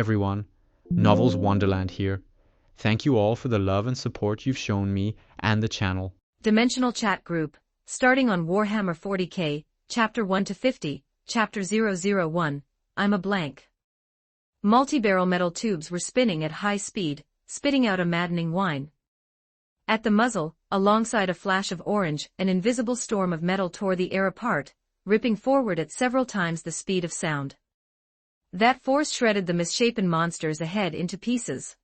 everyone, Novels Wonderland here. Thank you all for the love and support you've shown me and the channel. Dimensional chat group, starting on Warhammer 40k, Chapter 1 to 50, Chapter 001, I'm a blank. Multi-barrel metal tubes were spinning at high speed, spitting out a maddening whine. At the muzzle, alongside a flash of orange, an invisible storm of metal tore the air apart, ripping forward at several times the speed of sound. That force shredded the misshapen monsters ahead into pieces.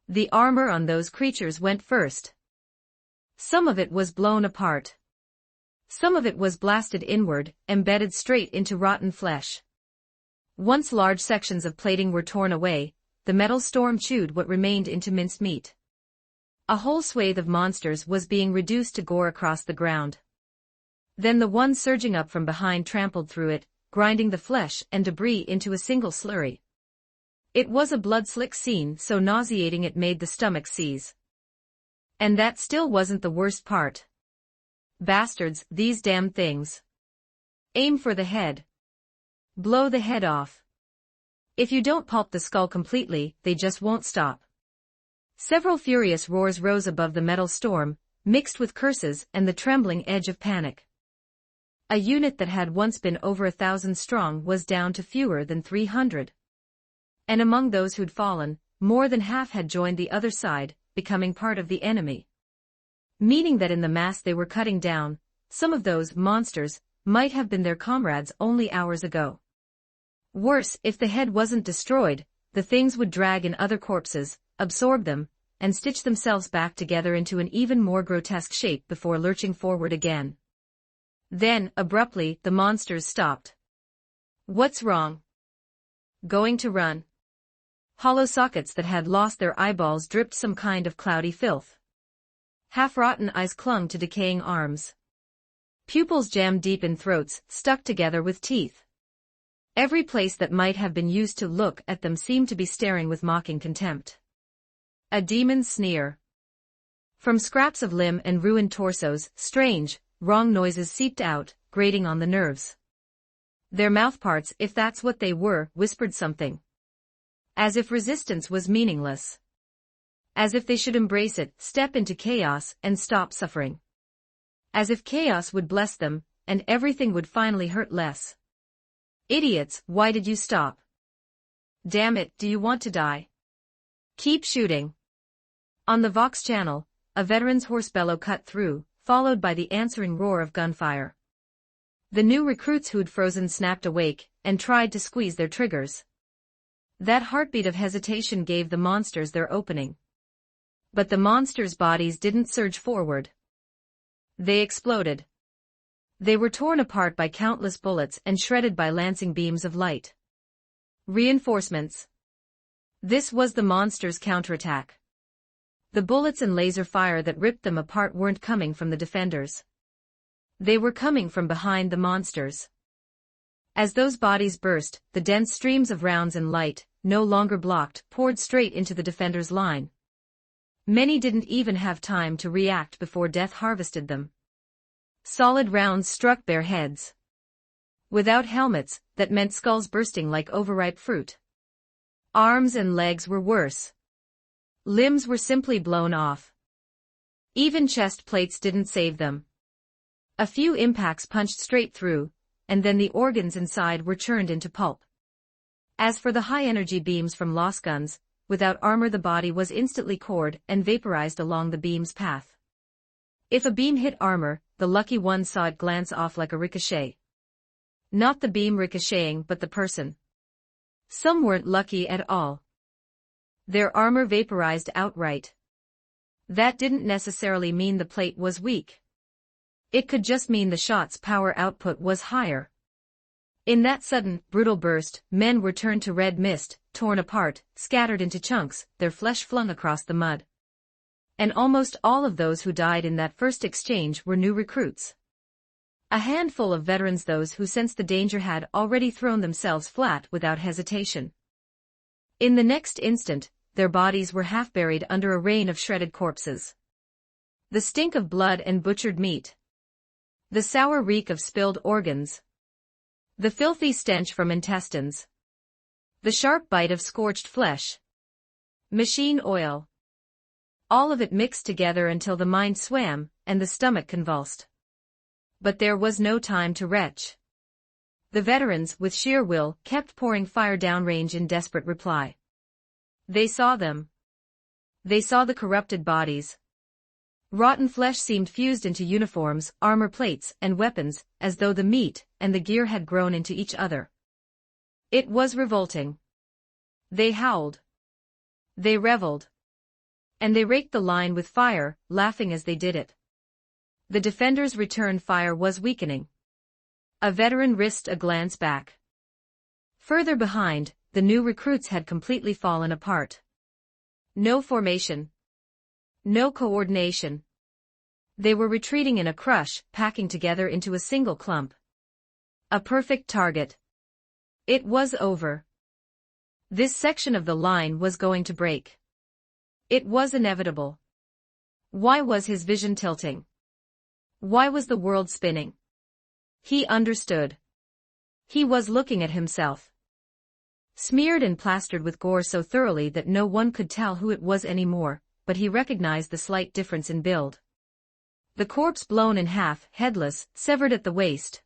The armor on those creatures went first. Some of it was blown apart. Some of it was blasted inward, embedded straight into rotten flesh. Once large sections of plating were torn away, the metal storm chewed what remained into minced meat. A whole swathe of monsters was being reduced to gore across the ground. Then the one surging up from behind trampled through it, grinding the flesh and debris into a single slurry. It was a blood-slick scene so nauseating it made the stomach seize. And that still wasn't the worst part. Bastards, these damn things. Aim for the head. Blow the head off. If you don't pulp the skull completely, they just won't stop. Several furious roars rose above the metal storm, mixed with curses and the trembling edge of panic. A unit that had once been over 1,000 strong was down to fewer than 300. And among those who'd fallen, more than half had joined the other side, becoming part of the enemy. Meaning that in the mass they were cutting down, some of those monsters might have been their comrades only hours ago. Worse, if the head wasn't destroyed, the things would drag in other corpses, absorb them, and stitch themselves back together into an even more grotesque shape before lurching forward again. Then, abruptly, the monsters stopped. What's wrong? Going to run. Hollow sockets that had lost their eyeballs dripped some kind of cloudy filth. Half-rotten eyes clung to decaying arms. Pupils jammed deep in throats, stuck together with teeth. Every place that might have been used to look at them seemed to be staring with mocking contempt. A demon's sneer. From scraps of limb and ruined torsos, strange, wrong noises seeped out, grating on the nerves. Their mouthparts, if that's what they were, whispered something. As if resistance was meaningless. As if they should embrace it, step into chaos, and stop suffering. As if chaos would bless them, and everything would finally hurt less. Idiots, why did you stop? Damn it, do you want to die? Keep shooting. On the Vox channel, a veteran's hoarse bellow cut through, followed by the answering roar of gunfire. The new recruits who'd frozen snapped awake, and tried to squeeze their triggers. That heartbeat of hesitation gave the monsters their opening. But the monsters' bodies didn't surge forward. They exploded. They were torn apart by countless bullets and shredded by lancing beams of light. Reinforcements. This was the monsters' counterattack. The bullets and laser fire that ripped them apart weren't coming from the defenders. They were coming from behind the monsters. As those bodies burst, the dense streams of rounds and light, no longer blocked, poured straight into the defenders' line. Many didn't even have time to react before death harvested them. Solid rounds struck bare heads. Without helmets, that meant skulls bursting like overripe fruit. Arms and legs were worse. Limbs were simply blown off. Even chest plates didn't save them. A few impacts punched straight through, and then the organs inside were churned into pulp. As for the high-energy beams from lost guns, without armor the body was instantly cored and vaporized along the beam's path. If a beam hit armor, the lucky one saw it glance off like a ricochet. Not the beam ricocheting but the person. Some weren't lucky at all. Their armor vaporized outright. That didn't necessarily mean the plate was weak. It could just mean the shot's power output was higher. In that sudden, brutal burst, men were turned to red mist, torn apart, scattered into chunks, their flesh flung across the mud. And almost all of those who died in that first exchange were new recruits. A handful of veterans, those who sensed the danger, had already thrown themselves flat without hesitation. In the next instant, their bodies were half buried under a rain of shredded corpses. The stink of blood and butchered meat. The sour reek of spilled organs. The filthy stench from intestines. The sharp bite of scorched flesh. Machine oil. All of it mixed together until the mind swam, and the stomach convulsed. But there was no time to retch. The veterans, with sheer will, kept pouring fire downrange in desperate reply. They saw them. They saw the corrupted bodies. Rotten flesh seemed fused into uniforms, armor plates, and weapons, as though the meat and the gear had grown into each other. It was revolting. They howled. They reveled. And they raked the line with fire, laughing as they did it. The defenders' return fire was weakening. A veteran risked a glance back. Further behind, the new recruits had completely fallen apart. No formation. No coordination. They were retreating in a crush, packing together into a single clump. A perfect target. It was over. This section of the line was going to break. It was inevitable. Why was his vision tilting? Why was the world spinning? He understood. He was looking at himself. Smeared and plastered with gore so thoroughly that no one could tell who it was anymore, but he recognized the slight difference in build. The corpse blown in half, headless, severed at the waist.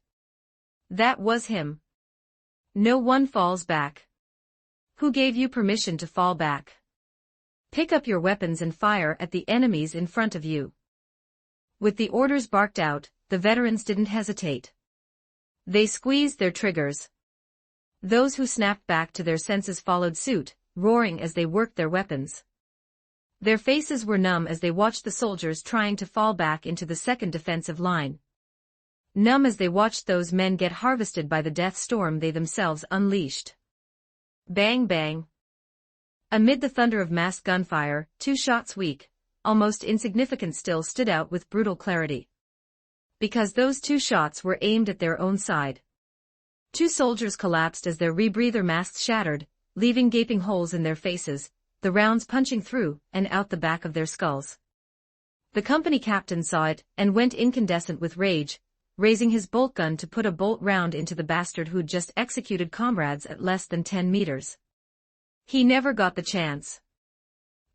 That was him. No one falls back. Who gave you permission to fall back? Pick up your weapons and fire at the enemies in front of you. With the orders barked out, the veterans didn't hesitate. They squeezed their triggers. Those who snapped back to their senses followed suit, roaring as they worked their weapons. Their faces were numb as they watched the soldiers trying to fall back into the second defensive line. Numb as they watched those men get harvested by the death storm they themselves unleashed. Bang bang. Amid the thunder of massed gunfire, 2 shots weak, almost insignificant still stood out with brutal clarity. Because those 2 shots were aimed at their own side. 2 soldiers collapsed as their rebreather masks shattered, leaving gaping holes in their faces, the rounds punching through and out the back of their skulls. The company captain saw it and went incandescent with rage, raising his bolt gun to put a bolt round into the bastard who'd just executed comrades at less than 10 meters. He never got the chance.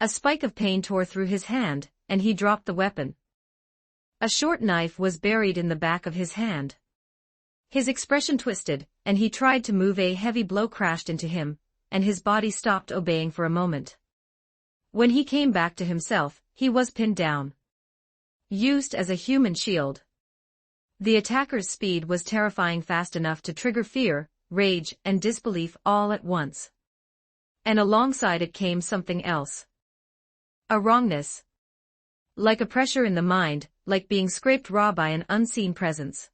A spike of pain tore through his hand, and he dropped the weapon. A short knife was buried in the back of his hand. His expression twisted, and he tried to move. A heavy blow crashed into him, and his body stopped obeying for a moment. When he came back to himself, he was pinned down. Used as a human shield. The attacker's speed was terrifying, fast enough to trigger fear, rage, and disbelief all at once. And alongside it came something else. A wrongness. Like a pressure in the mind, like being scraped raw by an unseen presence.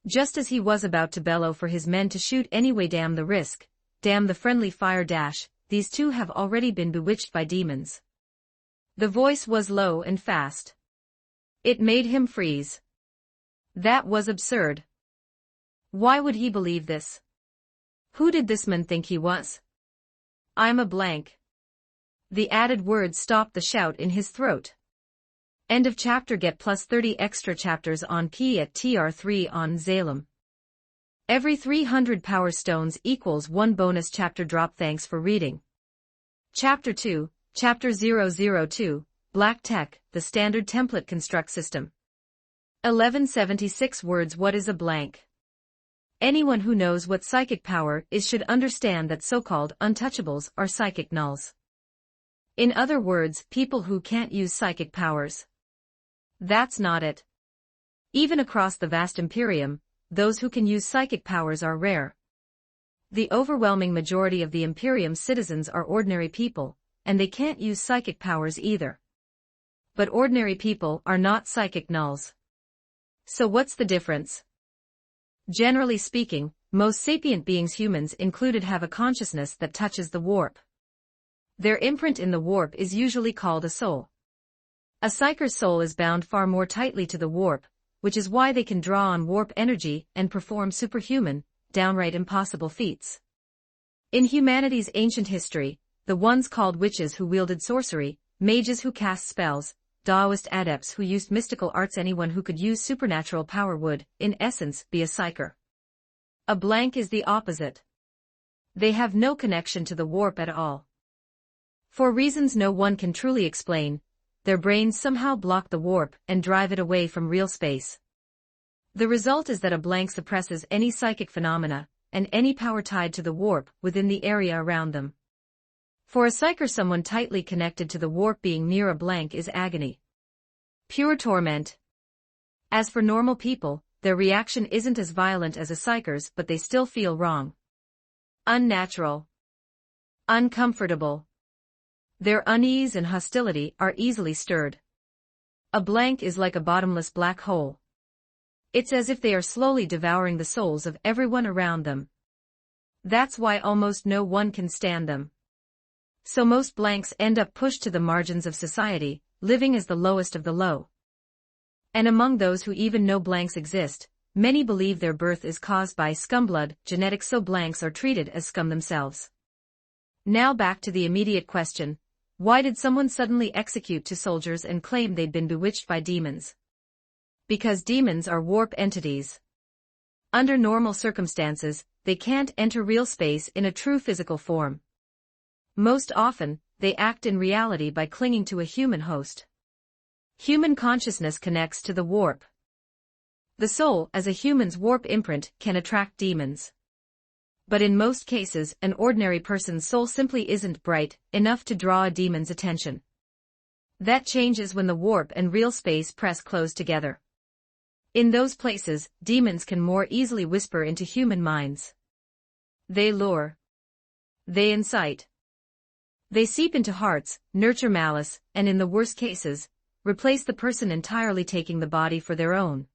Just as he was about to bellow for his men to shoot anyway, damn the risk, damn the friendly fire dash, these 2 have already been bewitched by demons. The voice was low and fast. It made him freeze. That was absurd. Why would he believe this? Who did this man think he was? I'm a blank. The added words stopped the shout in his throat. End of chapter. Get plus 30 extra chapters on P at TR3 on Zalem. Every 300 power stones equals 1 bonus chapter drop. Thanks for reading. Chapter 2, Chapter 002, Black Tech, the Standard Template Construct System. 1176 words. What is a blank? Anyone who knows what psychic power is should understand that so-called untouchables are psychic nulls. In other words, people who can't use psychic powers. That's not it. Even across the vast Imperium, those who can use psychic powers are rare. The overwhelming majority of the Imperium's citizens are ordinary people, and they can't use psychic powers either. But ordinary people are not psychic nulls. So what's the difference? Generally speaking, most sapient beings, humans included, have a consciousness that touches the warp. Their imprint in the warp is usually called a soul. A psyker's soul is bound far more tightly to the warp, which is why they can draw on warp energy and perform superhuman, downright impossible feats. In humanity's ancient history, the ones called witches who wielded sorcery, mages who cast spells, Taoist adepts who used mystical arts, anyone who could use supernatural power would, in essence, be a psyker. A blank is the opposite. They have no connection to the warp at all. For reasons no one can truly explain, their brains somehow block the warp and drive it away from real space. The result is that a blank suppresses any psychic phenomena, and any power tied to the warp within the area around them. For a psyker, someone tightly connected to the warp being near a blank is agony. Pure torment. As for normal people, their reaction isn't as violent as a psyker's, but they still feel wrong. Unnatural. Uncomfortable. Their unease and hostility are easily stirred. A blank is like a bottomless black hole. It's as if they are slowly devouring the souls of everyone around them. That's why almost no one can stand them. So most blanks end up pushed to the margins of society, living as the lowest of the low. And among those who even know blanks exist, many believe their birth is caused by scumblood genetics, so blanks are treated as scum themselves. Now back to the immediate question, why did someone suddenly execute 2 soldiers and claim they'd been bewitched by demons? Because demons are warp entities. Under normal circumstances, they can't enter real space in a true physical form. Most often, they act in reality by clinging to a human host. Human consciousness connects to the warp. The soul, as a human's warp imprint, can attract demons. But in most cases, an ordinary person's soul simply isn't bright enough to draw a demon's attention. That changes when the warp and real space press close together. In those places, demons can more easily whisper into human minds. They lure. They incite. They seep into hearts, nurture malice, and in the worst cases, replace the person entirely, taking the body for their own.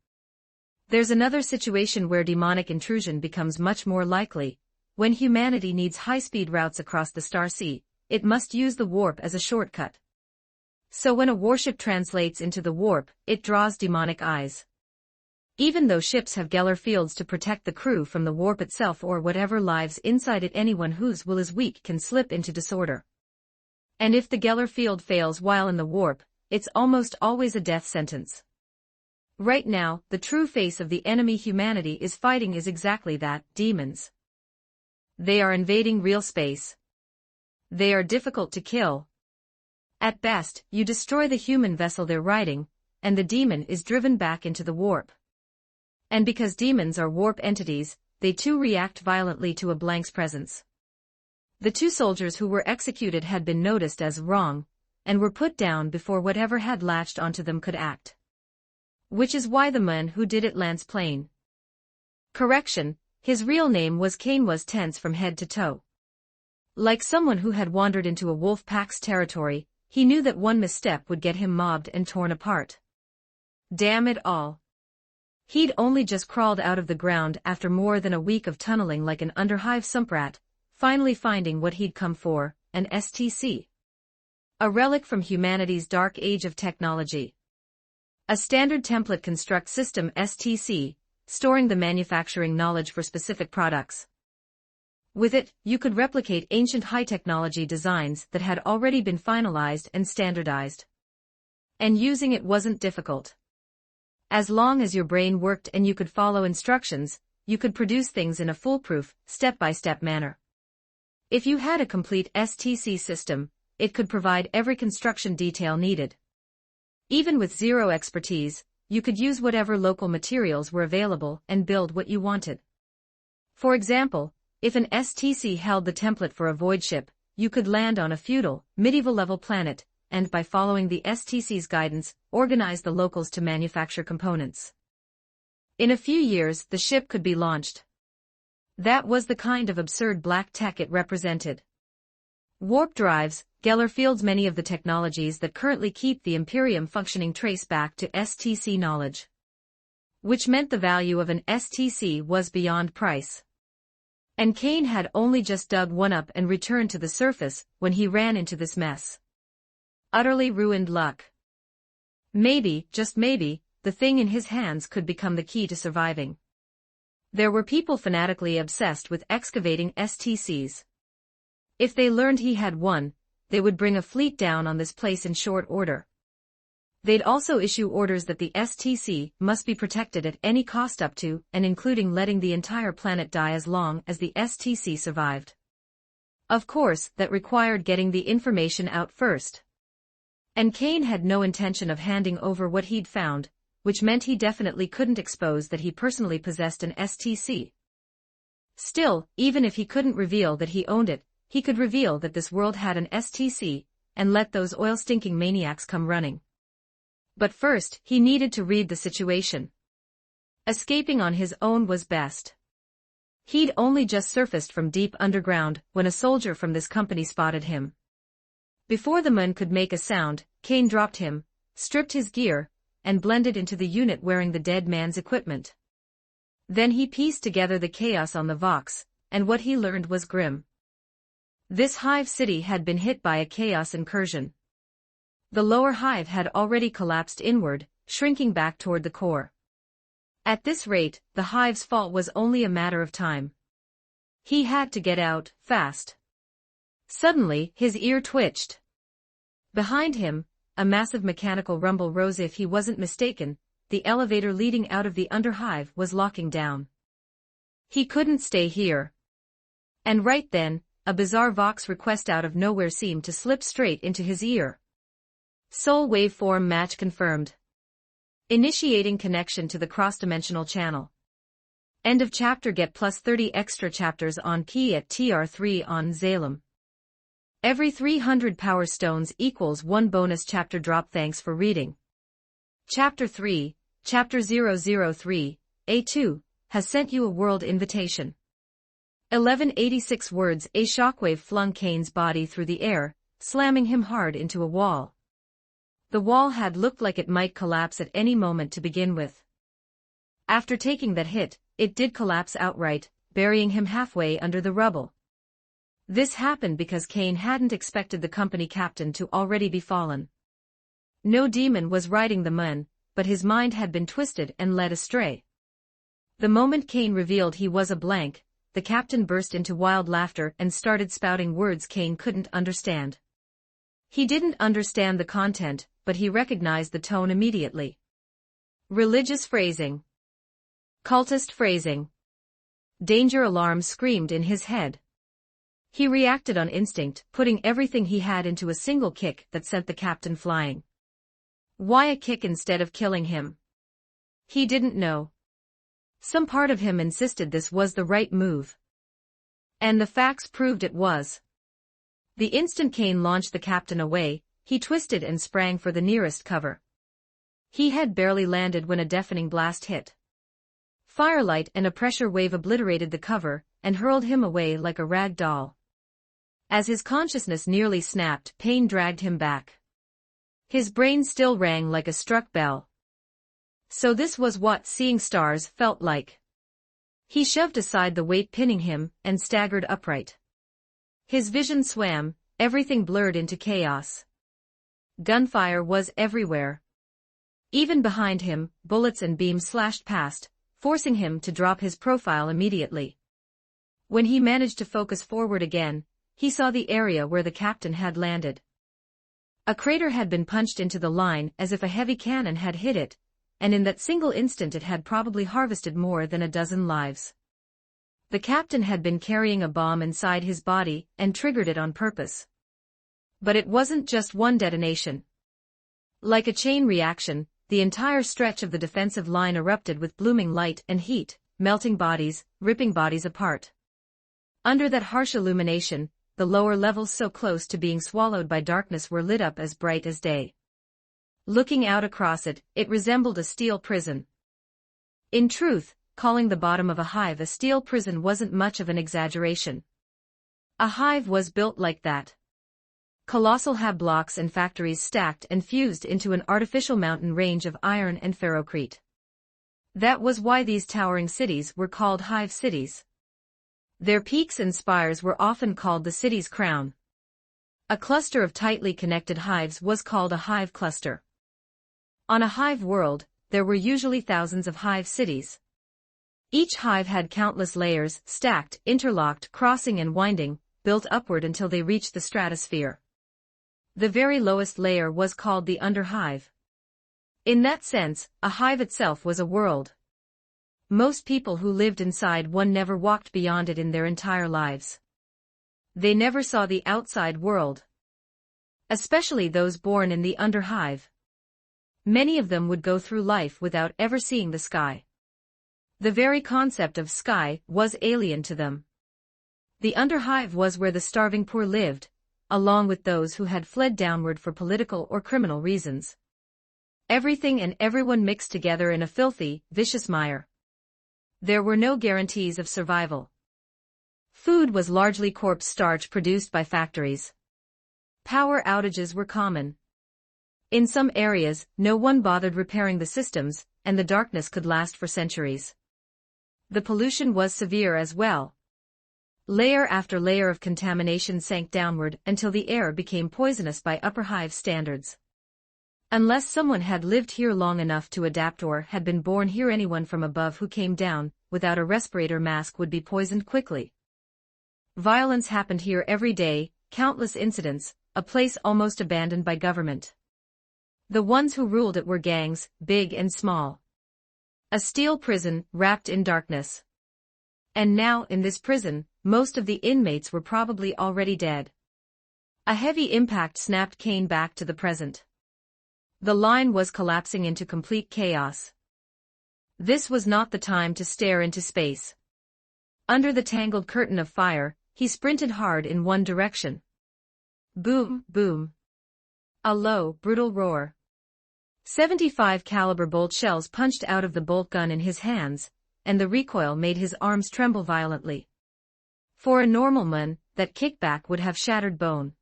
There's another situation where demonic intrusion becomes much more likely. When humanity needs high-speed routes across the star sea, it must use the warp as a shortcut. So when a warship translates into the warp, it draws demonic eyes. Even though ships have Geller fields to protect the crew from the warp itself or whatever lives inside it, anyone whose will is weak can slip into disorder. And if the Geller field fails while in the warp, it's almost always a death sentence. Right now, the true face of the enemy humanity is fighting is exactly that, demons. They are invading real space. They are difficult to kill. At best, you destroy the human vessel they're riding, and the demon is driven back into the warp. And because demons are warp entities, they too react violently to a blank's presence. The 2 soldiers who were executed had been noticed as wrong, and were put down before whatever had latched onto them could act. Which is why the man who did it lands plain. Correction, his real name was Cain, was tense from head to toe. Like someone who had wandered into a wolf pack's territory, he knew that one misstep would get him mobbed and torn apart. Damn it all. He'd only just crawled out of the ground after more than a week of tunneling like an underhive sumprat, finally finding what he'd come for, an STC. A relic from humanity's dark age of technology. A standard template construct system, STC, storing the manufacturing knowledge for specific products. With it, you could replicate ancient high-technology designs that had already been finalized and standardized. And using it wasn't difficult. As long as your brain worked and you could follow instructions, you could produce things in a foolproof, step-by-step manner. If you had a complete STC system, it could provide every construction detail needed. Even with zero expertise, you could use whatever local materials were available and build what you wanted. For example, if an STC held the template for a void ship, you could land on a feudal, medieval-level planet, and by following the STC's guidance, organize the locals to manufacture components. In a few years, the ship could be launched. That was the kind of absurd black tech it represented. Warp drives, Geller fields, many of the technologies that currently keep the Imperium functioning trace back to STC knowledge. Which meant the value of an STC was beyond price. And Cain had only just dug one up and returned to the surface when he ran into this mess. Utterly ruined luck. Maybe, just maybe, the thing in his hands could become the key to surviving. There were people fanatically obsessed with excavating STCs. If they learned he had one, they would bring a fleet down on this place in short order. They'd also issue orders that the STC must be protected at any cost, up to and including letting the entire planet die as long as the STC survived. Of course, that required getting the information out first. And Kane had no intention of handing over what he'd found, which meant he definitely couldn't expose that he personally possessed an STC. Still, even if he couldn't reveal that he owned it, he could reveal that this world had an STC, and let those oil-stinking maniacs come running. But first, he needed to read the situation. Escaping on his own was best. He'd only just surfaced from deep underground when a soldier from this company spotted him. Before the man could make a sound, Kane dropped him, stripped his gear, and blended into the unit wearing the dead man's equipment. Then he pieced together the chaos on the Vox, and what he learned was grim. This hive city had been hit by a chaos incursion. The lower hive had already collapsed inward, shrinking back toward the core. At this rate, the hive's fall was only a matter of time. He had to get out, fast. Suddenly, his ear twitched. Behind him, a massive mechanical rumble rose. If he wasn't mistaken, the elevator leading out of the underhive was locking down. He couldn't stay here. And right then, a bizarre Vox request out of nowhere seemed to slip straight into his ear. Soul waveform match confirmed. Initiating connection to the cross-dimensional channel. End of chapter. Get plus 30 extra chapters on key at TR3 on Zalem. Every 300 power stones equals 1 bonus chapter drop. Thanks for reading. Chapter 3, Chapter 003, A2, has sent you a world invitation. 1186 words. A shockwave flung Kane's body through the air, slamming him hard into a wall. The wall had looked like it might collapse at any moment to begin with. After taking that hit, it did collapse outright, burying him halfway under the rubble. This happened because Kane hadn't expected the company captain to already be fallen. No demon was riding the man, but his mind had been twisted and led astray. The moment Kane revealed he was a blank, the captain burst into wild laughter and started spouting words Kane couldn't understand. He didn't understand the content, but he recognized the tone immediately. Religious phrasing. Cultist phrasing. Danger alarms screamed in his head. He reacted on instinct, putting everything he had into a single kick that sent the captain flying. Why a kick instead of killing him? He didn't know. Some part of him insisted this was the right move. And the facts proved it was. The instant Kane launched the captain away, he twisted and sprang for the nearest cover. He had barely landed when a deafening blast hit. Firelight and a pressure wave obliterated the cover and hurled him away like a rag doll. As his consciousness nearly snapped, pain dragged him back. His brain still rang like a struck bell. So this was what seeing stars felt like. He shoved aside the weight pinning him and staggered upright. His vision swam, everything blurred into chaos. Gunfire was everywhere. Even behind him, bullets and beams slashed past, forcing him to drop his profile immediately. When he managed to focus forward again, he saw the area where the captain had landed. A crater had been punched into the line as if a heavy cannon had hit it, and in that single instant it had probably harvested more than a dozen lives. The captain had been carrying a bomb inside his body and triggered it on purpose. But it wasn't just one detonation. Like a chain reaction, the entire stretch of the defensive line erupted with blooming light and heat, melting bodies, ripping bodies apart. Under that harsh illumination, the lower levels so close to being swallowed by darkness were lit up as bright as day. Looking out across it, it resembled a steel prison. In truth, calling the bottom of a hive a steel prison wasn't much of an exaggeration. A hive was built like that. Colossal hab blocks and factories stacked and fused into an artificial mountain range of iron and ferrocrete. That was why these towering cities were called hive cities. Their peaks and spires were often called the city's crown. A cluster of tightly connected hives was called a hive cluster. On a hive world, there were usually thousands of hive cities. Each hive had countless layers, stacked, interlocked, crossing and winding, built upward until they reached the stratosphere. The very lowest layer was called the underhive. In that sense, a hive itself was a world. Most people who lived inside one never walked beyond it in their entire lives. They never saw the outside world. Especially those born in the underhive. Many of them would go through life without ever seeing the sky. The very concept of sky was alien to them. The underhive was where the starving poor lived, along with those who had fled downward for political or criminal reasons. Everything and everyone mixed together in a filthy, vicious mire. There were no guarantees of survival. Food was largely corpse starch produced by factories. Power outages were common. In some areas, no one bothered repairing the systems, and the darkness could last for centuries. The pollution was severe as well. Layer after layer of contamination sank downward until the air became poisonous by upper hive standards. Unless someone had lived here long enough to adapt or had been born here, anyone from above who came down without a respirator mask would be poisoned quickly. Violence happened here every day, countless incidents, a place almost abandoned by government. The ones who ruled it were gangs, big and small. A steel prison, wrapped in darkness. And now, in this prison, most of the inmates were probably already dead. A heavy impact snapped Kane back to the present. The line was collapsing into complete chaos. This was not the time to stare into space. Under the tangled curtain of fire, he sprinted hard in one direction. Boom, boom. A low, brutal roar. 75 caliber bolt shells punched out of the bolt gun in his hands, and the recoil made his arms tremble violently. For a normal man, that kickback would have shattered bone.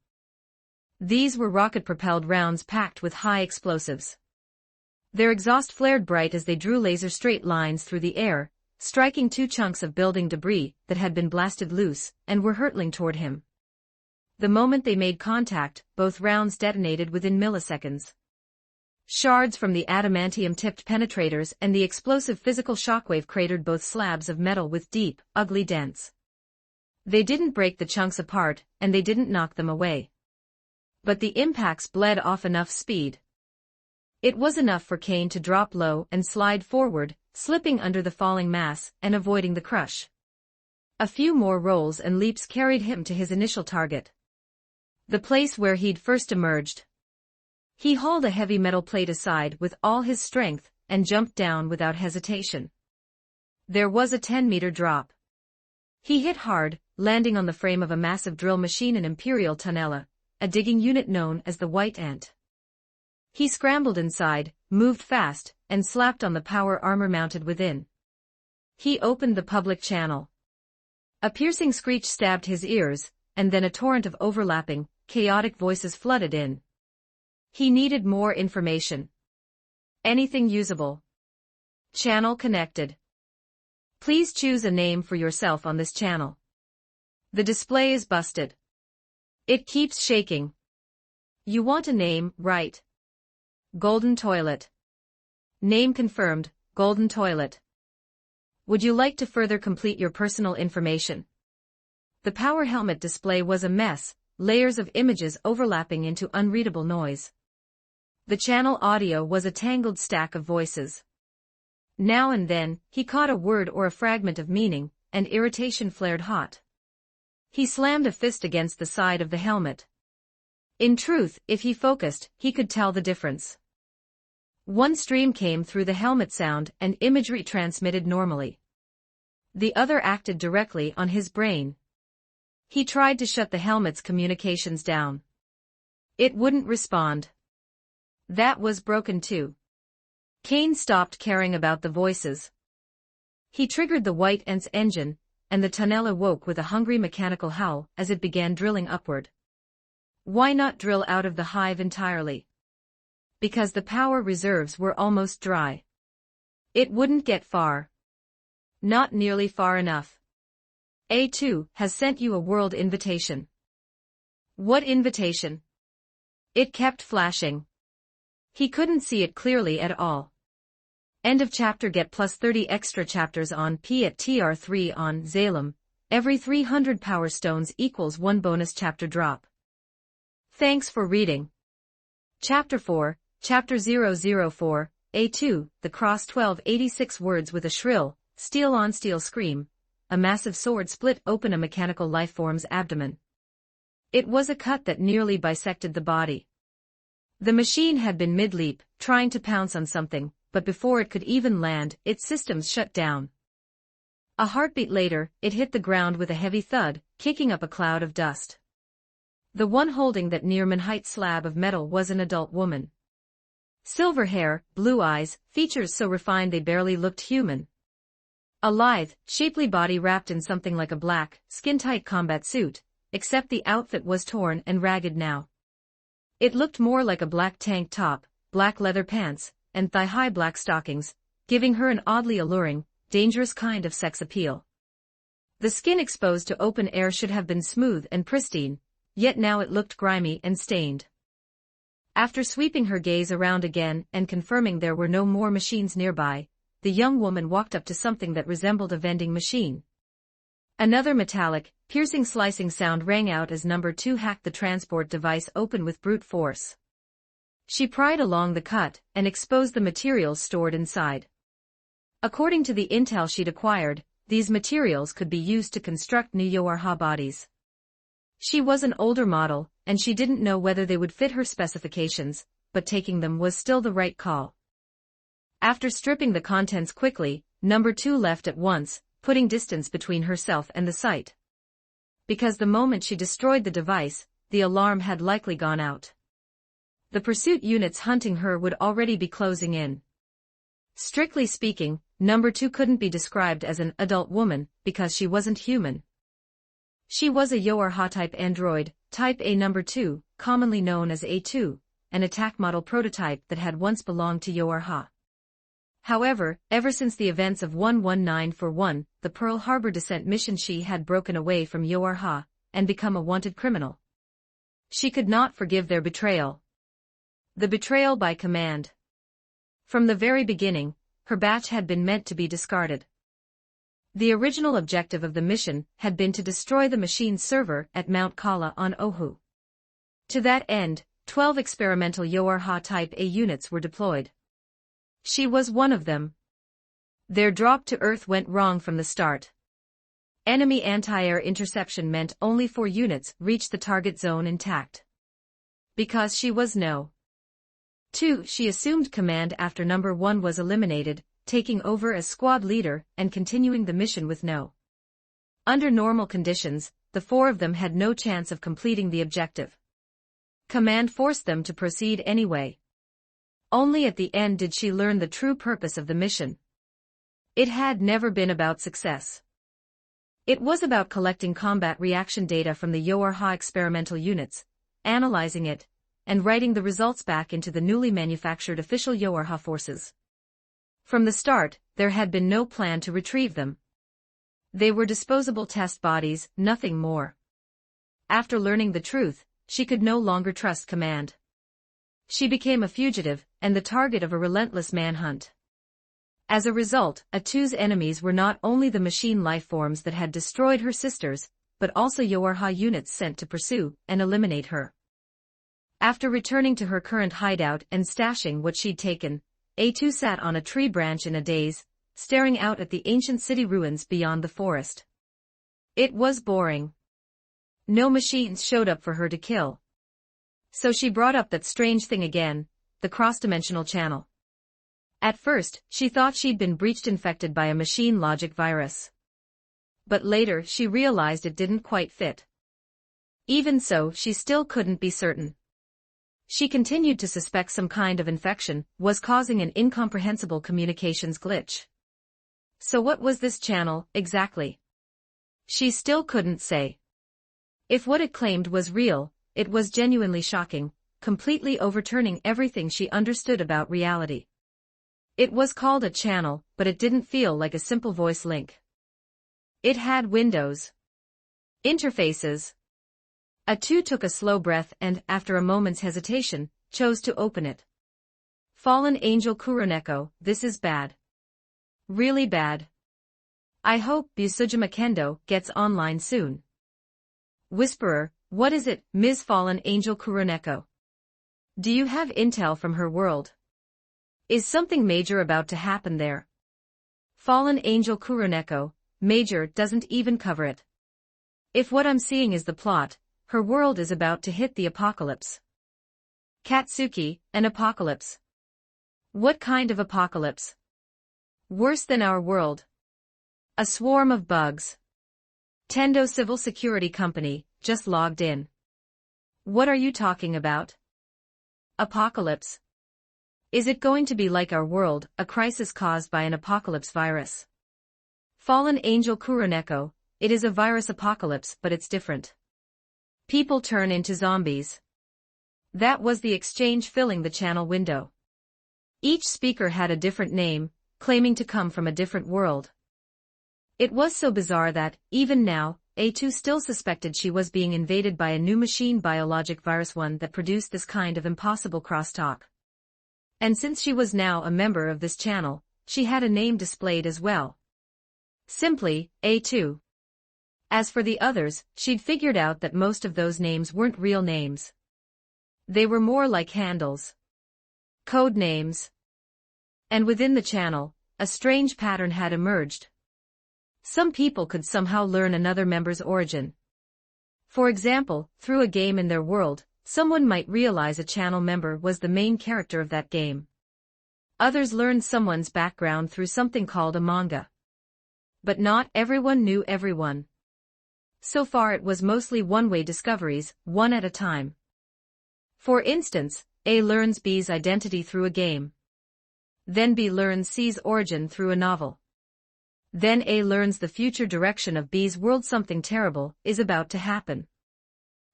These were rocket-propelled rounds packed with high explosives. Their exhaust flared bright as they drew laser-straight lines through the air, striking two chunks of building debris that had been blasted loose and were hurtling toward him. The moment they made contact, both rounds detonated within milliseconds. Shards from the adamantium-tipped penetrators and the explosive physical shockwave cratered both slabs of metal with deep, ugly dents. They didn't break the chunks apart, and they didn't knock them away. But the impacts bled off enough speed. It was enough for Kane to drop low and slide forward, slipping under the falling mass and avoiding the crush. A few more rolls and leaps carried him to his initial target. The place where he'd first emerged. He hauled a heavy metal plate aside with all his strength and jumped down without hesitation. There was a 10-meter drop. He hit hard, landing on the frame of a massive drill machine in Imperial Tunnella, a digging unit known as the White Ant. He scrambled inside, moved fast, and slapped on the power armor mounted within. He opened the public channel. A piercing screech stabbed his ears, and then a torrent of overlapping, chaotic voices flooded in. He needed more information. Anything usable. Channel connected. Please choose a name for yourself on this channel. The display is busted. It keeps shaking. You want a name, right? Golden Toilet. Name confirmed, Golden Toilet. Would you like to further complete your personal information? The power helmet display was a mess, layers of images overlapping into unreadable noise. The channel audio was a tangled stack of voices. Now and then, he caught a word or a fragment of meaning, and irritation flared hot. He slammed a fist against the side of the helmet. In truth, if he focused, he could tell the difference. One stream came through the helmet sound and imagery transmitted normally. The other acted directly on his brain. He tried to shut the helmet's communications down. It wouldn't respond. That was broken too. Kane stopped caring about the voices. He triggered the White Ant's engine, and the tunnel awoke with a hungry mechanical howl as it began drilling upward. Why not drill out of the hive entirely? Because the power reserves were almost dry. It wouldn't get far. Not nearly far enough. A2 has sent you a world invitation. What invitation? It kept flashing. He couldn't see it clearly at all. End of chapter. Get plus 30 extra chapters on P at TR3 on Zalem. Every 300 power stones equals 1 bonus chapter drop. Thanks for reading. Chapter 4, Chapter 004, A2, The Cross. 1286 words. With a shrill, steel-on-steel scream, a massive sword split open a mechanical lifeform's abdomen. It was a cut that nearly bisected the body. The machine had been mid-leap, trying to pounce on something, but before it could even land, its systems shut down. A heartbeat later, it hit the ground with a heavy thud, kicking up a cloud of dust. The one holding that near-man-height slab of metal was an adult woman. Silver hair, blue eyes, features so refined they barely looked human. A lithe, shapely body wrapped in something like a black, skin-tight combat suit, except the outfit was torn and ragged now. It looked more like a black tank top, black leather pants, and thigh-high black stockings, giving her an oddly alluring, dangerous kind of sex appeal. The skin exposed to open air should have been smooth and pristine, yet now it looked grimy and stained. After sweeping her gaze around again and confirming there were no more machines nearby, the young woman walked up to something that resembled a vending machine. Another metallic, piercing slicing sound rang out as number 2 hacked the transport device open with brute force. She pried along the cut and exposed the materials stored inside. According to the intel she'd acquired, these materials could be used to construct new Warhammer bodies. She was an older model, and she didn't know whether they would fit her specifications, but taking them was still the right call. After stripping the contents quickly, number 2 left at once, putting distance between herself and the site. Because the moment she destroyed the device, the alarm had likely gone out. The pursuit units hunting her would already be closing in. Strictly speaking, number 2 couldn't be described as an adult woman, because she wasn't human. She was a Warhammer-type android, Type A number 2, commonly known as A2, an attack model prototype that had once belonged to Warhammer. However, ever since the events of 11941, the Pearl Harbor descent mission, she had broken away from Warhammer and become a wanted criminal. She could not forgive their betrayal. The betrayal by command. From the very beginning, her batch had been meant to be discarded. The original objective of the mission had been to destroy the machine's server at Mount Kala on Oahu. To that end, 12 experimental Warhammer Type A units were deployed. She was one of them. Their drop to Earth went wrong from the start. Enemy anti-air interception meant only 4 units reached the target zone intact. Because she was No. 2, she assumed command after number 1 was eliminated, taking over as squad leader and continuing the mission with No. Under normal conditions, the 4 of them had no chance of completing the objective. Command forced them to proceed anyway. Only at the end did she learn the true purpose of the mission. It had never been about success. It was about collecting combat reaction data from the Warhammer experimental units, analyzing it, and writing the results back into the newly manufactured official Warhammer forces. From the start, there had been no plan to retrieve them. They were disposable test bodies, nothing more. After learning the truth, she could no longer trust command. She became a fugitive, and the target of a relentless manhunt. As a result, A2's enemies were not only the machine lifeforms that had destroyed her sisters, but also Warhammer units sent to pursue and eliminate her. After returning to her current hideout and stashing what she'd taken, A2 sat on a tree branch in a daze, staring out at the ancient city ruins beyond the forest. It was boring. No machines showed up for her to kill. So she brought up that strange thing again, the cross-dimensional channel. At first, she thought she'd been breached, infected by a machine logic virus. But later she realized it didn't quite fit. Even so, she still couldn't be certain. She continued to suspect some kind of infection was causing an incomprehensible communications glitch. So what was this channel, exactly? She still couldn't say. If what it claimed was real, it was genuinely shocking, completely overturning everything she understood about reality. It was called a channel, but it didn't feel like a simple voice link. It had windows. Interfaces. A2 took a slow breath and, after a moment's hesitation, chose to open it. Fallen Angel Kuroneko, this is bad. Really bad. I hope Busujima Kendo gets online soon. Whisperer, what is it, Ms. Fallen Angel Kuroneko? Do you have intel from her world? Is something major about to happen there? Fallen Angel Kuroneko, major doesn't even cover it. If what I'm seeing is the plot, her world is about to hit the apocalypse. Katsuki, an apocalypse. What kind of apocalypse? Worse than our world. A swarm of bugs. Tendo Civil Security Company, just logged in. What are you talking about? Apocalypse. Is it going to be like our world, a crisis caused by an apocalypse virus? Fallen Angel Kuroneko, it is a virus apocalypse but it's different. People turn into zombies. That was the exchange filling the channel window. Each speaker had a different name, claiming to come from a different world. It was so bizarre that, even now, A2 still suspected she was being invaded by a new machine biologic virus, one that produced this kind of impossible crosstalk. And since she was now a member of this channel, she had a name displayed as well. Simply, A2. As for the others, she'd figured out that most of those names weren't real names. They were more like handles. Code names. And within the channel, a strange pattern had emerged. Some people could somehow learn another member's origin. For example, through a game in their world, someone might realize a channel member was the main character of that game. Others learned someone's background through something called a manga. But not everyone knew everyone. So far it was mostly one-way discoveries, one at a time. For instance, A learns B's identity through a game. Then B learns C's origin through a novel. Then A learns the future direction of B's world. Something terrible is about to happen.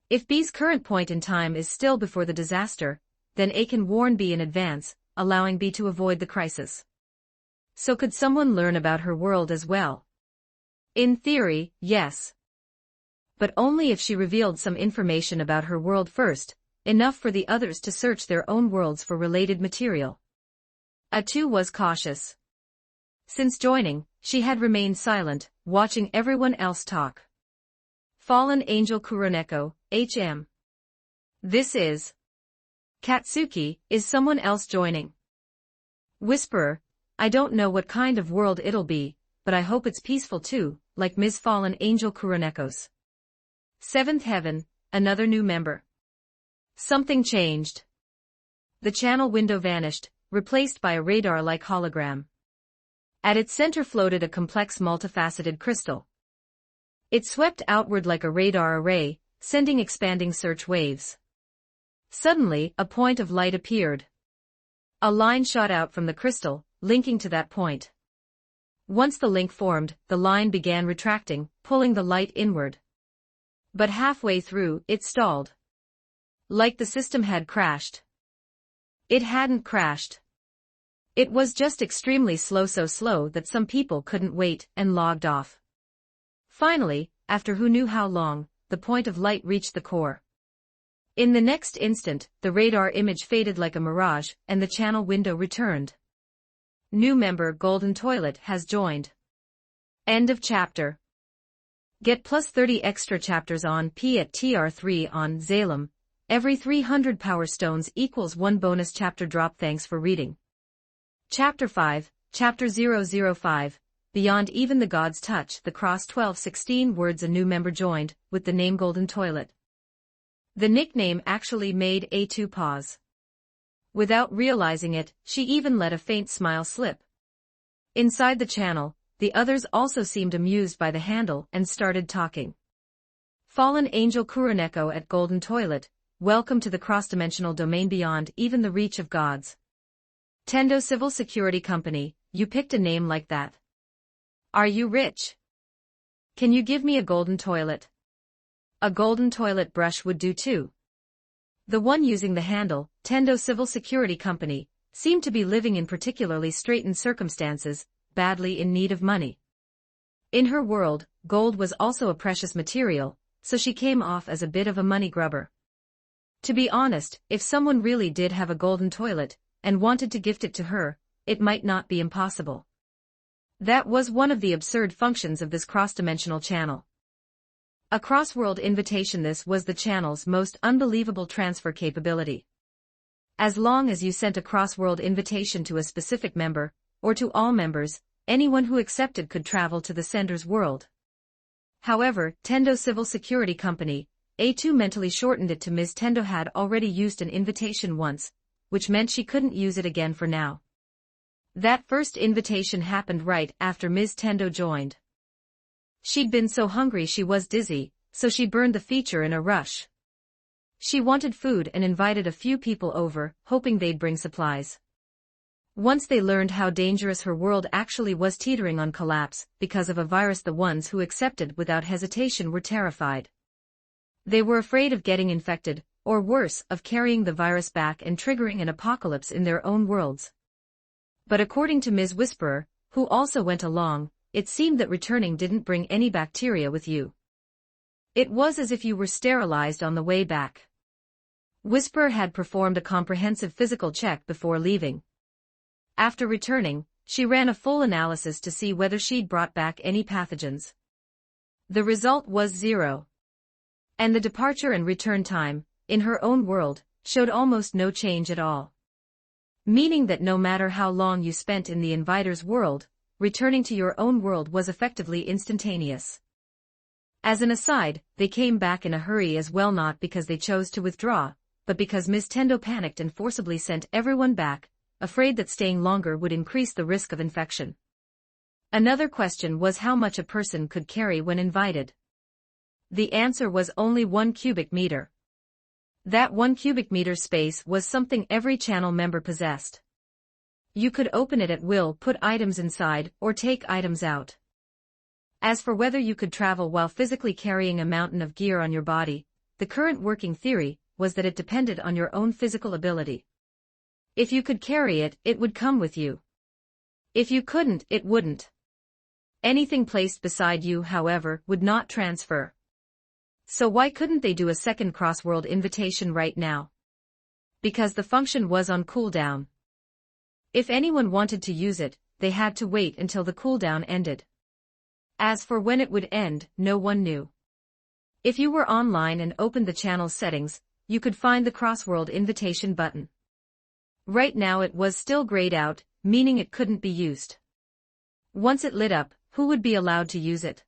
If B's current point in time is still before the disaster, then A can warn B in advance, allowing B to avoid the crisis. So could someone learn about her world as well? In theory, yes. But only if she revealed some information about her world first, enough for the others to search their own worlds for related material. A2 was cautious. Since joining, she had remained silent, watching everyone else talk. Fallen Angel Kuroneko, HM. This is Katsuki, is someone else joining? Whisperer, I don't know what kind of world it'll be, but I hope it's peaceful too, like Ms. Fallen Angel Kuroneko's. Seventh Heaven, another new member. Something changed. The channel window vanished, replaced by a radar-like hologram. At its center floated a complex multifaceted crystal. It swept outward like a radar array, sending expanding search waves. Suddenly, a point of light appeared. A line shot out from the crystal, linking to that point. Once the link formed, the line began retracting, pulling the light inward. But halfway through, it stalled. Like the system had crashed. It hadn't crashed. It was just extremely slow, so slow that some people couldn't wait and logged off. Finally, after who knew how long, the point of light reached the core. In the next instant, the radar image faded like a mirage, and the channel window returned. New member Golden Toilet has joined. End of chapter. Get plus 30 extra chapters on P at TR3 on Zalem. Every 300 power stones equals 1 bonus chapter drop. Thanks for reading. Chapter 5, Chapter 005, Beyond Even the Gods Touch the Cross. 12-16 words. A new member joined, with the name Golden Toilet. The nickname actually made A2 pause. Without realizing it, she even let a faint smile slip. Inside the channel, the others also seemed amused by the handle and started talking. Fallen Angel Kuroneko at Golden Toilet, welcome to the cross-dimensional domain beyond even the reach of gods. Tendo Civil Security Company, you picked a name like that. Are you rich? Can you give me a golden toilet? A golden toilet brush would do too. The one using the handle, Tendo Civil Security Company, seemed to be living in particularly straitened circumstances, badly in need of money. In her world, gold was also a precious material, so she came off as a bit of a money grubber. To be honest, if someone really did have a golden toilet, and wanted to gift it to her, it might not be impossible. That was one of the absurd functions of this cross-dimensional channel. A cross-world invitation. This was the channel's most unbelievable transfer capability. As long as you sent a cross-world invitation to a specific member, or to all members, anyone who accepted could travel to the sender's world. However, Tendo Civil Security Company, A2 mentally shortened it to Ms. Tendo had already used an invitation once, which meant she couldn't use it again for now. That first invitation happened right after Ms. Tendo joined. She'd been so hungry she was dizzy, so she burned the feature in a rush. She wanted food and invited a few people over, hoping they'd bring supplies. Once they learned how dangerous her world actually was teetering on collapse because of a virus, the ones who accepted without hesitation were terrified. They were afraid of getting infected, or worse, of carrying the virus back and triggering an apocalypse in their own worlds. But according to Ms. Whisperer, who also went along, it seemed that returning didn't bring any bacteria with you. It was as if you were sterilized on the way back. Whisperer had performed a comprehensive physical check before leaving. After returning, she ran a full analysis to see whether she'd brought back any pathogens. The result was 0. And the departure and return time, in her own world, showed almost no change at all. Meaning that no matter how long you spent in the inviter's world, returning to your own world was effectively instantaneous. As an aside, they came back in a hurry as well, not because they chose to withdraw, but because Ms. Tendo panicked and forcibly sent everyone back, afraid that staying longer would increase the risk of infection. Another question was how much a person could carry when invited. The answer was only 1 cubic meter. That 1 cubic meter space was something every channel member possessed. You could open it at will, put items inside, or take items out. As for whether you could travel while physically carrying a mountain of gear on your body, the current working theory was that it depended on your own physical ability. If you could carry it, it would come with you. If you couldn't, it wouldn't. Anything placed beside you, however, would not transfer. So why couldn't they do a second cross-world invitation right now? Because the function was on cooldown. If anyone wanted to use it, they had to wait until the cooldown ended. As for when it would end, no one knew. If you were online and opened the channel settings, you could find the cross-world invitation button. Right now it was still grayed out, meaning it couldn't be used. Once it lit up, who would be allowed to use it?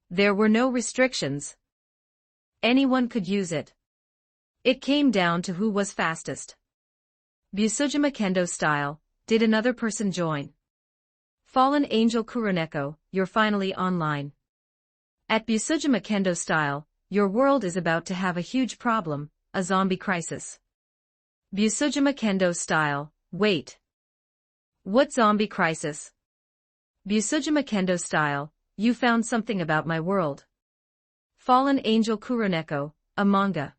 There were no restrictions. Anyone could use it. It came down to who was fastest. Busujima Kendo style, did another person join? Fallen Angel Kuroneko, you're finally online. At Busujima Kendo style, your world is about to have a huge problem, a zombie crisis. Busujima Kendo style, wait. What zombie crisis? Busujima Kendo style, you found something about my world. Fallen Angel Kuroneko, a manga.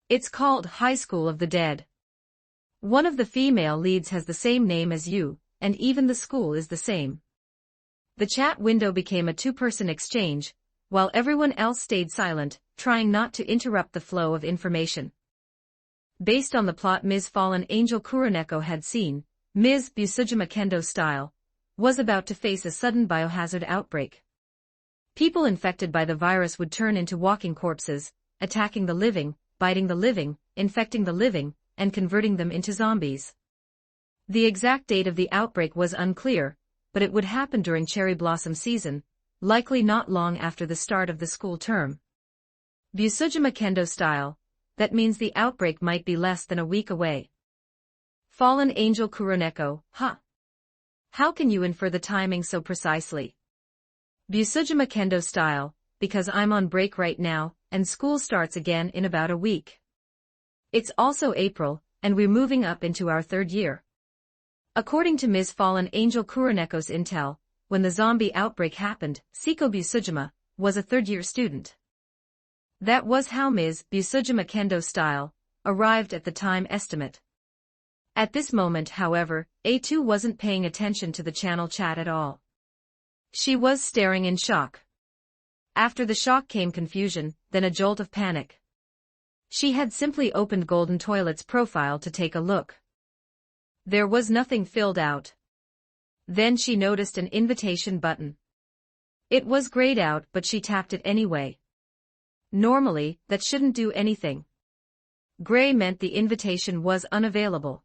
It's called High School of the Dead. One of the female leads has the same name as you, and even the school is the same. The chat window became a two-person exchange, while everyone else stayed silent, trying not to interrupt the flow of information. Based on the plot Ms. Fallen Angel Kuroneko had seen, Ms. Busujima Kendo style was about to face a sudden biohazard outbreak. People infected by the virus would turn into walking corpses, attacking the living, biting the living, infecting the living, and converting them into zombies. The exact date of the outbreak was unclear, but it would happen during cherry blossom season, likely not long after the start of the school term. Busujima Kendo style, that means the outbreak might be less than a week away. Fallen Angel Kuroneko, huh? How can you infer the timing so precisely? Busujima Kendo style, because I'm on break right now, and school starts again in about a week. It's also April, and we're moving up into our 3rd year. According to Ms. Fallen Angel Kuroneko's intel, when the zombie outbreak happened, Seiko Busujima was a 3rd-year student. That was how Ms. Busujima Kendo style arrived at the time estimate. At this moment, however, A2 wasn't paying attention to the channel chat at all. She was staring in shock. After the shock came confusion, then a jolt of panic. She had simply opened Golden Toilet's profile to take a look. There was nothing filled out. Then she noticed an invitation button. It was grayed out, but she tapped it anyway. Normally, that shouldn't do anything. Gray meant the invitation was unavailable.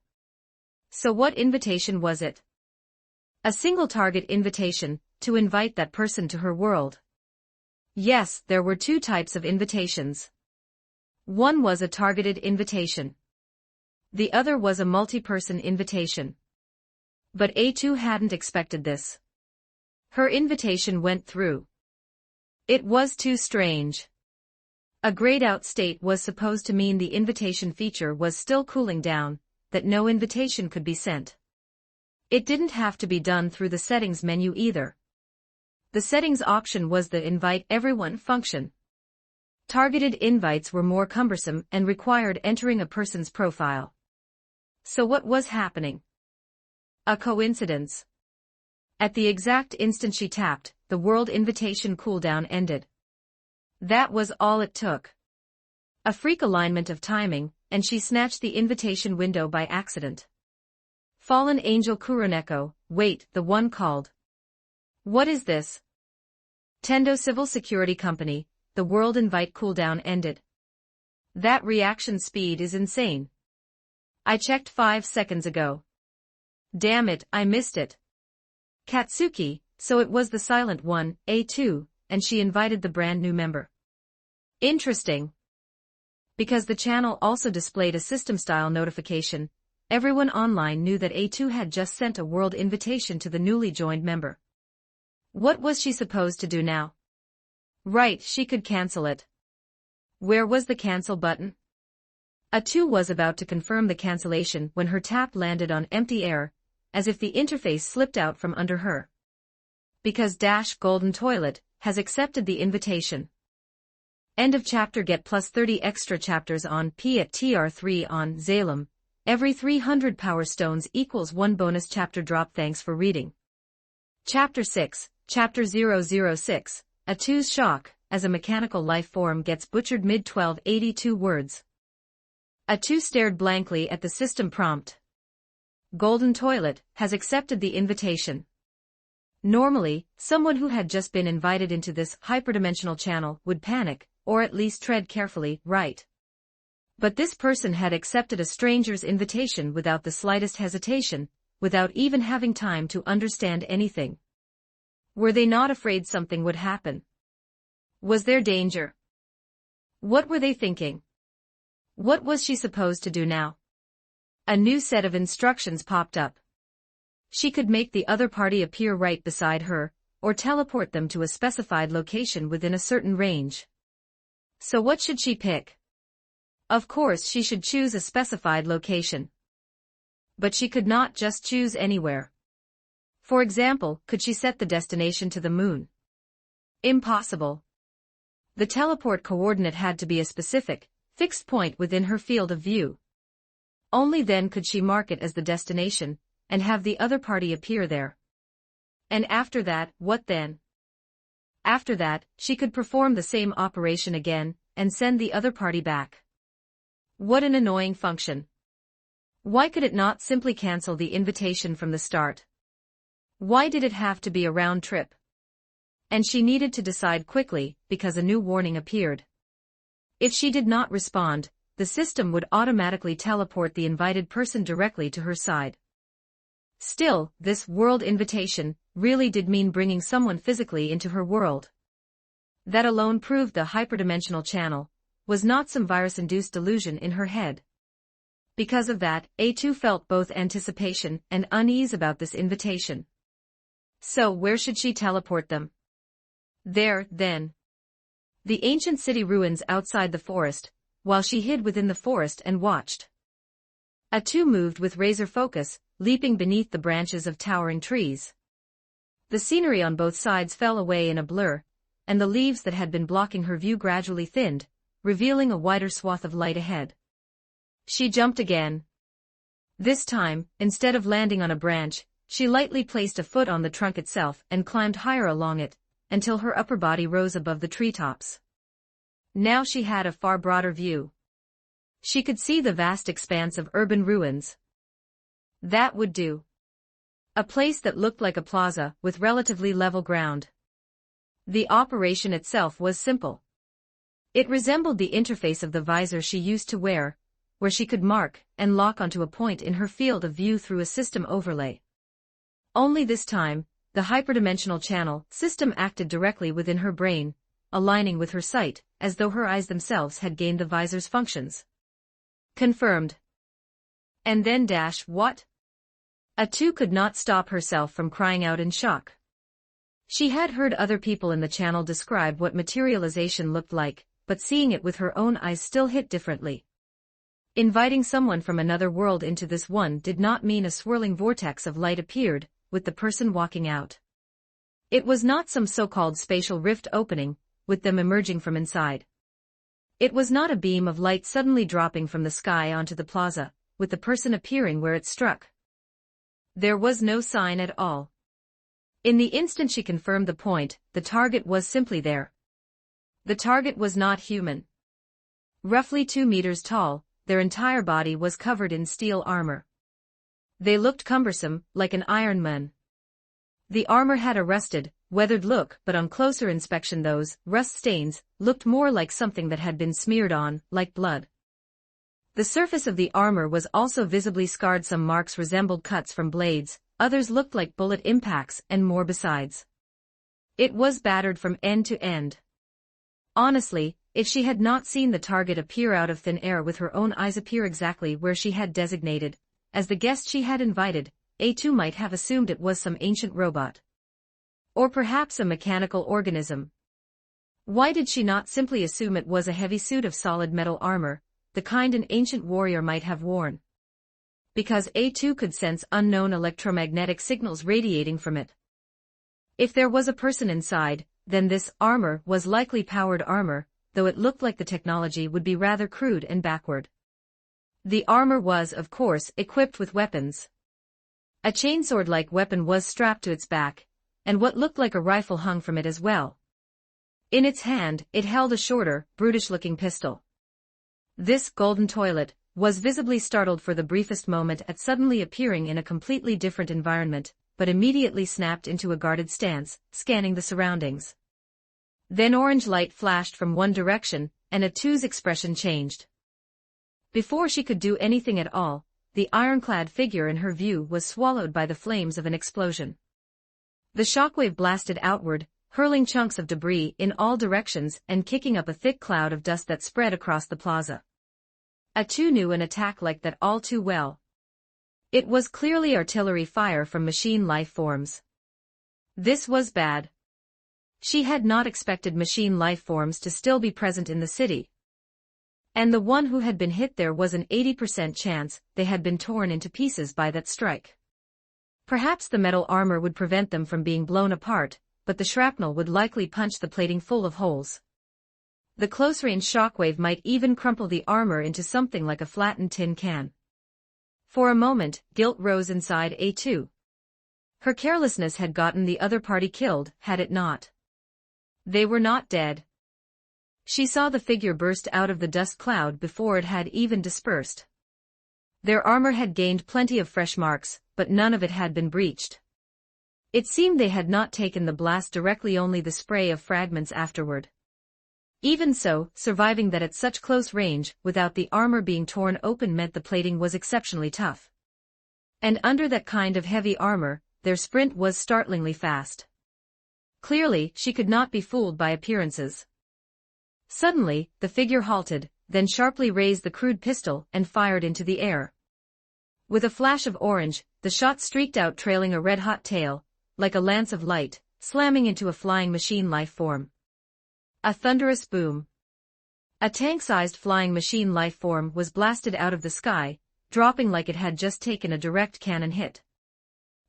So what invitation was it? A single target invitation, to invite that person to her world. Yes, there were 2 types of invitations. One was a targeted invitation. The other was a multi-person invitation. But A2 hadn't expected this. Her invitation went through. It was too strange. A grayed-out state was supposed to mean the invitation feature was still cooling down, that no invitation could be sent. It didn't have to be done through the settings menu either. The settings option was the Invite Everyone function. Targeted invites were more cumbersome and required entering a person's profile. So what was happening? A coincidence. At the exact instant she tapped, the world invitation cooldown ended. That was all it took. A freak alignment of timing, and she snatched the invitation window by accident. Fallen Angel Kuroneko, wait, the one called. What is this? Tendo Civil Security Company, the world invite cooldown ended. That reaction speed is insane. I checked 5 seconds ago. Damn it, I missed it. Katsuki, so it was the silent one, A2, and she invited the brand new member. Interesting. Because the channel also displayed a system-style notification, everyone online knew that A2 had just sent a world invitation to the newly joined member. What was she supposed to do now? Right, she could cancel it. Where was the cancel button? A2 was about to confirm the cancellation when her tap landed on empty air, as if the interface slipped out from under her. Because Golden Toilet has accepted the invitation. End of chapter. Get plus 30 extra chapters on P at TR3 on Zalem. Every 300 power stones equals 1 bonus chapter drop. Thanks for reading. Chapter 6, Chapter 006, A2's shock, as a mechanical life form gets butchered mid 1282 words. A2 stared blankly at the system prompt. Golden Toilet has accepted the invitation. Normally, someone who had just been invited into this hyperdimensional channel would panic, or at least tread carefully, right? But this person had accepted a stranger's invitation without the slightest hesitation, without even having time to understand anything. Were they not afraid something would happen? Was there danger? What were they thinking? What was she supposed to do now? A new set of instructions popped up. She could make the other party appear right beside her, or teleport them to a specified location within a certain range. So what should she pick? Of course she should choose a specified location. But she could not just choose anywhere. For example, could she set the destination to the moon? Impossible. The teleport coordinate had to be a specific, fixed point within her field of view. Only then could she mark it as the destination, and have the other party appear there. And after that, what then? After that, she could perform the same operation again, and send the other party back. What an annoying function. Why could it not simply cancel the invitation from the start? Why did it have to be a round trip? And she needed to decide quickly, because a new warning appeared. If she did not respond, the system would automatically teleport the invited person directly to her side. Still, this world invitation really did mean bringing someone physically into her world. That alone proved the hyperdimensional channel was not some virus-induced delusion in her head. Because of that, A2 felt both anticipation and unease about this invitation. So where should she teleport them? There, then. The ancient city ruins outside the forest, while she hid within the forest and watched. A2 moved with razor focus, leaping beneath the branches of towering trees. The scenery on both sides fell away in a blur, and the leaves that had been blocking her view gradually thinned, revealing a wider swath of light ahead. She jumped again. This time, instead of landing on a branch, she lightly placed a foot on the trunk itself and climbed higher along it, until her upper body rose above the treetops. Now she had a far broader view. She could see the vast expanse of urban ruins. That would do. A place that looked like a plaza with relatively level ground. The operation itself was simple. It resembled the interface of the visor she used to wear, where she could mark and lock onto a point in her field of view through a system overlay. Only this time, the hyperdimensional channel system acted directly within her brain, aligning with her sight, as though her eyes themselves had gained the visor's functions. Confirmed. And then what? A2 could not stop herself from crying out in shock. She had heard other people in the channel describe what materialization looked like, but seeing it with her own eyes still hit differently. Inviting someone from another world into this one did not mean a swirling vortex of light appeared, with the person walking out. It was not some so-called spatial rift opening, with them emerging from inside. It was not a beam of light suddenly dropping from the sky onto the plaza, with the person appearing where it struck. There was no sign at all. In the instant she confirmed the point, the target was simply there. The target was not human. Roughly 2 meters tall, their entire body was covered in steel armor. They looked cumbersome, like an Iron Man. The armor had a rusted, weathered look, but on closer inspection those rust stains looked more like something that had been smeared on, like blood. The surface of the armor was also visibly scarred. Some marks resembled cuts from blades, others looked like bullet impacts, and more besides. It was battered from end to end. Honestly, if she had not seen the target appear out of thin air with her own eyes appear exactly where she had designated, as the guest she had invited, A2 might have assumed it was some ancient robot. Or perhaps a mechanical organism. Why did she not simply assume it was a heavy suit of solid metal armor, the kind an ancient warrior might have worn? Because A2 could sense unknown electromagnetic signals radiating from it. If there was a person inside, then this armor was likely powered armor, though it looked like the technology would be rather crude and backward. The armor was, of course, equipped with weapons. A chainsword-like weapon was strapped to its back, and what looked like a rifle hung from it as well. In its hand, it held a shorter, brutish-looking pistol. This golden toilet was visibly startled for the briefest moment at suddenly appearing in a completely different environment, but immediately snapped into a guarded stance, scanning the surroundings. Then orange light flashed from one direction, and A2's expression changed. Before she could do anything at all, the ironclad figure in her view was swallowed by the flames of an explosion. The shockwave blasted outward, hurling chunks of debris in all directions and kicking up a thick cloud of dust that spread across the plaza. A2 knew an attack like that all too well. It was clearly artillery fire from machine life forms. This was bad. She had not expected machine life forms to still be present in the city. And the one who had been hit there was an 80% chance they had been torn into pieces by that strike. Perhaps the metal armor would prevent them from being blown apart, but the shrapnel would likely punch the plating full of holes. The close-range shockwave might even crumple the armor into something like a flattened tin can. For a moment, guilt rose inside A2. Her carelessness had gotten the other party killed, had it not? They were not dead. She saw the figure burst out of the dust cloud before it had even dispersed. Their armor had gained plenty of fresh marks, but none of it had been breached. It seemed they had not taken the blast directly, only the spray of fragments afterward. Even so, surviving that at such close range, without the armor being torn open, meant the plating was exceptionally tough. And under that kind of heavy armor, their sprint was startlingly fast. Clearly, she could not be fooled by appearances. Suddenly, the figure halted, then sharply raised the crude pistol and fired into the air. With a flash of orange, the shot streaked out, trailing a red-hot tail, like a lance of light, slamming into a flying machine life form. A thunderous boom. A tank-sized flying machine life form was blasted out of the sky, dropping like it had just taken a direct cannon hit.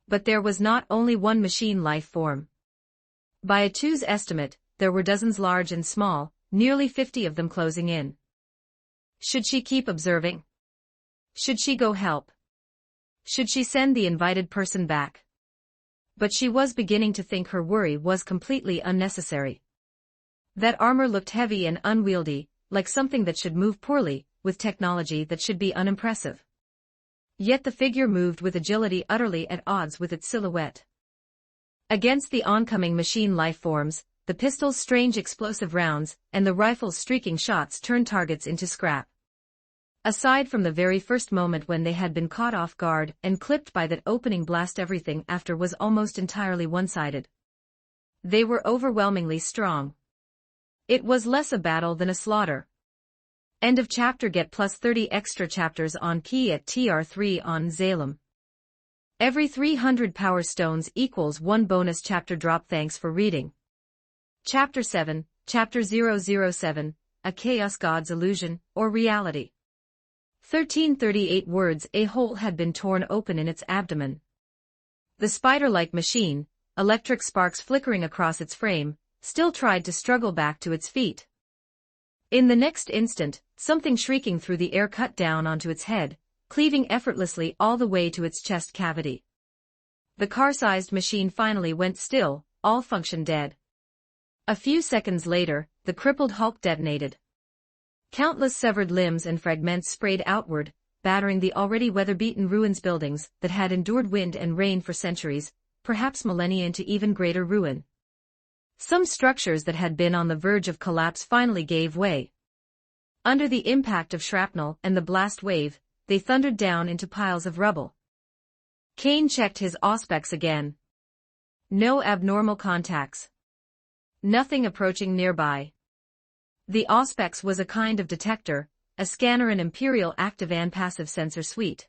But there was not only one machine life form. By A2's estimate, there were dozens large and small, nearly 50 of them closing in. Should she keep observing? Should she go help? Should she send the invited person back? But she was beginning to think her worry was completely unnecessary. That armor looked heavy and unwieldy, like something that should move poorly, with technology that should be unimpressive. Yet the figure moved with agility utterly at odds with its silhouette. Against the oncoming machine life forms, the pistol's strange explosive rounds and the rifle's streaking shots turned targets into scrap. Aside from the very first moment when they had been caught off guard and clipped by that opening blast, everything after was almost entirely one-sided. They were overwhelmingly strong. It was less a battle than a slaughter. End of chapter. Get plus 30 extra chapters on key at TR3 on Zalem. Every 300 power stones equals 1 bonus chapter drop. Thanks for reading. Chapter 7, Chapter 007, A Chaos God's Illusion, or Reality. 1338 words. A hole had been torn open in its abdomen. The spider-like machine, electric sparks flickering across its frame, still tried to struggle back to its feet. In the next instant, something shrieking through the air cut down onto its head, cleaving effortlessly all the way to its chest cavity. The car-sized machine finally went still, all function dead. A few seconds later, the crippled hulk detonated. Countless severed limbs and fragments sprayed outward, battering the already weather-beaten ruins. Buildings that had endured wind and rain for centuries, perhaps millennia, into even greater ruin. Some structures that had been on the verge of collapse finally gave way. Under the impact of shrapnel and the blast wave, they thundered down into piles of rubble. Kane checked his auspex again. No abnormal contacts. Nothing approaching nearby. The auspex was a kind of detector, a scanner, an Imperial active and passive sensor suite.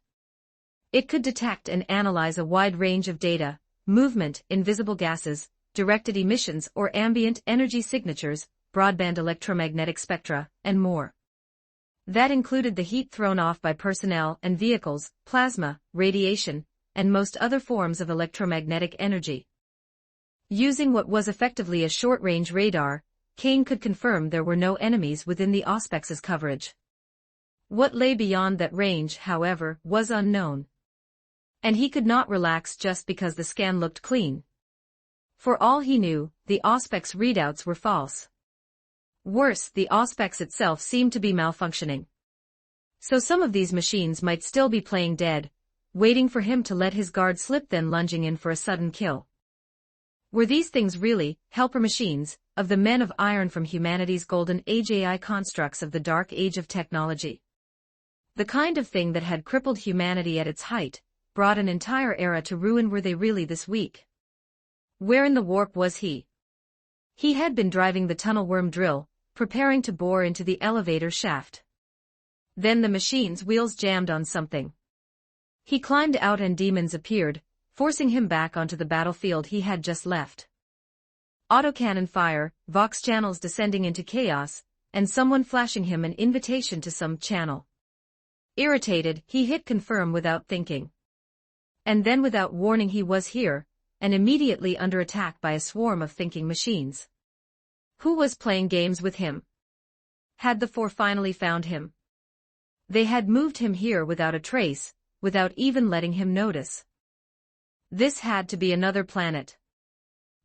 It could detect and analyze a wide range of data: movement, invisible gases, directed emissions or ambient energy signatures, broadband electromagnetic spectra, and more. That included the heat thrown off by personnel and vehicles, plasma, radiation, and most other forms of electromagnetic energy. Using what was effectively a short-range radar, Kane could confirm there were no enemies within the auspex's coverage. What lay beyond that range, however, was unknown. And he could not relax just because the scan looked clean. For all he knew, the auspex readouts were false. Worse, the auspex itself seemed to be malfunctioning. So some of these machines might still be playing dead, waiting for him to let his guard slip, then lunging in for a sudden kill. Were these things really helper machines of the men of iron from humanity's golden age, AI constructs of the dark age of technology? The kind of thing that had crippled humanity at its height, brought an entire era to ruin. Were they really this weak? Where in the warp was he? He had been driving the tunnel worm drill, preparing to bore into the elevator shaft. Then the machine's wheels jammed on something. He climbed out and demons appeared, forcing him back onto the battlefield he had just left. Autocannon fire, vox channels descending into chaos, and someone flashing him an invitation to some channel. Irritated, he hit confirm without thinking. And then without warning he was here, and immediately under attack by a swarm of thinking machines. Who was playing games with him? Had the four finally found him? They had moved him here without a trace, without even letting him notice. This had to be another planet.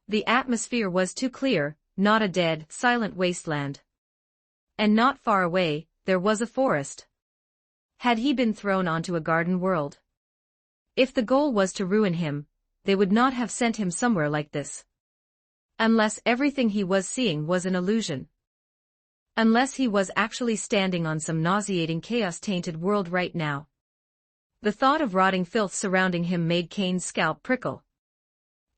The atmosphere was too clear, not a dead, silent wasteland. And not far away, there was a forest. Had he been thrown onto a garden world? If the goal was to ruin him, they would not have sent him somewhere like this. Unless everything he was seeing was an illusion. Unless he was actually standing on some nauseating chaos-tainted world right now. The thought of rotting filth surrounding him made Kane's scalp prickle.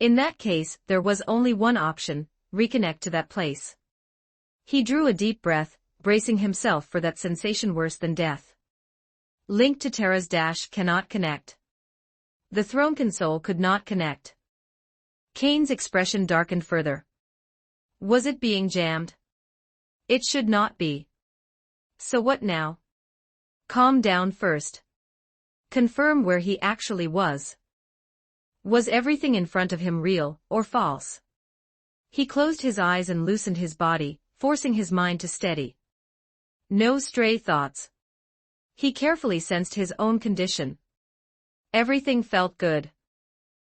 In that case, there was only one option: reconnect to that place. He drew a deep breath, bracing himself for that sensation worse than death. Link to Terra's dash cannot connect. The throne console could not connect. Kane's expression darkened further. Was it being jammed? It should not be. So what now? Calm down first. Confirm where he actually was. Was everything in front of him real, or false? He closed his eyes and loosened his body, forcing his mind to steady. No stray thoughts. He carefully sensed his own condition. Everything felt good.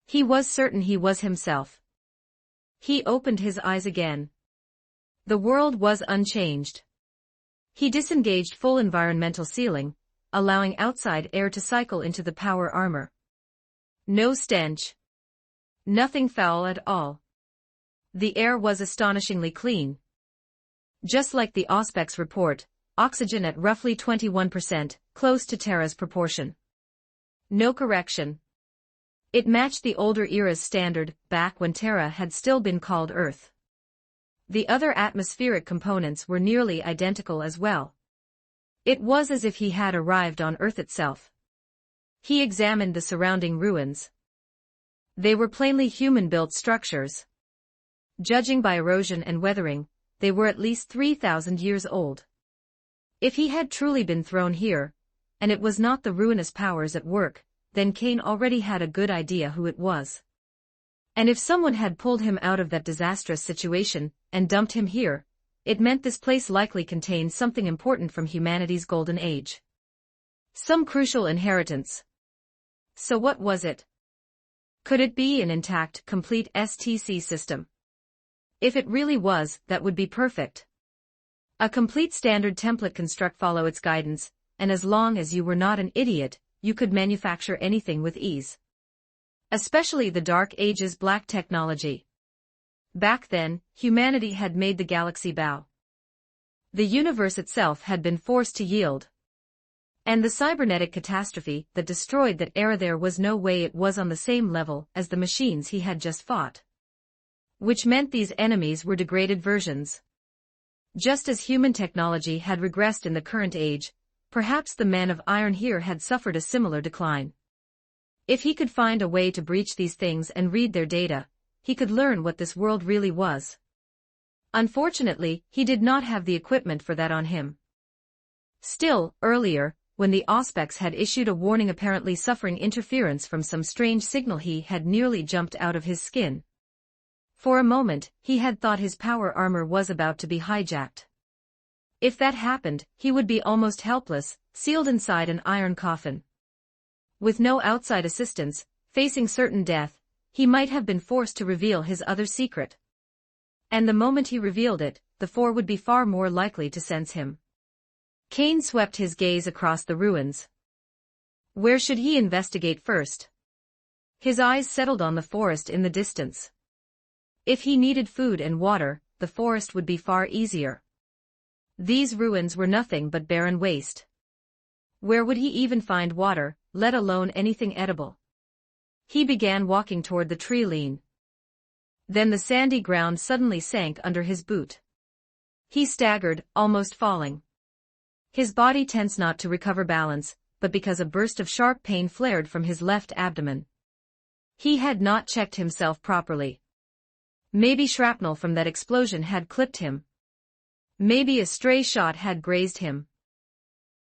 He was certain he was himself. He opened his eyes again. The world was unchanged. He disengaged full environmental sealing, allowing outside air to cycle into the power armor. No stench. Nothing foul at all. The air was astonishingly clean. Just like the Auspex report, oxygen at roughly 21%, close to Terra's proportion. No correction. It matched the older era's standard, back when Terra had still been called Earth. The other atmospheric components were nearly identical as well. It was as if he had arrived on Earth itself. He examined the surrounding ruins. They were plainly human-built structures. Judging by erosion and weathering, they were at least 3,000 years old. If he had truly been thrown here, and it was not the ruinous powers at work, then Cain already had a good idea who it was. And if someone had pulled him out of that disastrous situation and dumped him here, it meant this place likely contained something important from humanity's golden age. Some crucial inheritance. So what was it? Could it be an intact, complete STC system? If it really was, that would be perfect. A complete standard template construct follow its guidance, and as long as you were not an idiot, you could manufacture anything with ease. Especially the Dark Ages black technology. Back then, humanity had made the galaxy bow. The universe itself had been forced to yield. And the cybernetic catastrophe that destroyed that era, there was no way it was on the same level as the machines he had just fought. Which meant these enemies were degraded versions. Just as human technology had regressed in the current age, perhaps the men of iron here had suffered a similar decline. If he could find a way to breach these things and read their data, he could learn what this world really was. Unfortunately, he did not have the equipment for that on him. Still, earlier, when the Auspex had issued a warning apparently suffering interference from some strange signal, he had nearly jumped out of his skin. For a moment, he had thought his power armor was about to be hijacked. If that happened, he would be almost helpless, sealed inside an iron coffin. With no outside assistance, facing certain death, he might have been forced to reveal his other secret. And the moment he revealed it, the Four would be far more likely to sense him. Cain swept his gaze across the ruins. Where should he investigate first? His eyes settled on the forest in the distance. If he needed food and water, the forest would be far easier. These ruins were nothing but barren waste. Where would he even find water, let alone anything edible? He began walking toward the tree line. Then the sandy ground suddenly sank under his boot. He staggered, almost falling. His body tensed not to recover balance, but because a burst of sharp pain flared from his left abdomen. He had not checked himself properly. Maybe shrapnel from that explosion had clipped him. Maybe a stray shot had grazed him.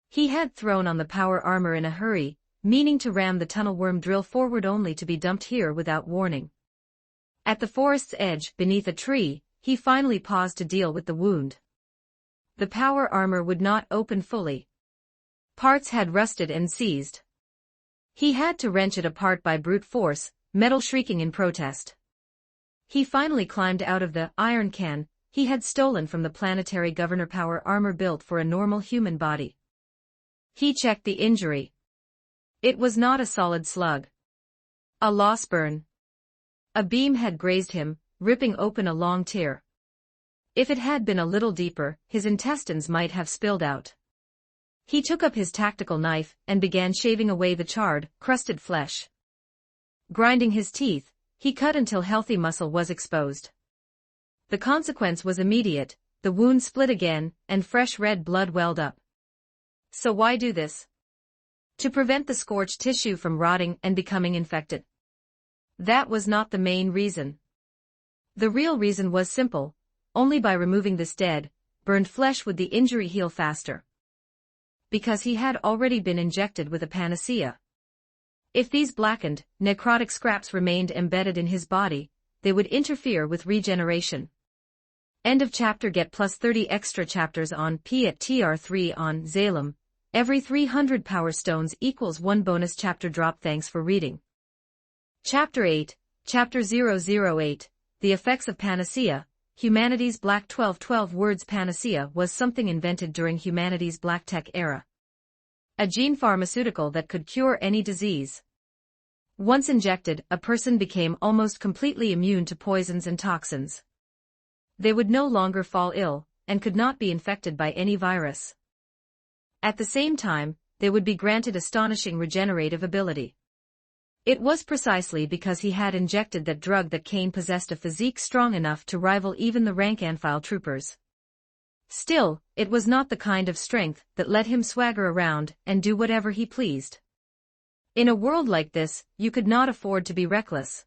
He had thrown on the power armor in a hurry, meaning to ram the tunnel worm drill forward only to be dumped here without warning. At the forest's edge, beneath a tree, he finally paused to deal with the wound. The power armor would not open fully. Parts had rusted and seized. He had to wrench it apart by brute force, metal shrieking in protest. He finally climbed out of the iron can he had stolen from the planetary governor, power armor built for a normal human body. He checked the injury. It was not a solid slug. A loss burn. A beam had grazed him, ripping open a long tear. If it had been a little deeper, his intestines might have spilled out. He took up his tactical knife and began shaving away the charred, crusted flesh. Grinding his teeth, he cut until healthy muscle was exposed. The consequence was immediate, the wound split again, and fresh red blood welled up. So why do this? To prevent the scorched tissue from rotting and becoming infected. That was not the main reason. The real reason was simple: only by removing this dead, burned flesh would the injury heal faster. Because he had already been injected with a panacea. If these blackened, necrotic scraps remained embedded in his body, they would interfere with regeneration. End of chapter. Get plus 30 extra chapters on P at TR3 on Zalem. Every 300 power stones equals 1 bonus chapter drop. Thanks for reading. Chapter 8, Chapter 008, The Effects of Panacea, Humanity's Black 12 words. Panacea was something invented during humanity's black tech era. A gene pharmaceutical that could cure any disease. Once injected, a person became almost completely immune to poisons and toxins. They would no longer fall ill, and could not be infected by any virus. At the same time, they would be granted astonishing regenerative ability. It was precisely because he had injected that drug that Kane possessed a physique strong enough to rival even the rank-and-file troopers. Still, it was not the kind of strength that let him swagger around and do whatever he pleased. In a world like this, you could not afford to be reckless.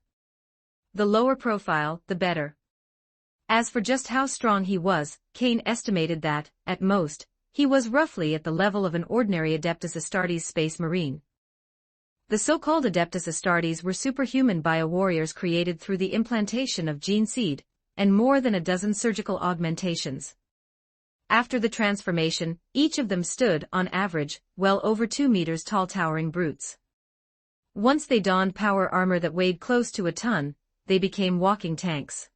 The lower profile, the better. As for just how strong he was, Kane estimated that, at most, he was roughly at the level of an ordinary Adeptus Astartes space marine. The so-called Adeptus Astartes were superhuman biowarriors created through the implantation of gene seed, and more than a dozen surgical augmentations. After the transformation, each of them stood, on average, well over 2 meters tall towering brutes. Once they donned power armor that weighed close to a ton, they became walking tanks.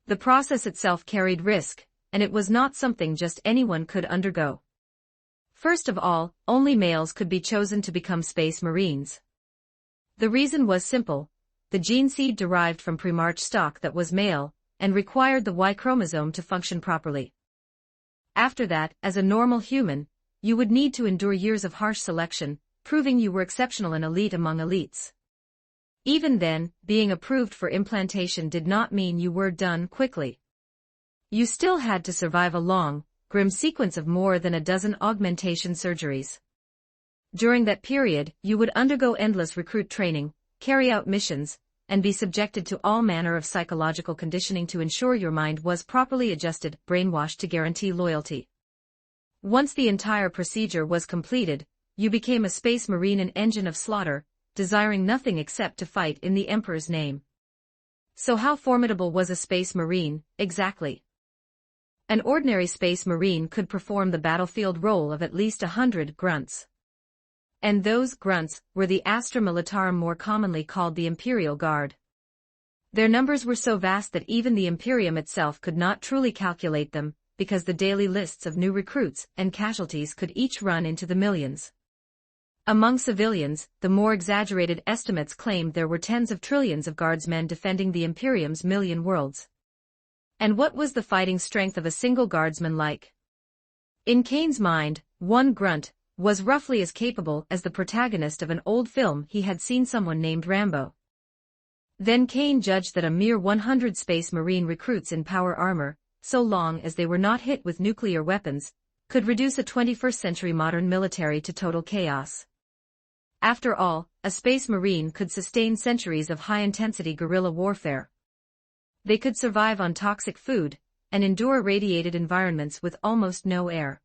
The process itself carried risk, and it was not something just anyone could undergo. First of all, only males could be chosen to become space marines. The reason was simple: the gene seed derived from pre-March stock that was male, and required the Y chromosome to function properly. After that, as a normal human, you would need to endure years of harsh selection, proving you were exceptional and elite among elites. Even then, being approved for implantation did not mean you were done quickly. You still had to survive a long, grim sequence of more than a dozen augmentation surgeries. During that period, you would undergo endless recruit training, carry out missions, and be subjected to all manner of psychological conditioning to ensure your mind was properly adjusted, brainwashed to guarantee loyalty. Once the entire procedure was completed, you became a space marine, an engine of slaughter, desiring nothing except to fight in the Emperor's name. So how formidable was a space marine, exactly? An ordinary space marine could perform the battlefield role of at least 100 grunts. And those grunts were the Astra Militarum, more commonly called the Imperial Guard. Their numbers were so vast that even the Imperium itself could not truly calculate them, because the daily lists of new recruits and casualties could each run into the millions. Among civilians, the more exaggerated estimates claimed there were tens of trillions of guardsmen defending the Imperium's million worlds. And what was the fighting strength of a single guardsman like? In Kane's mind, one grunt was roughly as capable as the protagonist of an old film he had seen, someone named Rambo. Then Kane judged that a mere 100 space marine recruits in power armor, so long as they were not hit with nuclear weapons, could reduce a 21st century modern military to total chaos. After all, a space marine could sustain centuries of high-intensity guerrilla warfare. They could survive on toxic food, and endure irradiated environments with almost no air.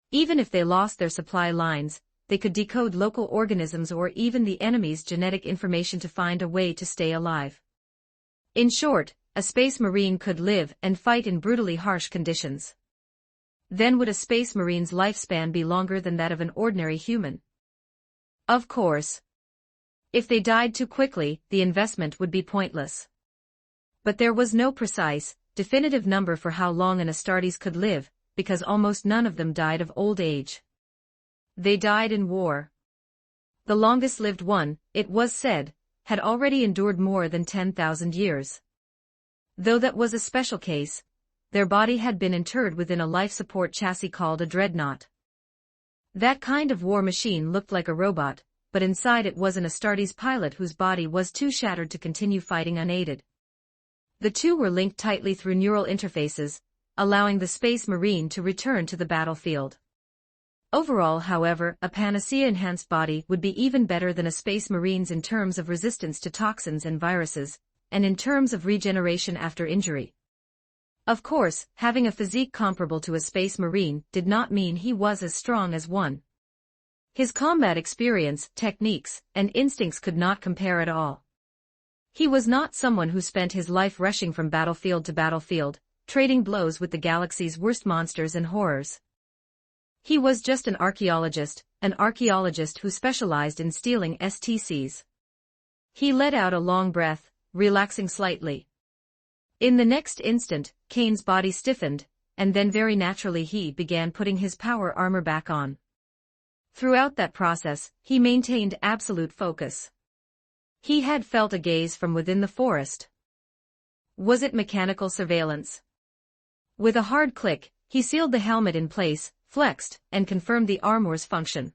Even if they lost their supply lines, they could decode local organisms or even the enemy's genetic information to find a way to stay alive. In short, a space marine could live and fight in brutally harsh conditions. Then would a space marine's lifespan be longer than that of an ordinary human? Of course. If they died too quickly, the investment would be pointless. But there was no precise, definitive number for how long an Astartes could live, because almost none of them died of old age. They died in war. The longest-lived one, it was said, had already endured more than 10,000 years. Though that was a special case, their body had been interred within a life support chassis called a dreadnought. That kind of war machine looked like a robot, but inside it was an Astartes pilot whose body was too shattered to continue fighting unaided. The two were linked tightly through neural interfaces, allowing the space marine to return to the battlefield. Overall, however, a panacea-enhanced body would be even better than a space marine's in terms of resistance to toxins and viruses, and in terms of regeneration after injury. Of course, having a physique comparable to a space marine did not mean he was as strong as one. His combat experience, techniques, and instincts could not compare at all. He was not someone who spent his life rushing from battlefield to battlefield, trading blows with the galaxy's worst monsters and horrors. He was just an archaeologist who specialized in stealing STCs. He let out a long breath, relaxing slightly. In the next instant, Kane's body stiffened, and then very naturally he began putting his power armor back on. Throughout that process, he maintained absolute focus. He had felt a gaze from within the forest. Was it mechanical surveillance? With a hard click, he sealed the helmet in place, flexed, and confirmed the armor's function.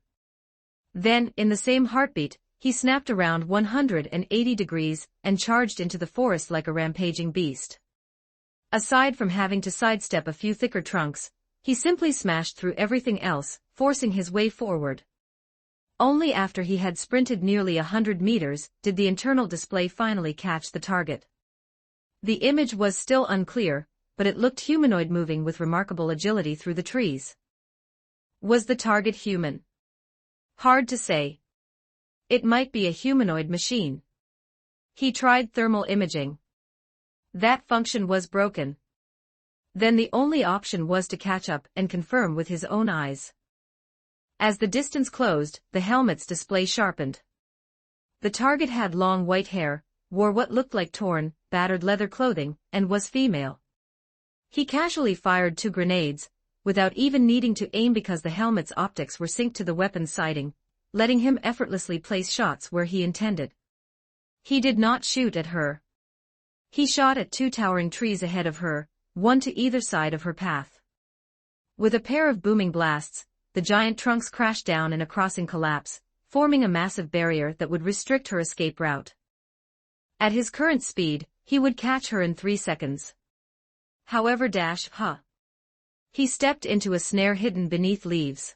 Then, in the same heartbeat, he snapped around 180 degrees and charged into the forest like a rampaging beast. Aside from having to sidestep a few thicker trunks, he simply smashed through everything else, forcing his way forward. Only after he had sprinted nearly 100 meters did the internal display finally catch the target. The image was still unclear, but it looked humanoid, moving with remarkable agility through the trees. Was the target human? Hard to say. It might be a humanoid machine. He tried thermal imaging. That function was broken. Then the only option was to catch up and confirm with his own eyes. As the distance closed, the helmet's display sharpened. The target had long white hair, wore what looked like torn, battered leather clothing, and was female. He casually fired 2 grenades, without even needing to aim because the helmet's optics were synced to the weapon's sighting, letting him effortlessly place shots where he intended. He did not shoot at her. He shot at 2 towering trees ahead of her, one to either side of her path. With a pair of booming blasts, the giant trunks crashed down in a crossing collapse, forming a massive barrier that would restrict her escape route. At his current speed, he would catch her in 3 seconds. However, he stepped into a snare hidden beneath leaves.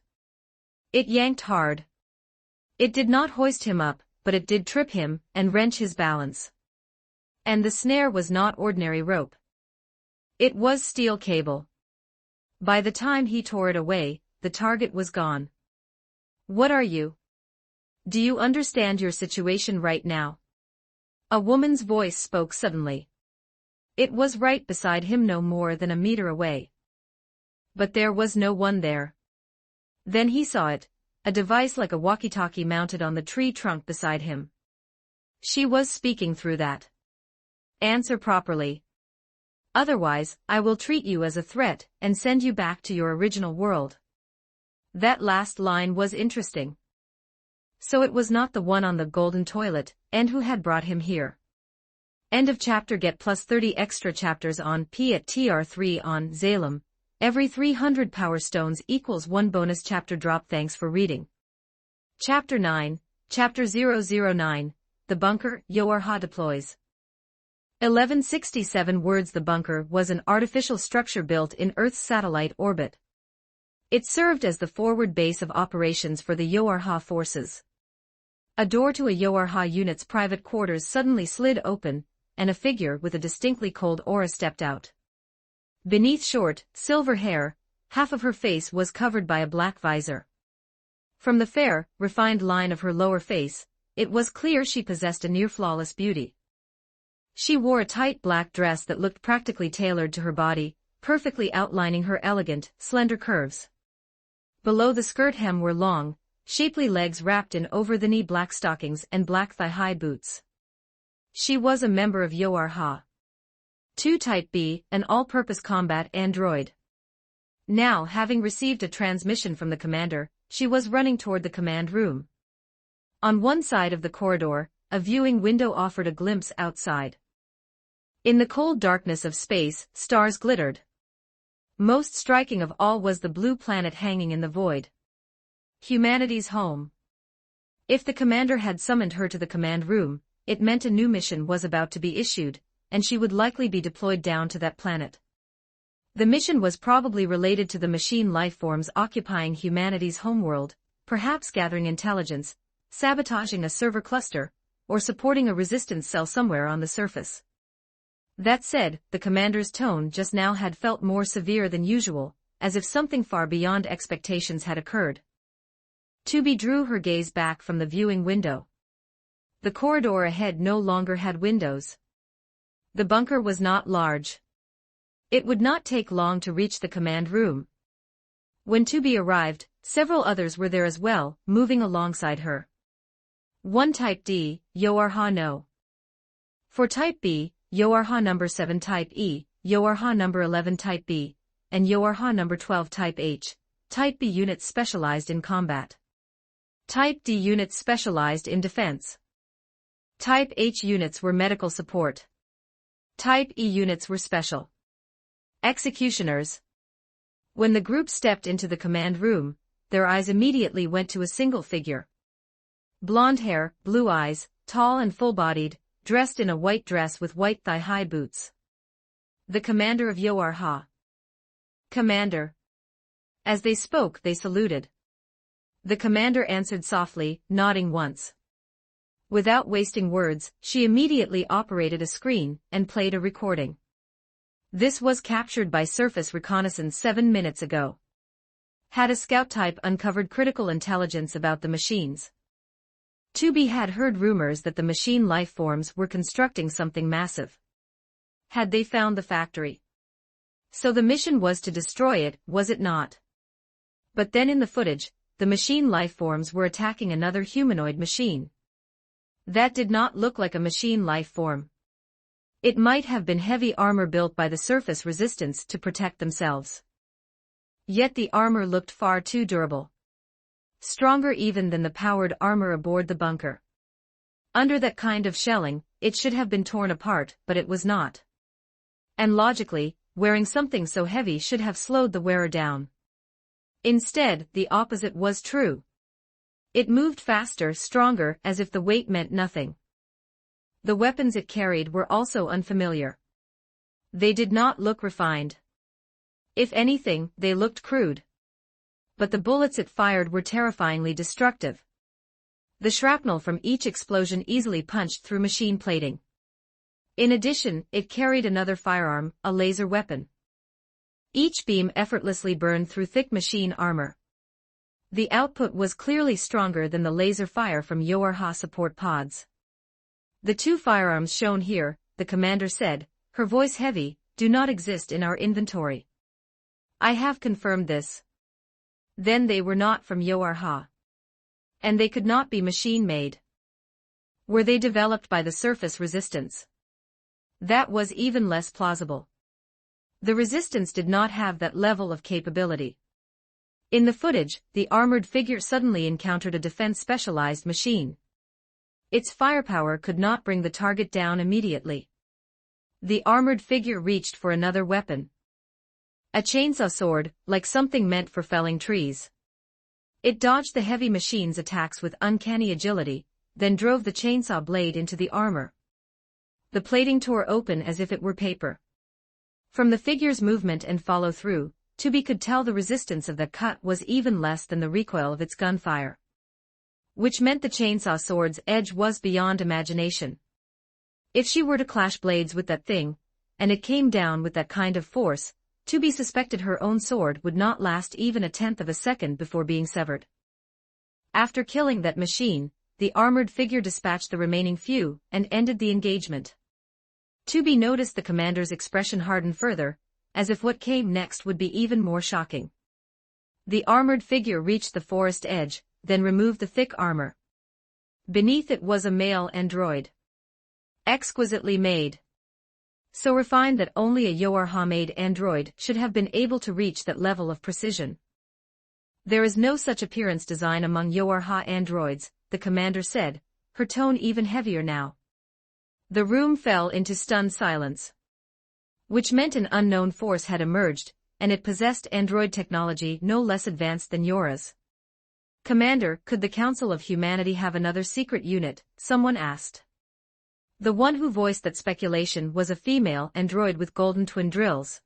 It yanked hard. It did not hoist him up, but it did trip him and wrench his balance. And the snare was not ordinary rope. It was steel cable. By the time he tore it away, the target was gone. What are you? Do you understand your situation right now? A woman's voice spoke suddenly. It was right beside him, no more than a meter away. But there was no one there. Then he saw it, a device like a walkie-talkie mounted on the tree trunk beside him. She was speaking through that. Answer properly. Otherwise, I will treat you as a threat and send you back to your original world. That last line was interesting. So it was not the one on the golden toilet, and who had brought him here. End of chapter. Get plus 30 extra chapters on P at TR3 on Zalem. Every 300 power stones equals 1 bonus chapter drop. Thanks for reading. Chapter 9, Chapter 009, The Bunker, Yoarha deploys. 1167 words. The bunker was an artificial structure built in Earth's satellite orbit. It served as the forward base of operations for the Yoarha forces. A door to a Yoarha unit's private quarters suddenly slid open, and a figure with a distinctly cold aura stepped out. Beneath short, silver hair, half of her face was covered by a black visor. From the fair, refined line of her lower face, it was clear she possessed a near-flawless beauty. She wore a tight black dress that looked practically tailored to her body, perfectly outlining her elegant, slender curves. Below the skirt hem were long, shapely legs wrapped in over-the-knee black stockings and black thigh-high boots. She was a member of Yoarha 2 Type B, an all-purpose combat android. Now, having received a transmission from the commander, she was running toward the command room. On one side of the corridor, a viewing window offered a glimpse outside. In the cold darkness of space, stars glittered. Most striking of all was the blue planet hanging in the void. Humanity's home. If the commander had summoned her to the command room, it meant a new mission was about to be issued, and she would likely be deployed down to that planet. The mission was probably related to the machine life forms occupying humanity's homeworld, perhaps gathering intelligence, sabotaging a server cluster, or supporting a resistance cell somewhere on the surface. That said, the commander's tone just now had felt more severe than usual, as if something far beyond expectations had occurred. Tubi drew her gaze back from the viewing window. The corridor ahead no longer had windows. The bunker was not large. It would not take long to reach the command room. When Tubi arrived, several others were there as well, moving alongside her. 1 Type D, Yoarha No. For Type B, Yoarha number 7 Type E, Yoarha number 11 Type B, and Yoarha number 12 Type H, Type B units specialized in combat. Type D units specialized in defense. Type H units were medical support. Type E units were special executioners. When the group stepped into the command room, their eyes immediately went to a single figure. Blonde hair, blue eyes, tall and full-bodied, dressed in a white dress with white thigh-high boots. The commander of Yoar-Ha. Commander. As they spoke, they saluted. The commander answered softly, nodding once. Without wasting words, she immediately operated a screen and played a recording. This was captured by surface reconnaissance 7 minutes ago. Had a scout type uncovered critical intelligence about the machines? 2B had heard rumors that the machine life forms were constructing something massive. Had they found the factory? So the mission was to destroy it, was it not? But then in the footage, the machine life forms were attacking another humanoid machine. That did not look like a machine life form. It might have been heavy armor built by the surface resistance to protect themselves. Yet the armor looked far too durable. Stronger even than the powered armor aboard the bunker. Under that kind of shelling, it should have been torn apart, but it was not. And logically, wearing something so heavy should have slowed the wearer down. Instead, the opposite was true. It moved faster, stronger, as if the weight meant nothing. The weapons it carried were also unfamiliar. They did not look refined. If anything, they looked crude. But the bullets it fired were terrifyingly destructive. The shrapnel from each explosion easily punched through machine plating. In addition, it carried another firearm, a laser weapon. Each beam effortlessly burned through thick machine armor. The output was clearly stronger than the laser fire from Yoar-Ha support pods. The 2 firearms shown here, the commander said, her voice heavy, do not exist in our inventory. I have confirmed this. Then they were not from Yoar-Ha. And they could not be machine-made. Were they developed by the surface resistance? That was even less plausible. The resistance did not have that level of capability. In the footage, the armored figure suddenly encountered a defense-specialized machine. Its firepower could not bring the target down immediately. The armored figure reached for another weapon. A chainsaw sword, like something meant for felling trees. It dodged the heavy machine's attacks with uncanny agility, then drove the chainsaw blade into the armor. The plating tore open as if it were paper. From the figure's movement and follow-through, 2B could tell the resistance of the cut was even less than the recoil of its gunfire. Which meant the chainsaw sword's edge was beyond imagination. If she were to clash blades with that thing, and it came down with that kind of force, 2B suspected her own sword would not last even a tenth of a second before being severed. After killing that machine, the armored figure dispatched the remaining few and ended the engagement. 2B noticed the commander's expression harden further, as if what came next would be even more shocking. The armored figure reached the forest edge, then removed the thick armor. Beneath it was a male android. Exquisitely made. So refined that only a Yoar-Ha-made android should have been able to reach that level of precision. There is no such appearance design among Yoar-Ha androids, the commander said, her tone even heavier now. The room fell into stunned silence. Which meant an unknown force had emerged, and it possessed android technology no less advanced than Yora's. Commander, could the Council of Humanity have another secret unit? Someone asked. The one who voiced that speculation was a female android with golden twin drills.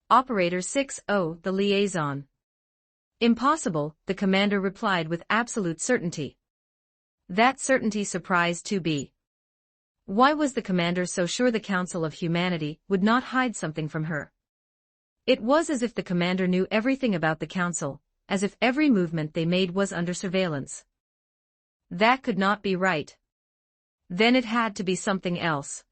Operator 6-0, the liaison. Impossible, the commander replied with absolute certainty. That certainty surprised 2B. Why was the commander so sure the Council of Humanity would not hide something from her? It was as if the commander knew everything about the Council, as if every movement they made was under surveillance. That could not be right. Then it had to be something else.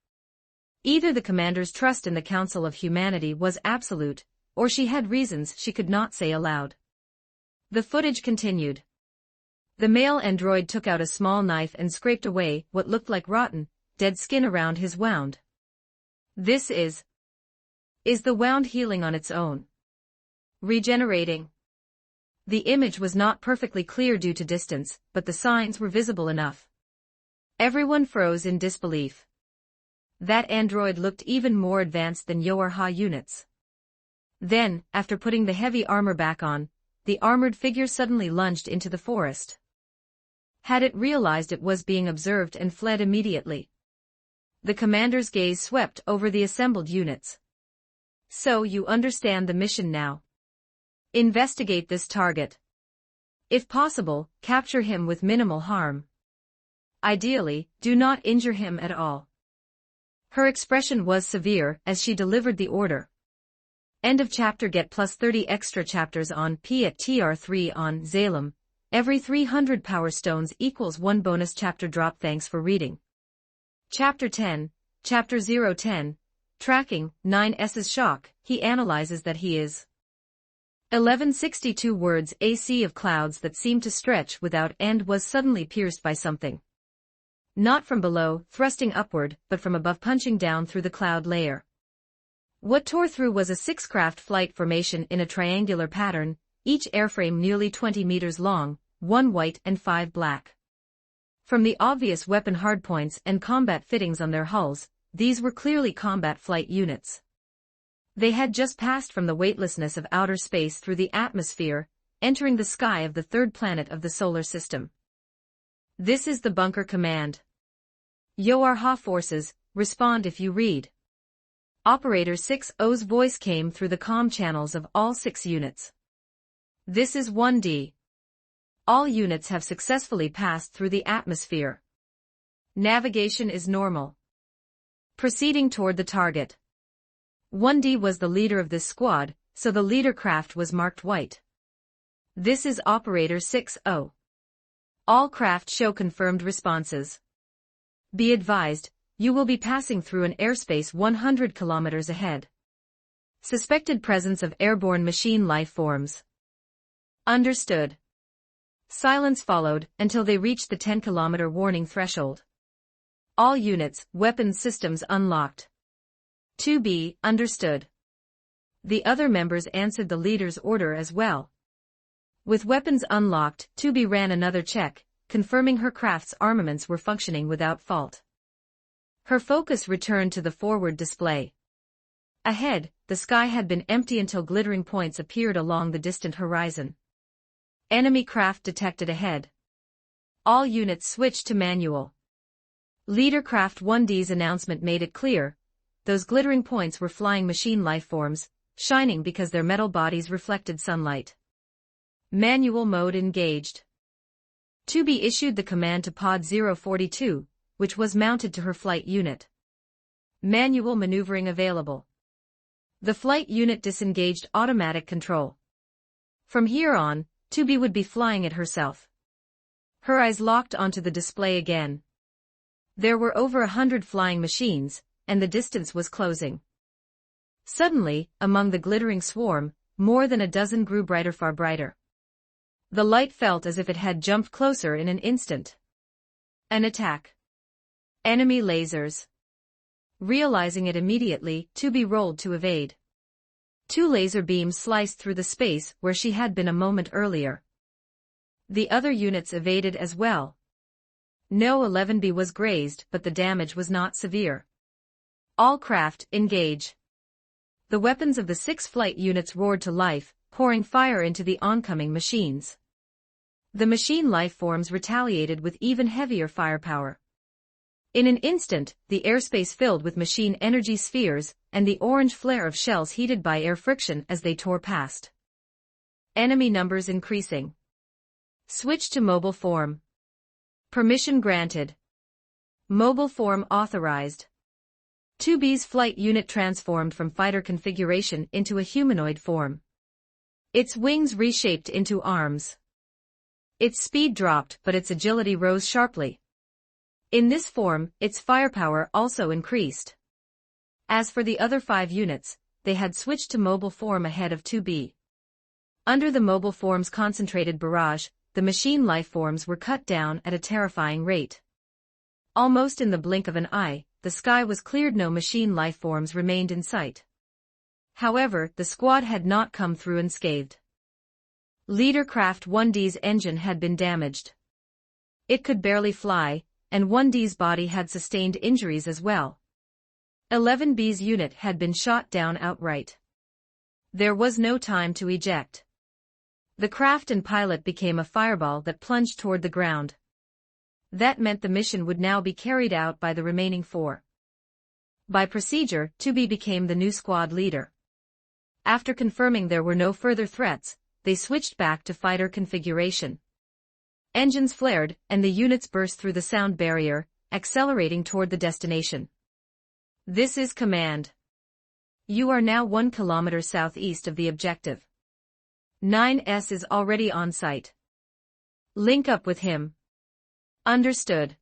Either the commander's trust in the Council of Humanity was absolute, or she had reasons she could not say aloud. The footage continued. The male android took out a small knife and scraped away what looked like rotten, dead skin around his wound. This is the wound healing on its own? Regenerating. The image was not perfectly clear due to distance, but the signs were visible enough. Everyone froze in disbelief. That android looked even more advanced than Yoar-Ha units. Then, after putting the heavy armor back on, the armored figure suddenly lunged into the forest. had it realized it was being observed and fled immediately. The commander's gaze swept over the assembled units. So you understand the mission now. Investigate this target. If possible, capture him with minimal harm. Ideally, do not injure him at all. Her expression was severe as she delivered the order. End of chapter. Get +30 extra chapters on P at TR3 on Zalem. Every 300 power stones equals 1 bonus chapter drop. Thanks for reading. Chapter 10, Chapter 010, Tracking, 9S's Shock. He analyzes that he is 1162 words. A sea of clouds that seemed to stretch without end was suddenly pierced by something. Not from below, thrusting upward, but from above, punching down through the cloud layer. What tore through was a 6-craft flight formation in a triangular pattern, each airframe nearly 20 meters long, 1 white and 5 black. From the obvious weapon hardpoints and combat fittings on their hulls, these were clearly combat flight units. They had just passed from the weightlessness of outer space through the atmosphere, entering the sky of the third planet of the solar system. This is the bunker command. Yoarha forces, respond if you read. Operator 6-0's voice came through the comm channels of all 6 units. This is 1D. All units have successfully passed through the atmosphere. Navigation is normal. Proceeding toward the target. 1D was the leader of this squad, so the leader craft was marked white. This is Operator 6-0. All craft show confirmed responses. Be advised, you will be passing through an airspace 100 kilometers ahead. Suspected presence of airborne machine life forms. Understood. Silence followed until they reached the 10-kilometer warning threshold. All units, weapons systems unlocked. 2B, understood. The other members answered the leader's order as well. With weapons unlocked, 2B ran another check, confirming her craft's armaments were functioning without fault. Her focus returned to the forward display. Ahead, the sky had been empty until glittering points appeared along the distant horizon. Enemy craft detected ahead. All units switched to manual. Leader Craft 1D's announcement made it clear. Those glittering points were flying machine life forms, shining because their metal bodies reflected sunlight. Manual mode engaged. 2B issued the command to Pod 042, which was mounted to her flight unit. Manual maneuvering available. The flight unit disengaged automatic control. From here on, 2B would be flying it herself. Her eyes locked onto the display again. There were over 100 flying machines, and the distance was closing. Suddenly, among the glittering swarm, more than a dozen grew brighter, far brighter. The light felt as if it had jumped closer in an instant. An attack. Enemy lasers. Realizing it immediately, 2B rolled to evade. 2 laser beams sliced through the space where she had been a moment earlier. The other units evaded as well. No 11B was grazed, but the damage was not severe. All craft, engage. The weapons of the 6 flight units roared to life, pouring fire into the oncoming machines. The machine life forms retaliated with even heavier firepower. In an instant, the airspace filled with machine energy spheres, and the orange flare of shells heated by air friction as they tore past. Enemy numbers increasing. Switch to mobile form. Permission granted. Mobile form authorized. 2B's flight unit transformed from fighter configuration into a humanoid form. Its wings reshaped into arms. Its speed dropped, but its agility rose sharply. In this form, its firepower also increased. As for the other 5 units, they had switched to mobile form ahead of 2B. Under the mobile form's concentrated barrage, the machine life forms were cut down at a terrifying rate. Almost in the blink of an eye, the sky was cleared. No machine life forms remained in sight. However, the squad had not come through unscathed. Leader Craft 1D's engine had been damaged. It could barely fly, and 1D's body had sustained injuries as well. 11B's unit had been shot down outright. There was no time to eject. The craft and pilot became a fireball that plunged toward the ground. That meant the mission would now be carried out by the remaining 4. By procedure, 2B became the new squad leader. After confirming there were no further threats, they switched back to fighter configuration. Engines flared, and the units burst through the sound barrier, accelerating toward the destination. This is command. You are now 1 kilometer southeast of the objective. 9S is already on site. Link up with him. Understood.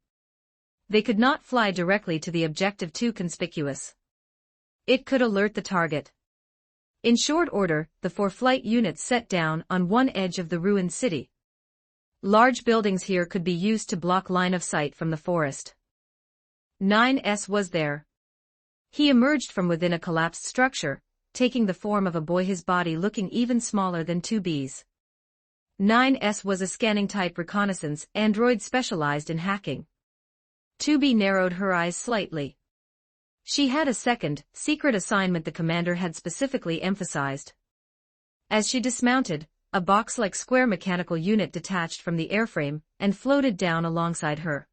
They could not fly directly to the objective too conspicuous. It could alert the target. In short order, the 4 flight units set down on one edge of the ruined city. Large buildings here could be used to block line of sight from the forest. 9S was there. He emerged from within a collapsed structure, taking the form of a boy, his body looking even smaller than 2B's. 9S was a scanning-type reconnaissance android specialized in hacking. 2B narrowed her eyes slightly. She had a second, secret assignment the commander had specifically emphasized. As she dismounted, a box-like square mechanical unit detached from the airframe and floated down alongside her.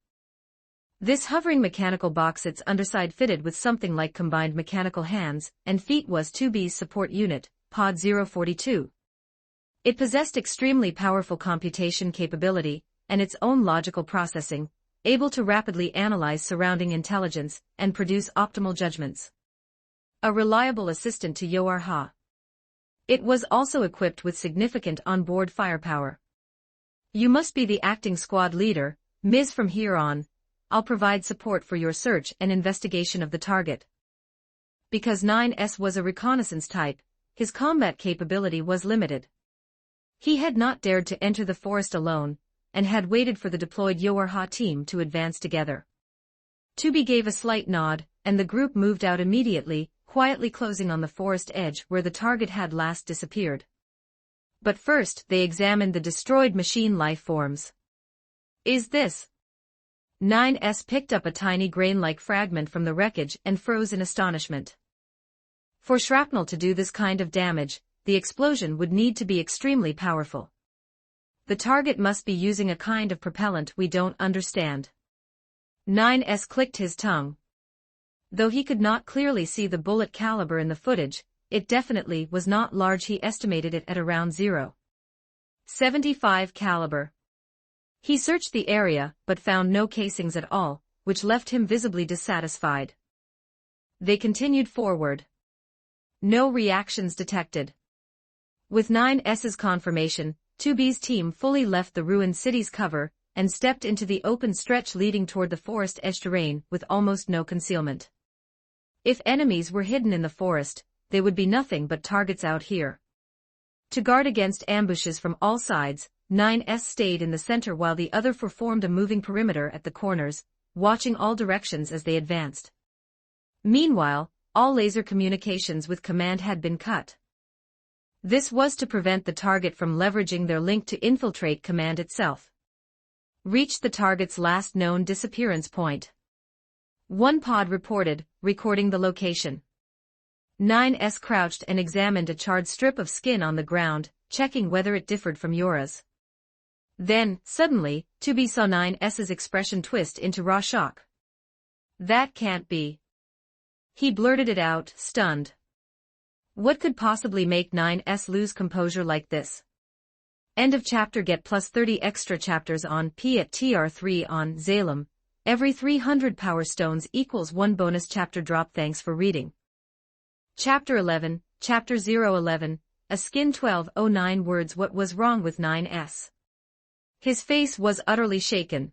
This hovering mechanical box, its underside fitted with something like combined mechanical hands and feet, was 2B's support unit, Pod 042. It possessed extremely powerful computation capability and its own logical processing, able to rapidly analyze surrounding intelligence and produce optimal judgments. A reliable assistant to Yoar-Ha. It was also equipped with significant onboard firepower. You must be the acting squad leader, Ms. From here on, I'll provide support for your search and investigation of the target. Because 9S was a reconnaissance type, his combat capability was limited. He had not dared to enter the forest alone, and had waited for the deployed Yoar-Ha team to advance together. 2B gave a slight nod, and the group moved out immediately, quietly closing on the forest edge where the target had last disappeared. But first they examined the destroyed machine life forms. Is this? 9S picked up a tiny grain-like fragment from the wreckage and froze in astonishment. For shrapnel to do this kind of damage, the explosion would need to be extremely powerful. The target must be using a kind of propellant we don't understand. 9S clicked his tongue. Though he could not clearly see the bullet caliber in the footage, it definitely was not large. He estimated it at around 0.75 caliber. He searched the area but found no casings at all, which left him visibly dissatisfied. They continued forward. No reactions detected. With 9S's confirmation, 2B's team fully left the ruined city's cover and stepped into the open stretch leading toward the forest edge terrain with almost no concealment. If enemies were hidden in the forest, they would be nothing but targets out here. To guard against ambushes from all sides, 9S stayed in the center while the other 4 formed a moving perimeter at the corners, watching all directions as they advanced. Meanwhile, all laser communications with command had been cut. This was to prevent the target from leveraging their link to infiltrate command itself. Reached the target's last known disappearance point. One pod reported, recording the location. 9S crouched and examined a charred strip of skin on the ground, checking whether it differed from Yora's. Then, suddenly, 2B saw 9S's expression twist into raw shock. That can't be. He blurted it out, stunned. What could possibly make 9S lose composure like this? End of chapter. Get plus 30 extra chapters on P at TR3 on Zalem. Every 300 power stones equals 1 bonus chapter drop. Thanks for reading. Chapter 11, Chapter 011, A Skin 1209 Words. What was wrong with 9S? His face was utterly shaken.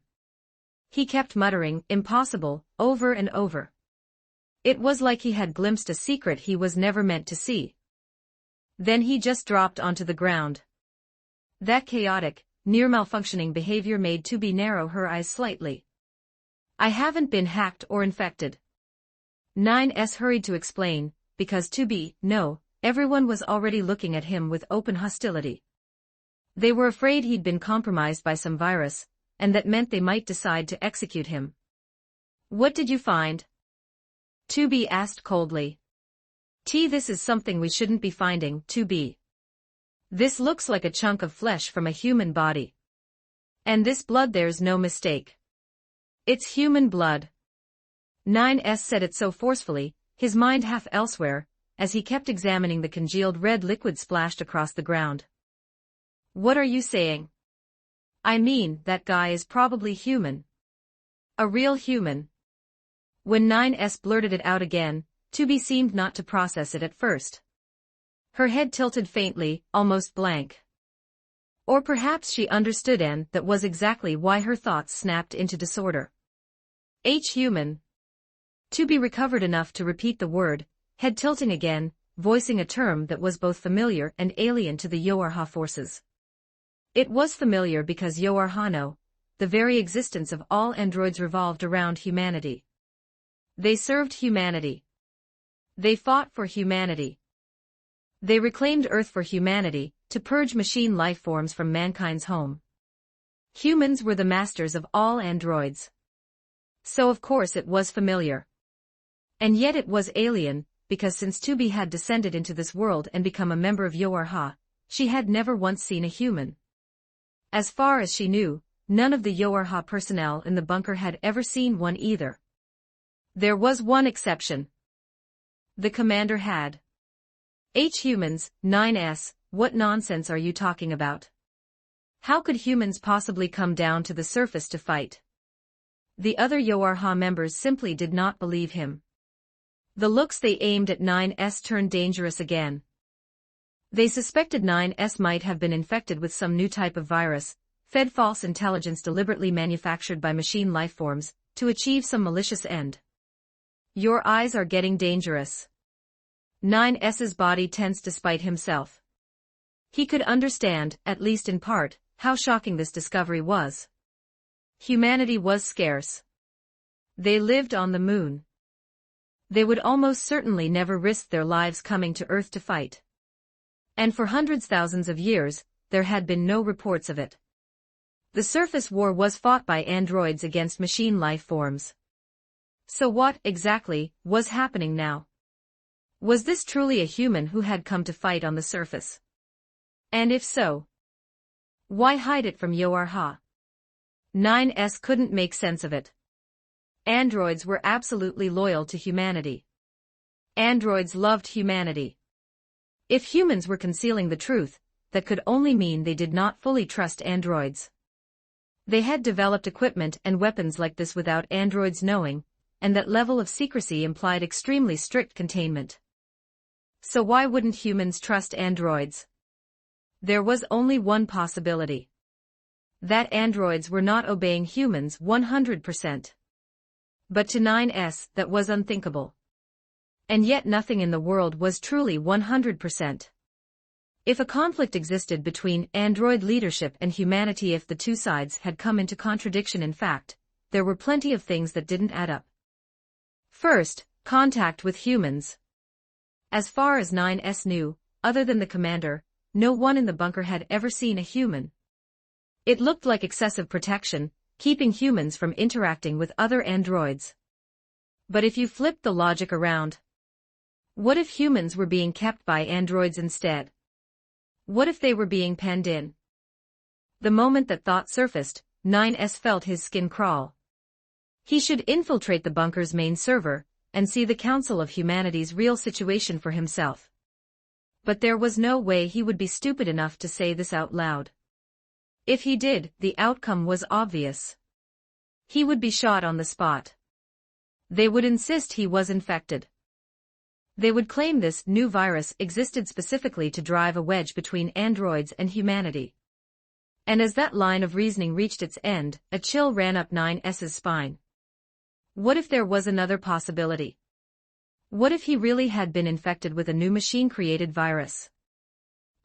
He kept muttering, impossible, over and over. It was like he had glimpsed a secret he was never meant to see. Then he just dropped onto the ground. That chaotic, near-malfunctioning behavior made 2B narrow her eyes slightly. I haven't been hacked or infected. 9S hurried to explain, because 2B, no, everyone was already looking at him with open hostility. They were afraid he'd been compromised by some virus, and that meant they might decide to execute him. What did you find? 2B asked coldly. This is something we shouldn't be finding, 2B. This looks like a chunk of flesh from a human body. And this blood, there's no mistake. It's human blood. 9S said it so forcefully, his mind half elsewhere, as he kept examining the congealed red liquid splashed across the ground. What are you saying? I mean, that guy is probably human. A real human. When 9S blurted it out again, 2B seemed not to process it at first. Her head tilted faintly, almost blank. Or perhaps she understood, and that was exactly why her thoughts snapped into disorder. Human. 2B recovered enough to repeat the word, head tilting again, voicing a term that was both familiar and alien to the Yoarha forces. It was familiar because Yoarha know, the very existence of all androids revolved around humanity. They served humanity. They fought for humanity. They reclaimed Earth for humanity, to purge machine life forms from mankind's home. Humans were the masters of all androids. So of course it was familiar. And yet it was alien, because since 2B had descended into this world and become a member of Yoarha, she had never once seen a human. As far as she knew, none of the Yoarha personnel in the bunker had ever seen one either. There was one exception. The commander had. Humans, 9S, what nonsense are you talking about? How could humans possibly come down to the surface to fight? The other Yoarha members simply did not believe him. The looks they aimed at 9S turned dangerous again. They suspected 9S might have been infected with some new type of virus, fed false intelligence deliberately manufactured by machine lifeforms, to achieve some malicious end. Your eyes are getting dangerous. 9S's body tensed despite himself. He could understand, at least in part, how shocking this discovery was. Humanity was scarce. They lived on the moon. They would almost certainly never risk their lives coming to Earth to fight. And for thousands of years, there had been no reports of it. The surface war was fought by androids against machine life forms. So what, exactly, was happening now? Was this truly a human who had come to fight on the surface? And if so, why hide it from Yoarha? 9S couldn't make sense of it. Androids were absolutely loyal to humanity. Androids loved humanity. If humans were concealing the truth, that could only mean they did not fully trust androids. They had developed equipment and weapons like this without androids knowing, and that level of secrecy implied extremely strict containment. So why wouldn't humans trust androids? There was only one possibility. That androids were not obeying humans 100%. But to 9S, that was unthinkable. And yet nothing in the world was truly 100%. If a conflict existed between android leadership and humanity, if the two sides had come into contradiction, in fact, there were plenty of things that didn't add up. First, contact with humans. As far as 9S knew, other than the commander, no one in the bunker had ever seen a human. It looked like excessive protection, keeping humans from interacting with other androids. But if you flipped the logic around, what if humans were being kept by androids instead? What if they were being penned in? The moment that thought surfaced, 9S felt his skin crawl. He should infiltrate the bunker's main server, and see the Council of Humanity's real situation for himself. But there was no way he would be stupid enough to say this out loud. If he did, the outcome was obvious. He would be shot on the spot. They would insist he was infected. They would claim this new virus existed specifically to drive a wedge between androids and humanity. And as that line of reasoning reached its end, a chill ran up 9S's spine. What if there was another possibility? What if he really had been infected with a new machine-created virus?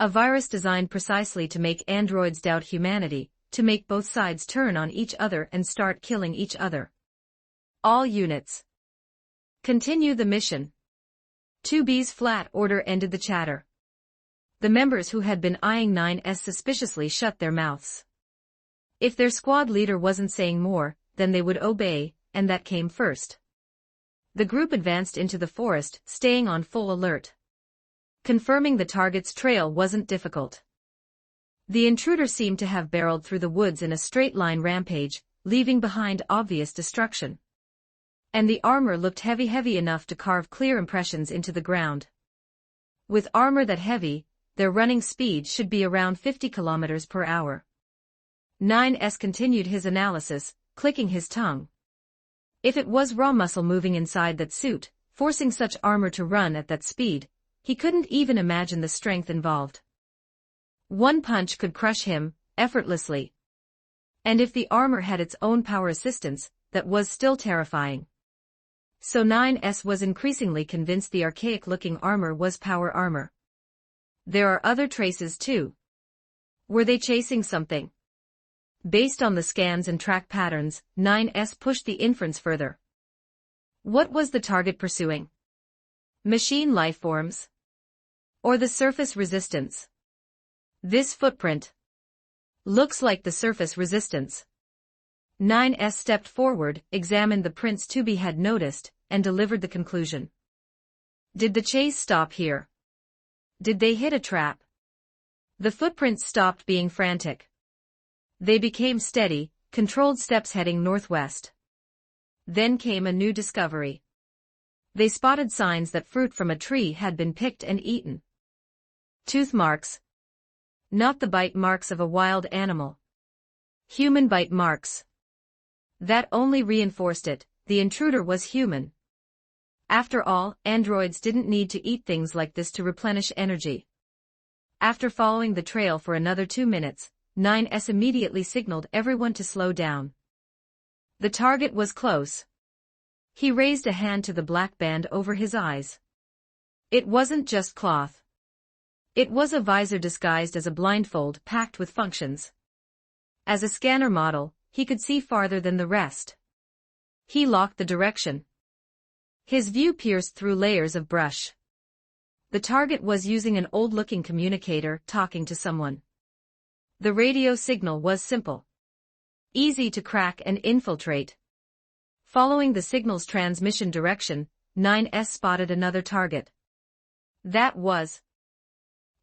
A virus designed precisely to make androids doubt humanity, to make both sides turn on each other and start killing each other. All units, continue the mission. 2B's flat order ended the chatter. The members who had been eyeing 9S suspiciously shut their mouths. If their squad leader wasn't saying more, then they would obey, and that came first. The group advanced into the forest, staying on full alert. Confirming the target's trail wasn't difficult. The intruder seemed to have barreled through the woods in a straight-line rampage, leaving behind obvious destruction. And the armor looked heavy enough to carve clear impressions into the ground. With armor that heavy, their running speed should be around 50 kilometers per hour. 9S continued his analysis, clicking his tongue. If it was raw muscle moving inside that suit, forcing such armor to run at that speed, he couldn't even imagine the strength involved. One punch could crush him, effortlessly. And if the armor had its own power assistance, that was still terrifying. So 9S was increasingly convinced the archaic-looking armor was power armor. There are other traces too. Were they chasing something? Based on the scans and track patterns, 9S pushed the inference further. What was the target pursuing? Machine lifeforms? Or the surface resistance? This footprint looks like the surface resistance. 9S stepped forward, examined the prints Tubi had noticed, and delivered the conclusion. Did the chase stop here? Did they hit a trap? The footprints stopped being frantic. They became steady, controlled steps heading northwest. Then came a new discovery. They spotted signs that fruit from a tree had been picked and eaten. Tooth marks. Not the bite marks of a wild animal. Human bite marks. That only reinforced it, the intruder was human. After all, androids didn't need to eat things like this to replenish energy. After following the trail for another 2 minutes, 9S immediately signaled everyone to slow down. The target was close. He raised a hand to the black band over his eyes. It wasn't just cloth. It was a visor disguised as a blindfold packed with functions. As a scanner model, he could see farther than the rest. He locked the direction. His view pierced through layers of brush. The target was using an old-looking communicator, talking to someone. The radio signal was simple. Easy to crack and infiltrate. Following the signal's transmission direction, 9S spotted another target. That was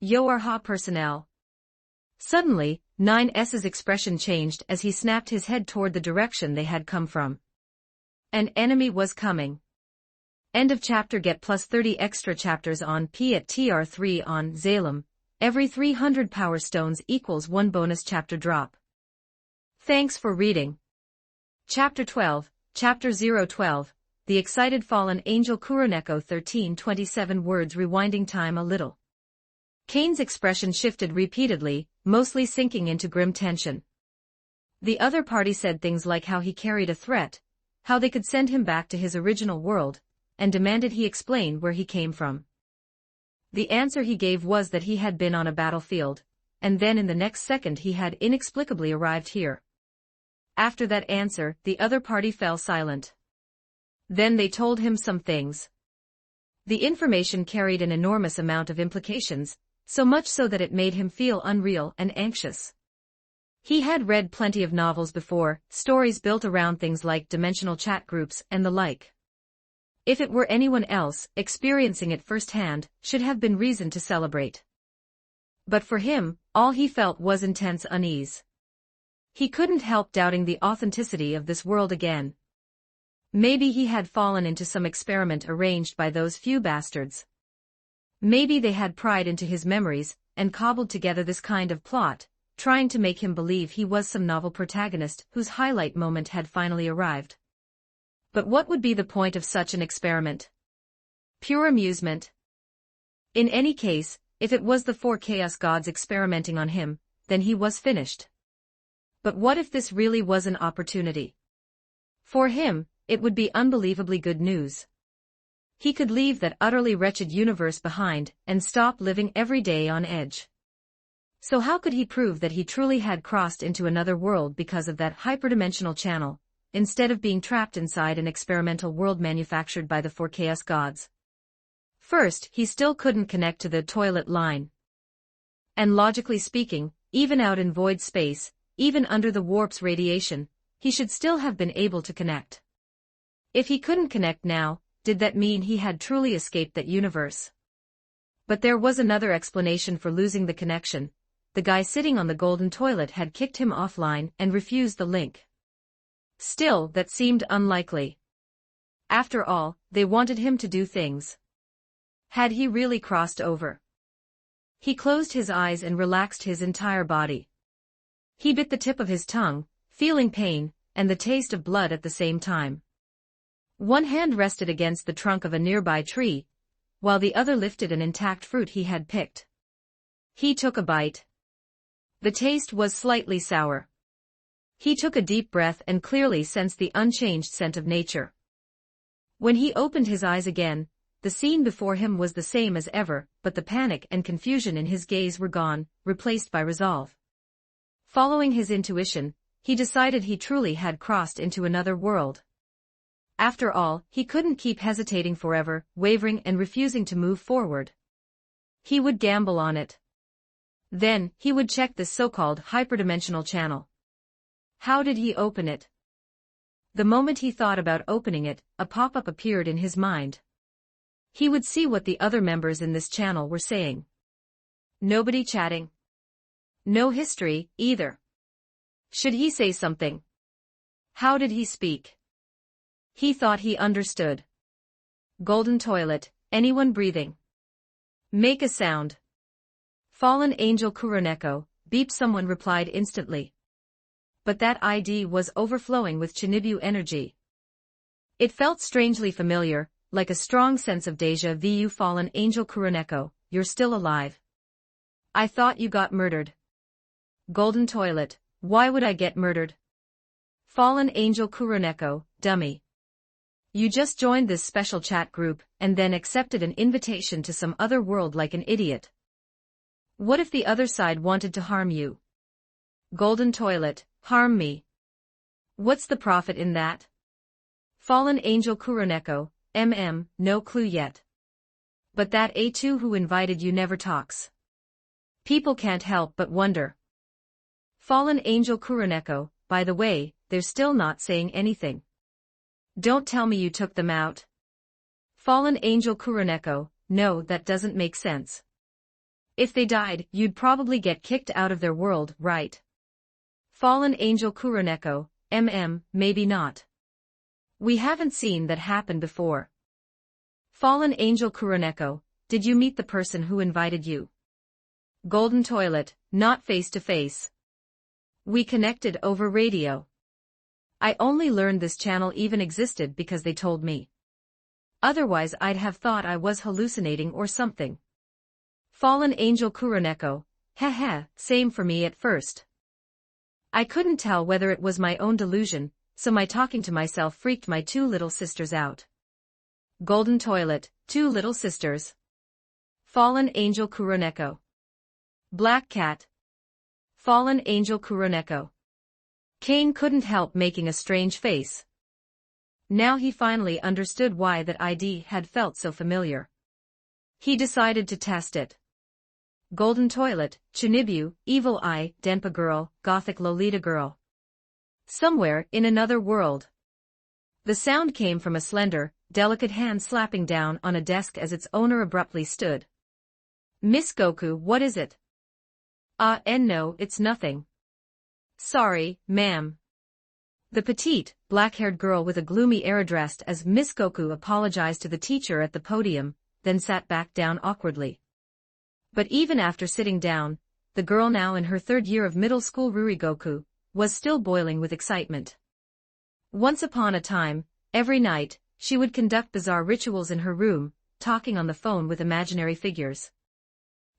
Warhammer personnel. Suddenly, 9S's expression changed as he snapped his head toward the direction they had come from. An enemy was coming. End of chapter. Get plus 30 extra chapters on P at TR3 on Zalem. Every 300 power stones equals 1 bonus chapter drop. Thanks for reading. Chapter 12, Chapter 012, The Excited Fallen Angel Kuroneko 1327 words rewinding time a little. Kane's expression shifted repeatedly, mostly sinking into grim tension. The other party said things like how he carried a threat, how they could send him back to his original world, and demanded he explain where he came from. The answer he gave was that he had been on a battlefield, and then in the next second he had inexplicably arrived here. After that answer, the other party fell silent. Then they told him some things. The information carried an enormous amount of implications, so much so that it made him feel unreal and anxious. He had read plenty of novels before, stories built around things like dimensional chat groups and the like. If it were anyone else, experiencing it firsthand should have been reason to celebrate. But for him, all he felt was intense unease. He couldn't help doubting the authenticity of this world again. Maybe he had fallen into some experiment arranged by those few bastards. Maybe they had pried into his memories and cobbled together this kind of plot, trying to make him believe he was some novel protagonist whose highlight moment had finally arrived. But what would be the point of such an experiment? Pure amusement. In any case, if it was the 4 Chaos Gods experimenting on him, then he was finished. But what if this really was an opportunity? For him, it would be unbelievably good news. He could leave that utterly wretched universe behind and stop living every day on edge. So how could he prove that he truly had crossed into another world because of that hyperdimensional channel, instead of being trapped inside an experimental world manufactured by the 4 Chaos Gods? First, he still couldn't connect to the toilet line. And logically speaking, even out in void space, even under the warp's radiation, he should still have been able to connect. If he couldn't connect now, did that mean he had truly escaped that universe? But there was another explanation for losing the connection. The guy sitting on the golden toilet had kicked him offline and refused the link. Still, that seemed unlikely. After all, they wanted him to do things. Had he really crossed over? He closed his eyes and relaxed his entire body. He bit the tip of his tongue, feeling pain, and the taste of blood at the same time. One hand rested against the trunk of a nearby tree, while the other lifted an intact fruit he had picked. He took a bite. The taste was slightly sour. He took a deep breath and clearly sensed the unchanged scent of nature. When he opened his eyes again, the scene before him was the same as ever, but the panic and confusion in his gaze were gone, replaced by resolve. Following his intuition, he decided he truly had crossed into another world. After all, he couldn't keep hesitating forever, wavering and refusing to move forward. He would gamble on it. Then, he would check this so-called hyperdimensional channel. How did he open it? The moment he thought about opening it, a pop-up appeared in his mind. He would see what the other members in this channel were saying. Nobody chatting. No history, either. Should he say something? How did he speak? He thought he understood. Golden toilet, anyone breathing? Make a sound. Fallen angel Kuroneko, beep, someone replied instantly. But that ID was overflowing with Chinibu energy. It felt strangely familiar, like a strong sense of déjà vu. Fallen angel Kuroneko, you're still alive. I thought you got murdered. Golden toilet, why would I get murdered? Fallen angel Kuroneko, dummy. You just joined this special chat group, and then accepted an invitation to some other world like an idiot. What if the other side wanted to harm you? Golden toilet, harm me. What's the profit in that? Fallen angel Kuroneko, no clue yet. But that A2 who invited you never talks. People can't help but wonder. Fallen angel Kuroneko, by the way, they're still not saying anything. Don't tell me you took them out. Fallen angel Kuroneko, no, that doesn't make sense. If they died, you'd probably get kicked out of their world, right? Fallen angel Kuroneko, maybe not. We haven't seen that happen before. Fallen angel Kuroneko, did you meet the person who invited you? Golden toilet, not face to face. We connected over radio. I only learned this channel even existed because they told me. Otherwise I'd have thought I was hallucinating or something. Fallen angel Kuroneko, heh, same for me at first. I couldn't tell whether it was my own delusion, so my talking to myself freaked my two little sisters out. Golden toilet, two little sisters. Fallen angel Kuroneko. Black cat. Fallen angel Kuroneko. Kane couldn't help making a strange face. Now he finally understood why that ID had felt so familiar. He decided to test it. Golden toilet, Chinibu, evil eye, Denpa girl, gothic Lolita girl. Somewhere in another world. The sound came from a slender, delicate hand slapping down on a desk as its owner abruptly stood. Miss Goku, what is it? No, it's nothing. Sorry, ma'am. The petite, black-haired girl with a gloomy air addressed as Miss Goku apologized to the teacher at the podium, then sat back down awkwardly. But even after sitting down, the girl, now in her third year of middle school Ruri Goku, was still boiling with excitement. Once upon a time, every night, she would conduct bizarre rituals in her room, talking on the phone with imaginary figures.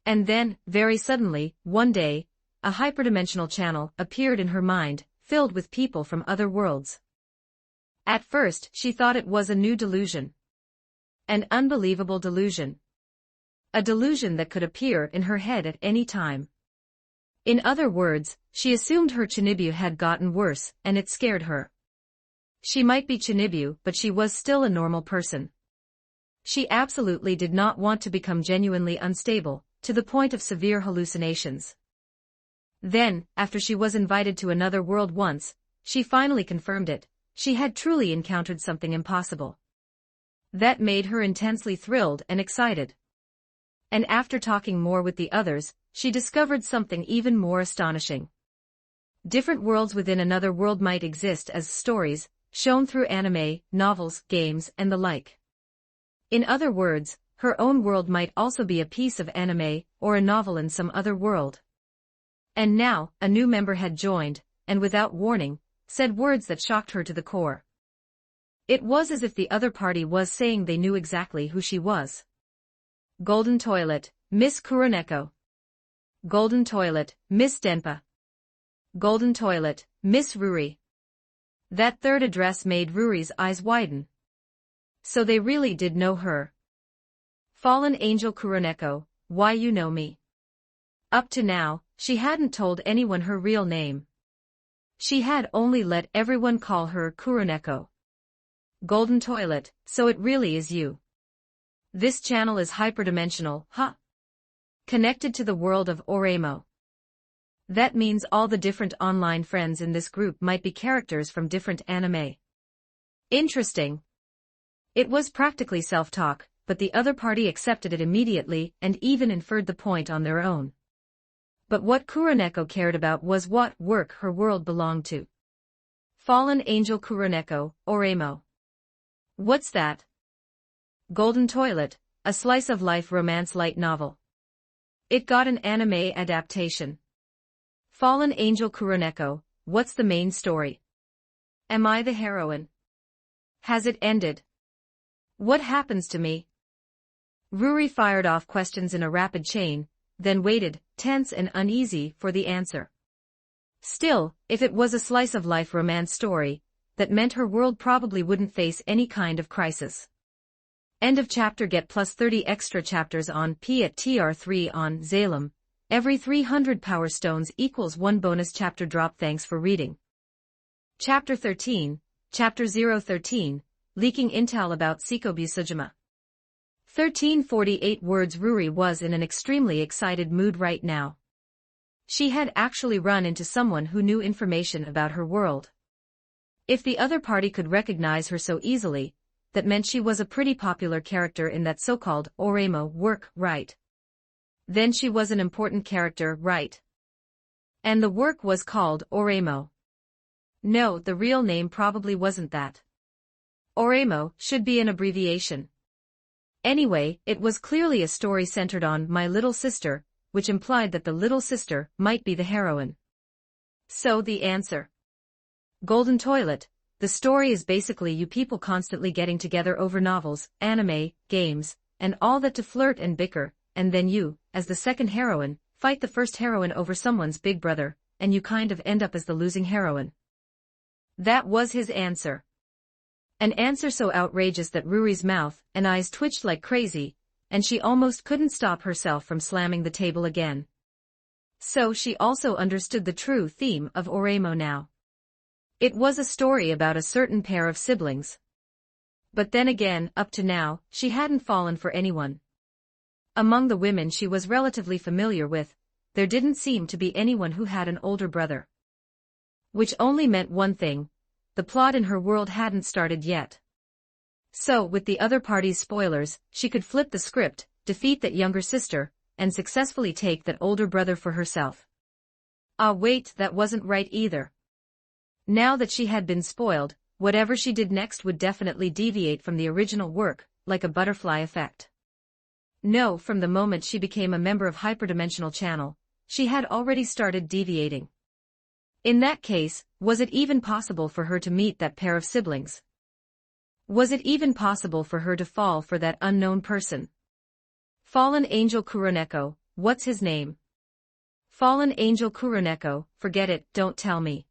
And then, very suddenly, one day, a hyperdimensional channel appeared in her mind, filled with people from other worlds. At first, she thought it was a new delusion. An unbelievable delusion. A delusion that could appear in her head at any time. In other words, she assumed her Chinibu had gotten worse, and it scared her. She might be Chinibu, but she was still a normal person. She absolutely did not want to become genuinely unstable, to the point of severe hallucinations. Then, after she was invited to another world once, she finally confirmed it. She had truly encountered something impossible. That made her intensely thrilled and excited. And after talking more with the others, she discovered something even more astonishing. Different worlds within another world might exist as stories, shown through anime, novels, games, and the like. In other words, her own world might also be a piece of anime or a novel in some other world. And now, a new member had joined, and without warning, said words that shocked her to the core. It was as if the other party was saying they knew exactly who she was. Golden Toilet, Miss Kuroneko. Golden Toilet, Miss Denpa. Golden Toilet, Miss Ruri. That third address made Ruri's eyes widen. So they really did know her. Fallen Angel Kuroneko, why you know me? Up to now, she hadn't told anyone her real name. She had only let everyone call her Kuroneko. Golden Toilet, so it really is you. This channel is hyperdimensional, huh? Connected to the world of Oremo. That means all the different online friends in this group might be characters from different anime. Interesting. It was practically self-talk, but the other party accepted it immediately and even inferred the point on their own. But what Kuroneko cared about was what work her world belonged to. Fallen Angel Kuroneko, Oremo. What's that? Golden Toilet, a slice-of-life romance light novel. It got an anime adaptation. Fallen Angel Kuroneko, what's the main story? Am I the heroine? Has it ended? What happens to me? Ruri fired off questions in a rapid chain, then waited, tense and uneasy, for the answer. Still, if it was a slice-of-life romance story, that meant her world probably wouldn't face any kind of crisis. End of chapter. Get plus 30 extra chapters on P at TR3 on Zalem. Every 300 power stones equals 1 bonus chapter drop. Thanks for reading. Chapter 13, Chapter 013, Leaking Intel about Seikobu Sujima. 1348 words. Ruri was in an extremely excited mood right now. She had actually run into someone who knew information about her world. If the other party could recognize her so easily, that meant she was a pretty popular character in that so-called Oremo work, right? Then she was an important character, right? And the work was called Oremo. No, the real name probably wasn't that. Oremo should be an abbreviation. Anyway, it was clearly a story centered on my little sister, which implied that the little sister might be the heroine. So the answer. Golden Toilet. The story is basically you people constantly getting together over novels, anime, games, and all that to flirt and bicker, and then you, as the second heroine, fight the first heroine over someone's big brother, and you kind of end up as the losing heroine. That was his answer. An answer so outrageous that Ruri's mouth and eyes twitched like crazy, and she almost couldn't stop herself from slamming the table again. So she also understood the true theme of Oremo now. It was a story about a certain pair of siblings. But then again, up to now, she hadn't fallen for anyone. Among the women she was relatively familiar with, there didn't seem to be anyone who had an older brother. Which only meant one thing: the plot in her world hadn't started yet. So, with the other party's spoilers, she could flip the script, defeat that younger sister, and successfully take that older brother for herself. Ah wait, that wasn't right either. Now that she had been spoiled, whatever she did next would definitely deviate from the original work, like a butterfly effect. No, from the moment she became a member of Hyperdimensional Channel, she had already started deviating. In that case, was it even possible for her to meet that pair of siblings? Was it even possible for her to fall for that unknown person? Fallen Angel Kuroneko, what's his name? Fallen Angel Kuroneko, forget it, don't tell me.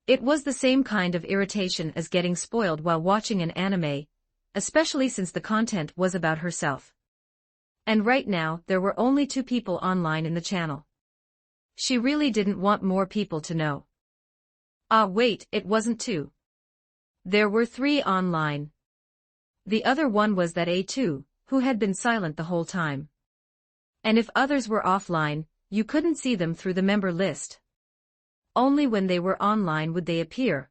It was the same kind of irritation as getting spoiled while watching an anime, especially since the content was about herself. And right now, there were only 2 people online in the channel. She really didn't want more people to know. Ah wait, it wasn't 2. There were 3 online. The other one was that A2, who had been silent the whole time. And if others were offline, you couldn't see them through the member list. Only when they were online would they appear.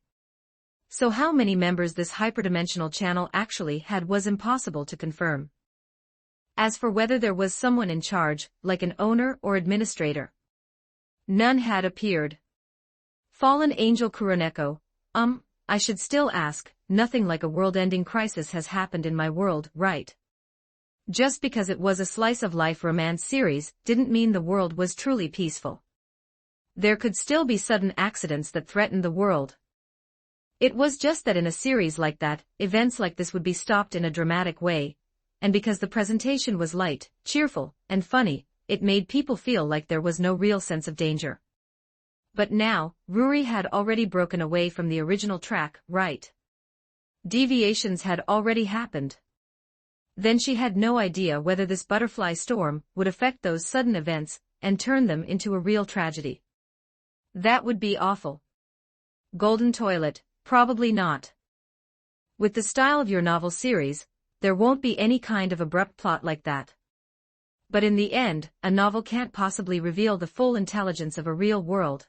So how many members this hyperdimensional channel actually had was impossible to confirm. As for whether there was someone in charge, like an owner or administrator, none had appeared. Fallen Angel Kuroneko, I should still ask, nothing like a world-ending crisis has happened in my world, right? Just because it was a slice-of-life romance series didn't mean the world was truly peaceful. There could still be sudden accidents that threatened the world. It was just that in a series like that, events like this would be stopped in a dramatic way, and because the presentation was light, cheerful, and funny, it made people feel like there was no real sense of danger. But now, Ruri had already broken away from the original track, right? Deviations had already happened. Then she had no idea whether this butterfly storm would affect those sudden events and turn them into a real tragedy. That would be awful. Golden Toilet, probably not. With the style of your novel series, there won't be any kind of abrupt plot like that. But in the end, a novel can't possibly reveal the full intelligence of a real world.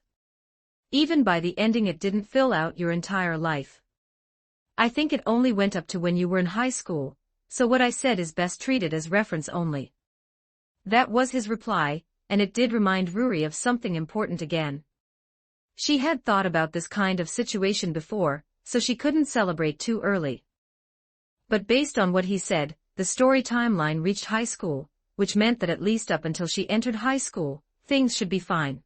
Even by the ending it didn't fill out your entire life. I think it only went up to when you were in high school, so what I said is best treated as reference only. That was his reply, and it did remind Ruri of something important again. She had thought about this kind of situation before, so she couldn't celebrate too early. But based on what he said, the story timeline reached high school, which meant that at least up until she entered high school, things should be fine.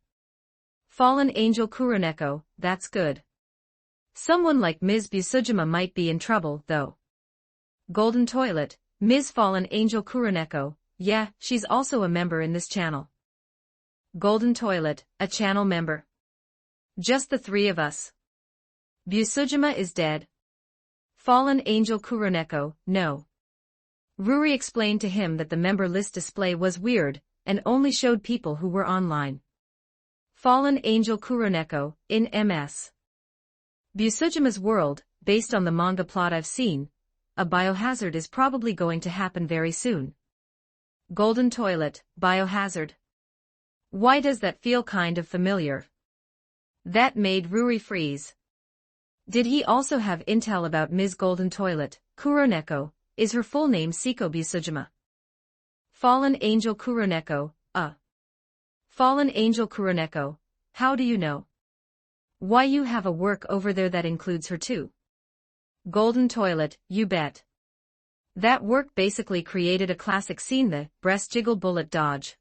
Fallen Angel Kuroneko, that's good. Someone like Ms. Busujima might be in trouble, though. Golden Toilet, Ms. Fallen Angel Kuroneko, yeah, she's also a member in this channel. Golden Toilet, a channel member. Just the three of us. Busujima is dead. Fallen Angel Kuroneko, no. Ruri explained to him that the member list display was weird, and only showed people who were online. Fallen Angel Kuroneko, in MS. Busujima's world, based on the manga plot I've seen, a biohazard is probably going to happen very soon. Golden Toilet, biohazard. Why does that feel kind of familiar? That made Ruri freeze. Did he also have intel about Ms. Golden Toilet, Kuroneko, is her full name Siko Busujima? Fallen Angel Kuroneko, Fallen Angel Kuroneko, how do you know? Why you have a work over there that includes her too? Golden Toilet, you bet. That work basically created a classic scene, the breast jiggle bullet dodge.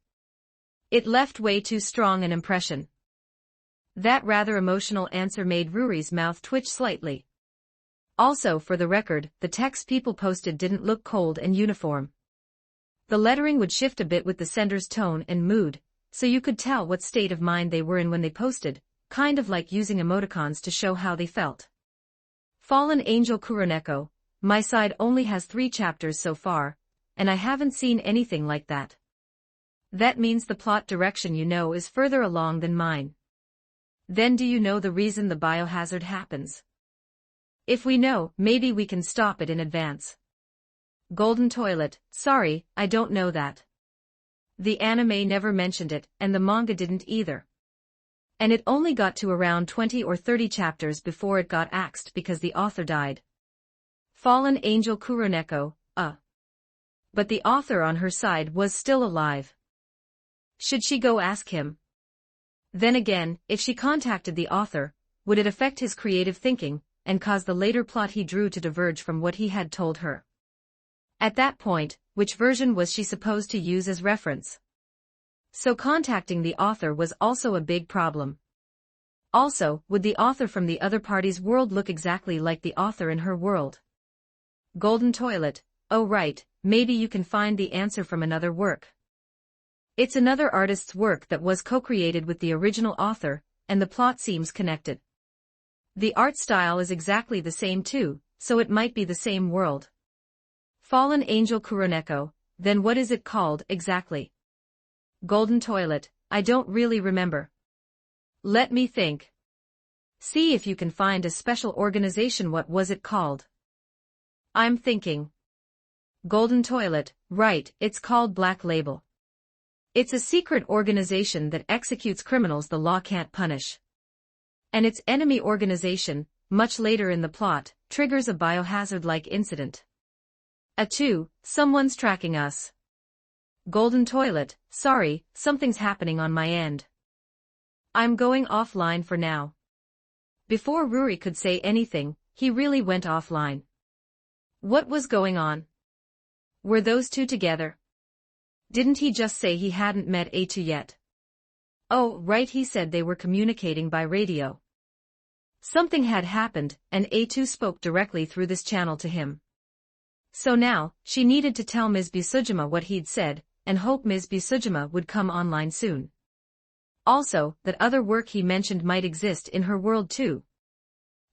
It left way too strong an impression. That rather emotional answer made Ruri's mouth twitch slightly. Also, for the record, the text people posted didn't look cold and uniform. The lettering would shift a bit with the sender's tone and mood, so you could tell what state of mind they were in when they posted, kind of like using emoticons to show how they felt. Fallen Angel Kuroneko, my side only has 3 chapters so far, and I haven't seen anything like that. That means the plot direction you know is further along than mine. Then do you know the reason the biohazard happens? If we know, maybe we can stop it in advance. Golden Toilet, sorry, I don't know that. The anime never mentioned it, and the manga didn't either. And it only got to around 20 or 30 chapters before it got axed because the author died. Fallen Angel Kuroneko, But the author on her side was still alive. Should she go ask him? Then again, if she contacted the author, would it affect his creative thinking, and cause the later plot he drew to diverge from what he had told her? At that point, which version was she supposed to use as reference? So contacting the author was also a big problem. Also, would the author from the other party's world look exactly like the author in her world? Golden Toilet, oh right, maybe you can find the answer from another work. It's another artist's work that was co-created with the original author, and the plot seems connected. The art style is exactly the same too, so it might be the same world. Fallen Angel Kuroneko, then what is it called exactly? Golden Toilet, I don't really remember. Let me think. See if you can find a special organization. What was it called? I'm thinking. Golden Toilet, right, it's called Black Label. It's a secret organization that executes criminals the law can't punish. And its enemy organization, much later in the plot, triggers a biohazard-like incident. Someone's tracking us. Golden Toilet, sorry, something's happening on my end. I'm going offline for now. Before Ruri could say anything, he really went offline. What was going on? Were those two together? Didn't he just say he hadn't met A2 yet? Oh, right, he said they were communicating by radio. Something had happened, and A2 spoke directly through this channel to him. So now, she needed to tell Ms. Busujima what he'd said, and hope Ms. Busujima would come online soon. Also, that other work he mentioned might exist in her world too.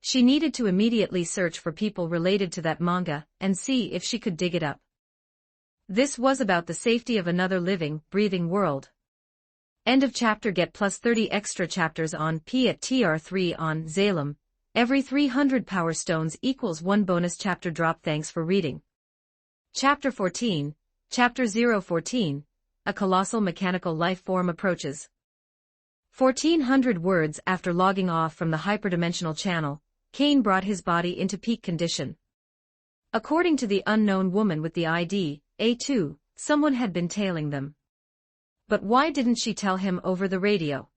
She needed to immediately search for people related to that manga, and see if she could dig it up. This was about the safety of another living, breathing world. End of chapter. Get plus 30 extra chapters on P at TR3 on Zalem. Every 300 power stones equals 1 bonus chapter drop. Thanks for reading. Chapter 14, Chapter 014, A Colossal Mechanical Life Form Approaches. 1400 words after logging off from the hyperdimensional channel, Kane brought his body into peak condition. According to the unknown woman with the ID, A2, someone had been tailing them. But why didn't she tell him over the radio?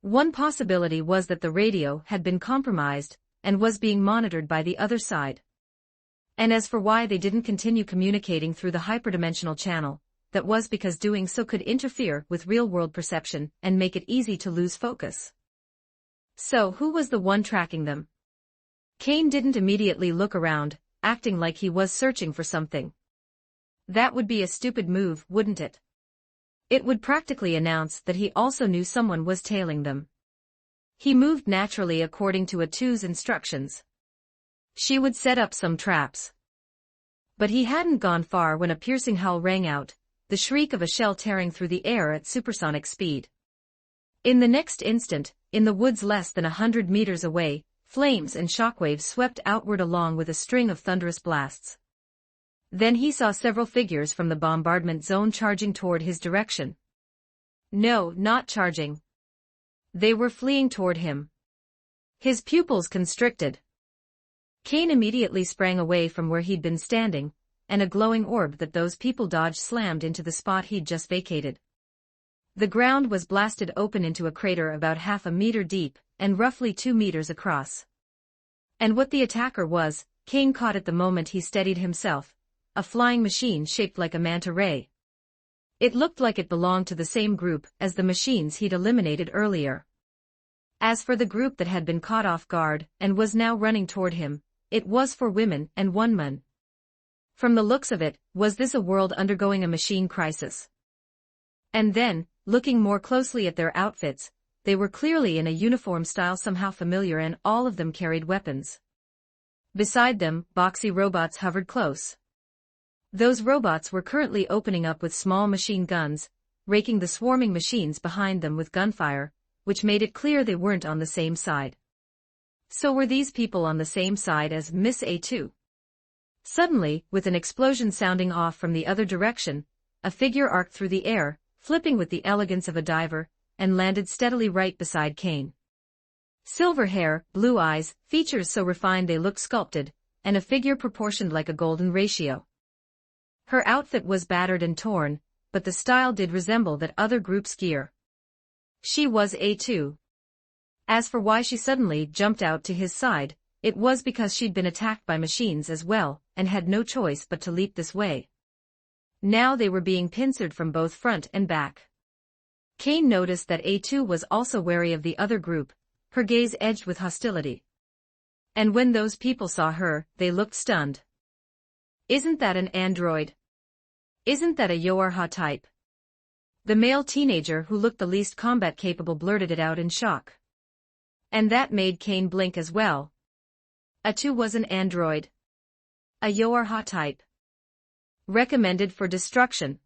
One possibility was that the radio had been compromised, and was being monitored by the other side. And as for why they didn't continue communicating through the hyperdimensional channel, that was because doing so could interfere with real-world perception and make it easy to lose focus. So who was the one tracking them? Kane didn't immediately look around, acting like he was searching for something. That would be a stupid move, wouldn't it? It would practically announce that he also knew someone was tailing them. He moved naturally according to A2's instructions. She would set up some traps. But he hadn't gone far when a piercing howl rang out, the shriek of a shell tearing through the air at supersonic speed. In the next instant, in the woods less than 100 meters away, flames and shockwaves swept outward along with a string of thunderous blasts. Then he saw several figures from the bombardment zone charging toward his direction. No, not charging. They were fleeing toward him. His pupils constricted. Kane immediately sprang away from where he'd been standing, and a glowing orb that those people dodged slammed into the spot he'd just vacated. The ground was blasted open into a crater about half a meter deep, and roughly 2 meters across. And what the attacker was, Kane caught at the moment he steadied himself. A flying machine shaped like a manta ray. It looked like it belonged to the same group as the machines he'd eliminated earlier. As for the group that had been caught off guard and was now running toward him, it was 4 women and 1 man. From the looks of it, was this a world undergoing a machine crisis? And then, looking more closely at their outfits, they were clearly in a uniform style somehow familiar, and all of them carried weapons. Beside them, boxy robots hovered close. Those robots were currently opening up with small machine guns, raking the swarming machines behind them with gunfire, which made it clear they weren't on the same side. So were these people on the same side as Miss A2? Suddenly, with an explosion sounding off from the other direction, a figure arced through the air, flipping with the elegance of a diver, and landed steadily right beside Kane. Silver hair, blue eyes, features so refined they looked sculpted, and a figure proportioned like a golden ratio. Her outfit was battered and torn, but the style did resemble that other group's gear. She was A2. As for why she suddenly jumped out to his side, it was because she'd been attacked by machines as well, and had no choice but to leap this way. Now they were being pincered from both front and back. Kane noticed that A2 was also wary of the other group, her gaze edged with hostility. And when those people saw her, they looked stunned. Isn't that an android? Isn't that a Yoarha type? The male teenager who looked the least combat-capable blurted it out in shock. And that made Kane blink as well. A2 was an android. A Yoarha type. Recommended for destruction.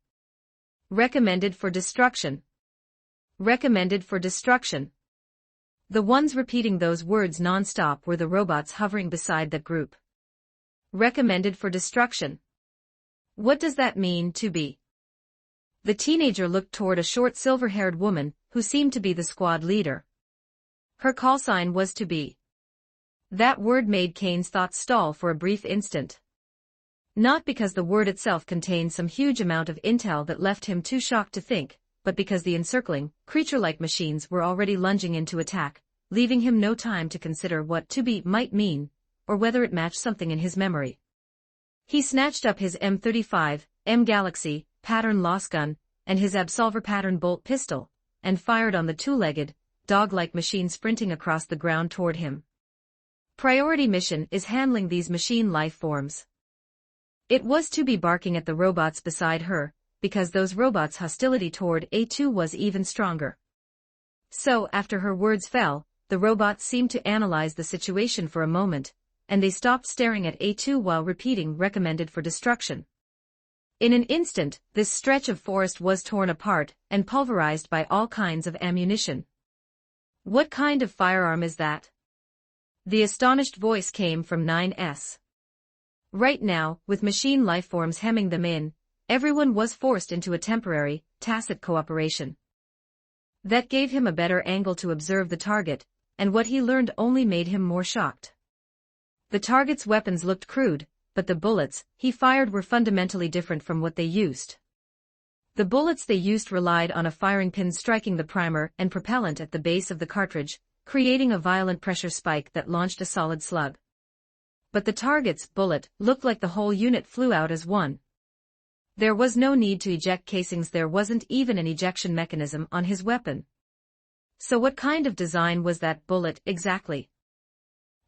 Recommended for destruction. Recommended for destruction. The ones repeating those words non-stop were the robots hovering beside that group. Recommended for destruction. What does that mean, to be? The teenager looked toward a short silver-haired woman, who seemed to be the squad leader. Her call sign was to be. That word made Kane's thoughts stall for a brief instant. Not because the word itself contained some huge amount of intel that left him too shocked to think, but because the encircling, creature-like machines were already lunging in to attack, leaving him no time to consider what "to be" might mean, or whether it matched something in his memory. He snatched up his M35, M Galaxy, pattern loss gun, and his Absolver pattern bolt pistol, and fired on the two-legged, dog-like machine sprinting across the ground toward him. Priority mission is handling these machine life forms. It was to be barking at the robots beside her, because those robots' hostility toward A2 was even stronger. So, after her words fell, the robots seemed to analyze the situation for a moment, and they stopped staring at A2 while repeating "recommended for destruction." In an instant, this stretch of forest was torn apart and pulverized by all kinds of ammunition. "What kind of firearm is that?" The astonished voice came from 9S. Right now, with machine lifeforms hemming them in, everyone was forced into a temporary, tacit cooperation. That gave him a better angle to observe the target, and what he learned only made him more shocked. The target's weapons looked crude, but the bullets he fired were fundamentally different from what they used. The bullets they used relied on a firing pin striking the primer and propellant at the base of the cartridge, creating a violent pressure spike that launched a solid slug. But the target's bullet looked like the whole unit flew out as one. There was no need to eject casings, there wasn't even an ejection mechanism on his weapon. So what kind of design was that bullet exactly?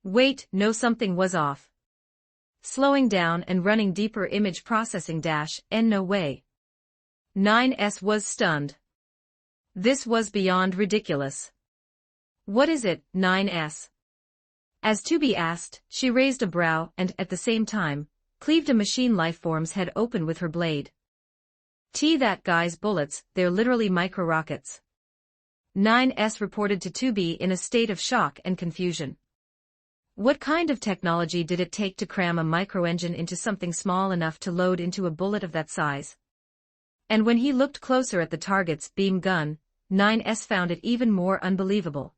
Wait, no, something was off. Slowing down and running deeper image processing -N no way. 9S was stunned. This was beyond ridiculous. What is it, 9S? As to be asked, she raised a brow and, at the same time, cleaved a machine lifeform's head open with her blade. That guy's bullets, they're literally micro-rockets. 9S reported to 2B in a state of shock and confusion. What kind of technology did it take to cram a micro-engine into something small enough to load into a bullet of that size? And when he looked closer at the target's beam gun, 9S found it even more unbelievable.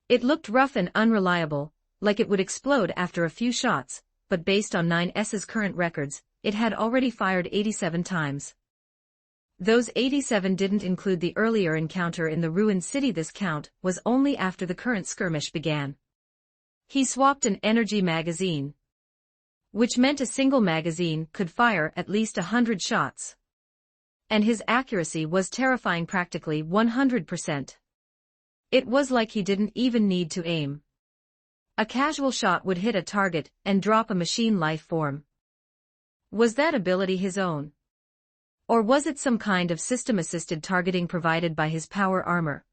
It looked rough and unreliable, like it would explode after a few shots, but based on 9S's current records, it had already fired 87 times. Those 87 didn't include the earlier encounter in the ruined city. This count was only after the current skirmish began. He swapped an energy magazine, which meant a single magazine could fire at least 100 shots. And his accuracy was terrifying, practically 100%. It was like he didn't even need to aim. A casual shot would hit a target and drop a machine life form. Was that ability his own? Or was it some kind of system-assisted targeting provided by his power armor?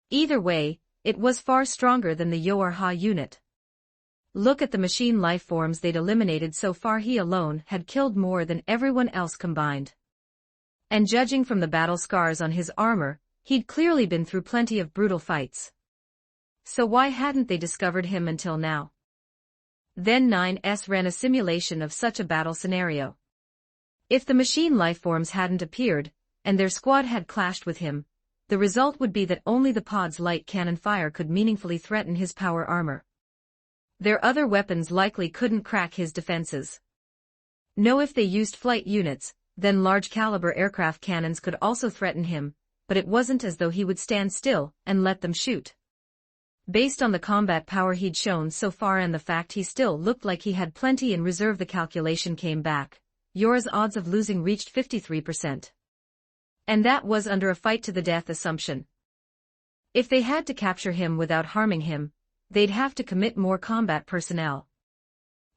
Either way, it was far stronger than the Yoarha unit. Look at the machine life forms they'd eliminated so far. He alone had killed more than everyone else combined. And judging from the battle scars on his armor, he'd clearly been through plenty of brutal fights. So why hadn't they discovered him until now? Then 9S ran a simulation of such a battle scenario. If the machine lifeforms hadn't appeared, and their squad had clashed with him, the result would be that only the pod's light cannon fire could meaningfully threaten his power armor. Their other weapons likely couldn't crack his defenses. No, if they used flight units, then large-caliber aircraft cannons could also threaten him, but it wasn't as though he would stand still and let them shoot. Based on the combat power he'd shown so far and the fact he still looked like he had plenty in reserve, the calculation came back. Yora's odds of losing reached 53%. And that was under a fight-to-the-death assumption. If they had to capture him without harming him, they'd have to commit more combat personnel.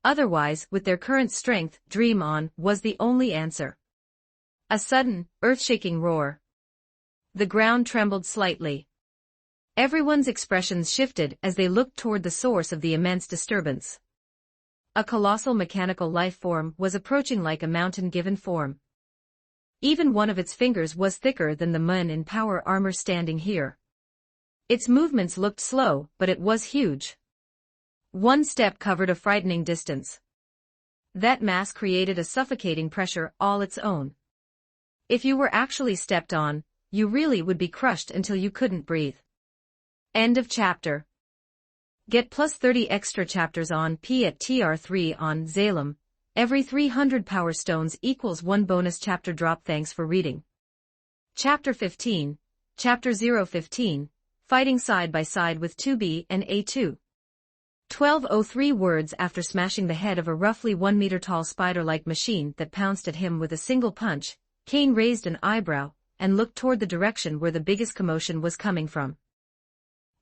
Otherwise, with their current strength, dream on was the only answer. A sudden, earth-shaking roar. The ground trembled slightly. Everyone's expressions shifted as they looked toward the source of the immense disturbance. A colossal mechanical life form was approaching like a mountain-given form. Even one of its fingers was thicker than the man in power armor standing here. Its movements looked slow, but it was huge. One step covered a frightening distance. That mass created a suffocating pressure all its own. If you were actually stepped on, you really would be crushed until you couldn't breathe. End of chapter. Get plus 30 extra chapters on P at TR3 on Zalem. Every 300 power stones equals 1 bonus chapter drop. Thanks for reading. Chapter 15, Chapter 015, fighting side by side with 2B and A2. 1203 words after smashing the head of a roughly 1 meter tall spider-like machine that pounced at him with a single punch, Kane raised an eyebrow and looked toward the direction where the biggest commotion was coming from.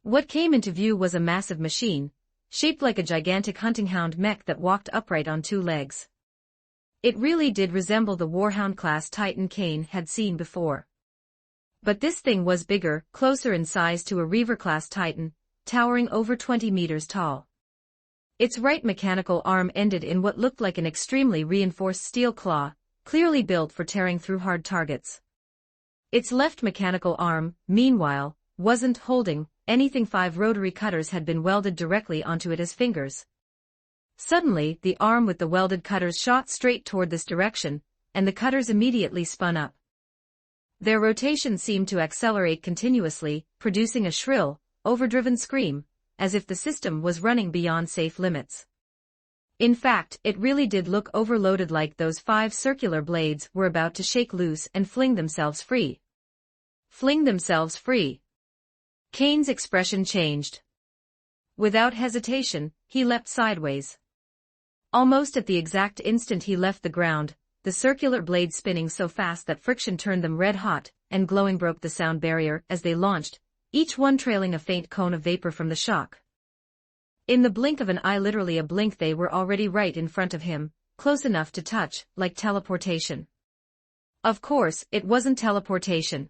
What came into view was a massive machine, shaped like a gigantic hunting hound mech that walked upright on 2 legs. It really did resemble the Warhound-class Titan Kane had seen before. But this thing was bigger, closer in size to a Reaver-class Titan, towering over 20 meters tall. Its right mechanical arm ended in what looked like an extremely reinforced steel claw, clearly built for tearing through hard targets. Its left mechanical arm, meanwhile, wasn't holding anything. 5 rotary cutters had been welded directly onto it as fingers. Suddenly, the arm with the welded cutters shot straight toward this direction, and the cutters immediately spun up. Their rotation seemed to accelerate continuously, producing a shrill, overdriven scream, as if the system was running beyond safe limits. In fact, it really did look overloaded, like those 5 circular blades were about to shake loose and fling themselves free. Fling themselves free. Kane's expression changed. Without hesitation, he leapt sideways. Almost at the exact instant he left the ground, the circular blades spinning so fast that friction turned them red hot and glowing broke the sound barrier as they launched, each one trailing a faint cone of vapor from the shock. In the blink of an eye, literally a blink, they were already right in front of him, close enough to touch, like teleportation. Of course, it wasn't teleportation.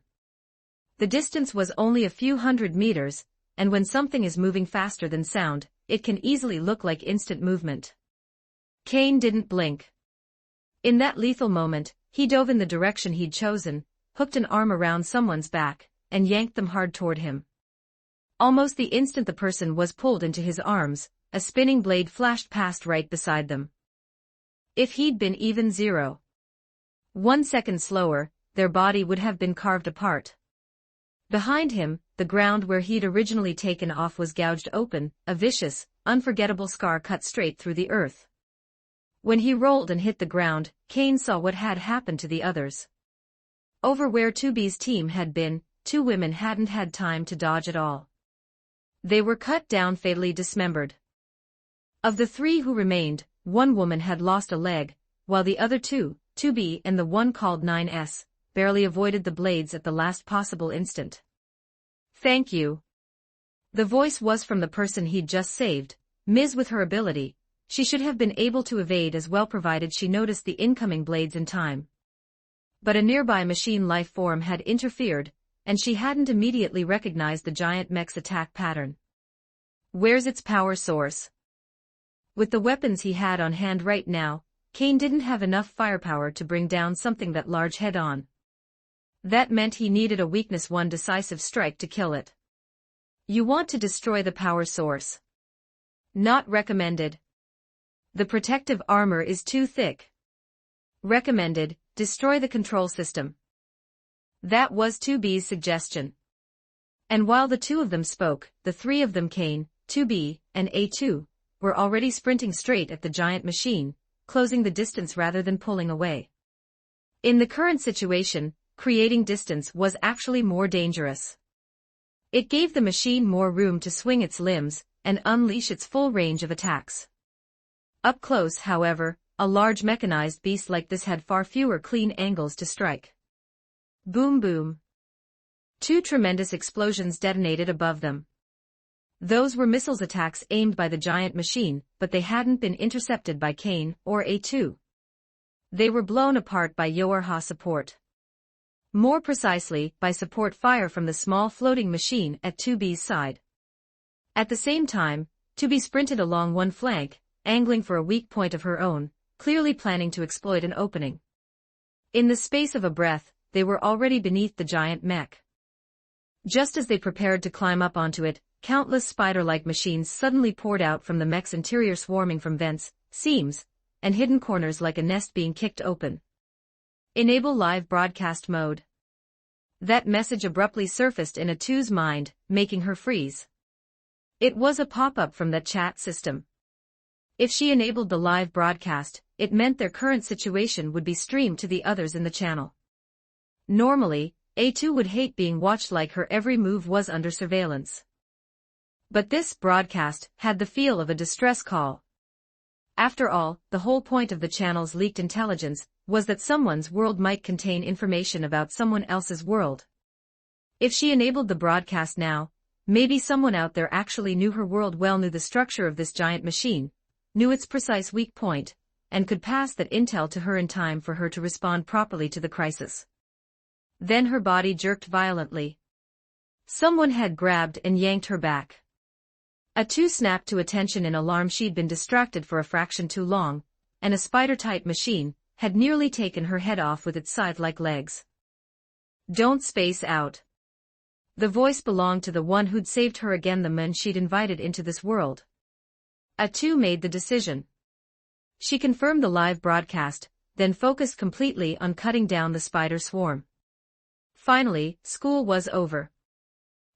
The distance was only a few hundred meters, and when something is moving faster than sound, it can easily look like instant movement. Kane didn't blink. In that lethal moment, he dove in the direction he'd chosen, hooked an arm around someone's back, and yanked them hard toward him. Almost the instant the person was pulled into his arms, a spinning blade flashed past right beside them. If he'd been even 0.1 second slower, their body would have been carved apart. Behind him, the ground where he'd originally taken off was gouged open, a vicious, unforgettable scar cut straight through the earth. When he rolled and hit the ground, Kane saw what had happened to the others. Over where 2B's team had been, 2 women hadn't had time to dodge at all. They were cut down, fatally dismembered. Of the 3 who remained, 1 woman had lost a leg, while the other 2, 2B and the one called 9S, barely avoided the blades at the last possible instant. "Thank you." The voice was from the person he'd just saved. Ms. With her ability, she should have been able to evade as well, provided she noticed the incoming blades in time. But a nearby machine life form had interfered, and she hadn't immediately recognized the giant mech's attack pattern. Where's its power source? With the weapons he had on hand right now, Kane didn't have enough firepower to bring down something that large head-on. That meant he needed a weakness, one decisive strike to kill it. You want to destroy the power source. Not recommended. The protective armor is too thick. Recommended, destroy the control system. That was 2B's suggestion. And while the 2 of them spoke, the 3 of them, Kane, 2B, and A2, were already sprinting straight at the giant machine, closing the distance rather than pulling away. In the current situation, creating distance was actually more dangerous. It gave the machine more room to swing its limbs and unleash its full range of attacks. Up close, however, a large mechanized beast like this had far fewer clean angles to strike. Boom boom. 2 tremendous explosions detonated above them. Those were missiles attacks aimed by the giant machine, but they hadn't been intercepted by Kane or A2. They were blown apart by Warhammer support. More precisely, by support fire from the small floating machine at 2B's side. At the same time, 2B sprinted along one flank, angling for a weak point of her own, clearly planning to exploit an opening. In the space of a breath, they were already beneath the giant mech. Just as they prepared to climb up onto it, countless spider-like machines suddenly poured out from the mech's interior, swarming from vents, seams, and hidden corners like a nest being kicked open. Enable live broadcast mode. That message abruptly surfaced in A2's mind, making her freeze. It was a pop-up from that chat system. If she enabled the live broadcast, it meant their current situation would be streamed to the others in the channel. Normally, A2 would hate being watched like her every move was under surveillance. But this broadcast had the feel of a distress call. After all, the whole point of the channel's leaked intelligence was that someone's world might contain information about someone else's world. If she enabled the broadcast now, maybe someone out there actually knew her world well, knew the structure of this giant machine, knew its precise weak point, and could pass that intel to her in time for her to respond properly to the crisis. Then her body jerked violently. Someone had grabbed and yanked her back. A2 snapped to attention in alarm. She'd been distracted for a fraction too long, and a spider-type machine had nearly taken her head off with its scythe-like legs. Don't space out. The voice belonged to the one who'd saved her again, the man she'd invited into this world. A2 made the decision. She confirmed the live broadcast, then focused completely on cutting down the spider swarm. Finally, school was over.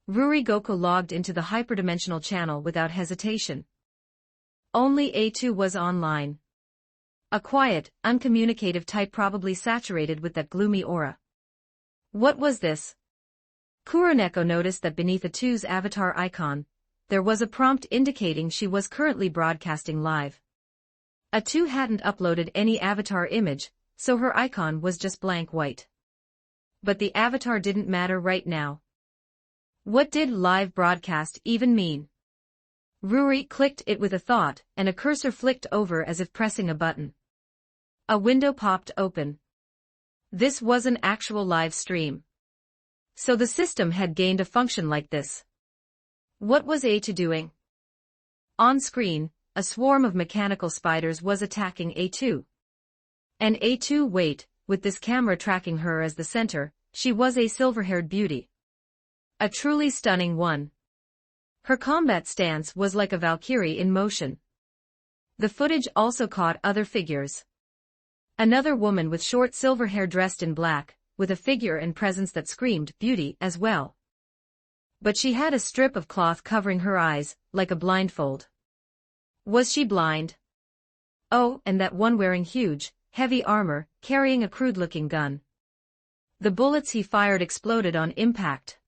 Ruri Goku logged into the hyperdimensional channel without hesitation. Only A2 was online. A quiet, uncommunicative type, probably saturated with that gloomy aura. What was this? Kuroneko noticed that beneath A2's avatar icon, there was a prompt indicating she was currently broadcasting live. A2 hadn't uploaded any avatar image, so her icon was just blank white. But the avatar didn't matter right now. What did live broadcast even mean? Ruri clicked it with a thought, and a cursor flicked over as if pressing a button. A window popped open. This was an actual live stream. So the system had gained a function like this. What was A2 doing? On screen, a swarm of mechanical spiders was attacking A2. And A2, wait, with this camera tracking her as the center, she was a silver-haired beauty. A truly stunning one. Her combat stance was like a Valkyrie in motion. The footage also caught other figures. Another woman with short silver hair dressed in black, with a figure and presence that screamed beauty as well. But she had a strip of cloth covering her eyes, like a blindfold. Was she blind? Oh, and that one wearing huge, heavy armor, carrying a crude-looking gun. The bullets he fired exploded on impact.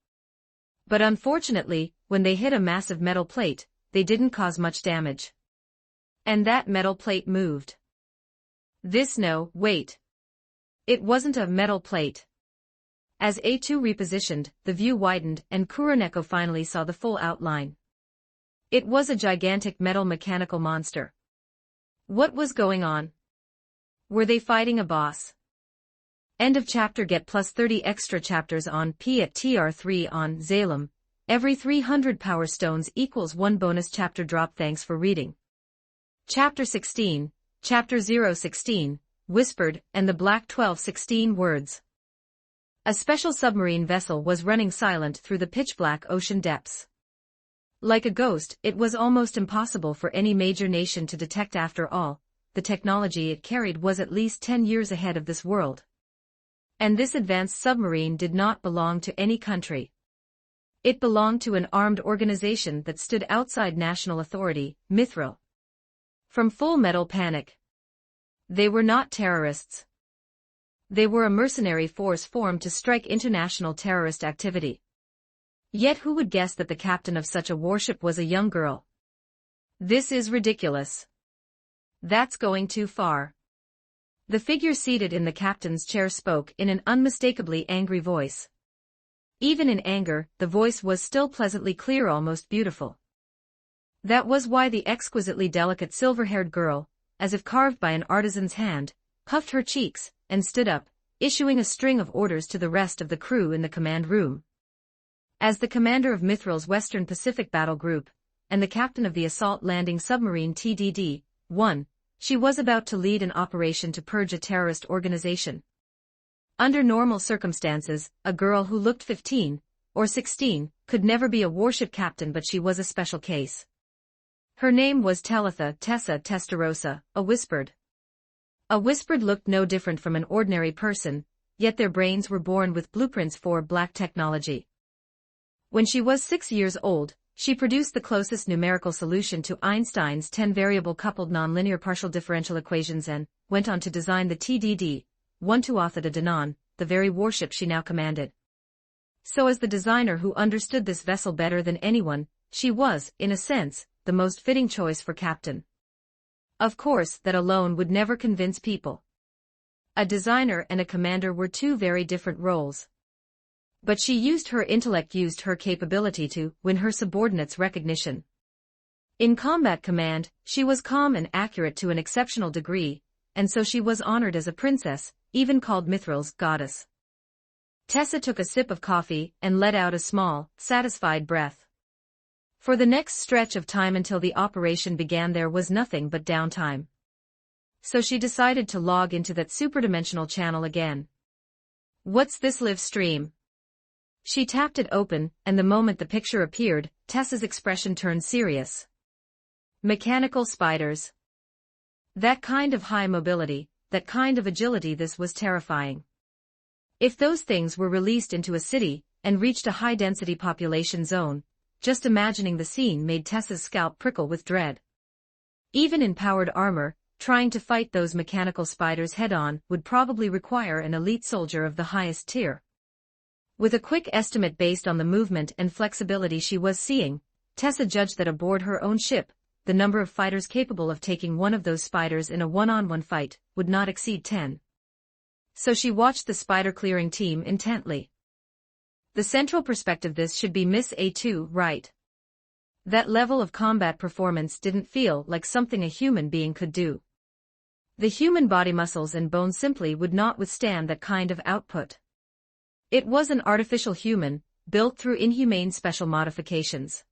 But unfortunately, when they hit a massive metal plate, they didn't cause much damage. And that metal plate moved. Wait. It wasn't a metal plate. As A2 repositioned, the view widened and Kuroneko finally saw the full outline. It was a gigantic metal mechanical monster. What was going on? Were they fighting a boss? End of chapter. Get plus 30 extra chapters on P at TR3 on Zalem. Every 300 power stones equals 1 bonus chapter drop. Thanks for reading. Chapter 16, Chapter 016, Whispered, and the Black 1216 words. A special submarine vessel was running silent through the pitch-black ocean depths. Like a ghost, it was almost impossible for any major nation to detect. After all, the technology it carried was at least 10 years ahead of this world. And this advanced submarine did not belong to any country. It belonged to an armed organization that stood outside national authority, Mithril. From Full Metal Panic. They were not terrorists. They were a mercenary force formed to strike international terrorist activity. Yet who would guess that the captain of such a warship was a young girl? This is ridiculous. That's going too far. The figure seated in the captain's chair spoke in an unmistakably angry voice. Even in anger, the voice was still pleasantly clear, almost beautiful. That was why the exquisitely delicate silver-haired girl, as if carved by an artisan's hand, puffed her cheeks, and stood up, issuing a string of orders to the rest of the crew in the command room. As the commander of Mithril's Western Pacific Battle Group, and the captain of the assault landing submarine TDD-1, she was about to lead an operation to purge a terrorist organization. Under normal circumstances, a girl who looked 15, or 16, could never be a warship captain, but she was a special case. Her name was Talitha Tessa Testarossa, a Whispered. A Whispered looked no different from an ordinary person, yet their brains were born with blueprints for black technology. When she was 6 years old, she produced the closest numerical solution to Einstein's 10-variable coupled nonlinear partial differential equations and went on to design the TDD-1 to author the Danon, the very warship she now commanded. So as the designer who understood this vessel better than anyone, she was, in a sense, the most fitting choice for captain. Of course, that alone would never convince people. A designer and a commander were two very different roles. But she used her intellect, used her capability to win her subordinates' recognition. In combat command, she was calm and accurate to an exceptional degree, and so she was honored as a princess, even called Mithril's goddess. Tessa took a sip of coffee and let out a small, satisfied breath. For the next stretch of time until the operation began there was nothing but downtime. So she decided to log into that superdimensional channel again. What's this live stream? She tapped it open, and the moment the picture appeared, Tessa's expression turned serious. Mechanical spiders. That kind of high mobility, that kind of agility, this was terrifying. If those things were released into a city, and reached a high-density population zone, just imagining the scene made Tessa's scalp prickle with dread. Even in powered armor, trying to fight those mechanical spiders head-on would probably require an elite soldier of the highest tier. With a quick estimate based on the movement and flexibility she was seeing, Tessa judged that aboard her own ship, the number of fighters capable of taking one of those spiders in a one-on-one fight would not exceed 10. So she watched the spider-clearing team intently. The central perspective, this should be Miss A2, right? That level of combat performance didn't feel like something a human being could do. The human body muscles and bones simply would not withstand that kind of output. It was an artificial human, built through inhumane special modifications.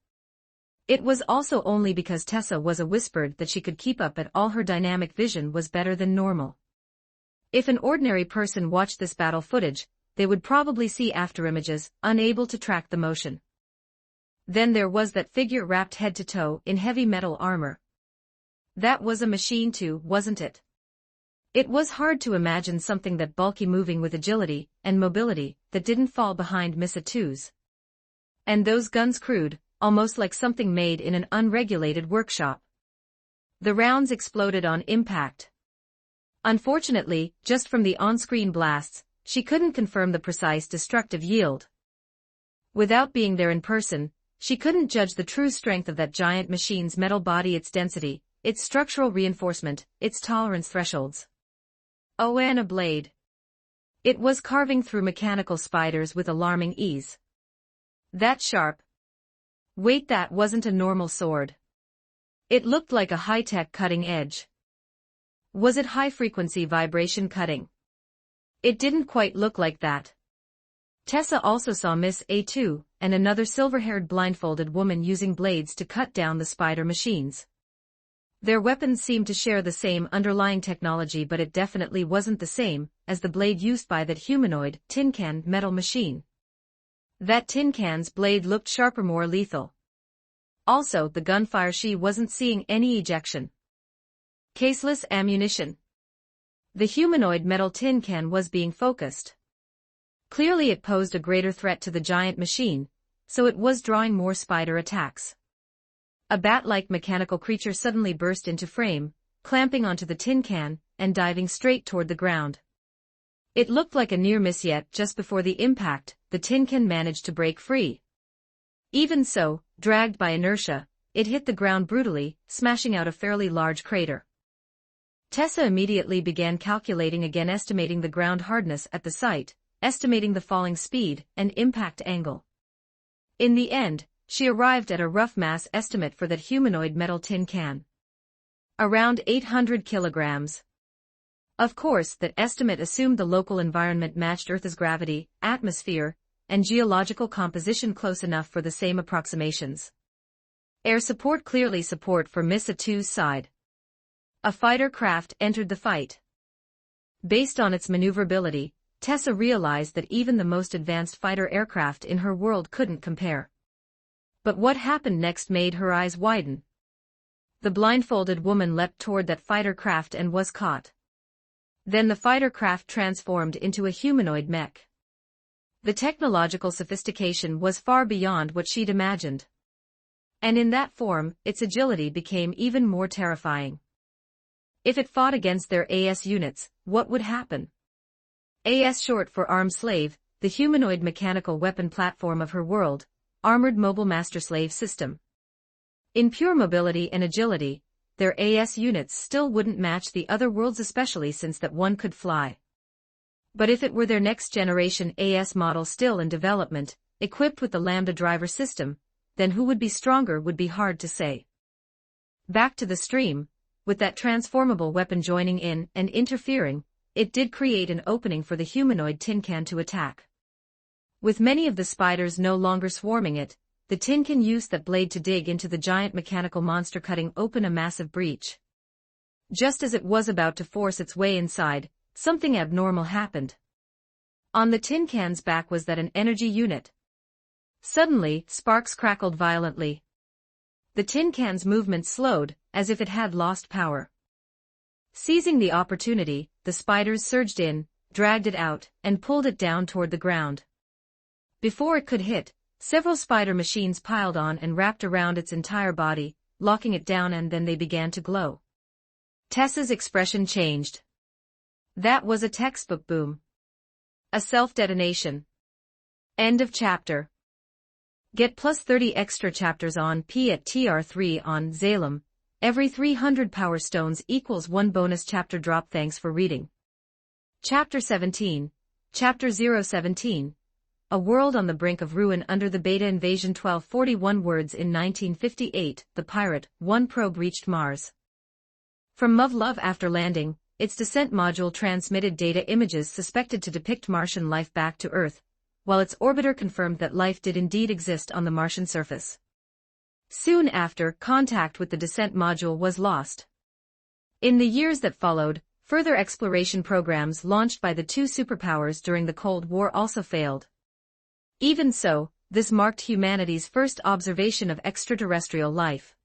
It was also only because Tessa was a whispered that she could keep up at all. Her dynamic vision was better than normal. If an ordinary person watched this battle footage, they would probably see afterimages, unable to track the motion. Then there was that figure wrapped head to toe in heavy metal armor. That was a machine too, wasn't it? It was hard to imagine something that bulky moving with agility and mobility that didn't fall behind Miss A2's. And those guns crude, almost like something made in an unregulated workshop. The rounds exploded on impact. Unfortunately, just from the on-screen blasts, she couldn't confirm the precise destructive yield. Without being there in person, she couldn't judge the true strength of that giant machine's metal body, its density, its structural reinforcement, its tolerance thresholds. Oh, and a blade. It was carving through mechanical spiders with alarming ease. That sharp. Wait, that wasn't a normal sword. It looked like a high-tech cutting edge. Was it high-frequency vibration cutting? It didn't quite look like that. Tessa also saw Miss A2 and another silver-haired blindfolded woman using blades to cut down the spider machines. Their weapons seemed to share the same underlying technology, but it definitely wasn't the same as the blade used by that humanoid, tin can metal machine. That tin can's blade looked sharper, more lethal. Also, the gunfire, she wasn't seeing any ejection. Caseless ammunition. The humanoid metal tin can was being focused. Clearly it posed a greater threat to the giant machine, so it was drawing more spider attacks. A bat-like mechanical creature suddenly burst into frame, clamping onto the tin can, and diving straight toward the ground. It looked like a near miss, yet just before the impact, the tin can managed to break free. Even so, dragged by inertia, it hit the ground brutally, smashing out a fairly large crater. Tessa immediately began calculating again, estimating the ground hardness at the site, estimating the falling speed and impact angle. In the end, she arrived at a rough mass estimate for that humanoid metal tin can. Around 800 kilograms. Of course, that estimate assumed the local environment matched Earth's gravity, atmosphere, and geological composition close enough for the same approximations. Air support, clearly support for Miss A2's side. A fighter craft entered the fight. Based on its maneuverability, Tessa realized that even the most advanced fighter aircraft in her world couldn't compare. But what happened next made her eyes widen. The blindfolded woman leapt toward that fighter craft and was caught. Then the fighter craft transformed into a humanoid mech. The technological sophistication was far beyond what she'd imagined. And in that form, its agility became even more terrifying. If it fought against their AS units, what would happen? AS, short for armed slave, the humanoid mechanical weapon platform of her world, Armored Mobile Master-Slave System. In pure mobility and agility, their AS units still wouldn't match the other worlds, especially since that one could fly. But if it were their next-generation AS model still in development, equipped with the Lambda driver system, then who would be stronger would be hard to say. Back to the stream, with that transformable weapon joining in and interfering, it did create an opening for the humanoid tin can to attack. With many of the spiders no longer swarming it, the tin can used that blade to dig into the giant mechanical monster, cutting open a massive breach. Just as it was about to force its way inside, something abnormal happened. On the tin can's back was that an energy unit. Suddenly, sparks crackled violently. The tin can's movement slowed, as if it had lost power. Seizing the opportunity, the spiders surged in, dragged it out, and pulled it down toward the ground. Before it could hit, several spider machines piled on and wrapped around its entire body, locking it down, and then they began to glow. Tessa's expression changed. That was a textbook boom. A self-detonation. End of chapter. Get plus 30 extra chapters on P at TR3 on Zalem. Every 300 power stones equals 1 bonus chapter drop. Thanks for reading. Chapter 17. Chapter 017. A World on the Brink of Ruin under the Beta Invasion. 1241 words. In 1958, the Pirate 1 probe reached Mars. From Muv-Love. After landing, its descent module transmitted data images suspected to depict Martian life back to Earth, while its orbiter confirmed that life did indeed exist on the Martian surface. Soon after, contact with the descent module was lost. In the years that followed, further exploration programs launched by the two superpowers during the Cold War also failed. Even so, this marked humanity's first observation of extraterrestrial life.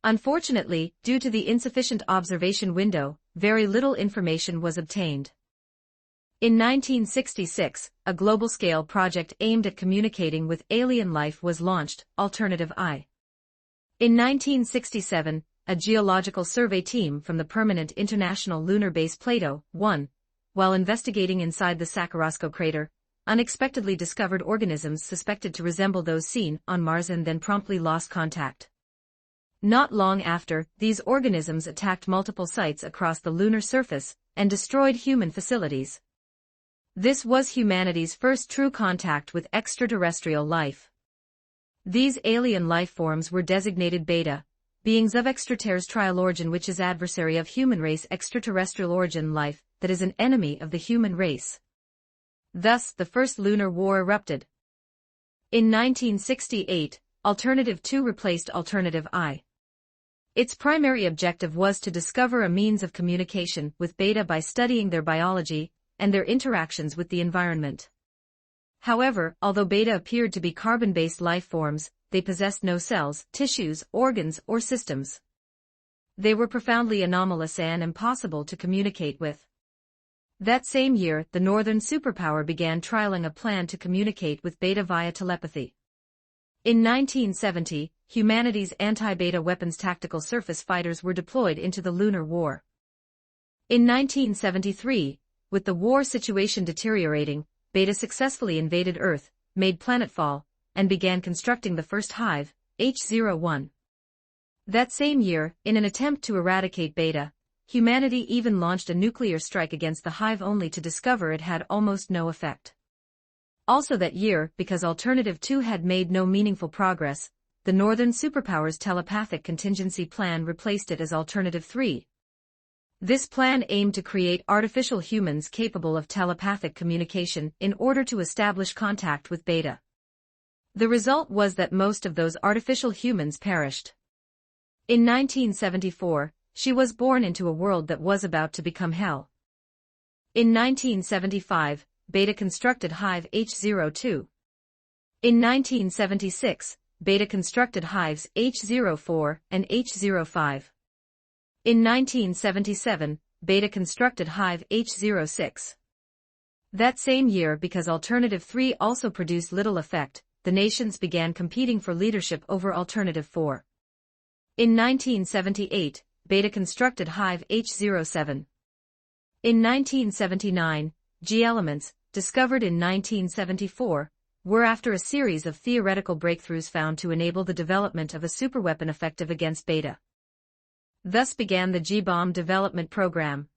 Unfortunately, due to the insufficient observation window, very little information was obtained. In 1966, a global-scale project aimed at communicating with alien life was launched, Alternative I. In 1967, a geological survey team from the permanent International Lunar Base Plato, 1, while investigating inside the Sakarosco crater, unexpectedly discovered organisms suspected to resemble those seen on Mars and then promptly lost contact. Not long after, these organisms attacked multiple sites across the lunar surface and destroyed human facilities. This was humanity's first true contact with extraterrestrial life. These alien life forms were designated Beta, beings of extraterrestrial origin, which is adversary of human race, extraterrestrial origin life that is an enemy of the human race. Thus, the First Lunar War erupted. In 1968, Alternative II replaced Alternative I. Its primary objective was to discover a means of communication with Beta by studying their biology and their interactions with the environment. However, although Beta appeared to be carbon-based life forms, they possessed no cells, tissues, organs, or systems. They were profoundly anomalous and impossible to communicate with. That same year, the Northern superpower began trialing a plan to communicate with Beta via telepathy. In 1970, humanity's anti-Beta weapons tactical surface fighters were deployed into the Lunar War. In 1973, with the war situation deteriorating, Beta successfully invaded Earth, made planetfall, and began constructing the first hive, H01. That same year, in an attempt to eradicate Beta, humanity even launched a nuclear strike against the hive, only to discover it had almost no effect. Also that year, because Alternative II had made no meaningful progress, the Northern superpower's telepathic contingency plan replaced it as Alternative III. This plan aimed to create artificial humans capable of telepathic communication in order to establish contact with Beta. The result was that most of those artificial humans perished. In 1974, she was born into a world that was about to become hell. In 1975, Beta constructed Hive H02. In 1976, Beta constructed hives H04 and H05. In 1977, Beta constructed Hive H06. That same year, because Alternative III also produced little effect, the nations began competing for leadership over Alternative IV. In 1978, Beta constructed Hive H07. In 1979, G-Elements, discovered in 1974, were after a series of theoretical breakthroughs found to enable the development of a superweapon effective against beta. Thus began the G-bomb development program.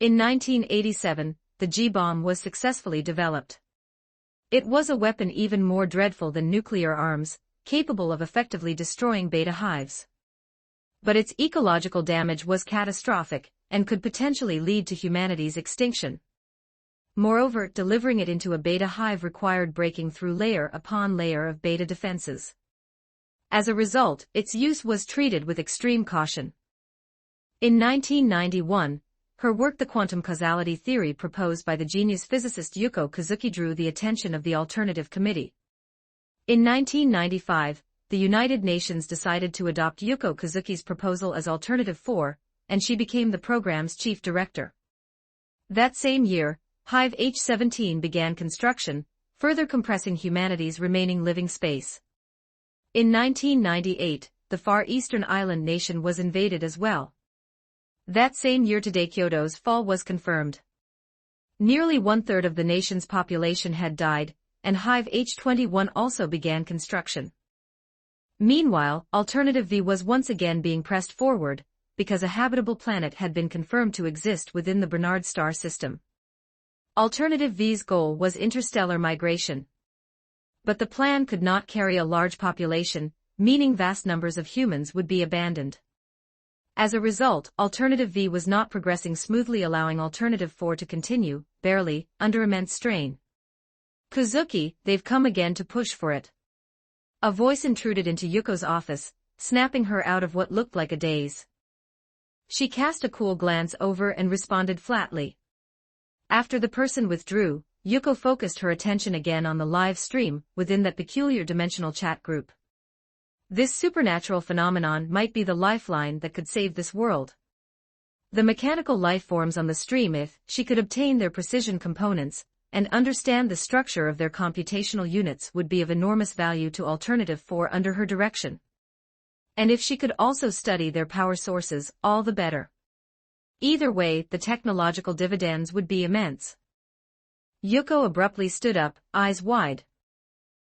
In 1987, the G-bomb was successfully developed. It was a weapon even more dreadful than nuclear arms, capable of effectively destroying beta hives. But its ecological damage was catastrophic, and could potentially lead to humanity's extinction. Moreover, delivering it into a beta hive required breaking through layer upon layer of beta defenses. As a result, its use was treated with extreme caution. In 1991, her work The Quantum Causality Theory proposed by the genius physicist Yuko Kozuki drew the attention of the Alternative Committee. In 1995, the United Nations decided to adopt Yuko Kozuki's proposal as Alternative 4, and she became the program's chief director. That same year, Hive H-17 began construction, further compressing humanity's remaining living space. In 1998, the Far Eastern island nation was invaded as well. That same year today Kyoto's fall was confirmed. Nearly one-third of the nation's population had died, and Hive H-21 also began construction. Meanwhile, Alternative V was once again being pressed forward, because a habitable planet had been confirmed to exist within the Barnard star system. Alternative V's goal was interstellar migration. But the plan could not carry a large population, meaning vast numbers of humans would be abandoned. As a result, Alternative V was not progressing smoothly, allowing Alternative 4 to continue, barely, under immense strain. Kozuki, they've come again to push for it. A voice intruded into Yuko's office, snapping her out of what looked like a daze. She cast a cool glance over and responded flatly. After the person withdrew, Yuko focused her attention again on the live stream within that peculiar dimensional chat group. This supernatural phenomenon might be the lifeline that could save this world. The mechanical life forms on the stream, if she could obtain their precision components and understand the structure of their computational units, would be of enormous value to Alternative 4 under her direction. And if she could also study their power sources, all the better. Either way, the technological dividends would be immense. Yuko abruptly stood up, eyes wide.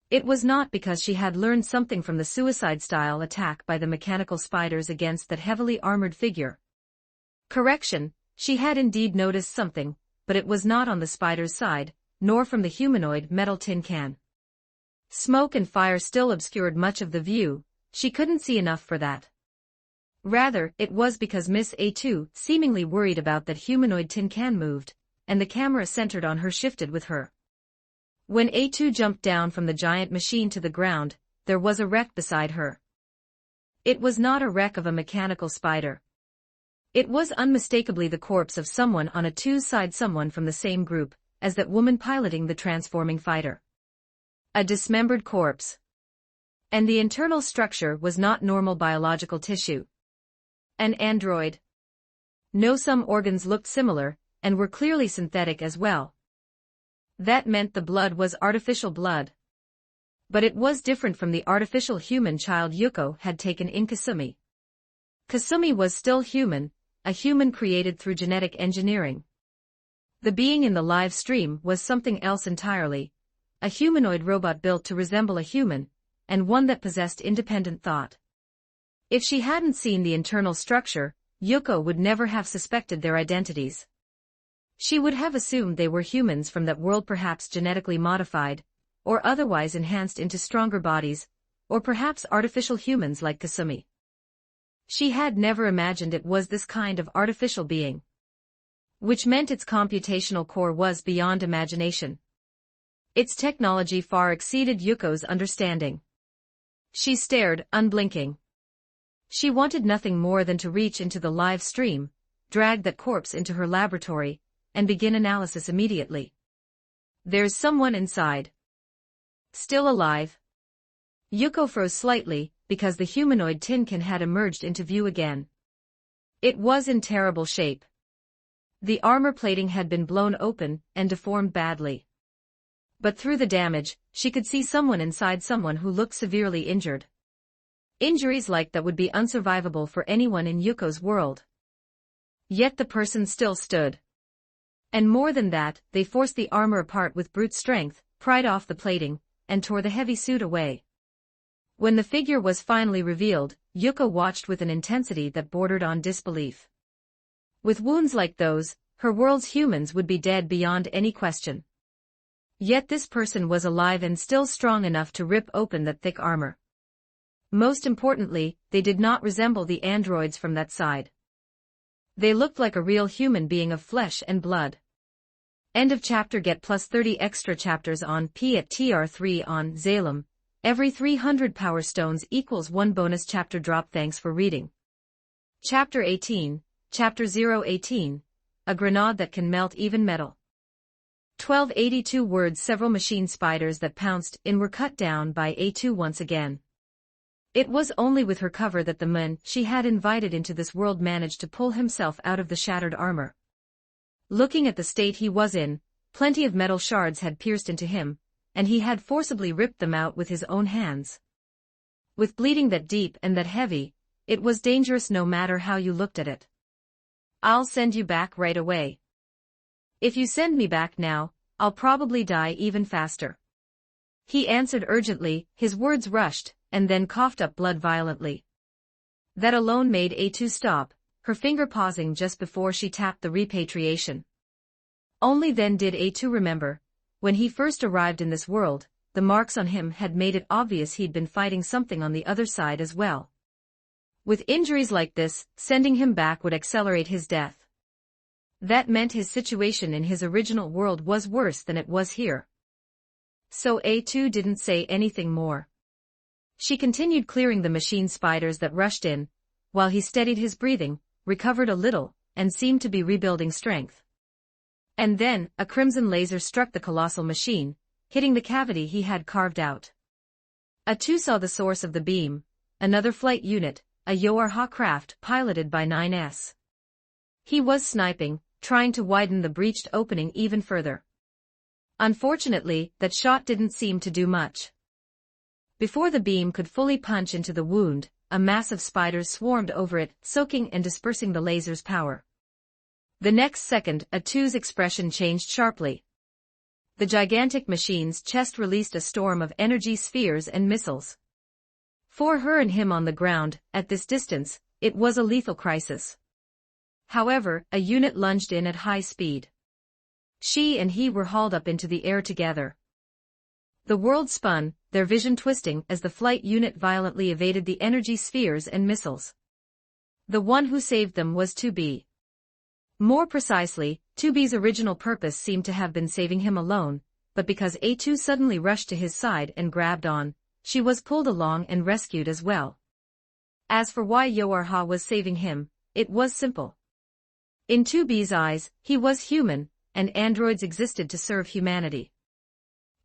It was not because she had learned something from the suicide-style attack by the mechanical spiders against that heavily armored figure. Correction, she had indeed noticed something, but it was not on the spider's side, nor from the humanoid metal tin can. Smoke and fire still obscured much of the view, she couldn't see enough for that. Rather, it was because Miss A2 seemingly worried about that humanoid tin can moved, and the camera centered on her shifted with her. When A2 jumped down from the giant machine to the ground, there was a wreck beside her. It was not a wreck of a mechanical spider. It was unmistakably the corpse of someone on a two-side, someone from the same group as that woman piloting the transforming fighter. A dismembered corpse. And the internal structure was not normal biological tissue. An android. No, some organs looked similar, and were clearly synthetic as well. That meant the blood was artificial blood. But it was different from the artificial human child Yuko had taken in Kasumi. Kasumi was still human, a human created through genetic engineering. The being in the live stream was something else entirely, a humanoid robot built to resemble a human, and one that possessed independent thought. If she hadn't seen the internal structure, Yuko would never have suspected their identities. She would have assumed they were humans from that world, perhaps genetically modified, or otherwise enhanced into stronger bodies, or perhaps artificial humans like Kasumi. She had never imagined it was this kind of artificial being. Which meant its computational core was beyond imagination. Its technology far exceeded Yuko's understanding. She stared, unblinking. She wanted nothing more than to reach into the live stream, drag that corpse into her laboratory, and begin analysis immediately. There's someone inside. Still alive. Yuko froze slightly, because the humanoid tin can had emerged into view again. It was in terrible shape. The armor plating had been blown open and deformed badly. But through the damage, she could see someone inside, someone who looked severely injured. Injuries like that would be unsurvivable for anyone in Yuko's world. Yet the person still stood. And more than that, they forced the armor apart with brute strength, pried off the plating, and tore the heavy suit away. When the figure was finally revealed, Yuka watched with an intensity that bordered on disbelief. With wounds like those, her world's humans would be dead beyond any question. Yet this person was alive and still strong enough to rip open that thick armor. Most importantly, they did not resemble the androids from that side. They looked like a real human being of flesh and blood. End of chapter. Get plus 30 extra chapters on P at TR3 on Zalem. Every 300 power stones equals 1 bonus chapter drop. Thanks for reading. Chapter 18, Chapter 018, A Grenade That Can Melt Even Metal. 1282 words. Several machine spiders that pounced in were cut down by A2 once again. It was only with her cover that the man she had invited into this world managed to pull himself out of the shattered armor. Looking at the state he was in, plenty of metal shards had pierced into him, and he had forcibly ripped them out with his own hands. With bleeding that deep and that heavy, it was dangerous no matter how you looked at it. "I'll send you back right away. If you send me back now, I'll probably die even faster," he answered urgently. His words rushed, and then coughed up blood violently. That alone made A2 stop, her finger pausing just before she tapped the repatriation. Only then did A2 remember, when he first arrived in this world, the marks on him had made it obvious he'd been fighting something on the other side as well. With injuries like this, sending him back would accelerate his death. That meant his situation in his original world was worse than it was here. So A2 didn't say anything more. She continued clearing the machine spiders that rushed in, while he steadied his breathing, recovered a little, and seemed to be rebuilding strength. And then, a crimson laser struck the colossal machine, hitting the cavity he had carved out. A2 saw the source of the beam, another flight unit, a Warhammer craft piloted by 9S. He was sniping, trying to widen the breached opening even further. Unfortunately, that shot didn't seem to do much. Before the beam could fully punch into the wound, a mass of spiders swarmed over it, soaking and dispersing the laser's power. The next second, A2's expression changed sharply. The gigantic machine's chest released a storm of energy spheres and missiles. For her and him on the ground, at this distance, it was a lethal crisis. However, a unit lunged in at high speed. She and he were hauled up into the air together. The world spun, their vision twisting as the flight unit violently evaded the energy spheres and missiles. The one who saved them was 2B. More precisely, 2B's original purpose seemed to have been saving him alone, but because A2 suddenly rushed to his side and grabbed on, she was pulled along and rescued as well. As for why Warhammer was saving him, it was simple. In 2B's eyes, he was human, and androids existed to serve humanity.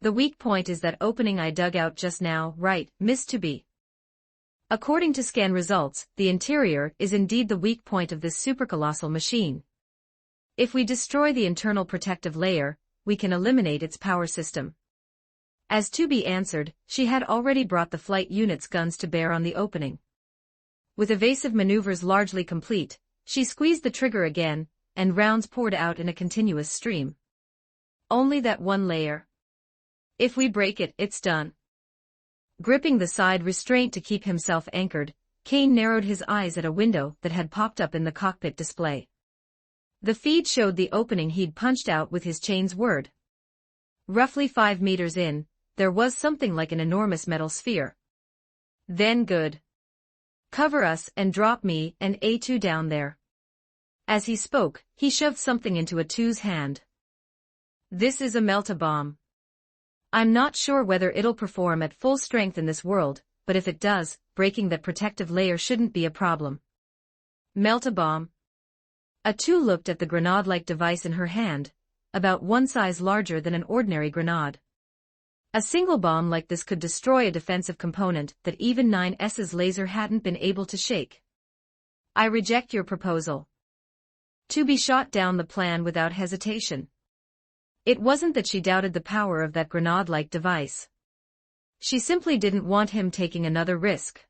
The weak point is that opening I dug out just now, right, Miss 2B? According to scan results, the interior is indeed the weak point of this supercolossal machine. If we destroy the internal protective layer, we can eliminate its power system. As 2B answered, she had already brought the flight unit's guns to bear on the opening. With evasive maneuvers largely complete, she squeezed the trigger again, and rounds poured out in a continuous stream. Only that one layer. If we break it, it's done. Gripping the side restraint to keep himself anchored, Kane narrowed his eyes at a window that had popped up in the cockpit display. The feed showed the opening he'd punched out with his chain's word. Roughly 5 meters in, there was something like an enormous metal sphere. Then good. Cover us and drop me and A2 down there. As he spoke, he shoved something into A2's hand. This is a melt-a-bomb. I'm not sure whether it'll perform at full strength in this world, but if it does, breaking that protective layer shouldn't be a problem. Melt-a-bomb. A2 looked at the grenade-like device in her hand, about one size larger than an ordinary grenade. A single bomb like this could destroy a defensive component that even 9S's laser hadn't been able to shake. I reject your proposal. 2B shot down the plan without hesitation. It wasn't that she doubted the power of that grenade-like device. She simply didn't want him taking another risk.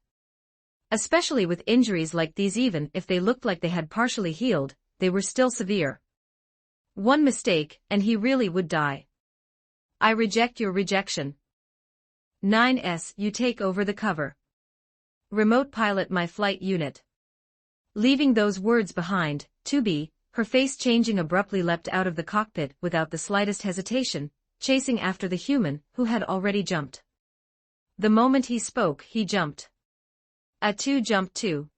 Especially with injuries like these, even if they looked like they had partially healed, they were still severe. One mistake, and he really would die. I reject your rejection. 9S, you take over the cover. Remote pilot my flight unit. Leaving those words behind, 2B, her face changing abruptly leapt out of the cockpit without the slightest hesitation, chasing after the human who had already jumped. The moment he spoke, he jumped. A2 jumped too.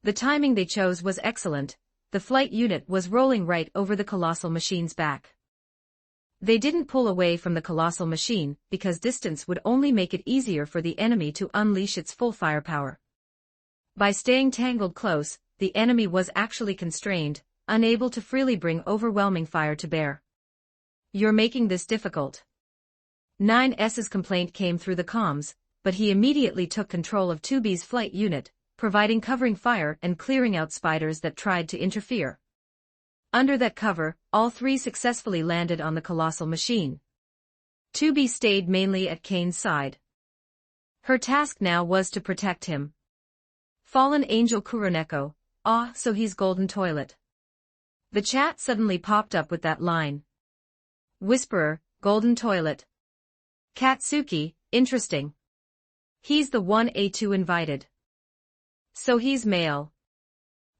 The timing they chose was excellent. The flight unit was rolling right over the colossal machine's back. They didn't pull away from the colossal machine because distance would only make it easier for the enemy to unleash its full firepower. By staying tangled close, the enemy was actually constrained, unable to freely bring overwhelming fire to bear. You're making this difficult. 9S's complaint came through the comms, but he immediately took control of 2B's flight unit, providing covering fire and clearing out spiders that tried to interfere. Under that cover, all three successfully landed on the colossal machine. 2B stayed mainly at Kane's side. Her task now was to protect him. Fallen Angel Kuroneko, so he's Golden Toilet. The chat suddenly popped up with that line. Whisperer, Golden Toilet. Katsuki, interesting. He's the one A2 invited. So he's male.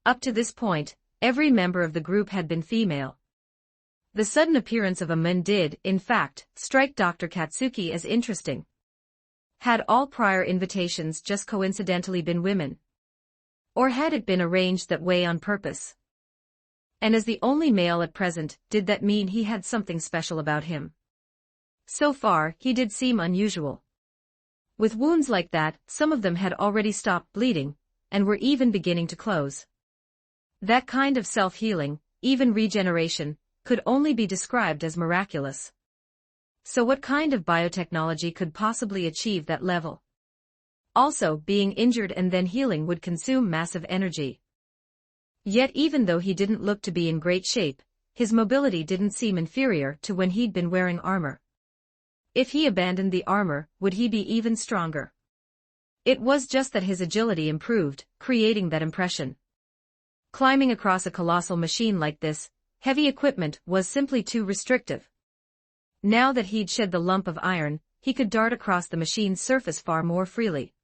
Up to this point, every member of the group had been female. The sudden appearance of a man did, in fact, strike Dr. Katsuki as interesting. Had all prior invitations just coincidentally been women? Or had it been arranged that way on purpose? And as the only male at present, did that mean he had something special about him? So far, he did seem unusual. With wounds like that, some of them had already stopped bleeding, and were even beginning to close. That kind of self-healing, even regeneration, could only be described as miraculous. So what kind of biotechnology could possibly achieve that level? Also, being injured and then healing would consume massive energy. Yet even though he didn't look to be in great shape, his mobility didn't seem inferior to when he'd been wearing armor. If he abandoned the armor, would he be even stronger? It was just that his agility improved, creating that impression. Climbing across a colossal machine like this, heavy equipment was simply too restrictive. Now that he'd shed the lump of iron, he could dart across the machine's surface far more freely.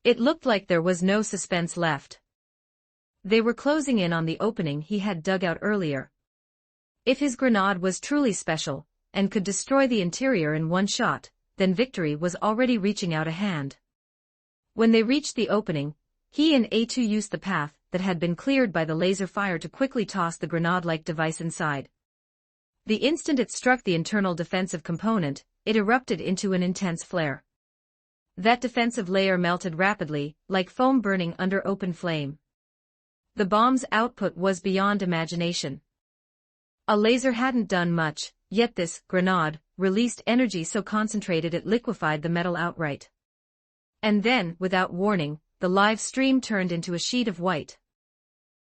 It looked like there was no suspense left. They were closing in on the opening he had dug out earlier. If his grenade was truly special, and could destroy the interior in one shot, then victory was already reaching out a hand. When they reached the opening, he and A2 used the path that had been cleared by the laser fire to quickly toss the grenade-like device inside. The instant it struck the internal defensive component, it erupted into an intense flare. That defensive layer melted rapidly, like foam burning under open flame. The bomb's output was beyond imagination. A laser hadn't done much, yet this grenade released energy so concentrated it liquefied the metal outright. And then, without warning, the live stream turned into a sheet of white.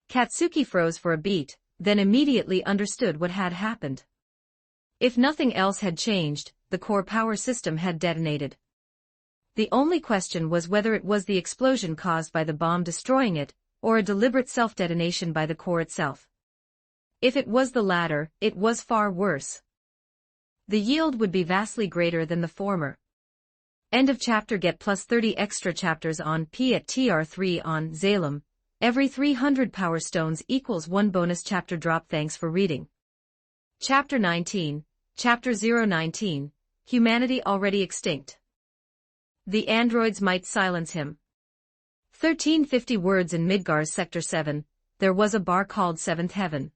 Katsuki froze for a beat, then immediately understood what had happened. If nothing else had changed, the core power system had detonated. The only question was whether it was the explosion caused by the bomb destroying it, or a deliberate self-detonation by the core itself. If it was the latter, it was far worse. The yield would be vastly greater than the former. End of chapter. Get plus 30 extra chapters on P at TR3 on Zalem. Every 300 power stones equals 1 bonus chapter drop. Thanks for reading. Chapter 19, Chapter 019, Humanity Already Extinct. The androids might silence him. 1350 words in Midgar's Sector 7, there was a bar called 7th Heaven.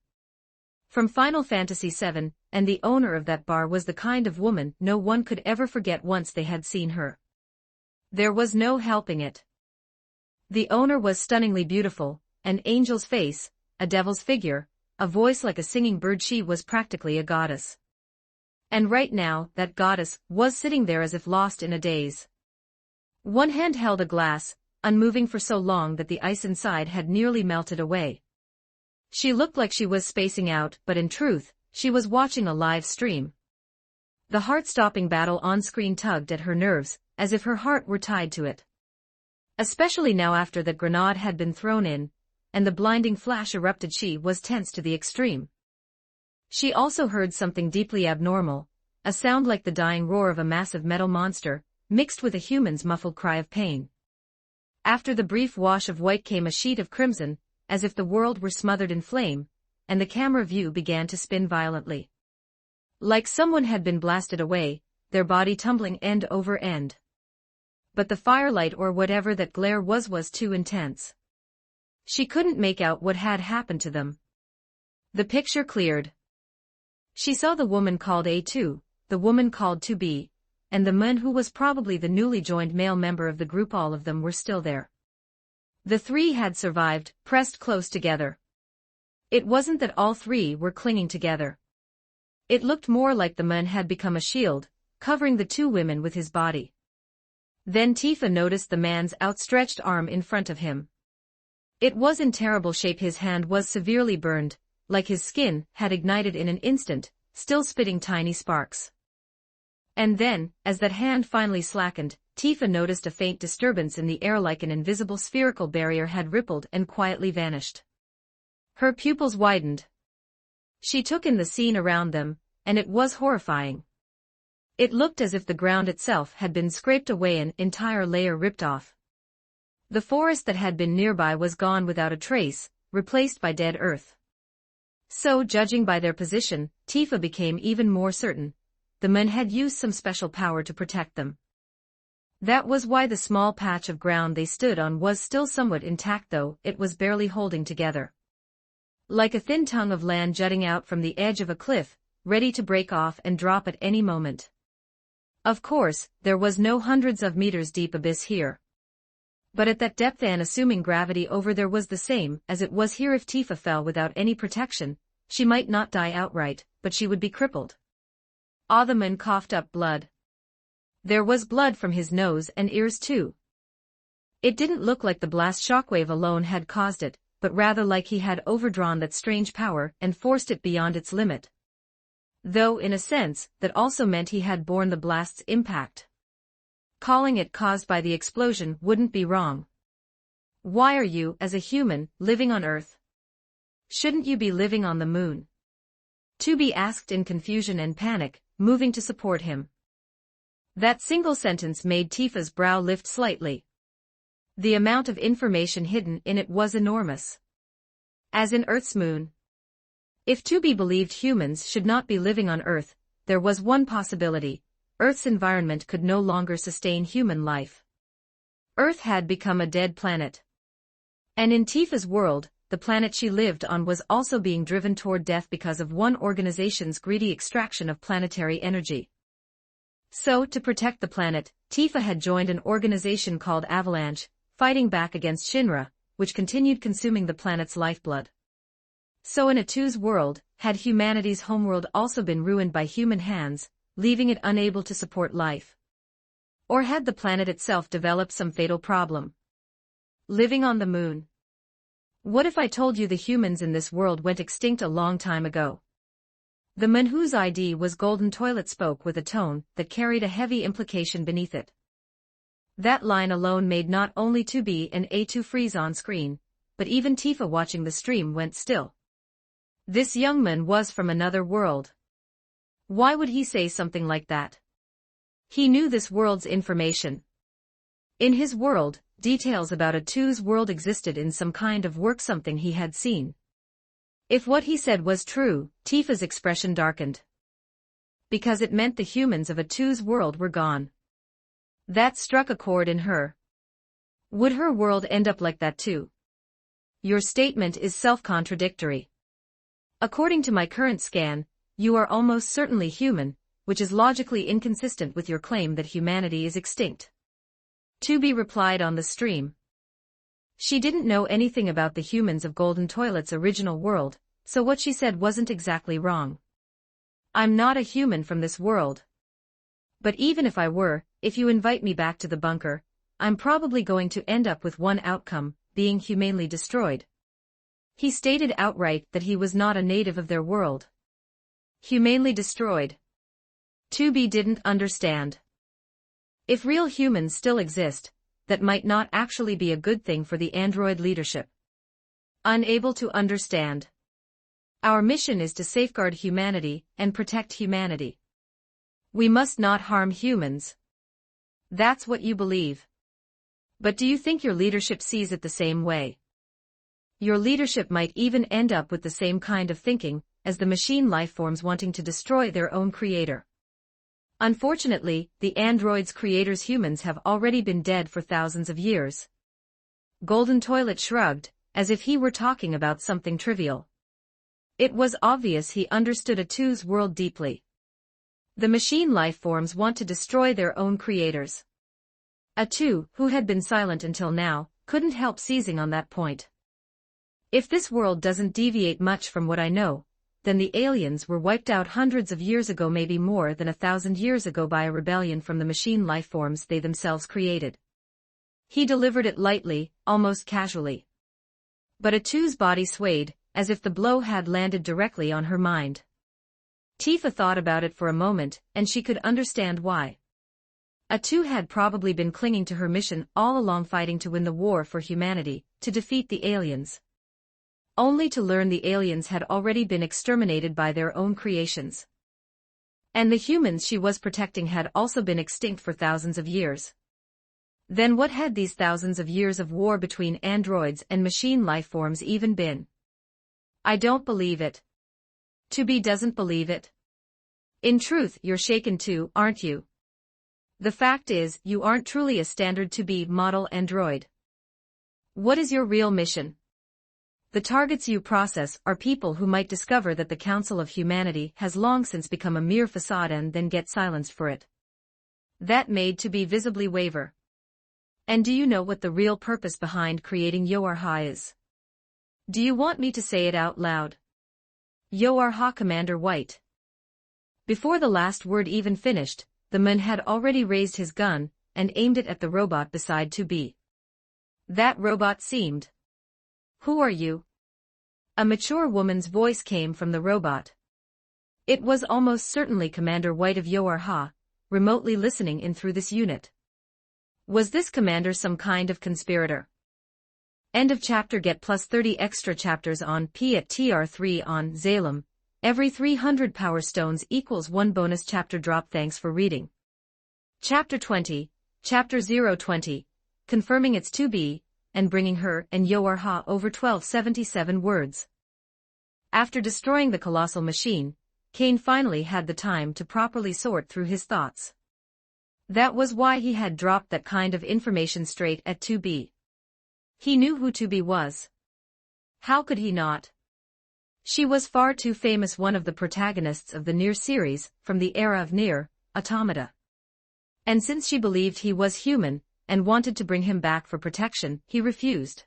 From Final Fantasy VII, and the owner of that bar was the kind of woman no one could ever forget once they had seen her. There was no helping it. The owner was stunningly beautiful, an angel's face, a devil's figure, a voice like a singing bird. She was practically a goddess. And right now, that goddess was sitting there as if lost in a daze. One hand held a glass, unmoving for so long that the ice inside had nearly melted away. She looked like she was spacing out, but in truth, she was watching a live stream. The heart-stopping battle on-screen tugged at her nerves, as if her heart were tied to it. Especially now after that grenade had been thrown in, and the blinding flash erupted. She was tense to the extreme. She also heard something deeply abnormal, a sound like the dying roar of a massive metal monster, mixed with a human's muffled cry of pain. After the brief wash of white came a sheet of crimson, as if the world were smothered in flame, and the camera view began to spin violently. Like someone had been blasted away, their body tumbling end over end. But the firelight or whatever that glare was too intense. She couldn't make out what had happened to them. The picture cleared. She saw the woman called A2, the woman called 2B, and the man who was probably the newly joined male member of the group. All of them were still there. The three had survived, pressed close together. It wasn't that all three were clinging together. It looked more like the man had become a shield, covering the two women with his body. Then Tifa noticed the man's outstretched arm in front of him. It was in terrible shape. His hand was severely burned, like his skin had ignited in an instant, still spitting tiny sparks. And then, as that hand finally slackened, Tifa noticed a faint disturbance in the air, like an invisible spherical barrier had rippled and quietly vanished. Her pupils widened. She took in the scene around them, and it was horrifying. It looked as if the ground itself had been scraped away, an entire layer ripped off. The forest that had been nearby was gone without a trace, replaced by dead earth. So, judging by their position, Tifa became even more certain. The men had used some special power to protect them. That was why the small patch of ground they stood on was still somewhat intact, though it was barely holding together. Like a thin tongue of land jutting out from the edge of a cliff, ready to break off and drop at any moment. Of course, there was no hundreds of meters deep abyss here. But at that depth, and assuming gravity over there was the same as it was here, if Tifa fell without any protection, she might not die outright, but she would be crippled. The man coughed up blood. There was blood from his nose and ears too. It didn't look like the blast shockwave alone had caused it, but rather like he had overdrawn that strange power and forced it beyond its limit. Though in a sense, that also meant he had borne the blast's impact. Calling it caused by the explosion wouldn't be wrong. Why are you, as a human, living on Earth? Shouldn't you be living on the moon? Tubi asked in confusion and panic, moving to support him. That single sentence made Tifa's brow lift slightly. The amount of information hidden in it was enormous. As in Earth's moon. If Tubi believed humans should not be living on Earth, there was one possibility: Earth's environment could no longer sustain human life. Earth had become a dead planet. And in Tifa's world, the planet she lived on was also being driven toward death because of one organization's greedy extraction of planetary energy. So, to protect the planet, Tifa had joined an organization called Avalanche, fighting back against Shinra, which continued consuming the planet's lifeblood. So in Atu's world, had humanity's homeworld also been ruined by human hands, leaving it unable to support life? Or had the planet itself developed some fatal problem? Living on the moon. What if I told you the humans in this world went extinct a long time ago? The man whose ID was Golden Toilet spoke with a tone that carried a heavy implication beneath it. That line alone made not only 2B and A2 freeze on screen, but even Tifa watching the stream went still. This young man was from another world. Why would he say something like that? He knew this world's information. In his world, details about Atu's world existed in some kind of work, something he had seen. If what he said was true, Tifa's expression darkened. Because it meant the humans of Atu's world were gone. That struck a chord in her. Would her world end up like that too? Your statement is self-contradictory. According to my current scan, you are almost certainly human, which is logically inconsistent with your claim that humanity is extinct. Tubi replied on the stream. She didn't know anything about the humans of Golden Toilet's original world, so what she said wasn't exactly wrong. I'm not a human from this world. But even if I were, if you invite me back to the bunker, I'm probably going to end up with one outcome: being humanely destroyed. He stated outright that he was not a native of their world. Humanely destroyed. Tubi didn't understand. If real humans still exist, that might not actually be a good thing for the android leadership. Unable to understand. Our mission is to safeguard humanity and protect humanity. We must not harm humans. That's what you believe. But do you think your leadership sees it the same way? Your leadership might even end up with the same kind of thinking as the machine lifeforms wanting to destroy their own creator. Unfortunately, the androids' creators humans have already been dead for thousands of years. Golden Toilet shrugged, as if he were talking about something trivial. It was obvious he understood Atu's world deeply. The machine lifeforms want to destroy their own creators. Atu, who had been silent until now, couldn't help seizing on that point. If this world doesn't deviate much from what I know, then the aliens were wiped out hundreds of years ago, maybe more than 1,000 years ago, by a rebellion from the machine lifeforms they themselves created. He delivered it lightly, almost casually. But Atu's body swayed, as if the blow had landed directly on her mind. Tifa thought about it for a moment, and she could understand why. Atu had probably been clinging to her mission all along, fighting to win the war for humanity, to defeat the aliens. Only to learn the aliens had already been exterminated by their own creations. And the humans she was protecting had also been extinct for thousands of years. Then what had these thousands of years of war between androids and machine lifeforms even been? I don't believe it. Tubi doesn't believe it. In truth, you're shaken too, aren't you? The fact is, you aren't truly a standard Tubi model android. What is your real mission? The targets you process are people who might discover that the Council of Humanity has long since become a mere facade and then get silenced for it. That made Tubi visibly waver. And do you know what the real purpose behind creating Yoarha is? Do you want me to say it out loud? Yoarha Commander White. Before the last word even finished, the man had already raised his gun and aimed it at the robot beside Tubi. That robot seemed. Who are you? A mature woman's voice came from the robot. It was almost certainly Commander White of Yoarha, remotely listening in through this unit. Was this commander some kind of conspirator? End of chapter. Get plus 30 extra chapters on P at TR3 on Zalem. Every 300 power stones equals 1 bonus chapter drop. Thanks for reading. Chapter 20, Chapter 020, confirming it's to be, and bringing her and Yoarha over 1277 words. After destroying the colossal machine, Cain finally had the time to properly sort through his thoughts. That was why he had dropped that kind of information straight at 2B. He knew who 2B was. How could he not? She was far too famous, one of the protagonists of the Nier series, from the era of Nier Automata. And since she believed he was human, and wanted to bring him back for protection, he refused.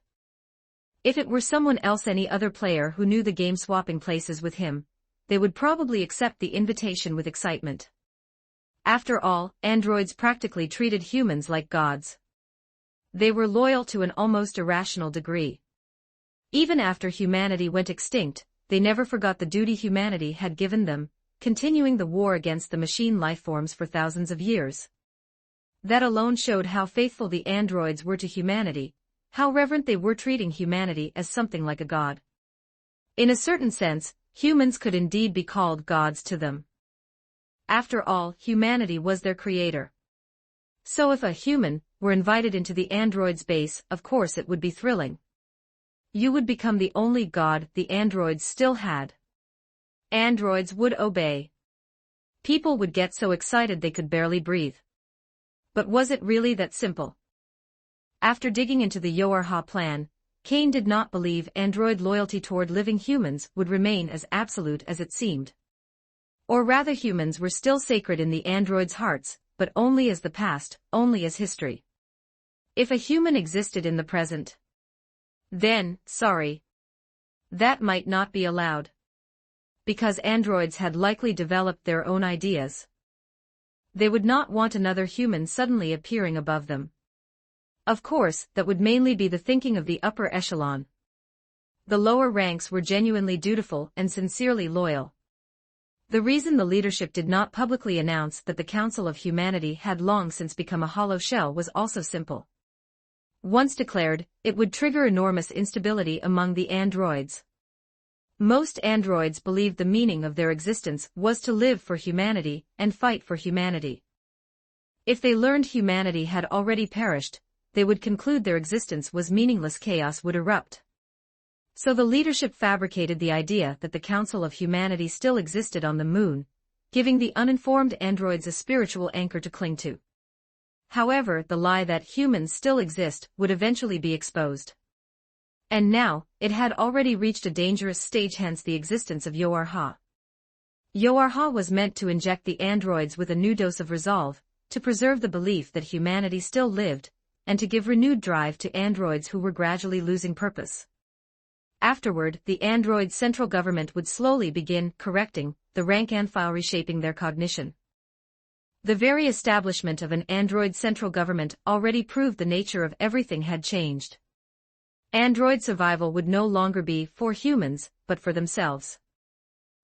If it were someone else, any other player who knew the game, swapping places with him, they would probably accept the invitation with excitement. After all, androids practically treated humans like gods. They were loyal to an almost irrational degree. Even after humanity went extinct, they never forgot the duty humanity had given them, continuing the war against the machine lifeforms for thousands of years. That alone showed how faithful the androids were to humanity, how reverent they were, treating humanity as something like a god. In a certain sense, humans could indeed be called gods to them. After all, humanity was their creator. So if a human were invited into the android's base, of course it would be thrilling. You would become the only god the androids still had. Androids would obey. People would get so excited they could barely breathe. But was it really that simple? After digging into the Yoarha plan, Cain did not believe android loyalty toward living humans would remain as absolute as it seemed. Or rather, humans were still sacred in the androids' hearts, but only as the past, only as history. If a human existed in the present, then, that might not be allowed. Because androids had likely developed their own ideas. They would not want another human suddenly appearing above them. Of course, that would mainly be the thinking of the upper echelon. The lower ranks were genuinely dutiful and sincerely loyal. The reason the leadership did not publicly announce that the Council of Humanity had long since become a hollow shell was also simple. Once declared, it would trigger enormous instability among the androids. Most androids believed the meaning of their existence was to live for humanity and fight for humanity. If they learned humanity had already perished, they would conclude their existence was meaningless. Chaos would erupt. So the leadership fabricated the idea that the Council of Humanity still existed on the moon, giving the uninformed androids a spiritual anchor to cling to. However, the lie that humans still exist would eventually be exposed. And now, it had already reached a dangerous stage, hence the existence of Yoar-Ha. Yoar-Ha was meant to inject the androids with a new dose of resolve, to preserve the belief that humanity still lived, and to give renewed drive to androids who were gradually losing purpose. Afterward, the android central government would slowly begin correcting the rank and file, reshaping their cognition. The very establishment of an android central government already proved the nature of everything had changed. Android survival would no longer be for humans, but for themselves.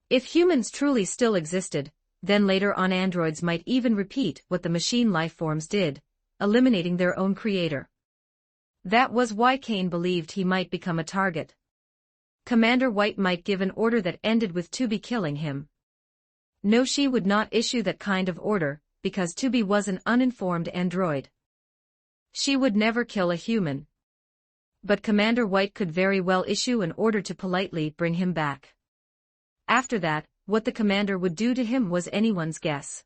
If humans truly still existed, then later on androids might even repeat what the machine life forms did, eliminating their own creator. That was why Kane believed he might become a target. Commander White might give an order that ended with Tubi killing him. No, she would not issue that kind of order, because Tubi was an uninformed android. She would never kill a human. But Commander White could very well issue an order to politely bring him back. After that, what the commander would do to him was anyone's guess.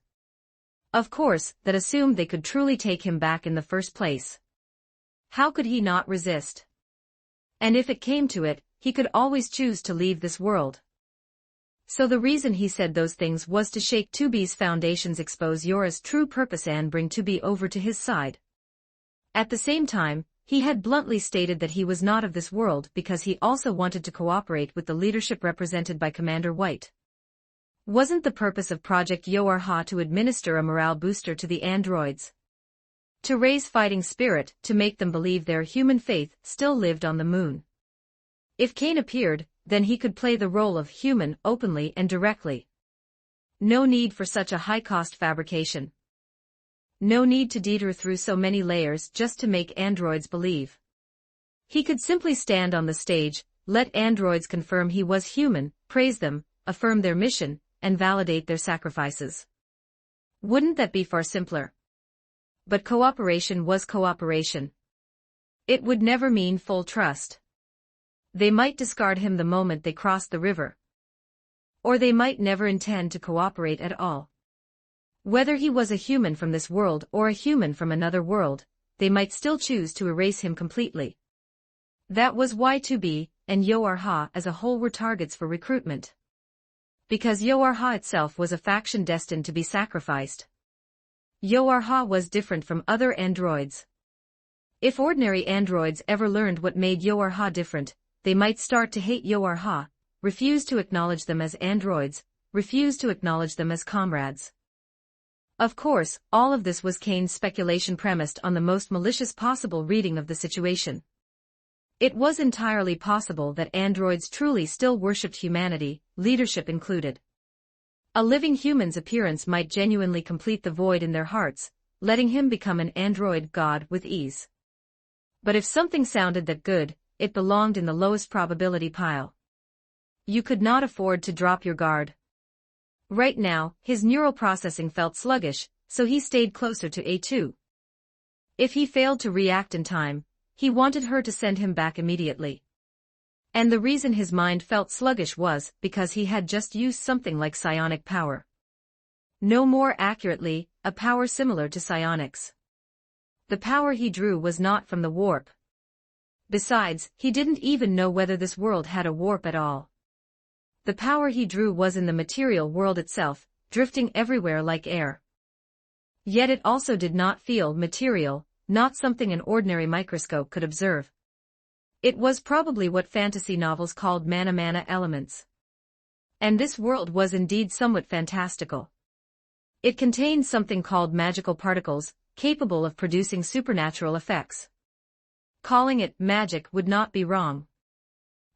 Of course, that assumed they could truly take him back in the first place. How could he not resist? And if it came to it, he could always choose to leave this world. So the reason he said those things was to shake Tubi's foundations, expose Yora's true purpose, and bring Tubi over to his side. At the same time, he had bluntly stated that he was not of this world because he also wanted to cooperate with the leadership represented by Commander White. Wasn't the purpose of Project Yoar-Ha to administer a morale booster to the androids? To raise fighting spirit, to make them believe their human faith still lived on the moon. If Kane appeared, then he could play the role of human openly and directly. No need for such a high-cost fabrication. No need to detour through so many layers just to make androids believe. He could simply stand on the stage, let androids confirm he was human, praise them, affirm their mission, and validate their sacrifices. Wouldn't that be far simpler? But cooperation was cooperation. It would never mean full trust. They might discard him the moment they crossed the river. Or they might never intend to cooperate at all. Whether he was a human from this world or a human from another world, they might still choose to erase him completely. That was why Tubi and Yoar-Ha as a whole were targets for recruitment. Because Yoar-Ha itself was a faction destined to be sacrificed. Yoar-Ha was different from other androids. If ordinary androids ever learned what made Yoar-Ha different, they might start to hate Yoar-Ha, refuse to acknowledge them as androids, refuse to acknowledge them as comrades. Of course, all of this was Kane's speculation premised on the most malicious possible reading of the situation. It was entirely possible that androids truly still worshipped humanity, leadership included. A living human's appearance might genuinely complete the void in their hearts, letting him become an android god with ease. But if something sounded that good, it belonged in the lowest probability pile. You could not afford to drop your guard. Right now, his neural processing felt sluggish, so he stayed closer to A2. If he failed to react in time, he wanted her to send him back immediately. And the reason his mind felt sluggish was because he had just used something like psionic power. No, more accurately, a power similar to psionics. The power he drew was not from the warp. Besides, he didn't even know whether this world had a warp at all. The power he drew was in the material world itself, drifting everywhere like air. Yet it also did not feel material, not something an ordinary microscope could observe. It was probably what fantasy novels called mana elements. And this world was indeed somewhat fantastical. It contained something called magical particles, capable of producing supernatural effects. Calling it magic would not be wrong.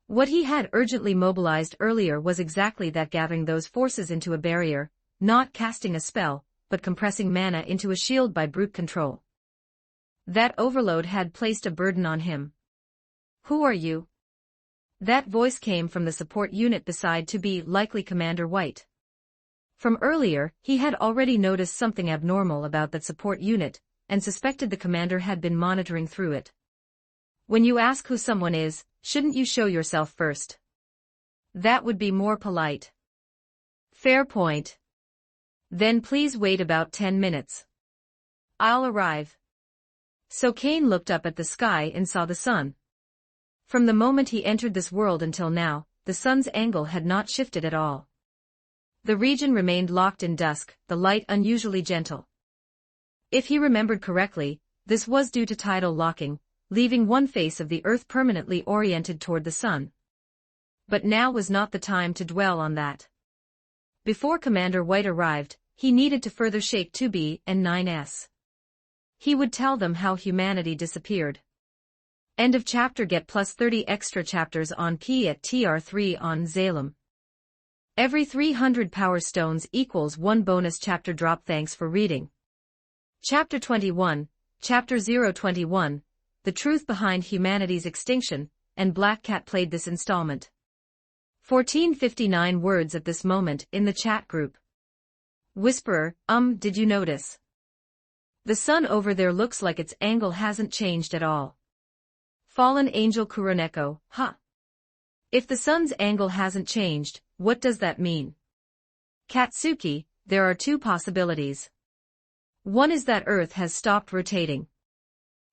What he had urgently mobilized earlier was exactly that, gathering those forces into a barrier, not casting a spell, but compressing mana into a shield by brute control. That overload had placed a burden on him. Who are you? That voice came from the support unit beside to be likely Commander White. From earlier, he had already noticed something abnormal about that support unit, and suspected the commander had been monitoring through it. When you ask who someone is, shouldn't you show yourself first? That would be more polite. Fair point. Then please wait about 10 minutes. I'll arrive. So Kane looked up at the sky and saw the sun. From the moment he entered this world until now, the sun's angle had not shifted at all. The region remained locked in dusk, the light unusually gentle. If he remembered correctly, this was due to tidal locking, leaving one face of the Earth permanently oriented toward the sun. But now was not the time to dwell on that. Before Commander White arrived, he needed to further shake 2B and 9S. He would tell them how humanity disappeared. End of chapter. Get plus 30 extra chapters on P at TR3 on Zalem. Every 300 power stones equals 1 bonus chapter drop. Thanks for reading. Chapter 21, Chapter 021, The Truth Behind Humanity's Extinction, and Black Cat played this installment. 1459 words at this moment in the chat group. Whisperer, did you notice? The sun over there looks like its angle hasn't changed at all. Fallen Angel Kuroneko, huh? If the sun's angle hasn't changed, what does that mean? Katsuki, there are two possibilities. One is that Earth has stopped rotating.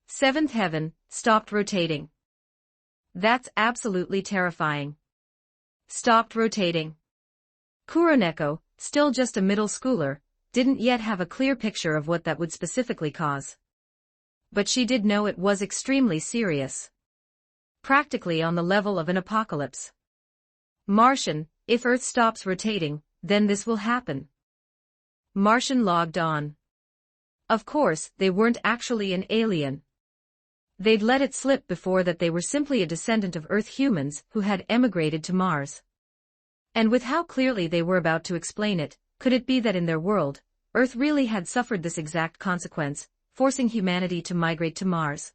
Seventh heaven, stopped rotating. That's absolutely terrifying. Stopped rotating. Kuroneko, still just a middle schooler, didn't yet have a clear picture of what that would specifically cause. But she did know it was extremely serious. Practically on the level of an apocalypse. Martian, if Earth stops rotating, then this will happen. Martian logged on. Of course, they weren't actually an alien. They'd let it slip before that they were simply a descendant of Earth humans who had emigrated to Mars. And with how clearly they were about to explain it, could it be that in their world, Earth really had suffered this exact consequence, forcing humanity to migrate to Mars?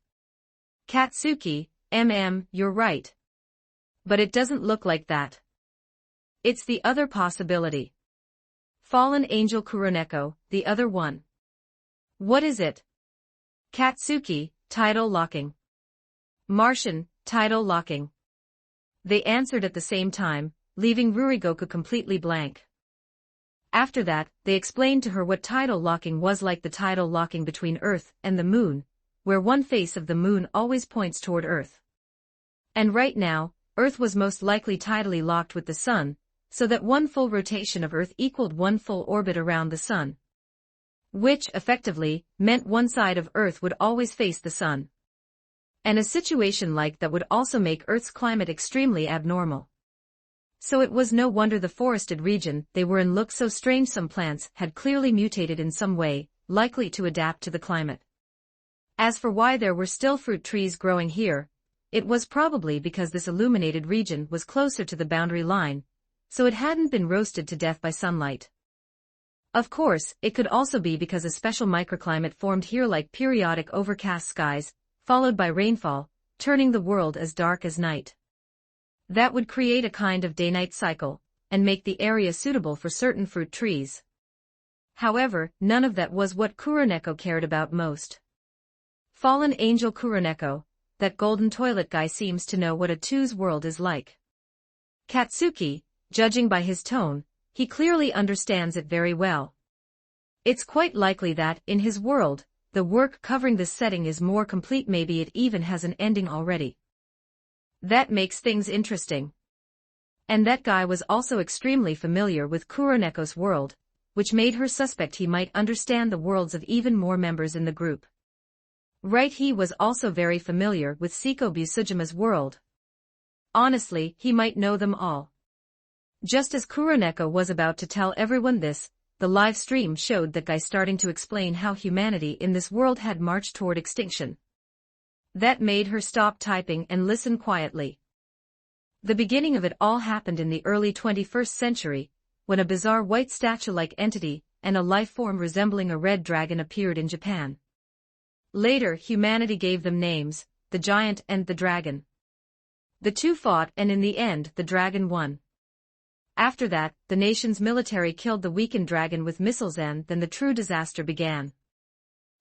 Katsuki, you're right. But it doesn't look like that. It's the other possibility. Fallen Angel Kuroneko, the other one. What is it? Katsuki, tidal locking. Martian, tidal locking. They answered at the same time, leaving Rurigoku completely blank. After that, they explained to her what tidal locking was like, the tidal locking between Earth and the Moon, where one face of the Moon always points toward Earth. And right now, Earth was most likely tidally locked with the Sun, so that one full rotation of Earth equaled one full orbit around the Sun. Which, effectively, meant one side of Earth would always face the Sun. And a situation like that would also make Earth's climate extremely abnormal. So it was no wonder the forested region they were in looked so strange. Some plants had clearly mutated in some way, likely to adapt to the climate. As for why there were still fruit trees growing here, it was probably because this illuminated region was closer to the boundary line, so it hadn't been roasted to death by sunlight. Of course, it could also be because a special microclimate formed here, like periodic overcast skies, followed by rainfall, turning the world as dark as night. That would create a kind of day-night cycle, and make the area suitable for certain fruit trees. However, none of that was what Kuroneko cared about most. Fallen Angel Kuroneko, that golden toilet guy, seems to know what a two's world is like. Katsuki, judging by his tone, he clearly understands it very well. It's quite likely that, in his world, the work covering this setting is more complete. Maybe it even has an ending already. That makes things interesting. And that guy was also extremely familiar with Kuroneko's world, which made her suspect he might understand the worlds of even more members in the group. Right, he was also very familiar with Seiko Busujima's world. Honestly, he might know them all. Just as Kuroneko was about to tell everyone this, the live stream showed that guy starting to explain how humanity in this world had marched toward extinction. That made her stop typing and listen quietly. The beginning of it all happened in the early 21st century, when a bizarre white statue-like entity and a life form resembling a red dragon appeared in Japan. Later, humanity gave them names, the giant and the dragon. The two fought and in the end the dragon won. After that, the nation's military killed the weakened dragon with missiles and then the true disaster began.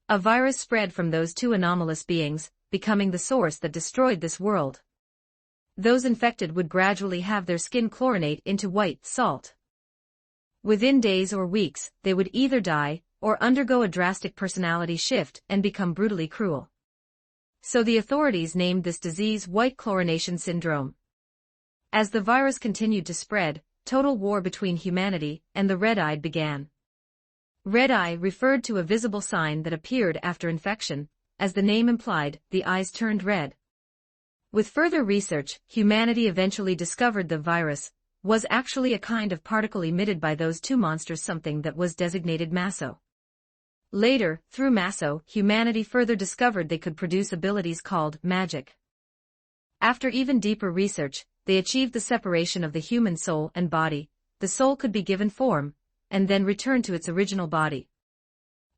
A virus spread from those two anomalous beings, becoming the source that destroyed this world. Those infected would gradually have their skin chlorinate into white salt. Within days or weeks, they would either die, or undergo a drastic personality shift and become brutally cruel. So the authorities named this disease white chlorination syndrome. As the virus continued to spread, total war between humanity and the red-eyed began. Red-eye referred to a visible sign that appeared after infection. As the name implied, the eyes turned red. With further research, humanity eventually discovered the virus was actually a kind of particle emitted by those two monsters, something that was designated masso. Later, through masso, humanity further discovered they could produce abilities called magic. After even deeper research, they achieved the separation of the human soul and body. The soul could be given form, and then return to its original body.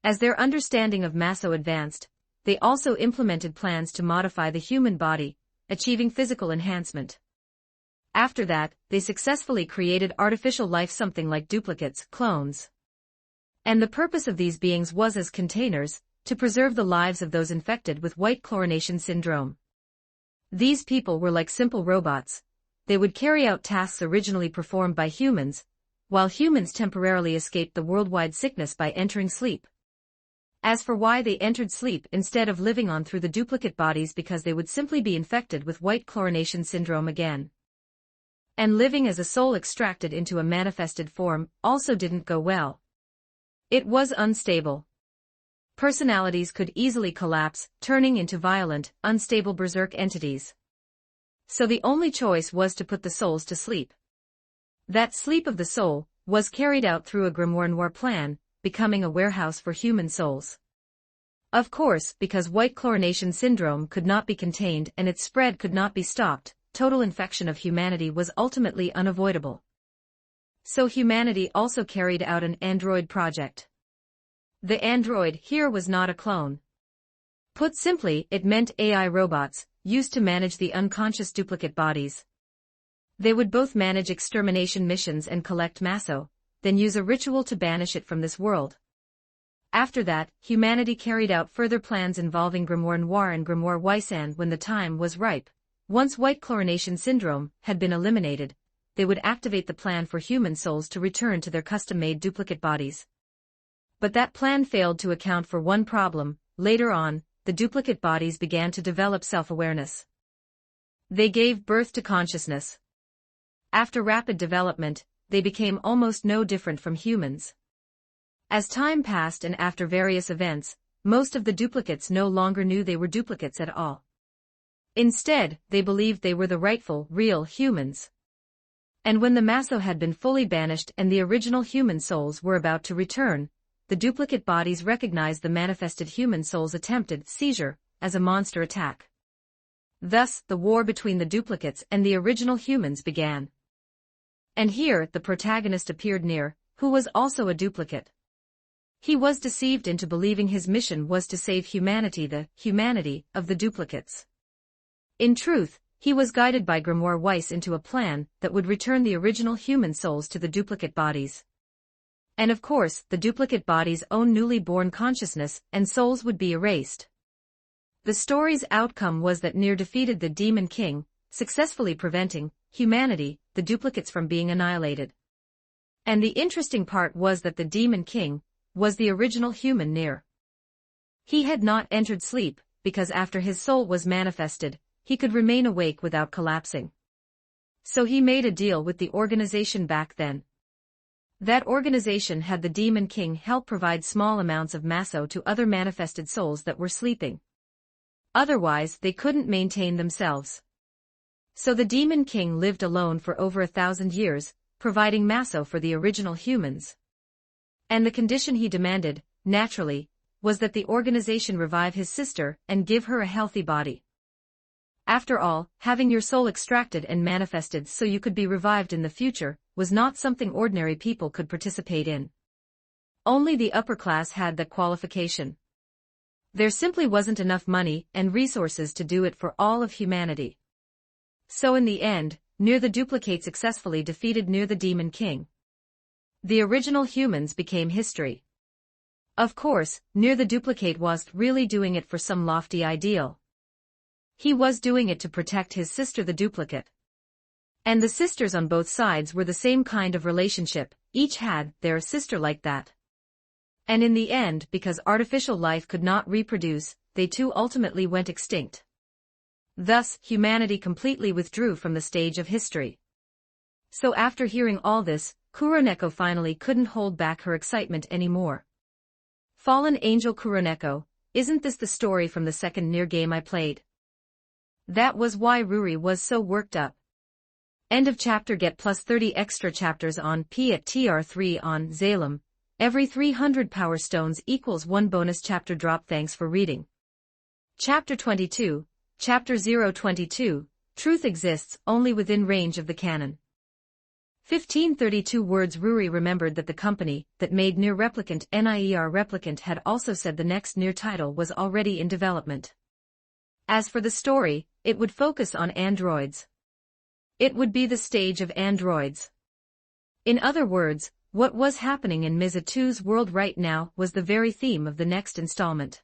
As their understanding of masso advanced, they also implemented plans to modify the human body, achieving physical enhancement. After that, they successfully created artificial life, something like duplicates, clones. And the purpose of these beings was as containers, to preserve the lives of those infected with white chlorination syndrome. These people were like simple robots. They would carry out tasks originally performed by humans, while humans temporarily escaped the worldwide sickness by entering sleep. As for why they entered sleep instead of living on through the duplicate bodies, because they would simply be infected with white chlorination syndrome again. And living as a soul extracted into a manifested form also didn't go well. It was unstable. Personalities could easily collapse, turning into violent, unstable berserk entities. So the only choice was to put the souls to sleep. That sleep of the soul was carried out through a grimoire noir plan, becoming a warehouse for human souls. Of course, because white chlorination syndrome could not be contained and its spread could not be stopped, total infection of humanity was ultimately unavoidable. So humanity also carried out an android project. The android here was not a clone. Put simply, it meant AI robots, used to manage the unconscious duplicate bodies. They would both manage extermination missions and collect masso, then use a ritual to banish it from this world. After that, humanity carried out further plans involving Grimoire Noir and Grimoire Weiss, and when the time was ripe, once white chlorination syndrome had been eliminated, they would activate the plan for human souls to return to their custom-made duplicate bodies. But that plan failed to account for one problem. Later on, the duplicate bodies began to develop self-awareness. They gave birth to consciousness. After rapid development, they became almost no different from humans. As time passed and after various events, most of the duplicates no longer knew they were duplicates at all. Instead, they believed they were the rightful, real humans. And when the masso had been fully banished and the original human souls were about to return, the duplicate bodies recognized the manifested human souls' attempted seizure as a monster attack. Thus, the war between the duplicates and the original humans began. And here, the protagonist appeared near, who was also a duplicate. He was deceived into believing his mission was to save humanity, the humanity of the duplicates. In truth, he was guided by Grimoire Weiss into a plan that would return the original human souls to the duplicate bodies. And of course, the duplicate bodies' own newly born consciousness and souls would be erased. The story's outcome was that Nier defeated the Demon King, successfully preventing humanity, the duplicates, from being annihilated. And the interesting part was that the Demon King was the original human Nier. He had not entered sleep, because after his soul was manifested, he could remain awake without collapsing. So he made a deal with the organization back then. That organization had the Demon King help provide small amounts of masso to other manifested souls that were sleeping. Otherwise, they couldn't maintain themselves. So the Demon King lived alone for over 1,000 years, providing masso for the original humans. And the condition he demanded, naturally, was that the organization revive his sister and give her a healthy body. After all, having your soul extracted and manifested so you could be revived in the future was not something ordinary people could participate in. Only the upper class had that qualification. There simply wasn't enough money and resources to do it for all of humanity. So in the end, Nier the Duplicate successfully defeated Nier the Demon King. The original humans became history. Of course, Nier the Duplicate wasn't really doing it for some lofty ideal. He was doing it to protect his sister the Duplicate. And the sisters on both sides were the same kind of relationship, each had their sister like that. And in the end, because artificial life could not reproduce, they too ultimately went extinct. Thus, humanity completely withdrew from the stage of history. So after hearing all this, Kuroneko finally couldn't hold back her excitement anymore. Fallen Angel Kuroneko, isn't this the story from the second Nier game I played? That was why Ruri was so worked up. End of chapter. Get plus 30 extra chapters on P at TR3 on Zalem. Every 300 power stones equals 1 bonus chapter drop. Thanks for reading. Chapter 22, Chapter 022, Truth exists only within range of the canon. 1532 words. Ruri remembered that the company that made Nier Replicant Nier Replicant had also said the next Nier title was already in development. As for the story, it would focus on androids. It would be the stage of androids. In other words, what was happening in Miza 2's world right now was the very theme of the next installment.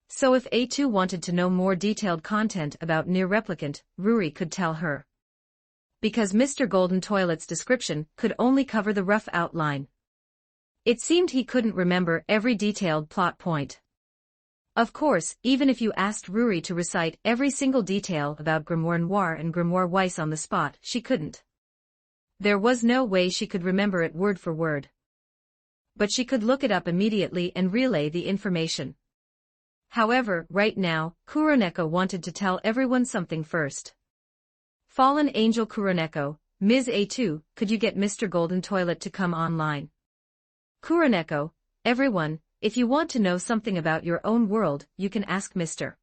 So if A2 wanted to know more detailed content about Nier Replicant, Ruri could tell her. Because Mr. Golden Toilet's description could only cover the rough outline. It seemed he couldn't remember every detailed plot point. Of course, even if you asked Ruri to recite every single detail about Grimoire Noir and Grimoire Weiss on the spot, she couldn't. There was no way she could remember it word for word. But she could look it up immediately and relay the information. However, right now, Kuroneko wanted to tell everyone something first. Fallen Angel Kuroneko, Ms. A2, could you get Mr. Golden Toilet to come online? Kuroneko, everyone, if you want to know something about your own world, you can ask Mr.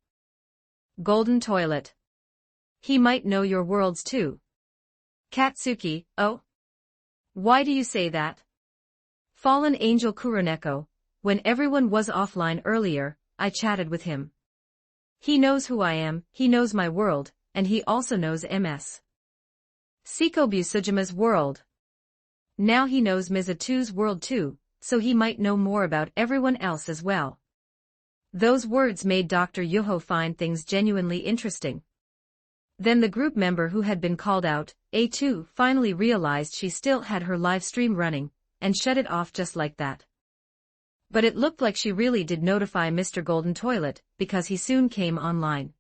Golden Toilet. He might know your worlds too. Katsuki, oh? Why do you say that? Fallen Angel Kuroneko, when everyone was offline earlier, I chatted with him. He knows who I am, he knows my world, and he also knows MS. Seiko Busujima's world. Now he knows Miza 2's world too, so he might know more about everyone else as well. Those words made Dr. Yuho find things genuinely interesting. Then the group member who had been called out, A2, finally realized she still had her live stream running, and shut it off just like that. But it looked like she really did notify Mr. Golden Toilet, because he soon came online.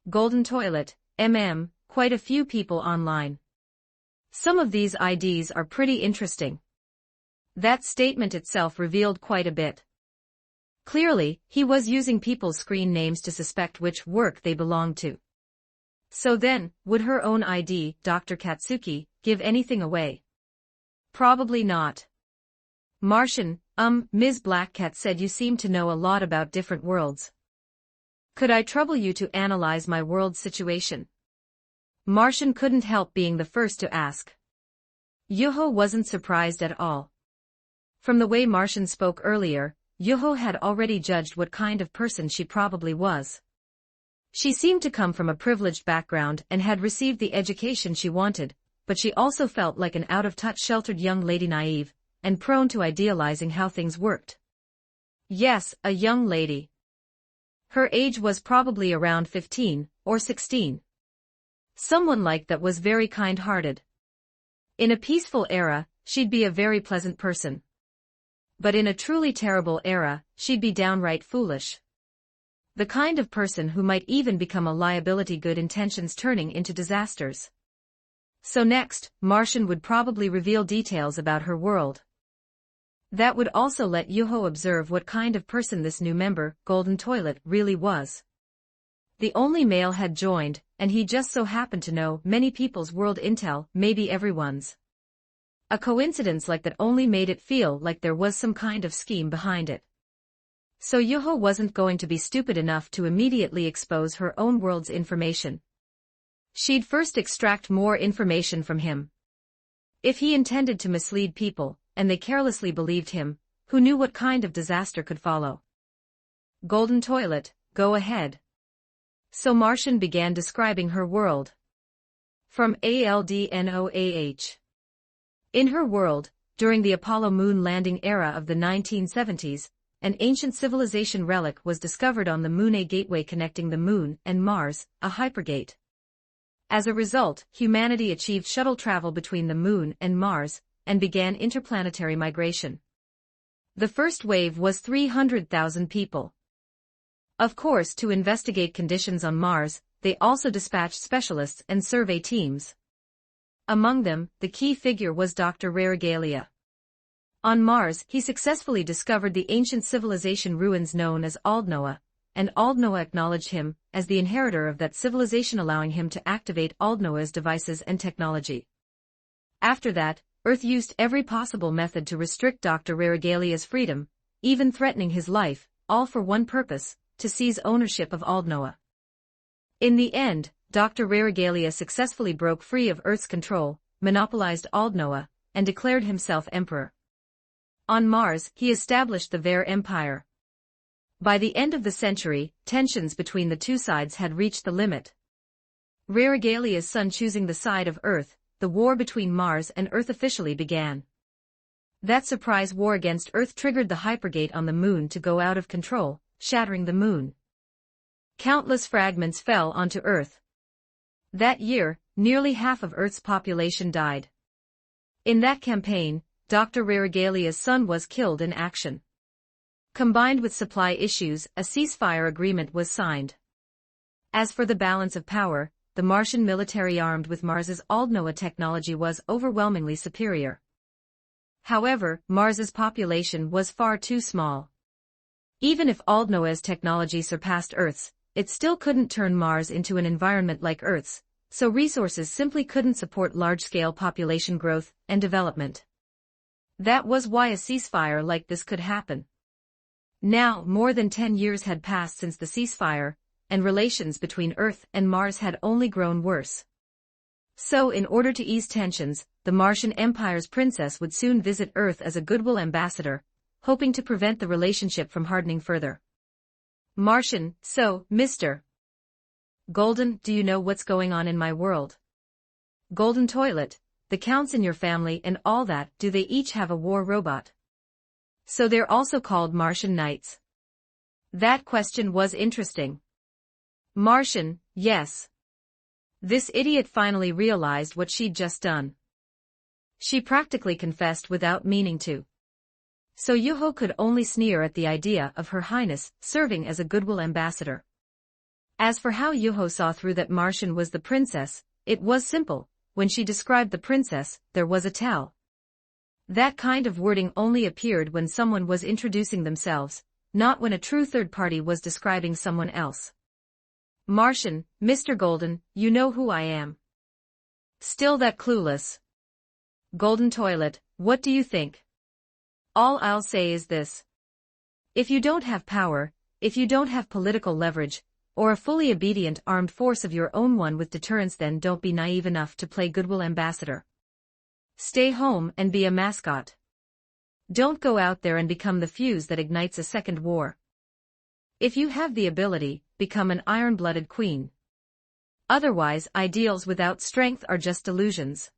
Golden Toilet, quite a few people online. Some of these IDs are pretty interesting. That statement itself revealed quite a bit. Clearly, he was using people's screen names to suspect which work they belonged to. So then, would her own ID, Dr. Katsuki, give anything away? Probably not. Martian, Ms. Black Cat said you seem to know a lot about different worlds. Could I trouble you to analyze my world situation? Martian couldn't help being the first to ask. Yuho wasn't surprised at all. From the way Martian spoke earlier, Yuho had already judged what kind of person she probably was. She seemed to come from a privileged background and had received the education she wanted, but she also felt like an out-of-touch sheltered young lady, naive, and prone to idealizing how things worked. Yes, a young lady. Her age was probably around 15 or 16. Someone like that was very kind-hearted. In a peaceful era, she'd be a very pleasant person. But in a truly terrible era, she'd be downright foolish. The kind of person who might even become a liability, good intentions turning into disasters. So next, Martian would probably reveal details about her world. That would also let Yuho observe what kind of person this new member, Golden Toilet, really was. The only male had joined, and he just so happened to know many people's world intel, maybe everyone's. A coincidence like that only made it feel like there was some kind of scheme behind it. So Yuho wasn't going to be stupid enough to immediately expose her own world's information. She'd first extract more information from him. If he intended to mislead people, and they carelessly believed him, who knew what kind of disaster could follow? Golden Toilet, go ahead. So Martian began describing her world. From ALDNOAH. In her world, during the Apollo moon landing era of the 1970s, an ancient civilization relic was discovered on the Moon, a gateway connecting the Moon and Mars, a hypergate. As a result, humanity achieved shuttle travel between the Moon and Mars, and began interplanetary migration. The first wave was 300,000 people. Of course, to investigate conditions on Mars, they also dispatched specialists and survey teams. Among them, the key figure was Dr. Rarigalia. On Mars, he successfully discovered the ancient civilization ruins known as Aldnoah, and Aldnoah acknowledged him as the inheritor of that civilization, allowing him to activate Aldnoah's devices and technology. After that, Earth used every possible method to restrict Dr. Rarigalia's freedom, even threatening his life, all for one purpose: to seize ownership of Aldnoah. In the end, Dr. Rarigalia successfully broke free of Earth's control, monopolized Aldnoah, and declared himself emperor. On Mars, he established the Ver Empire. By the end of the century, tensions between the two sides had reached the limit. Rarigalia's son choosing the side of Earth, the war between Mars and Earth officially began. That surprise war against Earth triggered the hypergate on the Moon to go out of control, shattering the Moon. Countless fragments fell onto Earth. That year, nearly half of Earth's population died. In that campaign, Dr. Rarigalia's son was killed in action. Combined with supply issues, a ceasefire agreement was signed. As for the balance of power, the Martian military armed with Mars's Aldnoah technology was overwhelmingly superior. However, Mars's population was far too small. Even if Aldnoah's technology surpassed Earth's, it still couldn't turn Mars into an environment like Earth's, so resources simply couldn't support large-scale population growth and development. That was why a ceasefire like this could happen. Now, more than 10 years had passed since the ceasefire, and relations between Earth and Mars had only grown worse. So, in order to ease tensions, the Martian Empire's princess would soon visit Earth as a goodwill ambassador, hoping to prevent the relationship from hardening further. Martian: so, Mr. Golden, do you know what's going on in my world? Golden Toilet: the counts in your family and all that, do they each have a war robot? So they're also called Martian Knights. That question was interesting. Martian: yes. This idiot finally realized what she'd just done. She practically confessed without meaning to. So Yuho could only sneer at the idea of Her Highness serving as a goodwill ambassador. As for how Yuho saw through that Martian was the princess, it was simple. When she described the princess, there was a tell. That kind of wording only appeared when someone was introducing themselves, not when a true third party was describing someone else. Martian: Mr. Golden, you know who I am. Still that clueless? Golden Toilet: what do you think? All I'll say is this. If you don't have power, if you don't have political leverage, or a fully obedient armed force of your own, one with deterrence, then don't be naive enough to play goodwill ambassador. Stay home and be a mascot. Don't go out there and become the fuse that ignites a second war. If you have the ability, become an iron-blooded queen. Otherwise, ideals without strength are just delusions.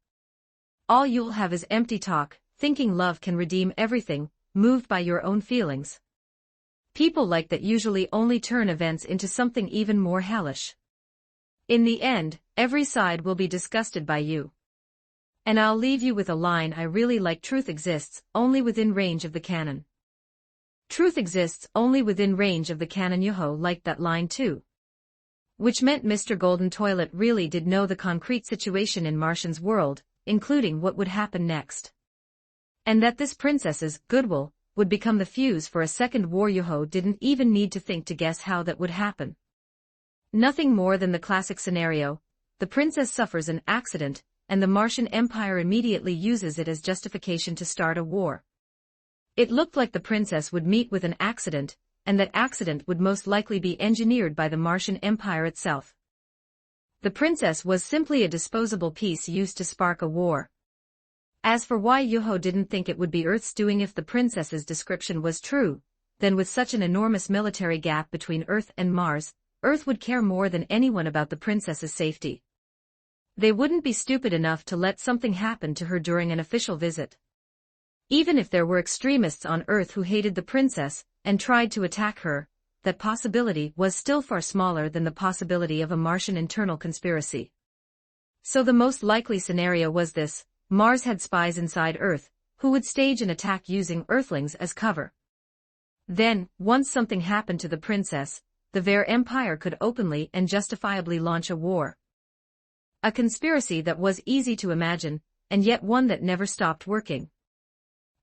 All you'll have is empty talk, thinking love can redeem everything, moved by your own feelings. People like that usually only turn events into something even more hellish. In the end, every side will be disgusted by you. And I'll leave you with a line I really like: truth exists only within range of the cannon. Truth exists only within range of the cannon. Yuho liked that line too. Which meant Mr. Golden Toilet really did know the concrete situation in Martian's world, including what would happen next. And that this princess's goodwill would become the fuse for a second war. Yuho didn't even need to think to guess how that would happen. Nothing more than the classic scenario: the princess suffers an accident, and the Martian Empire immediately uses it as justification to start a war. It looked like the princess would meet with an accident, and that accident would most likely be engineered by the Martian Empire itself. The princess was simply a disposable piece used to spark a war. As for why Yuho didn't think it would be Earth's doing if the princess's description was true, then with such an enormous military gap between Earth and Mars, Earth would care more than anyone about the princess's safety. They wouldn't be stupid enough to let something happen to her during an official visit. Even if there were extremists on Earth who hated the princess and tried to attack her, that possibility was still far smaller than the possibility of a Martian internal conspiracy. So the most likely scenario was this: Mars had spies inside Earth, who would stage an attack using Earthlings as cover. Then, once something happened to the princess, the Ver Empire could openly and justifiably launch a war. A conspiracy that was easy to imagine, and yet one that never stopped working.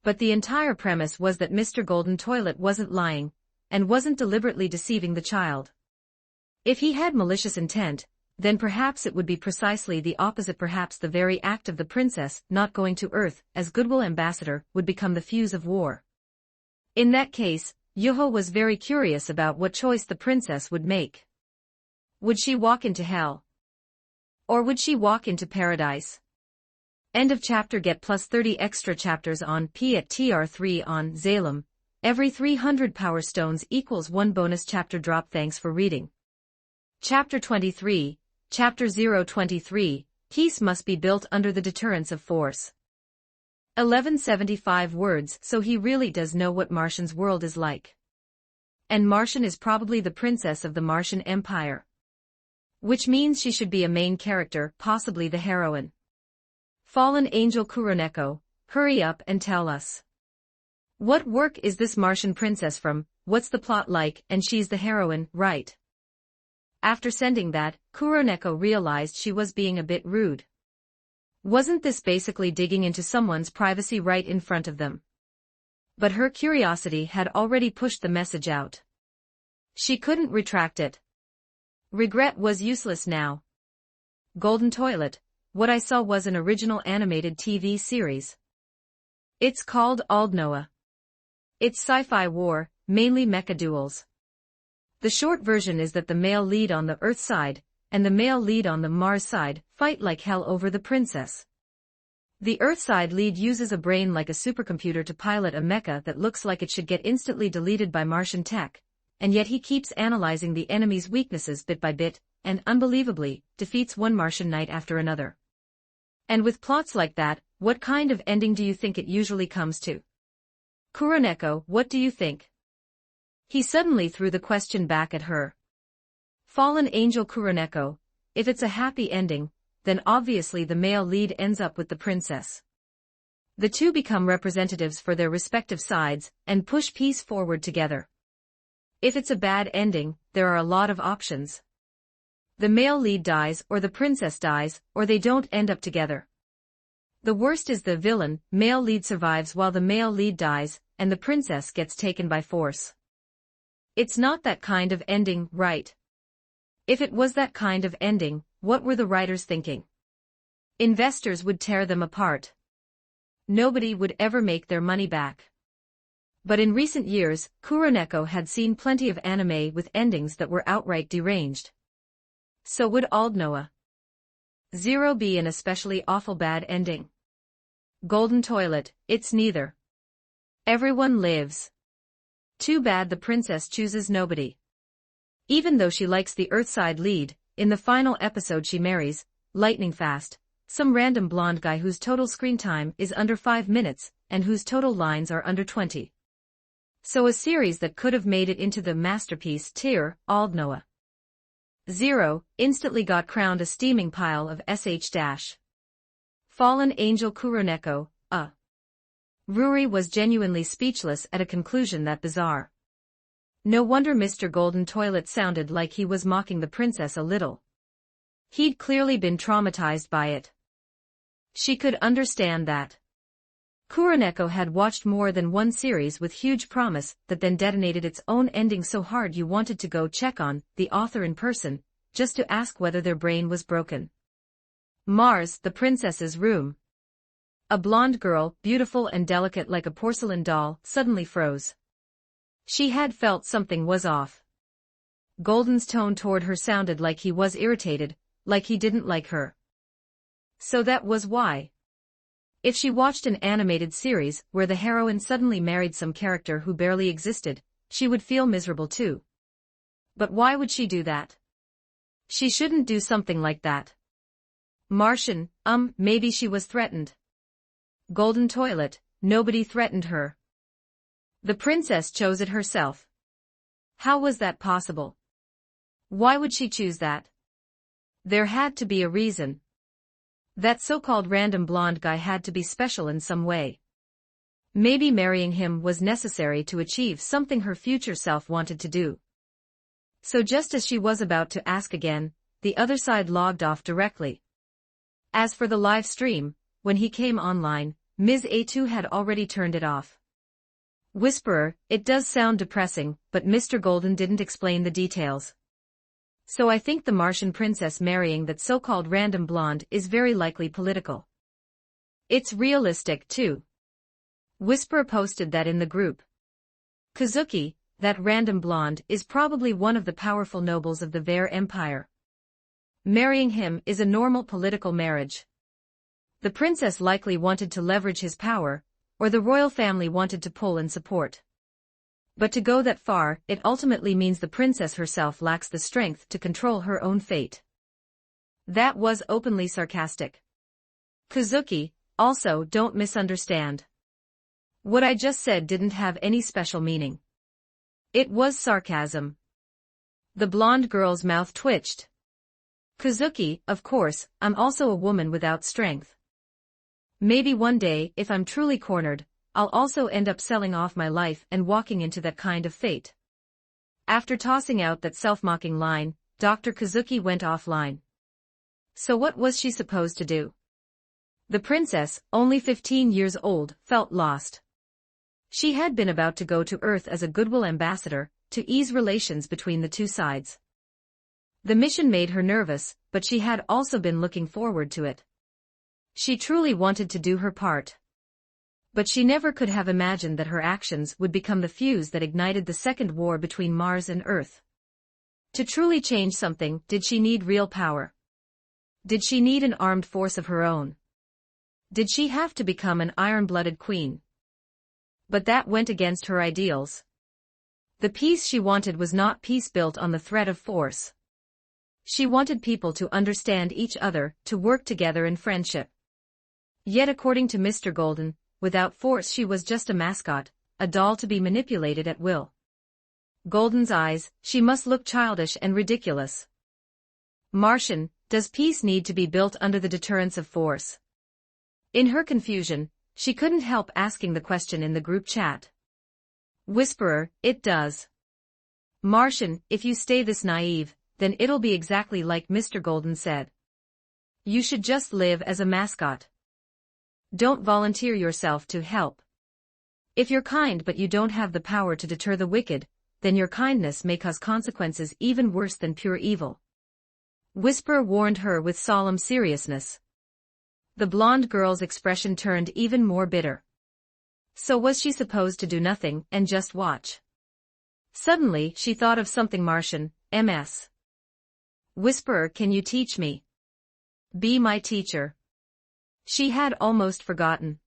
But the entire premise was that Mr. Golden Toilet wasn't lying, and wasn't deliberately deceiving the child. If he had malicious intent, then perhaps it would be precisely the opposite. Perhaps the very act of the princess not going to Earth as goodwill ambassador would become the fuse of war. In that case, Yoho was very curious about what choice the princess would make. Would she walk into hell? Or would she walk into paradise? End of chapter. Get plus 30 extra chapters on P at TR3 on Zalem. Every 300 power stones equals 1 bonus chapter drop. Thanks for reading. Chapter 23, Chapter 023, Peace must be built under the deterrence of force. 1175 words. So he really does know what Martian's world is like. And Martian is probably the princess of the Martian Empire. Which means she should be a main character, possibly the heroine. Fallen Angel Kuroneko, hurry up and tell us. What work is this Martian princess from? What's the plot like? And she's the heroine, right? After sending that, Kuroneko realized she was being a bit rude. Wasn't this basically digging into someone's privacy right in front of them? But her curiosity had already pushed the message out. She couldn't retract it. Regret was useless now. Golden Toilet, what I saw was an original animated TV series. It's called Aldnoah. It's sci-fi war, mainly mecha duels. The short version is that the male lead on the Earth side, and the male lead on the Mars side, fight like hell over the princess. The Earth side lead uses a brain like a supercomputer to pilot a mecha that looks like it should get instantly deleted by Martian tech, and yet he keeps analyzing the enemy's weaknesses bit by bit, and unbelievably, defeats one Martian knight after another. And with plots like that, what kind of ending do you think it usually comes to? Kuroneko, what do you think? He suddenly threw the question back at her. Fallen Angel Kuroneko, if it's a happy ending, then obviously the male lead ends up with the princess. The two become representatives for their respective sides, and push peace forward together. If it's a bad ending, there are a lot of options. The male lead dies, or the princess dies, or they don't end up together. The worst is the villain, male lead survives while the male lead dies, and the princess gets taken by force. It's not that kind of ending, right? If it was that kind of ending, what were the writers thinking? Investors would tear them apart. Nobody would ever make their money back. But in recent years, Kuroneko had seen plenty of anime with endings that were outright deranged. So would Aldnoah. Zero be an especially awful bad ending. Golden Toilet, it's neither. Everyone lives. Too bad the princess chooses nobody. Even though she likes the Earthside lead, in the final episode she marries, lightning fast, some random blonde guy whose total screen time is under 5 minutes, and whose total lines are under 20. So a series that could have made it into the masterpiece tier, Aldnoah. Zero, instantly got crowned a steaming pile of sh. Fallen Angel Kuroneko, Ruri was genuinely speechless at a conclusion that bizarre. No wonder Mr. Golden Toilet sounded like he was mocking the princess a little. He'd clearly been traumatized by it. She could understand that. Kuroneko had watched more than one series with huge promise that then detonated its own ending so hard you wanted to go check on the author in person, just to ask whether their brain was broken. Mars, the princess's room. A blonde girl, beautiful and delicate like a porcelain doll, suddenly froze. She had felt something was off. Golden's tone toward her sounded like he was irritated, like he didn't like her. So that was why. If she watched an animated series where the heroine suddenly married some character who barely existed, she would feel miserable too. But why would she do that? She shouldn't do something like that. Martian, maybe she was threatened. Golden toilet, nobody threatened her. The princess chose it herself. How was that possible? Why would she choose that? There had to be a reason. That so-called random blonde guy had to be special in some way. Maybe marrying him was necessary to achieve something her future self wanted to do. So just as she was about to ask again, the other side logged off directly. As for the live stream, when he came online, Ms. A2 had already turned it off. Whisperer, it does sound depressing, but Mr. Golden didn't explain the details. So I think the Martian princess marrying that so-called random blonde is very likely political. It's realistic too. Whisperer posted that in the group. Kazuki, that random blonde, is probably one of the powerful nobles of the Vare Empire. Marrying him is a normal political marriage. The princess likely wanted to leverage his power, or the royal family wanted to pull and support. But to go that far, it ultimately means the princess herself lacks the strength to control her own fate. That was openly sarcastic. Kazuki, also don't misunderstand. What I just said didn't have any special meaning. It was sarcasm. The blonde girl's mouth twitched. Kazuki, of course, I'm also a woman without strength. Maybe one day, if I'm truly cornered, I'll also end up selling off my life and walking into that kind of fate. After tossing out that self-mocking line, Dr. Kazuki went offline. So what was she supposed to do? The princess, only 15 years old, felt lost. She had been about to go to Earth as a goodwill ambassador, to ease relations between the two sides. The mission made her nervous, but she had also been looking forward to it. She truly wanted to do her part. But she never could have imagined that her actions would become the fuse that ignited the second war between Mars and Earth. To truly change something, did she need real power? Did she need an armed force of her own? Did she have to become an iron-blooded queen? But that went against her ideals. The peace she wanted was not peace built on the threat of force. She wanted people to understand each other, to work together in friendship. Yet according to Mr. Golden, without force she was just a mascot, a doll to be manipulated at will. Golden's eyes, she must look childish and ridiculous. Martian, does peace need to be built under the deterrence of force? In her confusion, she couldn't help asking the question in the group chat. Whisperer, it does. Martian, if you stay this naive, then it'll be exactly like Mr. Golden said. You should just live as a mascot. Don't volunteer yourself to help. If you're kind but you don't have the power to deter the wicked, then your kindness may cause consequences even worse than pure evil. Whisperer warned her with solemn seriousness. The blonde girl's expression turned even more bitter. So was she supposed to do nothing and just watch? Suddenly she thought of something. Martian, MS. Whisperer, can you teach me? Be my teacher. She had almost forgotten.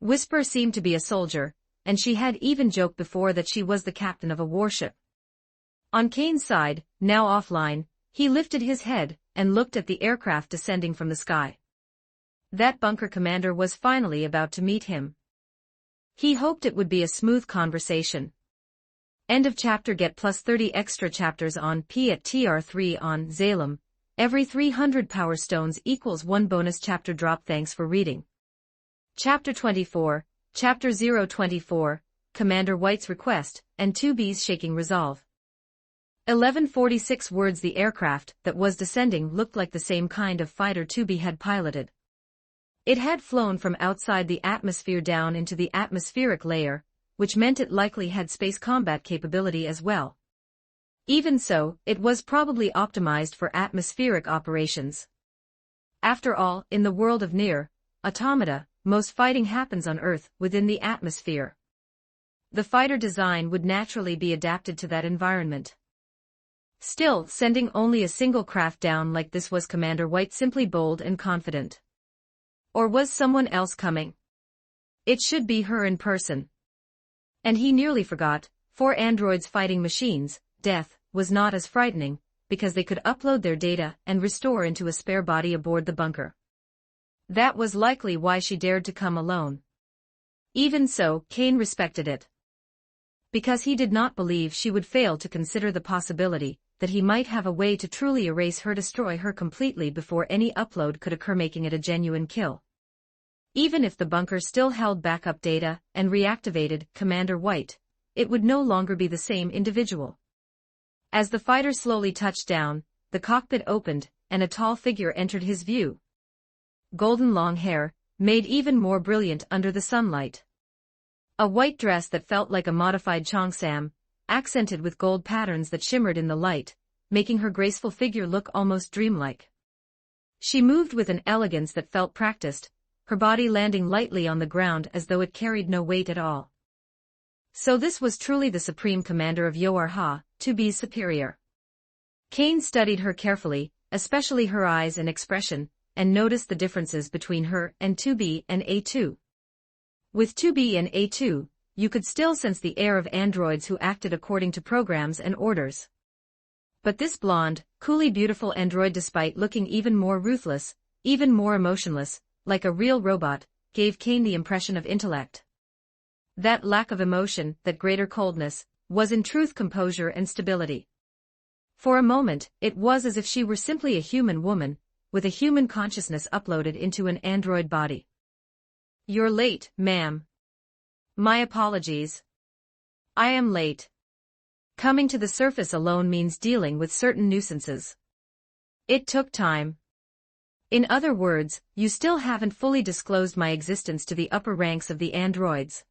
Whisperer seemed to be a soldier, and she had even joked before that she was the captain of a warship. On Kane's side, now offline, he lifted his head and looked at the aircraft descending from the sky. That bunker commander was finally about to meet him. He hoped it would be a smooth conversation. End of chapter. Get plus 30 extra chapters on P at TR3 on Zalem. Every 300 power stones equals 1 bonus chapter drop. Thanks for reading. Chapter 24, Chapter 024, Commander White's Request, and 2B's Shaking Resolve. 1146 words. The aircraft that was descending looked like the same kind of fighter 2B had piloted. It had flown from outside the atmosphere down into the atmospheric layer, which meant it likely had space combat capability as well. Even so, it was probably optimized for atmospheric operations. After all, in the world of Nier Automata, most fighting happens on Earth, within the atmosphere. The fighter design would naturally be adapted to that environment. Still, sending only a single craft down like this, was Commander White simply bold and confident? Or was someone else coming? It should be her in person. And he nearly forgot, for androids fighting machines, death was not as frightening, because they could upload their data and restore into a spare body aboard the bunker. That was likely why she dared to come alone. Even so, Kane respected it. Because he did not believe she would fail to consider the possibility that he might have a way to truly erase her, destroy her completely before any upload could occur, making it a genuine kill. Even if the bunker still held backup data and reactivated Commander White, it would no longer be the same individual. As the fighter slowly touched down, the cockpit opened, and a tall figure entered his view. Golden long hair, made even more brilliant under the sunlight. A white dress that felt like a modified cheongsam, accented with gold patterns that shimmered in the light, making her graceful figure look almost dreamlike. She moved with an elegance that felt practiced, her body landing lightly on the ground as though it carried no weight at all. So this was truly the supreme commander of Yoar-Ha, 2B's superior. Kane studied her carefully, especially her eyes and expression, and noticed the differences between her and 2B and A2. With 2B and A2, you could still sense the air of androids who acted according to programs and orders. But this blonde, coolly beautiful android, despite looking even more ruthless, even more emotionless, like a real robot, gave Kane the impression of intellect. That lack of emotion, that greater coldness, was in truth composure and stability. For a moment, it was as if she were simply a human woman, with a human consciousness uploaded into an android body. "You're late, ma'am." "My apologies. I am late. Coming to the surface alone means dealing with certain nuisances. It took time. In other words, you still haven't fully disclosed my existence to the upper ranks of the androids.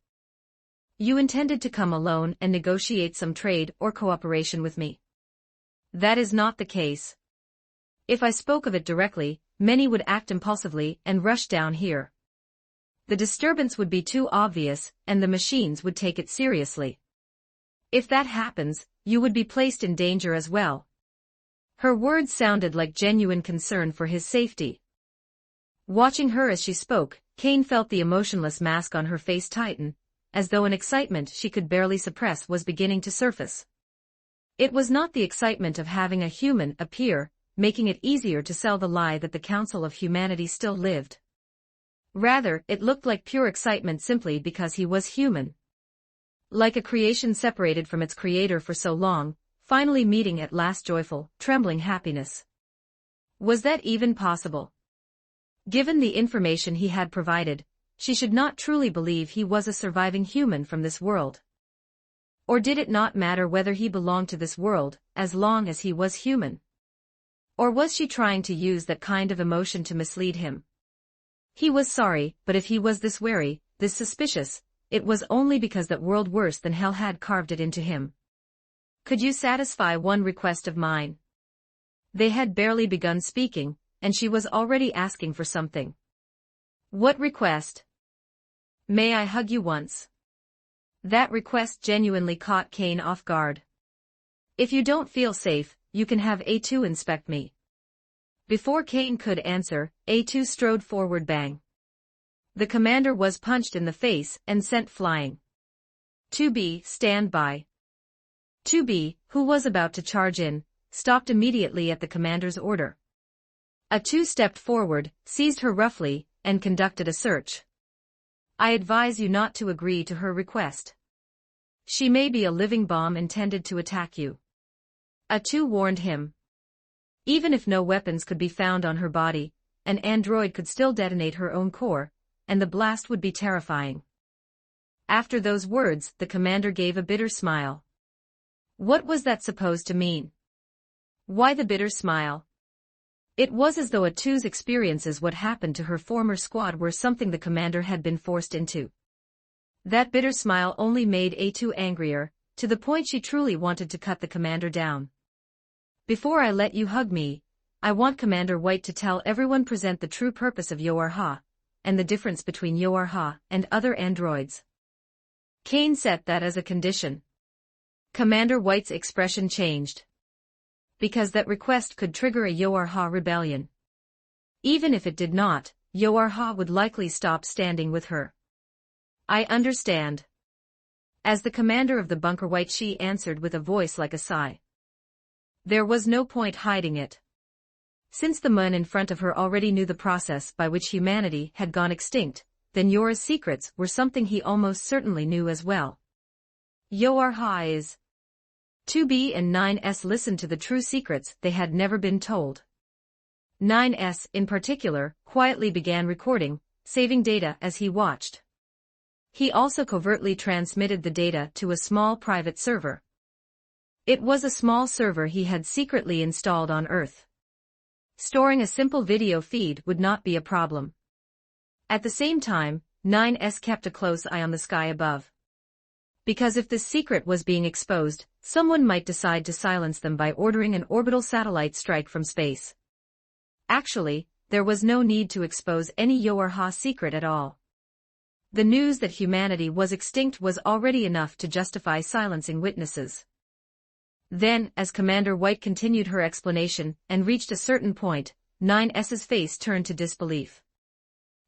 You intended to come alone and negotiate some trade or cooperation with me. That is not the case. If I spoke of it directly, many would act impulsively and rush down here. The disturbance would be too obvious, and the machines would take it seriously. If that happens, you would be placed in danger as well." Her words sounded like genuine concern for his safety. Watching her as she spoke, Kane felt the emotionless mask on her face tighten, as though an excitement she could barely suppress was beginning to surface. It was not the excitement of having a human appear, making it easier to sell the lie that the Council of Humanity still lived. Rather, it looked like pure excitement simply because he was human. Like a creation separated from its creator for so long, finally meeting at last, joyful, trembling happiness. Was that even possible? Given the information he had provided, she should not truly believe he was a surviving human from this world. Or did it not matter whether he belonged to this world, as long as he was human? Or was she trying to use that kind of emotion to mislead him? He was sorry, but if he was this wary, this suspicious, it was only because that world worse than hell had carved it into him. "Could you satisfy one request of mine?" They had barely begun speaking, and she was already asking for something. "What request?" "May I hug you once?" That request genuinely caught Kane off guard. "If you don't feel safe, you can have A2 inspect me." Before Kane could answer, A2 strode forward. Bang. The commander was punched in the face and sent flying. 2B, stand by. 2B, who was about to charge in, stopped immediately at the commander's order. A2 stepped forward, seized her roughly, and conducted a search. "I advise you not to agree to her request. She may be a living bomb intended to attack you." A2 warned him. Even if no weapons could be found on her body, an android could still detonate her own core, and the blast would be terrifying. After those words, the commander gave a bitter smile. What was that supposed to mean? Why the bitter smile? It was as though A2's experiences, what happened to her former squad, were something the commander had been forced into. That bitter smile only made A2 angrier, to the point she truly wanted to cut the commander down. "Before I let you hug me, I want Commander White to tell everyone, present the true purpose of Yoar-Ha, and the difference between Yoar-Ha and other androids." Kane set that as a condition. Commander White's expression changed. Because that request could trigger a Yoar-Ha rebellion. Even if it did not, Yoar-Ha would likely stop standing with her. "I understand." As the commander of the bunker, White, she answered with a voice like a sigh. There was no point hiding it. Since the man in front of her already knew the process by which humanity had gone extinct, then Yora's secrets were something he almost certainly knew as well. Yorha is 2B and 9S listened to the true secrets they had never been told. 9S, in particular, quietly began recording, saving data as he watched. He also covertly transmitted the data to a small private server. It was a small server he had secretly installed on Earth. Storing a simple video feed would not be a problem. At the same time, 9S kept a close eye on the sky above. Because if this secret was being exposed, someone might decide to silence them by ordering an orbital satellite strike from space. Actually, there was no need to expose any Yorha secret at all. The news that humanity was extinct was already enough to justify silencing witnesses. Then, as Commander White continued her explanation and reached a certain point, 9S's face turned to disbelief.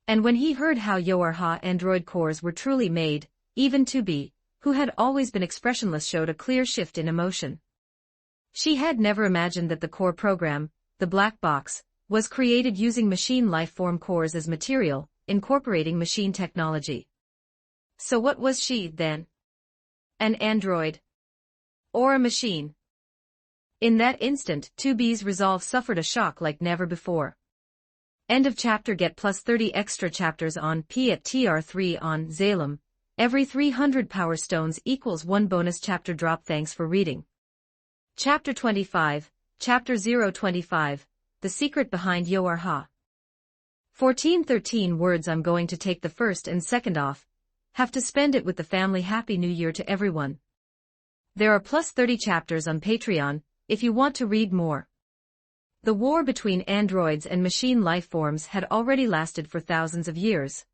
And when he heard how Yorha android cores were truly made, even 2B, who had always been expressionless, showed a clear shift in emotion. She had never imagined that the core program, the black box, was created using machine life-form cores as material, incorporating machine technology. So what was she, then? An android? Or a machine? In that instant, 2B's resolve suffered a shock like never before. End of chapter. Get plus 30 extra chapters on P at TR3 on Zalem. Every 300 power stones equals 1 bonus chapter drop. Thanks for reading. Chapter 25, Chapter 025, The Secret Behind Yorha. 1413 words. I'm going to take the first and second off. Have to spend it with the family. Happy New Year to everyone. There are plus 30 chapters on Patreon, if you want to read more. The war between androids and machine life forms had already lasted for thousands of years.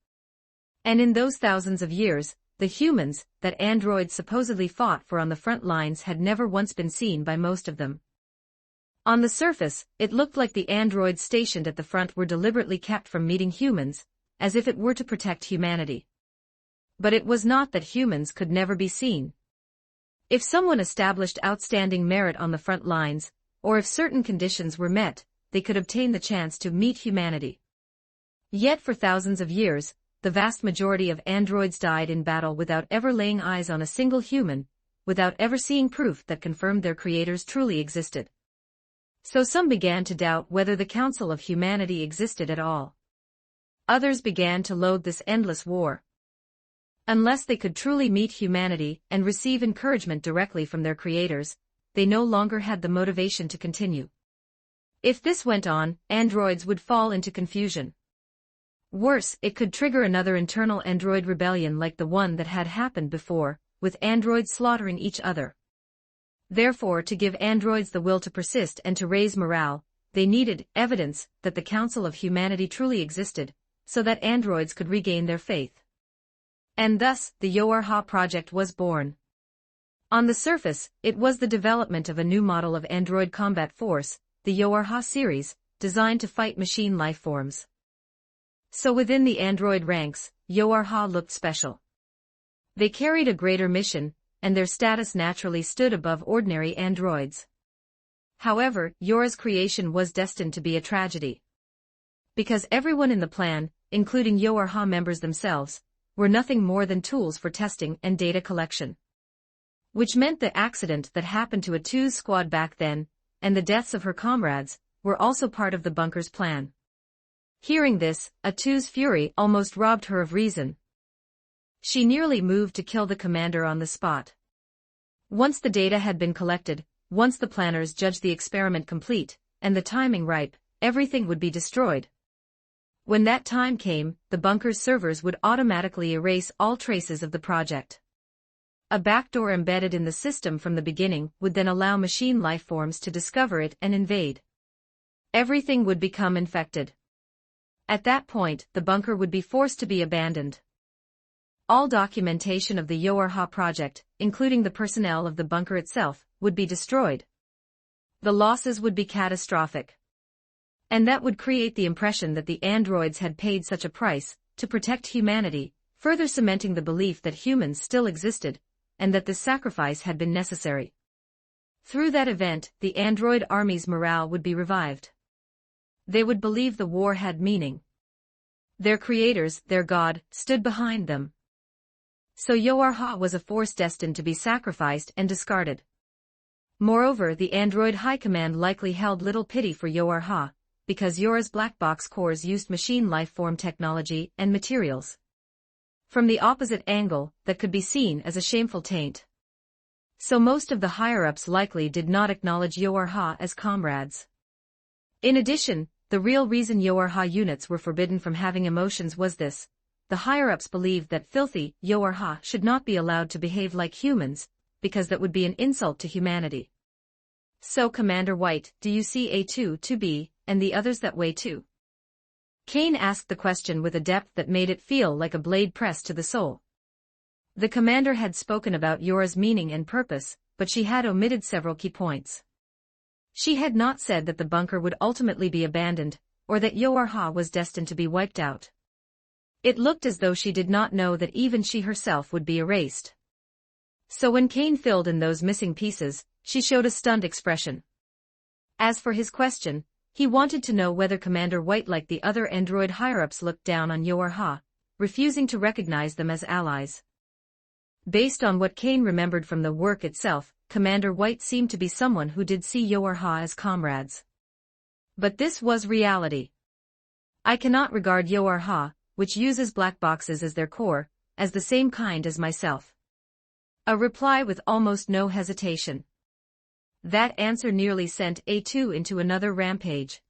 And in those thousands of years, the humans that androids supposedly fought for on the front lines had never once been seen by most of them. On the surface, it looked like the androids stationed at the front were deliberately kept from meeting humans, as if it were to protect humanity. But it was not that humans could never be seen. If someone established outstanding merit on the front lines, or if certain conditions were met, they could obtain the chance to meet humanity. Yet for thousands of years, the vast majority of androids died in battle without ever laying eyes on a single human, without ever seeing proof that confirmed their creators truly existed. So some began to doubt whether the Council of Humanity existed at all. Others began to loathe this endless war. Unless they could truly meet humanity and receive encouragement directly from their creators, they no longer had the motivation to continue. If this went on, androids would fall into confusion. Worse, it could trigger another internal android rebellion like the one that had happened before, with androids slaughtering each other. Therefore, to give androids the will to persist and to raise morale, they needed evidence that the Council of Humanity truly existed, so that androids could regain their faith. And thus, the Yorha project was born. On the surface, it was the development of a new model of android combat force, the Yorha series, designed to fight machine life forms. So within the android ranks, Yorha looked special. They carried a greater mission, and their status naturally stood above ordinary androids. However, Yora's creation was destined to be a tragedy. Because everyone in the plan, including Yorha members themselves, were nothing more than tools for testing and data collection. Which meant the accident that happened to Atu's squad back then, and the deaths of her comrades, were also part of the bunker's plan. Hearing this, Atu's fury almost robbed her of reason. She nearly moved to kill the commander on the spot. Once the data had been collected, once the planners judged the experiment complete, and the timing ripe, everything would be destroyed. When that time came, the bunker's servers would automatically erase all traces of the project. A backdoor embedded in the system from the beginning would then allow machine life forms to discover it and invade. Everything would become infected. At that point, the bunker would be forced to be abandoned. All documentation of the Yorha project, including the personnel of the bunker itself, would be destroyed. The losses would be catastrophic. And that would create the impression that the androids had paid such a price to protect humanity, further cementing the belief that humans still existed, and that this sacrifice had been necessary. Through that event, the android army's morale would be revived. They would believe the war had meaning. Their creators, their god, stood behind them. So Yoarha was a force destined to be sacrificed and discarded. Moreover, the android high command likely held little pity for Yoarha, because Yora's black box cores used machine life-form technology and materials. From the opposite angle, that could be seen as a shameful taint. So most of the higher-ups likely did not acknowledge Yoarha as comrades. In addition, the real reason Yoarha units were forbidden from having emotions was this: the higher-ups believed that filthy Yoarha should not be allowed to behave like humans, because that would be an insult to humanity. So Commander White, do you see A2-2B, and the others that way too? Kane asked the question with a depth that made it feel like a blade pressed to the soul. The commander had spoken about Yora's meaning and purpose, but she had omitted several key points. She had not said that the bunker would ultimately be abandoned, or that Yoarha was destined to be wiped out. It looked as though she did not know that even she herself would be erased. So when Kane filled in those missing pieces, she showed a stunned expression. As for his question, he wanted to know whether Commander White, like the other android higher-ups, looked down on Yoarha, refusing to recognize them as allies. Based on what Kane remembered from the work itself, Commander White seemed to be someone who did see Yoarha as comrades. But this was reality. I cannot regard Yoarha, which uses black boxes as their core, as the same kind as myself. A reply with almost no hesitation. That answer nearly sent A2 into another rampage.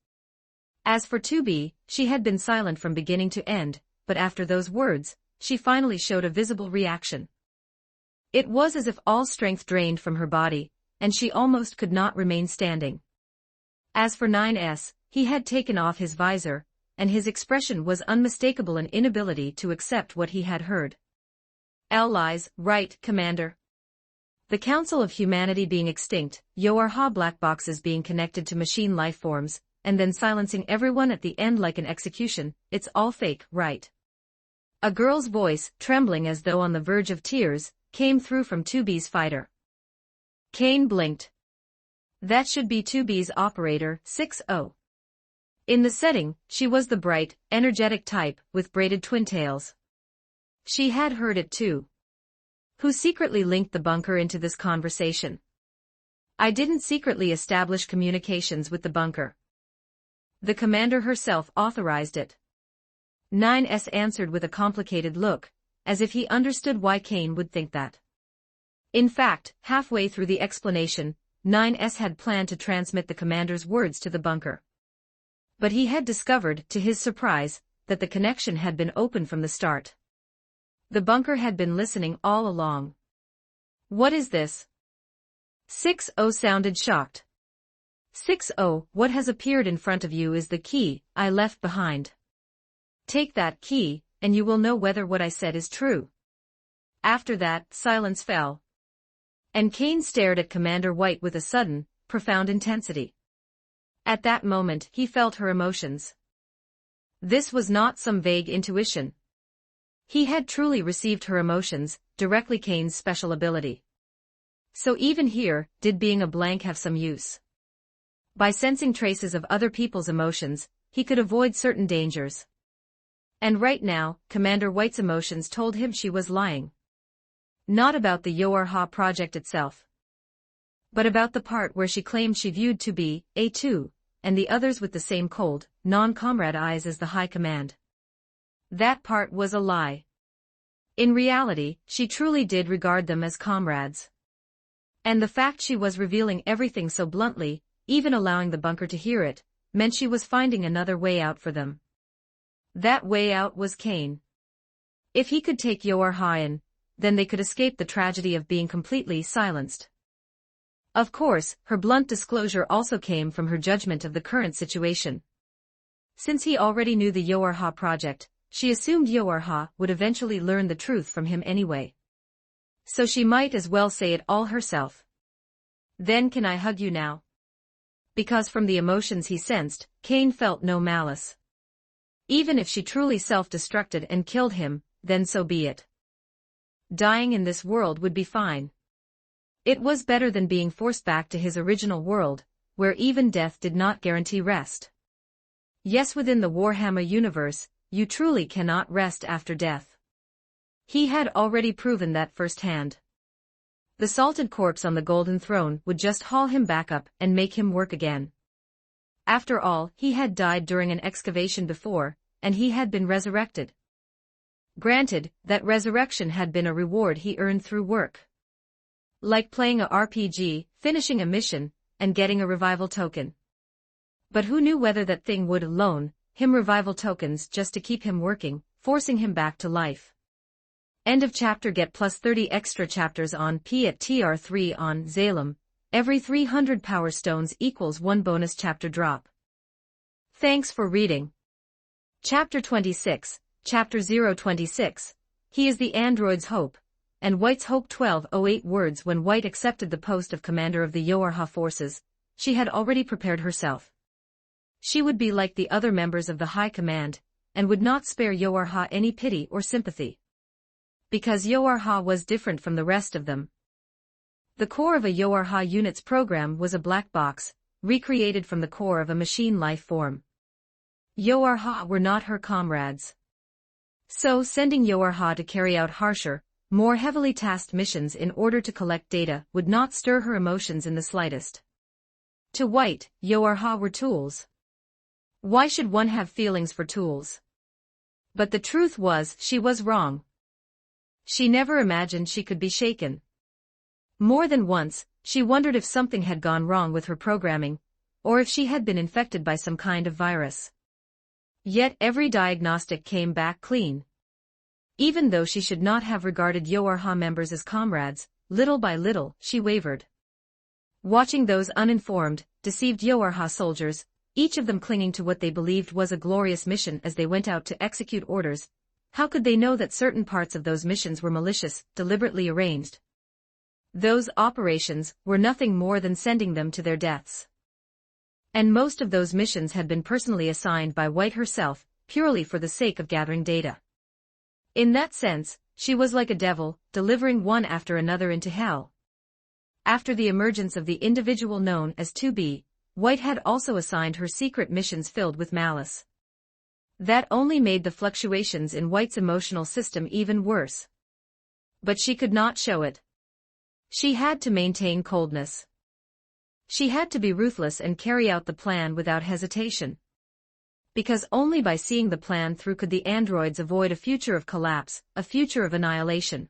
As for 2B, she had been silent from beginning to end, but after those words, she finally showed a visible reaction. It was as if all strength drained from her body, and she almost could not remain standing. As for 9S, he had taken off his visor, and his expression was unmistakable, an inability to accept what he had heard. Allies, right, Commander. The Council of Humanity being extinct, Yoarha black boxes being connected to machine life forms, and then silencing everyone at the end like an execution, it's all fake, right? A girl's voice, trembling as though on the verge of tears, came through from 2B's fighter. Kane blinked. That should be 2B's operator, 6-0. In the setting, she was the bright, energetic type, with braided twin tails. She had heard it too. Who secretly linked the bunker into this conversation? I didn't secretly establish communications with the bunker. The commander herself authorized it. 9S answered with a complicated look, as if he understood why Kane would think that. In fact, halfway through the explanation, 9S had planned to transmit the commander's words to the bunker. But he had discovered, to his surprise, that the connection had been open from the start. The bunker had been listening all along. What is this? 6-0 sounded shocked. 6-0, what has appeared in front of you is the key I left behind. Take that key, and you will know whether what I said is true. After that, silence fell. And Kane stared at Commander White with a sudden, profound intensity. At that moment, he felt her emotions. This was not some vague intuition. He had truly received her emotions, directly, Kane's special ability. So even here, did being a blank have some use? By sensing traces of other people's emotions, he could avoid certain dangers. And right now, Commander White's emotions told him she was lying. Not about the Yoarha project itself, but about the part where she claimed she viewed 2B, A2, and the others with the same cold, non-comrade eyes as the High Command. That part was a lie. In reality, she truly did regard them as comrades. And the fact she was revealing everything so bluntly, even allowing the bunker to hear it, meant she was finding another way out for them. That way out was Kane. If he could take Yoarha in, then they could escape the tragedy of being completely silenced. Of course, her blunt disclosure also came from her judgment of the current situation. Since he already knew the Yoarha project, she assumed Yoarha would eventually learn the truth from him anyway. So she might as well say it all herself. Then can I hug you now? Because from the emotions he sensed, Kane felt no malice. Even if she truly self-destructed and killed him, then so be it. Dying in this world would be fine. It was better than being forced back to his original world, where even death did not guarantee rest. Yes, within the Warhammer universe, you truly cannot rest after death. He had already proven that firsthand. The salted corpse on the golden throne would just haul him back up and make him work again. After all, he had died during an excavation before, and he had been resurrected. Granted, that resurrection had been a reward he earned through work. Like playing a RPG, finishing a mission, and getting a revival token. But who knew whether that thing would loan him revival tokens just to keep him working, forcing him back to life. End of chapter. Get plus 30 extra chapters on P at TR3 on Zalem. Every 300 power stones equals 1 bonus chapter drop. Thanks for reading. Chapter 26, Chapter 026. He is the android's hope, and White's hope. 1208 words. When White accepted the post of commander of the Yoarha forces, she had already prepared herself. She would be like the other members of the High Command, and would not spare Yoarha any pity or sympathy. Because Yoarha was different from the rest of them. The core of a Yoarha unit's program was a black box, recreated from the core of a machine life form. Yoarha were not her comrades. So sending Yoarha to carry out harsher, more heavily tasked missions in order to collect data would not stir her emotions in the slightest. To White, Yoarha were tools. Why should one have feelings for tools? But the truth was, she was wrong. She never imagined she could be shaken. More than once, she wondered if something had gone wrong with her programming, or if she had been infected by some kind of virus. Yet every diagnostic came back clean. Even though she should not have regarded Yoarha members as comrades, little by little, she wavered. Watching those uninformed, deceived Yoarha soldiers, each of them clinging to what they believed was a glorious mission as they went out to execute orders, how could they know that certain parts of those missions were malicious, deliberately arranged? Those operations were nothing more than sending them to their deaths. And most of those missions had been personally assigned by White herself, purely for the sake of gathering data. In that sense, she was like a devil, delivering one after another into hell. After the emergence of the individual known as 2B, White had also assigned her secret missions filled with malice. That only made the fluctuations in White's emotional system even worse. But she could not show it. She had to maintain coldness. She had to be ruthless and carry out the plan without hesitation. Because only by seeing the plan through could the androids avoid a future of collapse, a future of annihilation.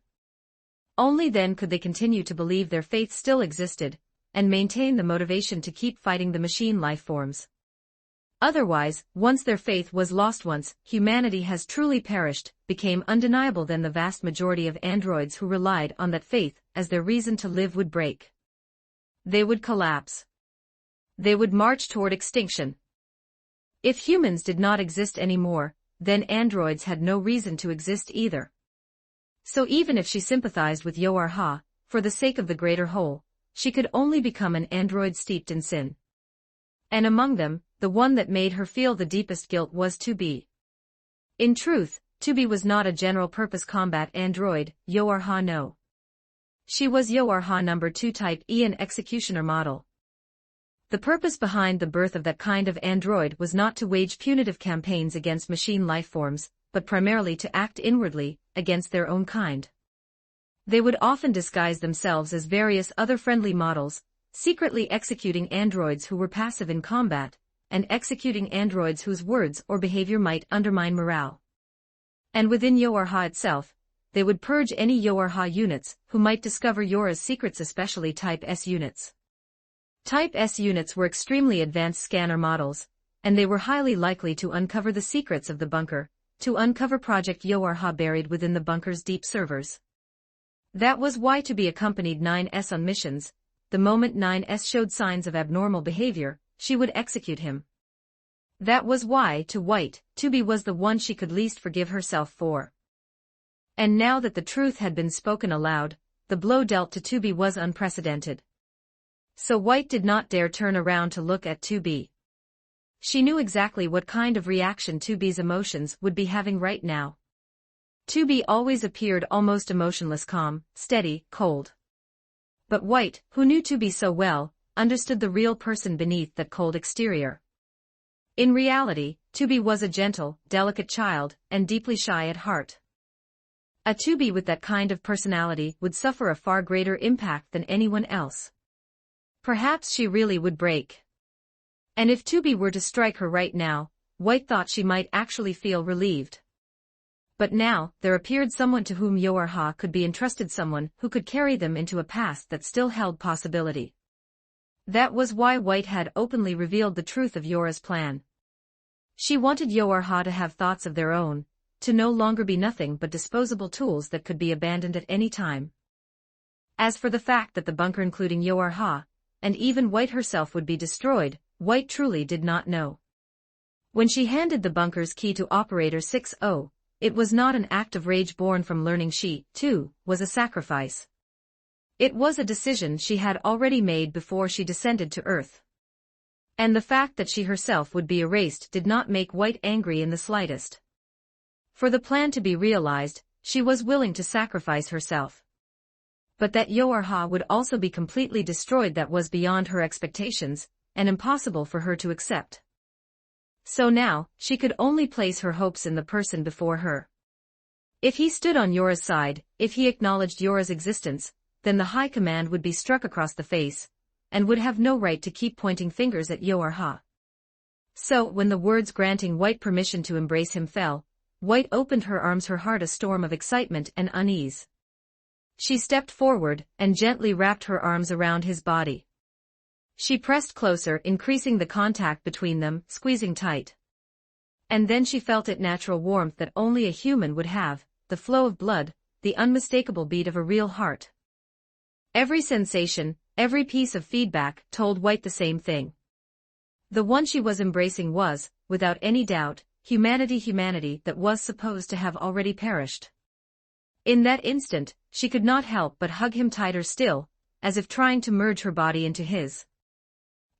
Only then could they continue to believe their faith still existed, and maintain the motivation to keep fighting the machine life forms. Otherwise, once their faith was lost, once humanity has truly perished, became undeniable, then the vast majority of androids who relied on that faith as their reason to live would break. They would collapse. They would march toward extinction. If humans did not exist anymore, then androids had no reason to exist either. So even if she sympathized with Yoarha, for the sake of the greater whole, she could only become an android steeped in sin. And among them, the one that made her feel the deepest guilt was 2B. In truth, 2B was not a general-purpose combat android, Yoarha no. She was Yoarha number 2 type E, an executioner model. The purpose behind the birth of that kind of android was not to wage punitive campaigns against machine life forms, but primarily to act inwardly, against their own kind. They would often disguise themselves as various other friendly models, secretly executing androids who were passive in combat, and executing androids whose words or behavior might undermine morale. And within Yoarha itself, they would purge any Yoarha units who might discover Yora's secrets, especially Type S units. Type S units were extremely advanced scanner models, and they were highly likely to uncover the secrets of the bunker, to uncover Project Yoarha buried within the bunker's deep servers. That was why 2B accompanied 9S on missions. The moment 9S showed signs of abnormal behavior, she would execute him. That was why, to White, 2B was the one she could least forgive herself for. And now that the truth had been spoken aloud, the blow dealt to 2B was unprecedented. So White did not dare turn around to look at 2B. She knew exactly what kind of reaction 2B's emotions would be having right now. 2B always appeared almost emotionless, calm, steady, cold. But White, who knew 2B so well, understood the real person beneath that cold exterior. In reality, 2B was a gentle, delicate child, and deeply shy at heart. A 2B with that kind of personality would suffer a far greater impact than anyone else. Perhaps she really would break. And if 2B were to strike her right now, White thought she might actually feel relieved. But now, there appeared someone to whom Yorha could be entrusted, someone who could carry them into a past that still held possibility. That was why White had openly revealed the truth of Yora's plan. She wanted Yorha to have thoughts of their own, to no longer be nothing but disposable tools that could be abandoned at any time. As for the fact that the bunker, including Yorha, and even White herself, would be destroyed, White truly did not know. When she handed the bunker's key to Operator 6-0, it was not an act of rage born from learning she, too, was a sacrifice. It was a decision she had already made before she descended to Earth. And the fact that she herself would be erased did not make White angry in the slightest. For the plan to be realized, she was willing to sacrifice herself. But that Yorha would also be completely destroyed, that was beyond her expectations, and impossible for her to accept. So now, she could only place her hopes in the person before her. If he stood on Yora's side, if he acknowledged Yora's existence, then the High Command would be struck across the face, and would have no right to keep pointing fingers at Yorha. So, when the words granting White permission to embrace him fell, White opened her arms, her heart a storm of excitement and unease. She stepped forward, and gently wrapped her arms around his body. She pressed closer, increasing the contact between them, squeezing tight. And then she felt it natural warmth that only a human would have, the flow of blood, the unmistakable beat of a real heart. Every sensation, every piece of feedback, told White the same thing. The one she was embracing was, without any doubt, humanity that was supposed to have already perished. In that instant, she could not help but hug him tighter still, as if trying to merge her body into his.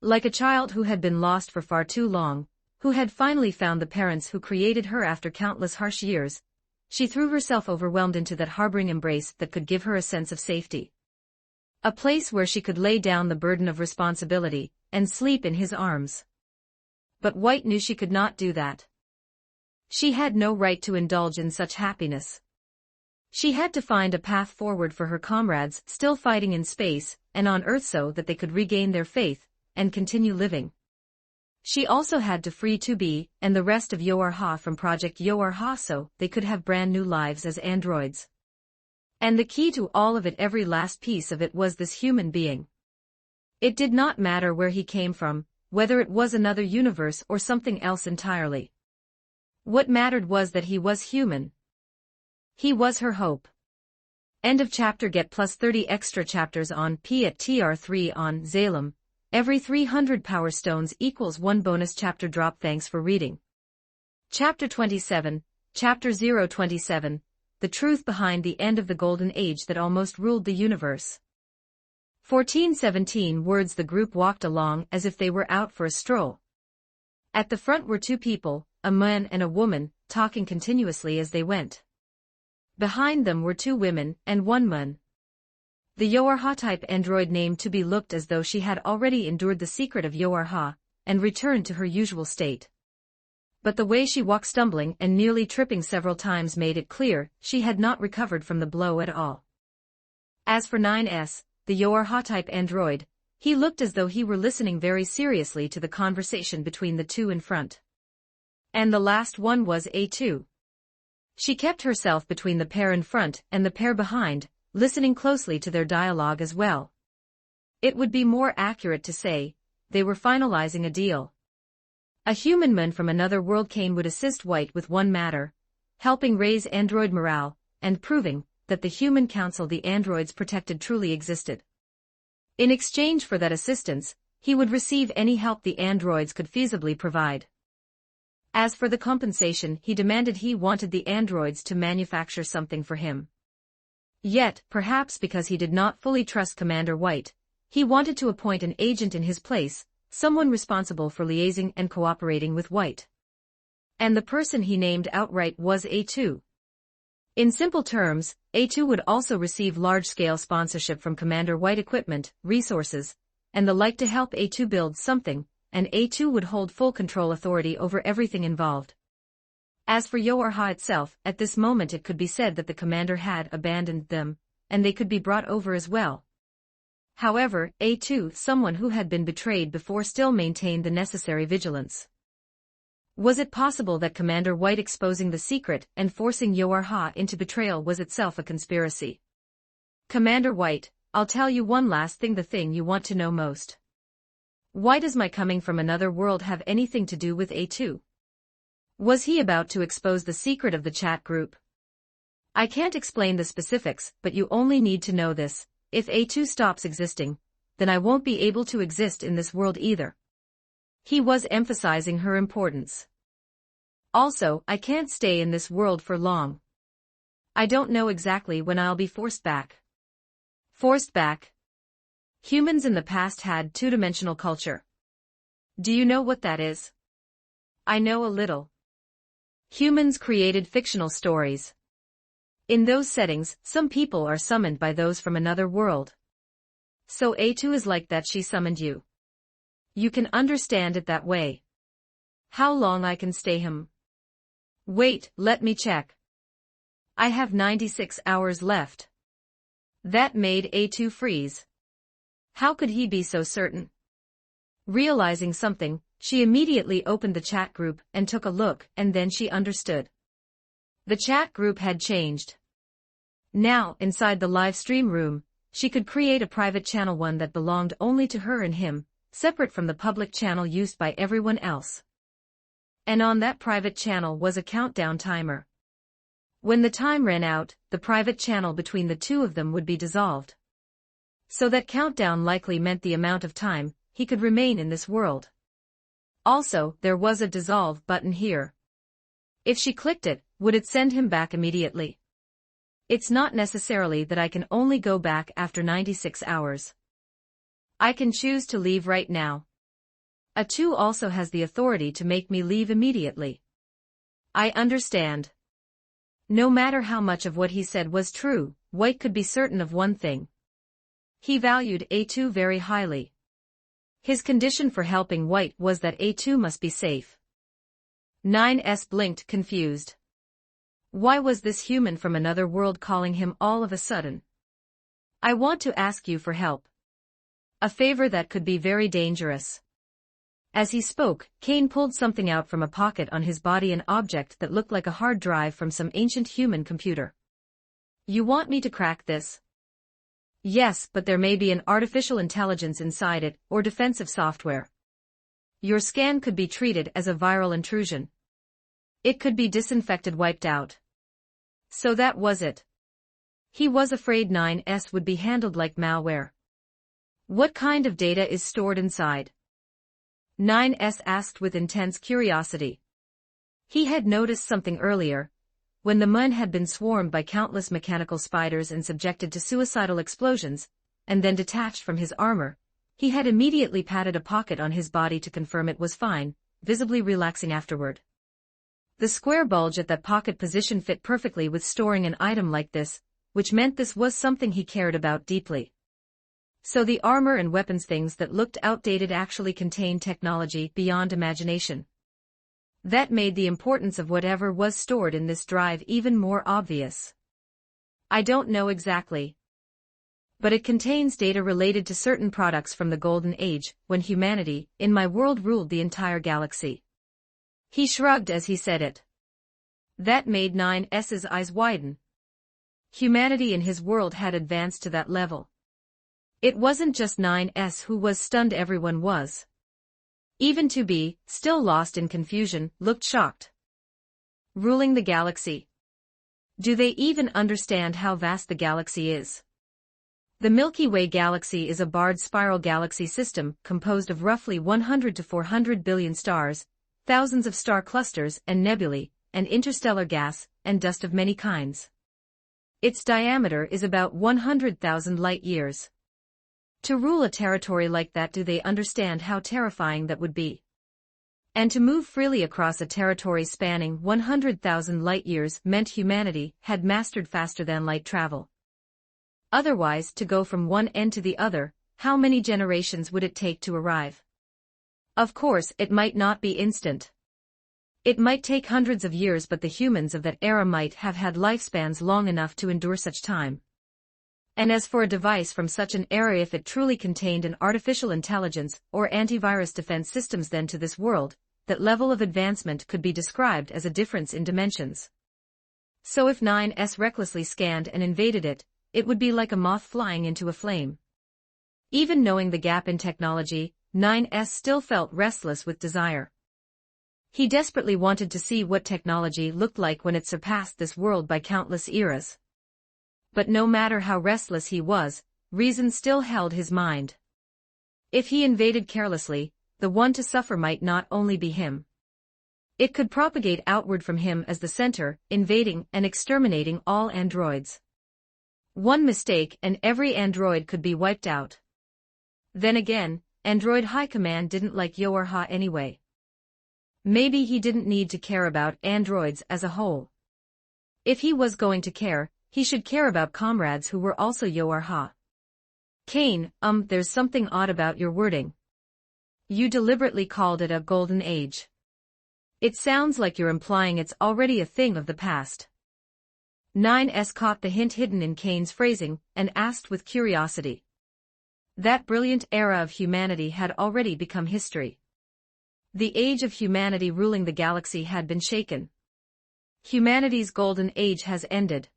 Like a child who had been lost for far too long, who had finally found the parents who created her after countless harsh years, she threw herself overwhelmed into that harboring embrace that could give her a sense of safety. A place where she could lay down the burden of responsibility, and sleep in his arms. But White knew she could not do that. She had no right to indulge in such happiness. She had to find a path forward for her comrades still fighting in space and on Earth so that they could regain their faith and continue living. She also had to free 2B and the rest of Yorha from Project Yorha so they could have brand new lives as androids. And the key to all of it, every last piece of it, was this human being. It did not matter where he came from, whether it was another universe or something else entirely. What mattered was that he was human. He was her hope. End of chapter. Get plus 30 extra chapters on P at TR3 on Zalem. Every 300 power stones equals 1 bonus chapter drop. Thanks for reading. Chapter 27, Chapter 027, The Truth Behind the End of the Golden Age That Almost Ruled the Universe. 1417 words. The group walked along as if they were out for a stroll. At the front were two people, a man and a woman, talking continuously as they went. Behind them were two women and one man. The Yorha-type android named 2B looked as though she had already endured the secret of Yorha, and returned to her usual state. But the way she walked, stumbling and nearly tripping several times, made it clear she had not recovered from the blow at all. As for 9S, the Yorha-type android, he looked as though he were listening very seriously to the conversation between the two in front. And the last one was A2. She kept herself between the pair in front and the pair behind, listening closely to their dialogue as well. It would be more accurate to say, they were finalizing a deal. A human man from another world Kane would assist White with one matter, helping raise android morale, and proving that the human council the androids protected truly existed. In exchange for that assistance, he would receive any help the androids could feasibly provide. As for the compensation he demanded, he wanted the androids to manufacture something for him. Yet, perhaps because he did not fully trust Commander White, he wanted to appoint an agent in his place, someone responsible for liaising and cooperating with White. And the person he named outright was A2. In simple terms, A2 would also receive large-scale sponsorship from Commander White, equipment, resources, and the like to help A2 build something, and A2 would hold full control authority over everything involved. As for Yoarha itself, at this moment it could be said that the commander had abandoned them, and they could be brought over as well. However, A2, someone who had been betrayed before, still maintained the necessary vigilance. Was it possible that Commander White exposing the secret and forcing Yoarha into betrayal was itself a conspiracy? Commander White, I'll tell you one last thing, the thing you want to know most. Why does my coming from another world have anything to do with A2? Was he about to expose the secret of the chat group? I can't explain the specifics, but you only need to know this. If A2 stops existing, then I won't be able to exist in this world either. He was emphasizing her importance. Also, I can't stay in this world for long. I don't know exactly when I'll be forced back. Forced back? Humans in the past had two-dimensional culture. Do you know what that is? I know a little. Humans created fictional stories. In those settings, some people are summoned by those from another world. So A2 is like that. She summoned you. You can understand it that way. How long I can stay him? Wait, let me check. I have 96 hours left. That made A2 freeze. How could he be so certain? Realizing something, she immediately opened the chat group and took a look, and then she understood. The chat group had changed. Now, inside the live stream room, she could create a private channel, one that belonged only to her and him, separate from the public channel used by everyone else. And on that private channel was a countdown timer. When the time ran out, the private channel between the two of them would be dissolved. So that countdown likely meant the amount of time he could remain in this world. Also, there was a dissolve button here. If she clicked it, would it send him back immediately? It's not necessarily that I can only go back after 96 hours. I can choose to leave right now. A2 also has the authority to make me leave immediately. I understand. No matter how much of what he said was true, White could be certain of one thing. He valued A2 very highly. His condition for helping White was that A2 must be safe. 9S blinked, confused. Why was this human from another world calling him all of a sudden? I want to ask you for help. A favor that could be very dangerous. As he spoke, Kane pulled something out from a pocket on his body, an object that looked like a hard drive from some ancient human computer. You want me to crack this? Yes, but there may be an artificial intelligence inside it, or defensive software. Your scan could be treated as a viral intrusion. It could be disinfected, wiped out. So that was it. He was afraid 9S would be handled like malware. What kind of data is stored inside? 9S asked with intense curiosity. He had noticed something earlier, when the moon had been swarmed by countless mechanical spiders and subjected to suicidal explosions, and then detached from his armor. He had immediately patted a pocket on his body to confirm it was fine, visibly relaxing afterward. The square bulge at that pocket position fit perfectly with storing an item like this, which meant this was something he cared about deeply. So the armor and weapons, things that looked outdated, actually contained technology beyond imagination. That made the importance of whatever was stored in this drive even more obvious. I don't know exactly. But it contains data related to certain products from the Golden Age, when humanity, in my world, ruled the entire galaxy. He shrugged as he said it. That made 9S's eyes widen. Humanity in his world had advanced to that level. It wasn't just 9S who was stunned, everyone was. Even 2B, still lost in confusion, looked shocked. Ruling the galaxy. Do they even understand how vast the galaxy is? The Milky Way galaxy is a barred spiral galaxy system composed of roughly 100 to 400 billion stars, thousands of star clusters and nebulae, and interstellar gas and dust of many kinds. Its diameter is about 100,000 light-years. To rule a territory like that, do they understand how terrifying that would be? And to move freely across a territory spanning 100,000 light-years meant humanity had mastered faster-than-light travel. Otherwise, to go from one end to the other, how many generations would it take to arrive? Of course, it might not be instant. It might take hundreds of years, but the humans of that era might have had lifespans long enough to endure such time. And as for a device from such an era, if it truly contained an artificial intelligence or antivirus defense systems then to this world, that level of advancement could be described as a difference in dimensions. So if 9S recklessly scanned and invaded it, it would be like a moth flying into a flame. Even knowing the gap in technology, 9S still felt restless with desire. He desperately wanted to see what technology looked like when it surpassed this world by countless eras. But no matter how restless he was, reason still held his mind. If he invaded carelessly, the one to suffer might not only be him. It could propagate outward from him as the center, invading and exterminating all androids. One mistake and every android could be wiped out. Then again, Android High Command didn't like Warhammer anyway. Maybe he didn't need to care about androids as a whole. If he was going to care, he should care about comrades who were also Warhammer. Kane, there's something odd about your wording. You deliberately called it a golden age. It sounds like you're implying it's already a thing of the past. 9S caught the hint hidden in Kane's phrasing and asked with curiosity. That brilliant era of humanity had already become history. The age of humanity ruling the galaxy had been shaken. Humanity's golden age has ended.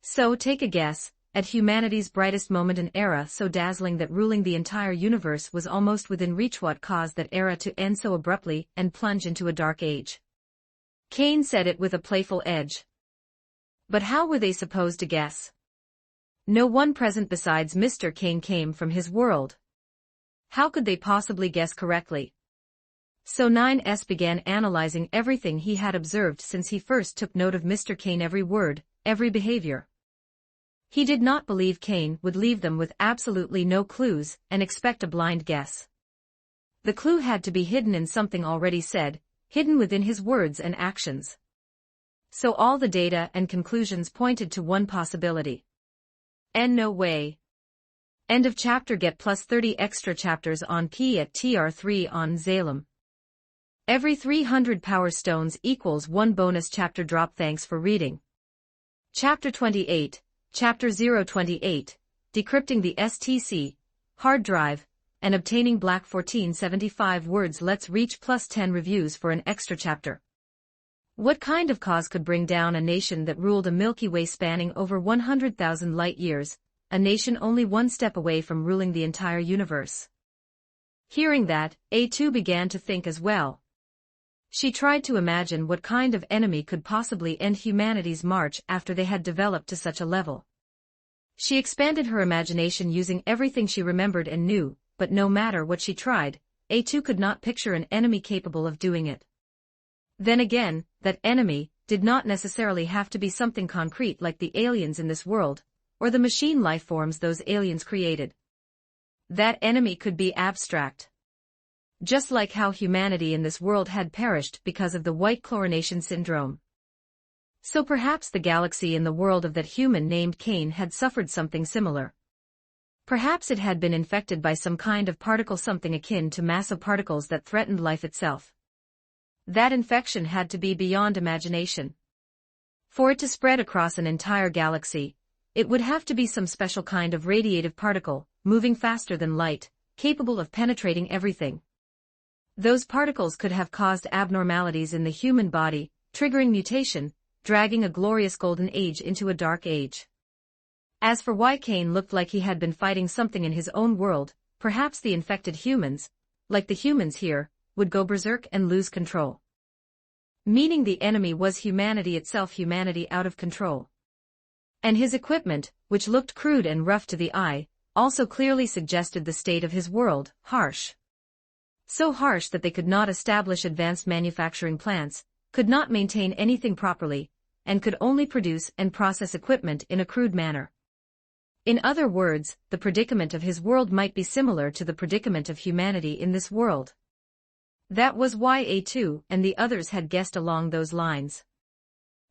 So take a guess, at humanity's brightest moment, an era so dazzling that ruling the entire universe was almost within reach, what caused that era to end so abruptly and plunge into a dark age? Kane said it with a playful edge. But how were they supposed to guess? No one present besides Mr. Kane came from his world. How could they possibly guess correctly? So 9S began analyzing everything he had observed since he first took note of Mr. Kane, every word, every behavior. He did not believe Kane would leave them with absolutely no clues and expect a blind guess. The clue had to be hidden in something already said, hidden within his words and actions. So all the data and conclusions pointed to one possibility. And no way. End of chapter. Get plus 30 extra chapters on P at TR3 on Zalem. Every 300 power stones equals 1 bonus chapter drop. Thanks for reading. Chapter 28, Chapter 028, Decrypting the STC, Hard Drive, and Obtaining Black 1475 words. Let's reach plus 10 reviews for an extra chapter. What kind of cause could bring down a nation that ruled a Milky Way spanning over 100,000 light-years, a nation only one step away from ruling the entire universe? Hearing that, A2 began to think as well. She tried to imagine what kind of enemy could possibly end humanity's march after they had developed to such a level. She expanded her imagination using everything she remembered and knew, but no matter what she tried, A2 could not picture an enemy capable of doing it. Then again, that enemy did not necessarily have to be something concrete like the aliens in this world, or the machine life forms those aliens created. That enemy could be abstract. Just like how humanity in this world had perished because of the white chlorination syndrome. So perhaps the galaxy in the world of that human named Kane had suffered something similar. Perhaps it had been infected by some kind of particle, something akin to massive particles that threatened life itself. That infection had to be beyond imagination. For it to spread across an entire galaxy, it would have to be some special kind of radiative particle, moving faster than light, capable of penetrating everything. Those particles could have caused abnormalities in the human body, triggering mutation, dragging a glorious golden age into a dark age. As for why Kane looked like he had been fighting something in his own world, perhaps the infected humans, like the humans here, would go berserk and lose control. Meaning the enemy was humanity itself, humanity out of control. And his equipment, which looked crude and rough to the eye, also clearly suggested the state of his world, harsh. So harsh that they could not establish advanced manufacturing plants, could not maintain anything properly, and could only produce and process equipment in a crude manner. In other words, the predicament of his world might be similar to the predicament of humanity in this world. That was why A2 and the others had guessed along those lines.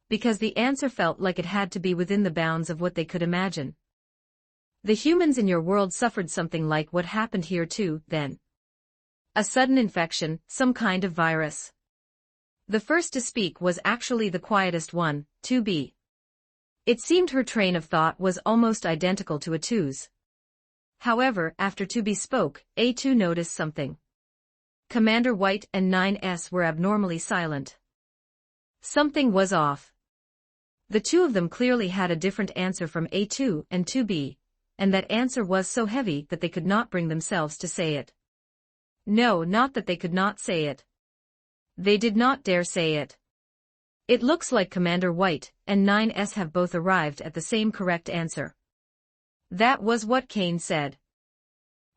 Because the answer felt like it had to be within the bounds of what they could imagine. The humans in your world suffered something like what happened here too, then. A sudden infection, some kind of virus. The first to speak was actually the quietest one, 2B. It seemed her train of thought was almost identical to A2's. However, after 2B spoke, A2 noticed something. Commander White and 9S were abnormally silent. Something was off. The two of them clearly had a different answer from A2 and 2B, and that answer was so heavy that they could not bring themselves to say it. No, not that they could not say it. They did not dare say it. It looks like Commander White and 9S have both arrived at the same correct answer. That was what Kane said.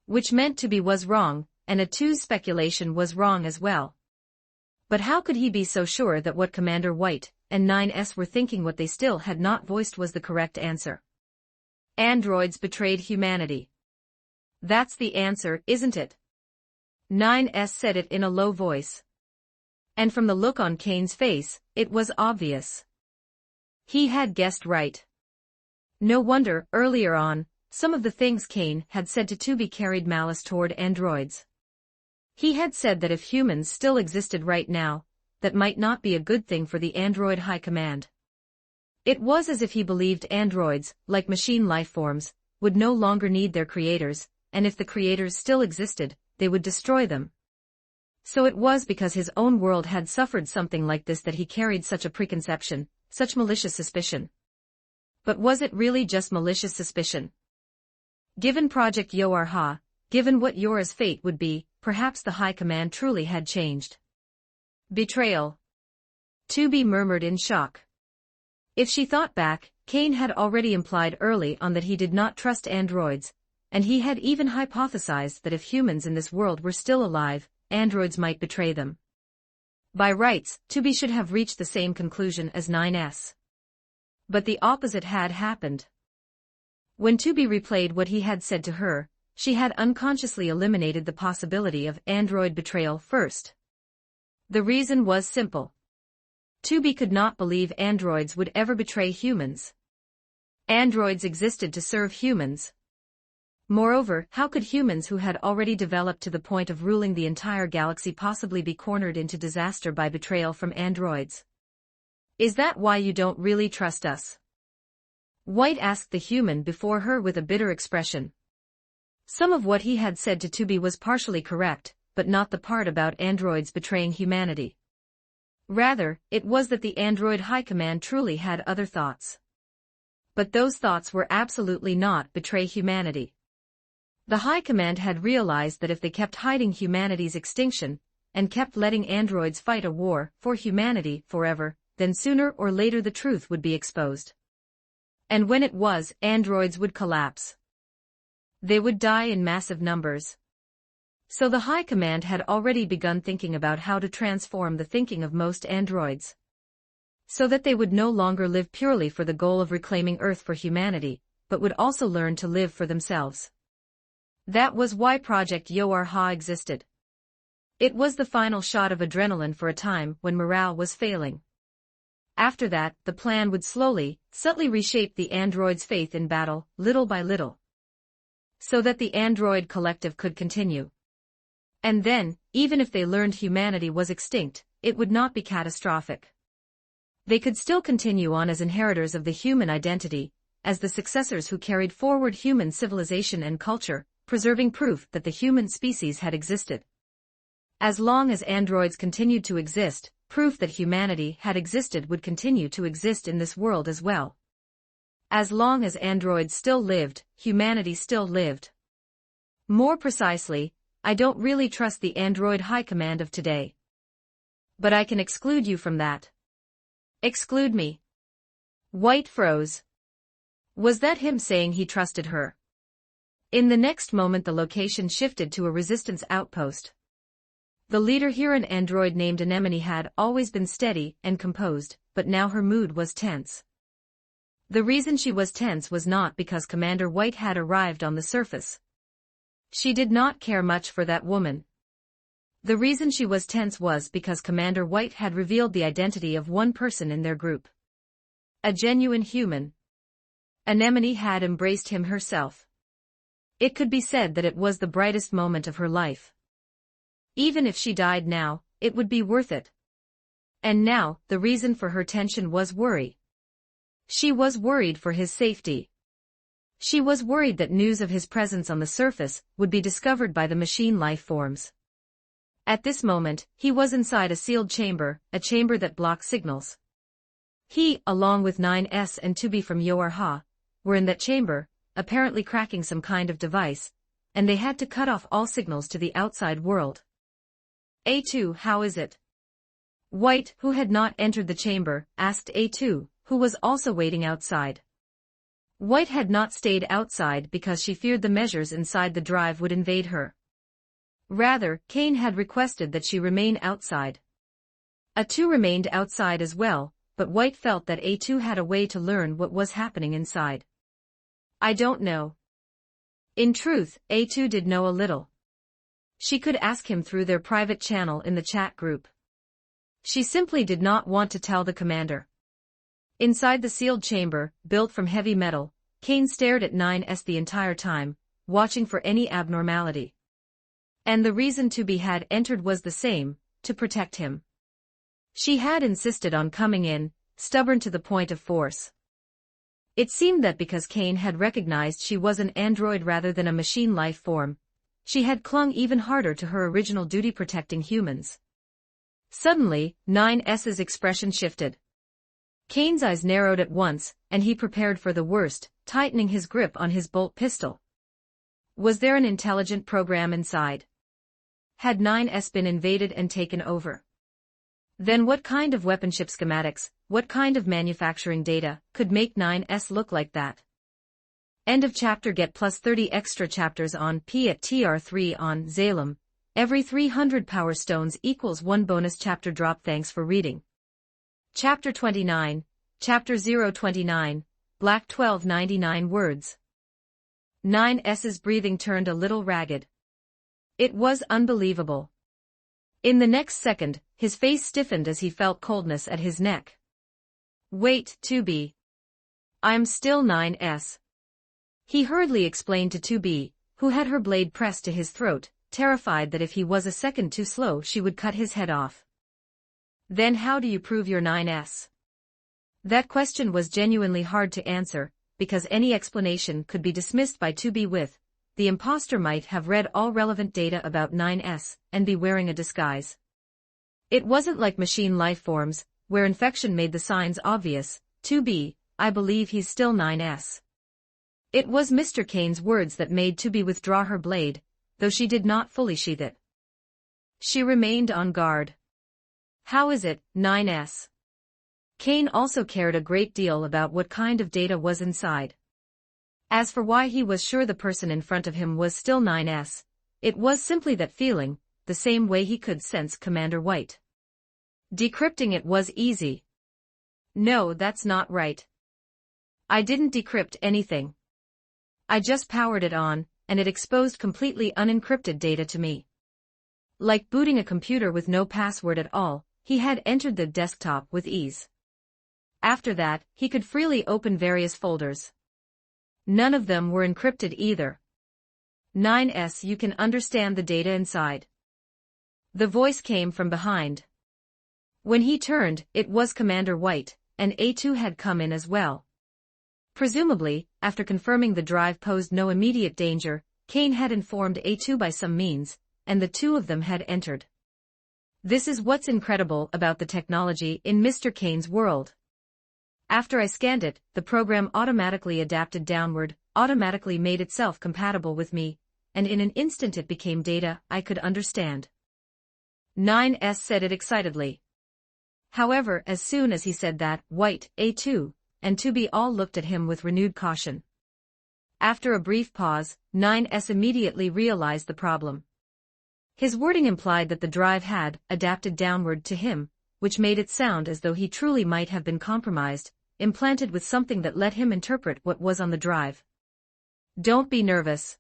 Which meant 2B was wrong, and A2's speculation was wrong as well. But how could he be so sure that what Commander White and 9S were thinking what they still had not voiced was the correct answer? Androids betrayed humanity. That's the answer, isn't it? 9S said it in a low voice. And from the look on Kane's face, it was obvious. He had guessed right. No wonder, earlier on, some of the things Kane had said to 2B carried malice toward androids. He had said that if humans still existed right now, that might not be a good thing for the android high command. It was as if he believed androids, like machine life forms, would no longer need their creators, and if the creators still existed, they would destroy them. So it was because his own world had suffered something like this that he carried such a preconception, such malicious suspicion. But was it really just malicious suspicion? Given Project Yoarha, given what Yora's fate would be, perhaps the High Command truly had changed. Betrayal. 2B murmured in shock. If she thought back, Kane had already implied early on that he did not trust androids, and he had even hypothesized that if humans in this world were still alive, androids might betray them. By rights, 2B should have reached the same conclusion as 9S. But the opposite had happened. When 2B replayed what he had said to her, she had unconsciously eliminated the possibility of android betrayal first. The reason was simple. 2B could not believe androids would ever betray humans. Androids existed to serve humans. Moreover, how could humans who had already developed to the point of ruling the entire galaxy possibly be cornered into disaster by betrayal from androids? Is that why you don't really trust us? White asked the human before her with a bitter expression. Some of what he had said to 2B was partially correct, but not the part about androids betraying humanity. Rather, it was that the android high command truly had other thoughts. But those thoughts were absolutely not betray humanity. The high command had realized that if they kept hiding humanity's extinction, and kept letting androids fight a war for humanity forever, then sooner or later the truth would be exposed. And when it was, androids would collapse. They would die in massive numbers. So the High Command had already begun thinking about how to transform the thinking of most androids. So that they would no longer live purely for the goal of reclaiming Earth for humanity, but would also learn to live for themselves. That was why Project Yoarha existed. It was the final shot of adrenaline for a time when morale was failing. After that, the plan would slowly, subtly reshape the androids' faith in battle, little by little. So that the android collective could continue. And then, even if they learned humanity was extinct, it would not be catastrophic. They could still continue on as inheritors of the human identity, as the successors who carried forward human civilization and culture, preserving proof that the human species had existed. As long as androids continued to exist, proof that humanity had existed would continue to exist in this world as well. As long as androids still lived, humanity still lived. More precisely, I don't really trust the android high command of today. But I can exclude you from that. Exclude me. White froze. Was that him saying he trusted her? In the next moment the location shifted to a resistance outpost. The leader here, an android named Anemone, had always been steady and composed, but now her mood was tense. The reason she was tense was not because Commander White had arrived on the surface. She did not care much for that woman. The reason she was tense was because Commander White had revealed the identity of one person in their group. A genuine human. Anemone had embraced him herself. It could be said that it was the brightest moment of her life. Even if she died now, it would be worth it. And now, the reason for her tension was worry. She was worried for his safety. She was worried that news of his presence on the surface would be discovered by the machine life forms. At this moment, he was inside a sealed chamber, a chamber that blocked signals. He, along with 9S and 2B from Yoarha, were in that chamber, apparently cracking some kind of device, and they had to cut off all signals to the outside world. A2, how is it? White, who had not entered the chamber, asked A2, who was also waiting outside. White had not stayed outside because she feared the measures inside the drive would invade her. Rather, Kane had requested that she remain outside. A2 remained outside as well, but White felt that A2 had a way to learn what was happening inside. I don't know. In truth, A2 did know a little. She could ask him through their private channel in the chat group. She simply did not want to tell the commander. Inside the sealed chamber, built from heavy metal, Kane stared at 9S the entire time, watching for any abnormality. And the reason 2B had entered was the same, to protect him. She had insisted on coming in, stubborn to the point of force. It seemed that because Kane had recognized she was an android rather than a machine life form, she had clung even harder to her original duty protecting humans. Suddenly, 9S's expression shifted. Kane's eyes narrowed at once, and he prepared for the worst, tightening his grip on his bolt pistol. Was there an intelligent program inside? Had 9S been invaded and taken over? Then what kind of weaponship schematics, what kind of manufacturing data, could make 9S look like that? End of chapter. Get plus 30 extra chapters on P at TR3 on Zalem. Every 300 power stones equals 1 bonus chapter drop. Thanks for reading. Chapter 29, Chapter 029, Black 1299 words. 9S's breathing turned a little ragged. It was unbelievable. In the next second, his face stiffened as he felt coldness at his neck. Wait, 2B. I'm still 9S. He hurriedly explained to 2B, who had her blade pressed to his throat, terrified that if he was a second too slow she would cut his head off. Then how do you prove you're 9S? That question was genuinely hard to answer, because any explanation could be dismissed by 2B with, the imposter might have read all relevant data about 9S and be wearing a disguise. It wasn't like machine life forms, where infection made the signs obvious. 2B, I believe he's still 9S. It was Mr. Kane's words that made 2B withdraw her blade, though she did not fully sheath it. She remained on guard. How is it, 9S? Kane also cared a great deal about what kind of data was inside. As for why he was sure the person in front of him was still 9S, it was simply that feeling, the same way he could sense Commander White. Decrypting it was easy. No, that's not right. I didn't decrypt anything. I just powered it on, and it exposed completely unencrypted data to me. Like booting a computer with no password at all, he had entered the desktop with ease. After that, he could freely open various folders. None of them were encrypted either. 9S, you can understand the data inside. The voice came from behind. When he turned, it was Commander White, and A2 had come in as well. Presumably, after confirming the drive posed no immediate danger, Kane had informed A2 by some means, and the two of them had entered. This is what's incredible about the technology in Mr. Kane's world. After I scanned it, the program automatically adapted downward, automatically made itself compatible with me, and in an instant it became data I could understand. 9S said it excitedly. However, as soon as he said that, White, A2, and 2B all looked at him with renewed caution. After a brief pause, 9S immediately realized the problem. His wording implied that the drive had adapted downward to him, which made it sound as though he truly might have been compromised, implanted with something that let him interpret what was on the drive. Don't be nervous.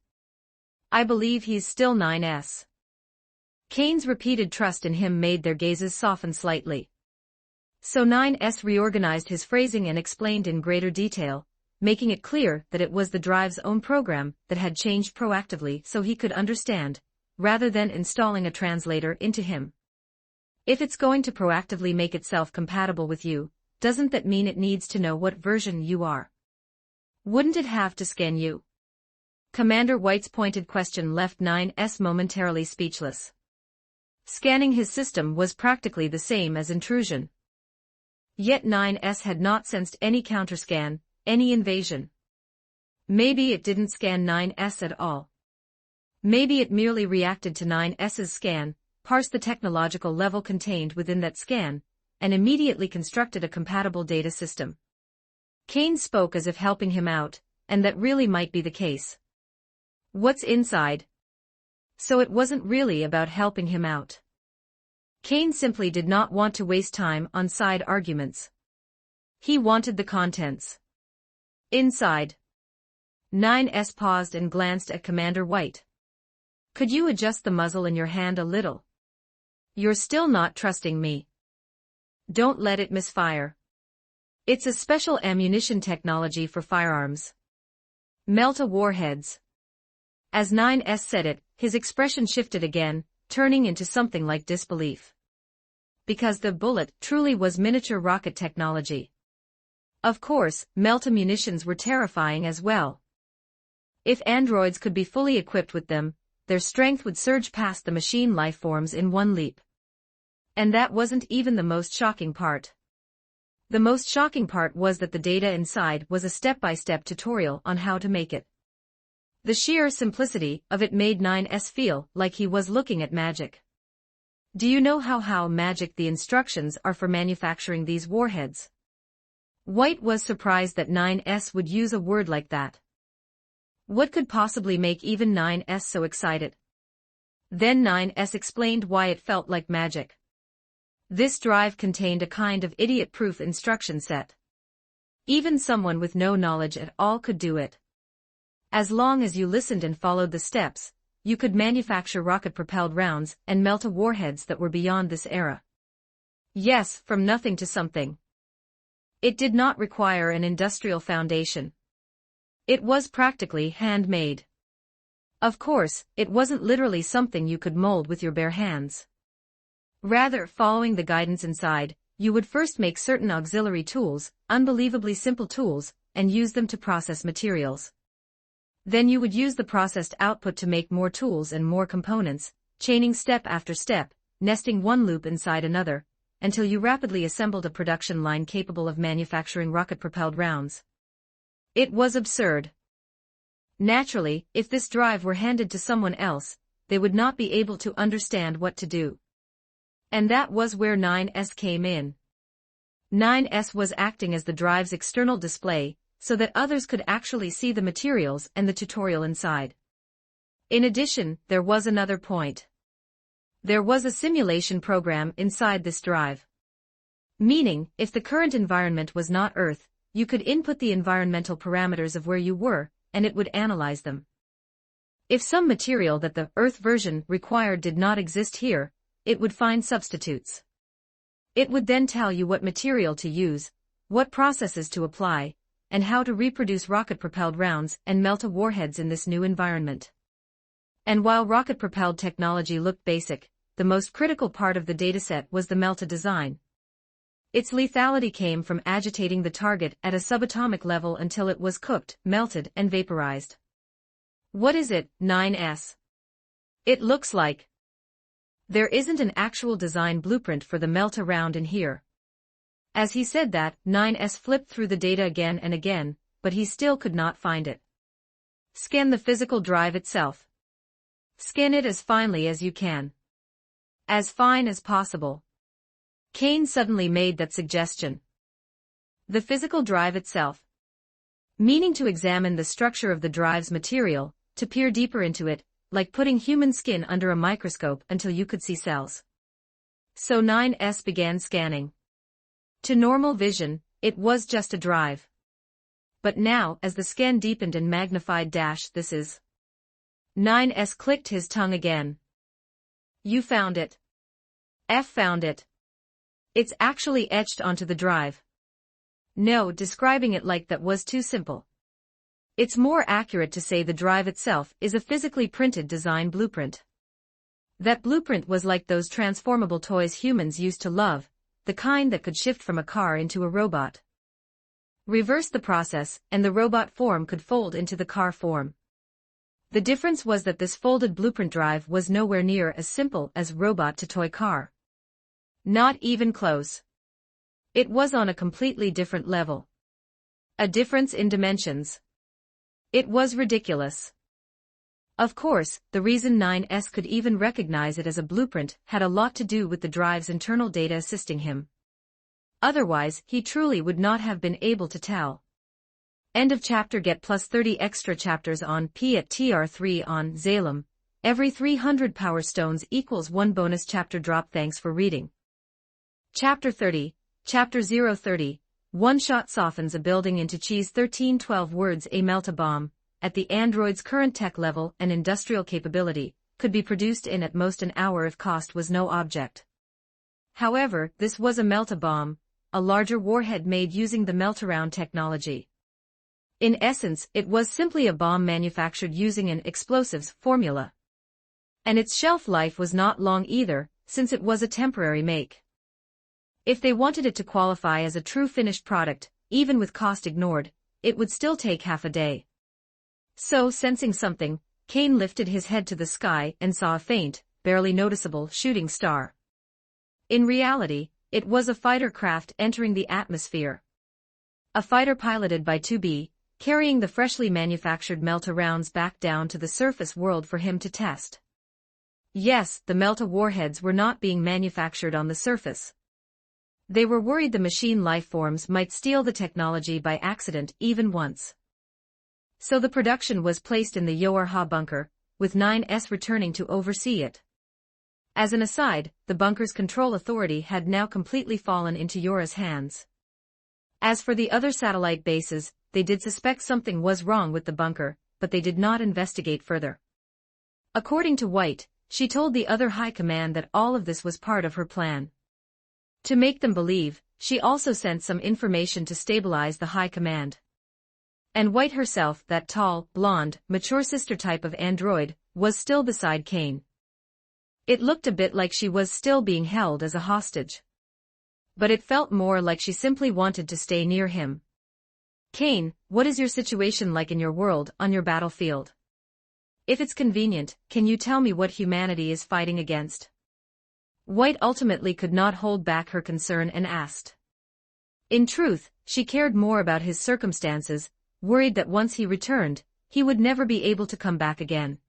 I believe he's still 9S. Kane's repeated trust in him made their gazes soften slightly. So 9S reorganized his phrasing and explained in greater detail, making it clear that it was the drive's own program that had changed proactively so he could understand, rather than installing a translator into him. If it's going to proactively make itself compatible with you, doesn't that mean it needs to know what version you are? Wouldn't it have to scan you? Commander White's pointed question left 9S momentarily speechless. Scanning his system was practically the same as intrusion. Yet 9S had not sensed any counterscan, any invasion. Maybe it didn't scan 9S at all. Maybe it merely reacted to 9S's scan, parsed the technological level contained within that scan, and immediately constructed a compatible data system. Kane spoke as if helping him out, and that really might be the case. What's inside? So it wasn't really about helping him out. Kane simply did not want to waste time on side arguments. He wanted the contents. Inside. 9S paused and glanced at Commander White. Could you adjust the muzzle in your hand a little? You're still not trusting me. Don't let it misfire. It's a special ammunition technology for firearms. Melta warheads. As 9S said it, his expression shifted again, turning into something like disbelief. Because the bullet truly was miniature rocket technology. Of course, Melta munitions were terrifying as well. If androids could be fully equipped with them, their strength would surge past the machine life forms in one leap. And that wasn't even the most shocking part. The most shocking part was that the data inside was a step-by-step tutorial on how to make it. The sheer simplicity of it made 9S feel like he was looking at magic. Do you know how magic the instructions are for manufacturing these warheads? White was surprised that 9S would use a word like that. What could possibly make even 9S so excited? Then 9S explained why it felt like magic. This drive contained a kind of idiot-proof instruction set. Even someone with no knowledge at all could do it. As long as you listened and followed the steps, you could manufacture rocket-propelled rounds and Melta warheads that were beyond this era. Yes, from nothing to something. It did not require an industrial foundation. It was practically handmade. Of course, it wasn't literally something you could mold with your bare hands. Rather, following the guidance inside, you would first make certain auxiliary tools, unbelievably simple tools, and use them to process materials. Then you would use the processed output to make more tools and more components, chaining step after step, nesting one loop inside another, until you rapidly assembled a production line capable of manufacturing rocket-propelled rounds. It was absurd. Naturally, if this drive were handed to someone else, they would not be able to understand what to do. And that was where 9S came in. 9S was acting as the drive's external display, so that others could actually see the materials and the tutorial inside. In addition, there was another point. There was a simulation program inside this drive. Meaning, if the current environment was not Earth, you could input the environmental parameters of where you were, and it would analyze them. If some material that the Earth version required did not exist here, it would find substitutes. It would then tell you what material to use, what processes to apply, and how to reproduce rocket-propelled rounds and Melta warheads in this new environment. And while rocket-propelled technology looked basic, the most critical part of the dataset was the Melta design. Its lethality came from agitating the target at a subatomic level until it was cooked, melted, and vaporized. What is it, 9S? It looks like. There isn't an actual design blueprint for the Melta round in here. As he said that, 9S flipped through the data again and again, but he still could not find it. Scan the physical drive itself. Scan it as finely as you can. As fine as possible. Kane suddenly made that suggestion. The physical drive itself. Meaning to examine the structure of the drive's material, to peer deeper into it, like putting human skin under a microscope until you could see cells. So 9S began scanning. To normal vision, it was just a drive. But now, as the scan deepened and magnified, this is. 9S clicked his tongue again. You found it. F found it. It's actually etched onto the drive. No, describing it like that was too simple. It's more accurate to say the drive itself is a physically printed design blueprint. That blueprint was like those transformable toys humans used to love, the kind that could shift from a car into a robot. Reverse the process, and the robot form could fold into the car form. The difference was that this folded blueprint drive was nowhere near as simple as robot to toy car. Not even close. It was on a completely different level. A difference in dimensions. It was ridiculous. Of course, the reason 9S could even recognize it as a blueprint had a lot to do with the drive's internal data assisting him. Otherwise, he truly would not have been able to tell. End of chapter. Get plus 30 extra chapters on P at TR3 on Zalem. Every 300 power stones equals 1 bonus chapter drop. Thanks for reading. Chapter 30, Chapter 030, One shot softens a building into cheese. 1312 words. A melt-a-bomb, at the android's current tech level and industrial capability, could be produced in at most an hour if cost was no object. However, this was a melt-a-bomb, a larger warhead made using the melt-around technology. In essence, it was simply a bomb manufactured using an explosives formula. And its shelf life was not long either, since it was a temporary make. If they wanted it to qualify as a true finished product, even with cost ignored, it would still take half a day. So, sensing something, Kane lifted his head to the sky and saw a faint, barely noticeable shooting star. In reality, it was a fighter craft entering the atmosphere. A fighter piloted by 2B, carrying the freshly manufactured melt-a-rounds back down to the surface world for him to test. Yes, the melt-a-warheads were not being manufactured on the surface. They were worried the machine lifeforms might steal the technology by accident even once. So the production was placed in the Yoarha bunker, with 9S returning to oversee it. As an aside, the bunker's control authority had now completely fallen into Yora's hands. As for the other satellite bases, they did suspect something was wrong with the bunker, but they did not investigate further. According to White, she told the other high command that all of this was part of her plan. To make them believe, she also sent some information to stabilize the high command. And White herself, that tall, blonde, mature sister type of android, was still beside Kane. It looked a bit like she was still being held as a hostage. But it felt more like she simply wanted to stay near him. Kane, what is your situation like in your world, on your battlefield? If it's convenient, can you tell me what humanity is fighting against? White ultimately could not hold back her concern and asked. In truth, she cared more about his circumstances, worried that once he returned, he would never be able to come back again.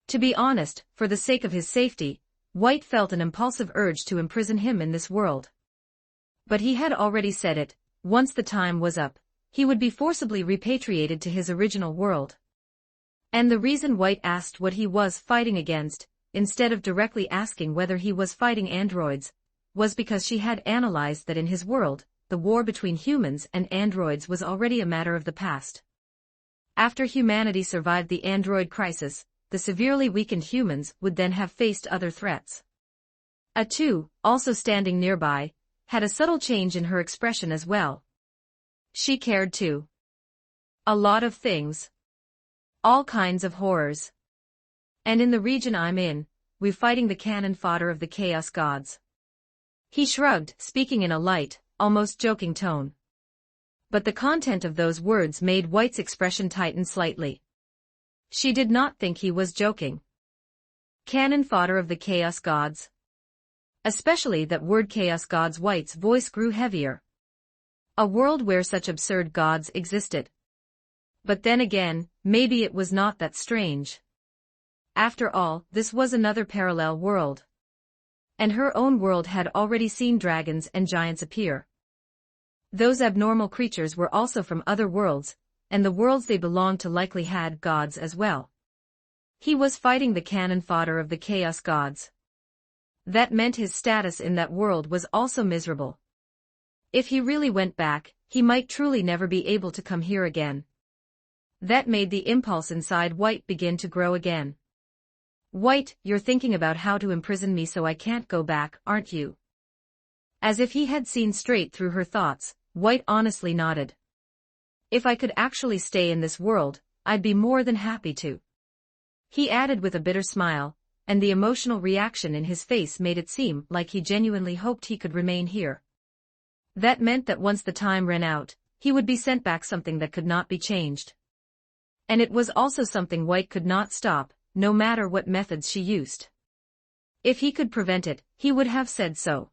To be honest, for the sake of his safety, White felt an impulsive urge to imprison him in this world. But he had already said it, once the time was up, he would be forcibly repatriated to his original world. And the reason White asked what he was fighting against, instead of directly asking whether he was fighting androids, was because she had analyzed that in his world, the war between humans and androids was already a matter of the past. After humanity survived the android crisis, the severely weakened humans would then have faced other threats. Atu, also standing nearby, had a subtle change in her expression as well. She cared too. A lot of things. All kinds of horrors. And in the region I'm in, we're fighting the cannon fodder of the Chaos Gods. He shrugged, speaking in a light, almost joking tone. But the content of those words made White's expression tighten slightly. She did not think he was joking. Cannon fodder of the Chaos Gods. Especially that word Chaos Gods. White's voice grew heavier. A world where such absurd gods existed. But then again, maybe it was not that strange. After all, this was another parallel world. And her own world had already seen dragons and giants appear. Those abnormal creatures were also from other worlds, and the worlds they belonged to likely had gods as well. He was fighting the cannon fodder of the Chaos Gods. That meant his status in that world was also miserable. If he really went back, he might truly never be able to come here again. That made the impulse inside White begin to grow again. White, you're thinking about how to imprison me so I can't go back, aren't you? As if he had seen straight through her thoughts, White honestly nodded. If I could actually stay in this world, I'd be more than happy to. He added with a bitter smile, and the emotional reaction in his face made it seem like he genuinely hoped he could remain here. That meant that once the time ran out, he would be sent back, something that could not be changed. And it was also something White could not stop, no matter what methods she used. If he could prevent it, he would have said so.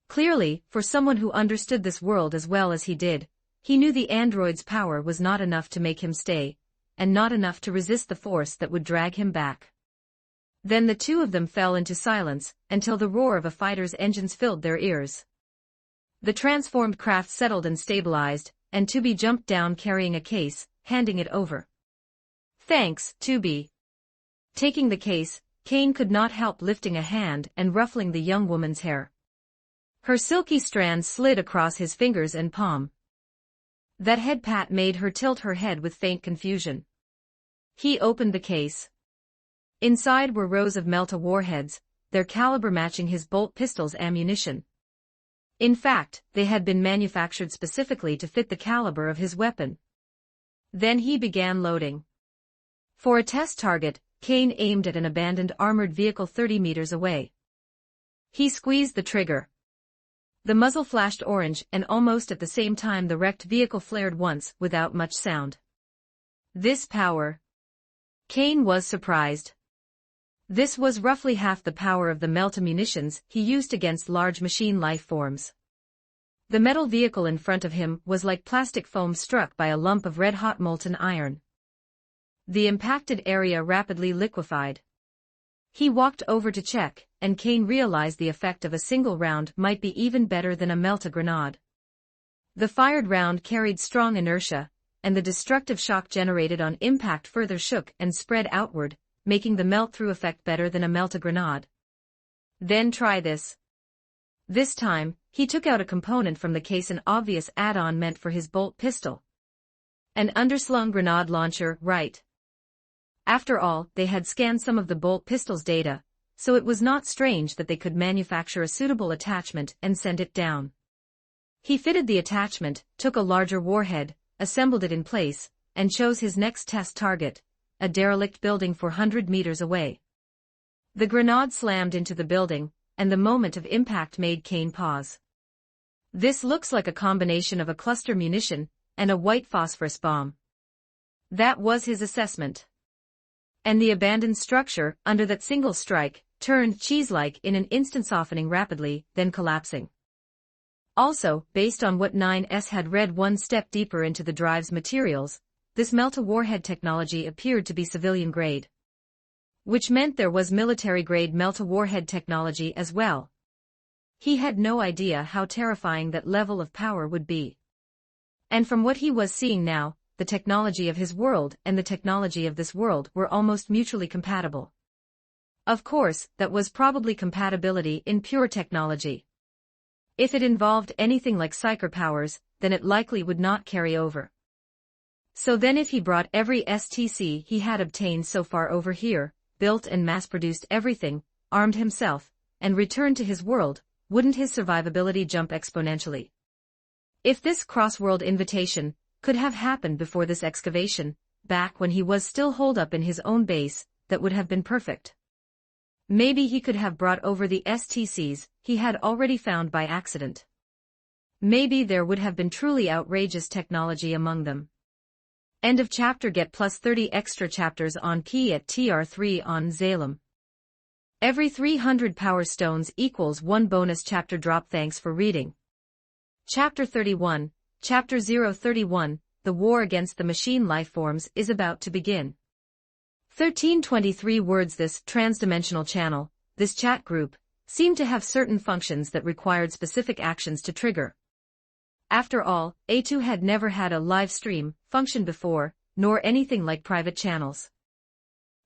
Clearly, for someone who understood this world as well as he did, he knew the android's power was not enough to make him stay, and not enough to resist the force that would drag him back. Then the two of them fell into silence, until the roar of a fighter's engines filled their ears. The transformed craft settled and stabilized, and 2B jumped down carrying a case, handing it over. Thanks, 2B. Taking the case, Kane could not help lifting a hand and ruffling the young woman's hair. Her silky strands slid across his fingers and palm. That head pat made her tilt her head with faint confusion. He opened the case. Inside were rows of Melta warheads, their caliber matching his bolt pistol's ammunition. In fact, they had been manufactured specifically to fit the caliber of his weapon. Then he began loading. For a test target, Kane aimed at an abandoned armored vehicle 30 meters away. He squeezed the trigger. The muzzle flashed orange, and almost at the same time the wrecked vehicle flared once without much sound. This power. Kane was surprised. This was roughly half the power of the Melta munitions he used against large machine life forms. The metal vehicle in front of him was like plastic foam struck by a lump of red-hot molten iron. The impacted area rapidly liquefied. He walked over to check, and Kane realized the effect of a single round might be even better than a Melta grenade. The fired round carried strong inertia, and the destructive shock generated on impact further shook and spread outward, making the melt-through effect better than a Melta grenade. Then try this. This time, he took out a component from the case, an obvious add-on meant for his bolt pistol. An underslung grenade launcher, right? After all, they had scanned some of the bolt pistol's data, so it was not strange that they could manufacture a suitable attachment and send it down. He fitted the attachment, took a larger warhead, assembled it in place, and chose his next test target, a derelict building 400 meters away. The grenade slammed into the building, and the moment of impact made Kane pause. This looks like a combination of a cluster munition and a white phosphorus bomb. That was his assessment. And the abandoned structure, under that single strike, turned cheese-like in an instant, softening rapidly, then collapsing. Also, based on what 9S had read one step deeper into the drive's materials, this Melta warhead technology appeared to be civilian-grade. Which meant there was military-grade Melta warhead technology as well. He had no idea how terrifying that level of power would be. And from what he was seeing now, the technology of his world and the technology of this world were almost mutually compatible. Of course, that was probably compatibility in pure technology. If it involved anything like psyker powers, then it likely would not carry over. So then if he brought every STC he had obtained so far over here, built and mass-produced everything, armed himself, and returned to his world, wouldn't his survivability jump exponentially? If this cross-world invitation could have happened before this excavation, back when he was still holed up in his own base, that would have been perfect. Maybe he could have brought over the STCs he had already found by accident. Maybe there would have been truly outrageous technology among them. End of chapter. Get plus 30 extra chapters on Key at TR3 on Zalem. Every 300 power stones equals 1 bonus chapter drop. Thanks for reading. Chapter 31, Chapter 031, The War Against the Machine Lifeforms is about to begin. 1323 words. This transdimensional channel, this chat group, seemed to have certain functions that required specific actions to trigger. After all, A2 had never had a live stream function before, nor anything like private channels.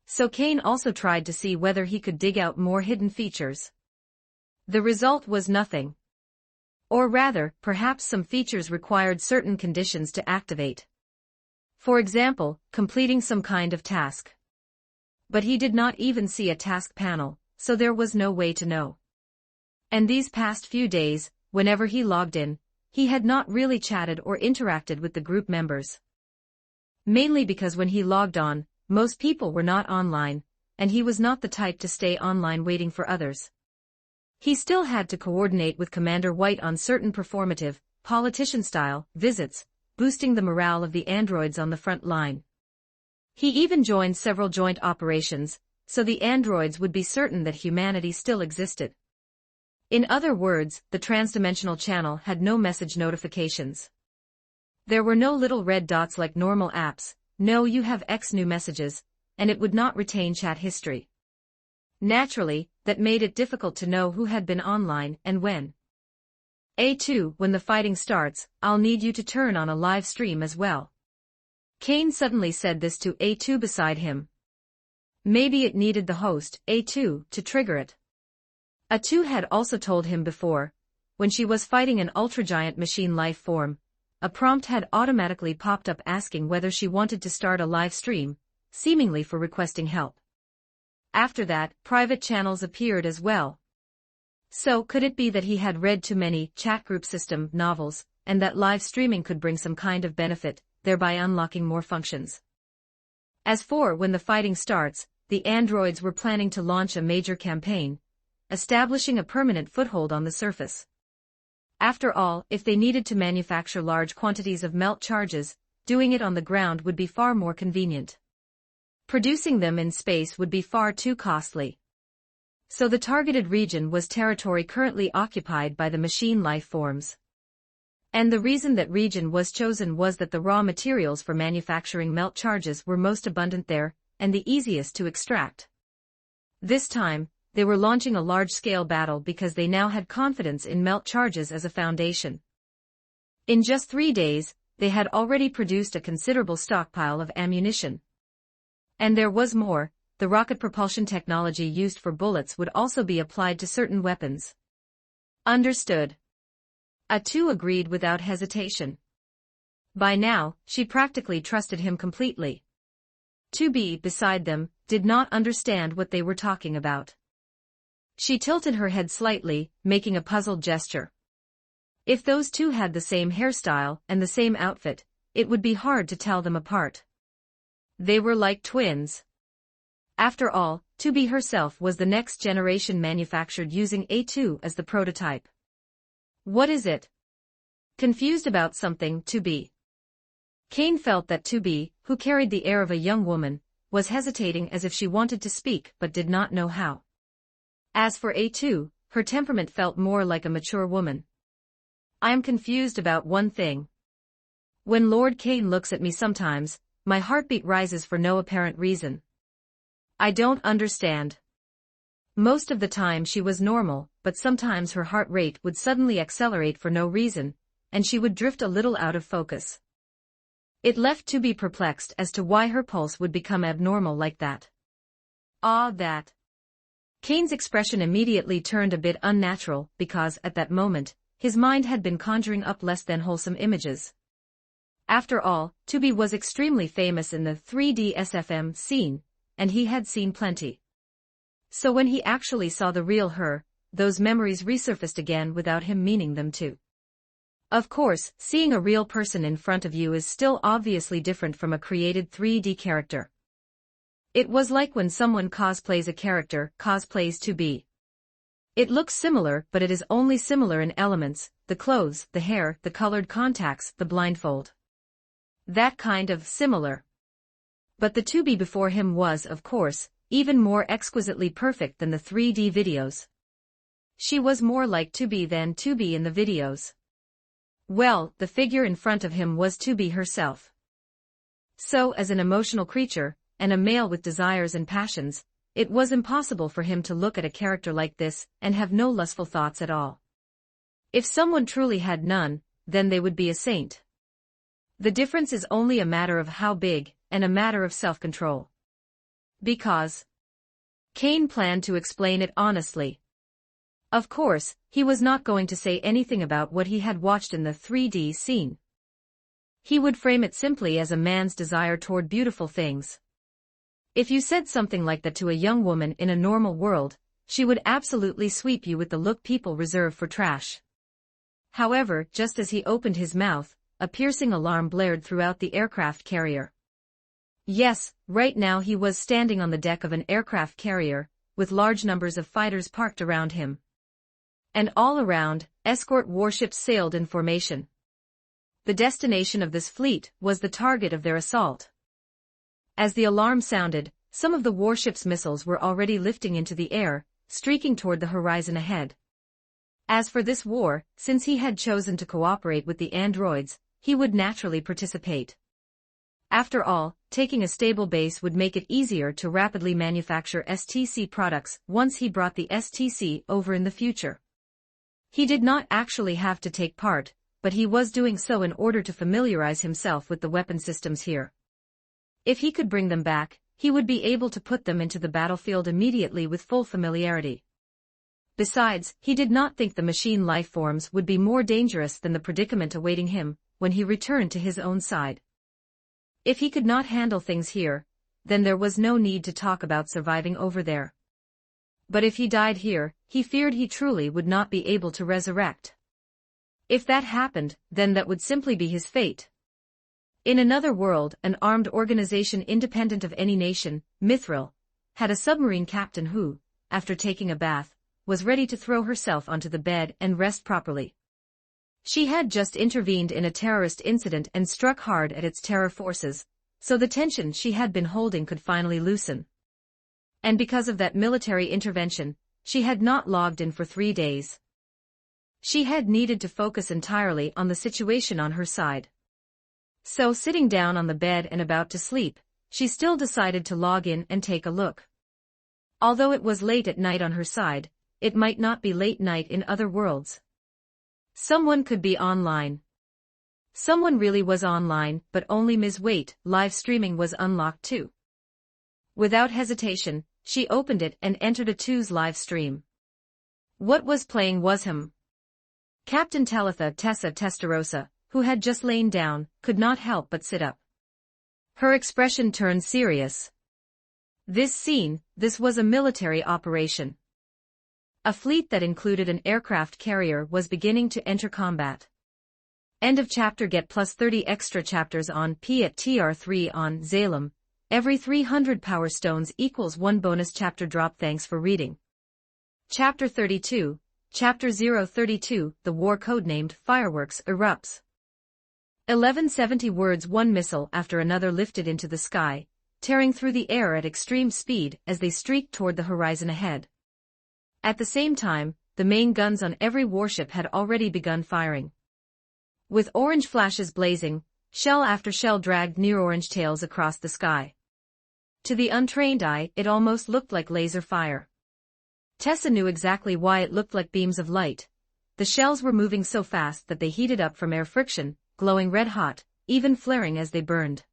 So Kane also tried to see whether he could dig out more hidden features. The result was nothing. Or rather, perhaps some features required certain conditions to activate. For example, completing some kind of task. But he did not even see a task panel, so there was no way to know. And these past few days, whenever he logged in, he had not really chatted or interacted with the group members. Mainly because when he logged on, most people were not online, and he was not the type to stay online waiting for others. He still had to coordinate with Commander White on certain performative, politician-style visits, boosting the morale of the androids on the front line. He even joined several joint operations, so the androids would be certain that humanity still existed. In other words, the transdimensional channel had no message notifications. There were no little red dots like normal apps, no you have X new messages, and it would not retain chat history. Naturally, that made it difficult to know who had been online and when. A2, when the fighting starts, I'll need you to turn on a live stream as well. Kane suddenly said this to A2 beside him. Maybe it needed the host, A2, to trigger it. A2 had also told him before, when she was fighting an ultra-giant machine life form, a prompt had automatically popped up asking whether she wanted to start a live stream, seemingly for requesting help. After that, private channels appeared as well. So could it be that he had read too many chat group system novels, and that live streaming could bring some kind of benefit, thereby unlocking more functions? As for when the fighting starts, the androids were planning to launch a major campaign, establishing a permanent foothold on the surface. After all, if they needed to manufacture large quantities of melt charges, doing it on the ground would be far more convenient. Producing them in space would be far too costly. So the targeted region was territory currently occupied by the machine life forms. And the reason that region was chosen was that the raw materials for manufacturing melt charges were most abundant there, and the easiest to extract. This time, they were launching a large-scale battle because they now had confidence in melt charges as a foundation. In just 3 days, they had already produced a considerable stockpile of ammunition. And there was more, the rocket propulsion technology used for bullets would also be applied to certain weapons. Understood. A2 agreed without hesitation. By now, she practically trusted him completely. 2B beside them did not understand what they were talking about. She tilted her head slightly, making a puzzled gesture. If those two had the same hairstyle and the same outfit, it would be hard to tell them apart. They were like twins. After all, 2B herself was the next generation manufactured using A2 as the prototype. What is it? Confused about something, 2B. Kane felt that 2B, who carried the air of a young woman, was hesitating as if she wanted to speak but did not know how. As for A2, her temperament felt more like a mature woman. I am confused about one thing. When Lord Kane looks at me sometimes, my heartbeat rises for no apparent reason. I don't understand. Most of the time she was normal, but sometimes her heart rate would suddenly accelerate for no reason, and she would drift a little out of focus. It left to be perplexed as to why her pulse would become abnormal like that. That. Kane's expression immediately turned a bit unnatural because, at that moment, his mind had been conjuring up less than wholesome images. After all, 2B was extremely famous in the 3D SFM scene, and he had seen plenty. So when he actually saw the real her, those memories resurfaced again without him meaning them to. Of course, seeing a real person in front of you is still obviously different from a created 3D character. It was like when someone cosplays a character, cosplays 2B. It looks similar, but it is only similar in elements, the clothes, the hair, the colored contacts, the blindfold. That kind of similar. But the 2B before him was, of course, even more exquisitely perfect than the 3D videos. She was more like 2B than 2B in the videos. Well, the figure in front of him was 2B herself. So, as an emotional creature, and a male with desires and passions, it was impossible for him to look at a character like this and have no lustful thoughts at all. If someone truly had none, then they would be a saint. The difference is only a matter of how big, and a matter of self-control. Because Kane planned to explain it honestly. Of course, he was not going to say anything about what he had watched in the 3D scene. He would frame it simply as a man's desire toward beautiful things. If you said something like that to a young woman in a normal world, she would absolutely sweep you with the look people reserve for trash. However, just as he opened his mouth, a piercing alarm blared throughout the aircraft carrier. Yes, right now he was standing on the deck of an aircraft carrier, with large numbers of fighters parked around him. And all around, escort warships sailed in formation. The destination of this fleet was the target of their assault. As the alarm sounded, some of the warship's missiles were already lifting into the air, streaking toward the horizon ahead. As for this war, since he had chosen to cooperate with the androids, he would naturally participate. After all, taking a stable base would make it easier to rapidly manufacture STC products once he brought the STC over in the future. He did not actually have to take part, but he was doing so in order to familiarize himself with the weapon systems here. If he could bring them back, he would be able to put them into the battlefield immediately with full familiarity. Besides, he did not think the machine life forms would be more dangerous than the predicament awaiting him when he returned to his own side. If he could not handle things here, then there was no need to talk about surviving over there. But if he died here, he feared he truly would not be able to resurrect. If that happened, then that would simply be his fate. In another world, an armed organization independent of any nation, Mithril, had a submarine captain who, after taking a bath, was ready to throw herself onto the bed and rest properly. She had just intervened in a terrorist incident and struck hard at its terror forces, so the tension she had been holding could finally loosen. And because of that military intervention, she had not logged in for 3 days. She had needed to focus entirely on the situation on her side. So sitting down on the bed and about to sleep, she still decided to log in and take a look. Although it was late at night on her side, it might not be late night in other worlds. Someone could be online. Someone really was online, but only Ms. Wait, live streaming was unlocked too. Without hesitation, she opened it and entered a 2's live stream. What was playing was him. Captain Talitha Tessa Testarossa, who had just lain down, could not help but sit up. Her expression turned serious. This was a military operation. A fleet that included an aircraft carrier was beginning to enter combat. End of chapter. Get plus 30 extra chapters on P at TR3 on Zalem. Every 300 power stones equals 1 bonus chapter drop. Thanks for reading. Chapter 32, Chapter 032, the war codenamed Fireworks erupts. 1170 words. One missile after another lifted into the sky, tearing through the air at extreme speed as they streaked toward the horizon ahead. At the same time, the main guns on every warship had already begun firing. With orange flashes blazing, shell after shell dragged near orange tails across the sky. To the untrained eye, it almost looked like laser fire. Tessa knew exactly why it looked like beams of light. The shells were moving so fast that they heated up from air friction, glowing red hot, even flaring as they burned.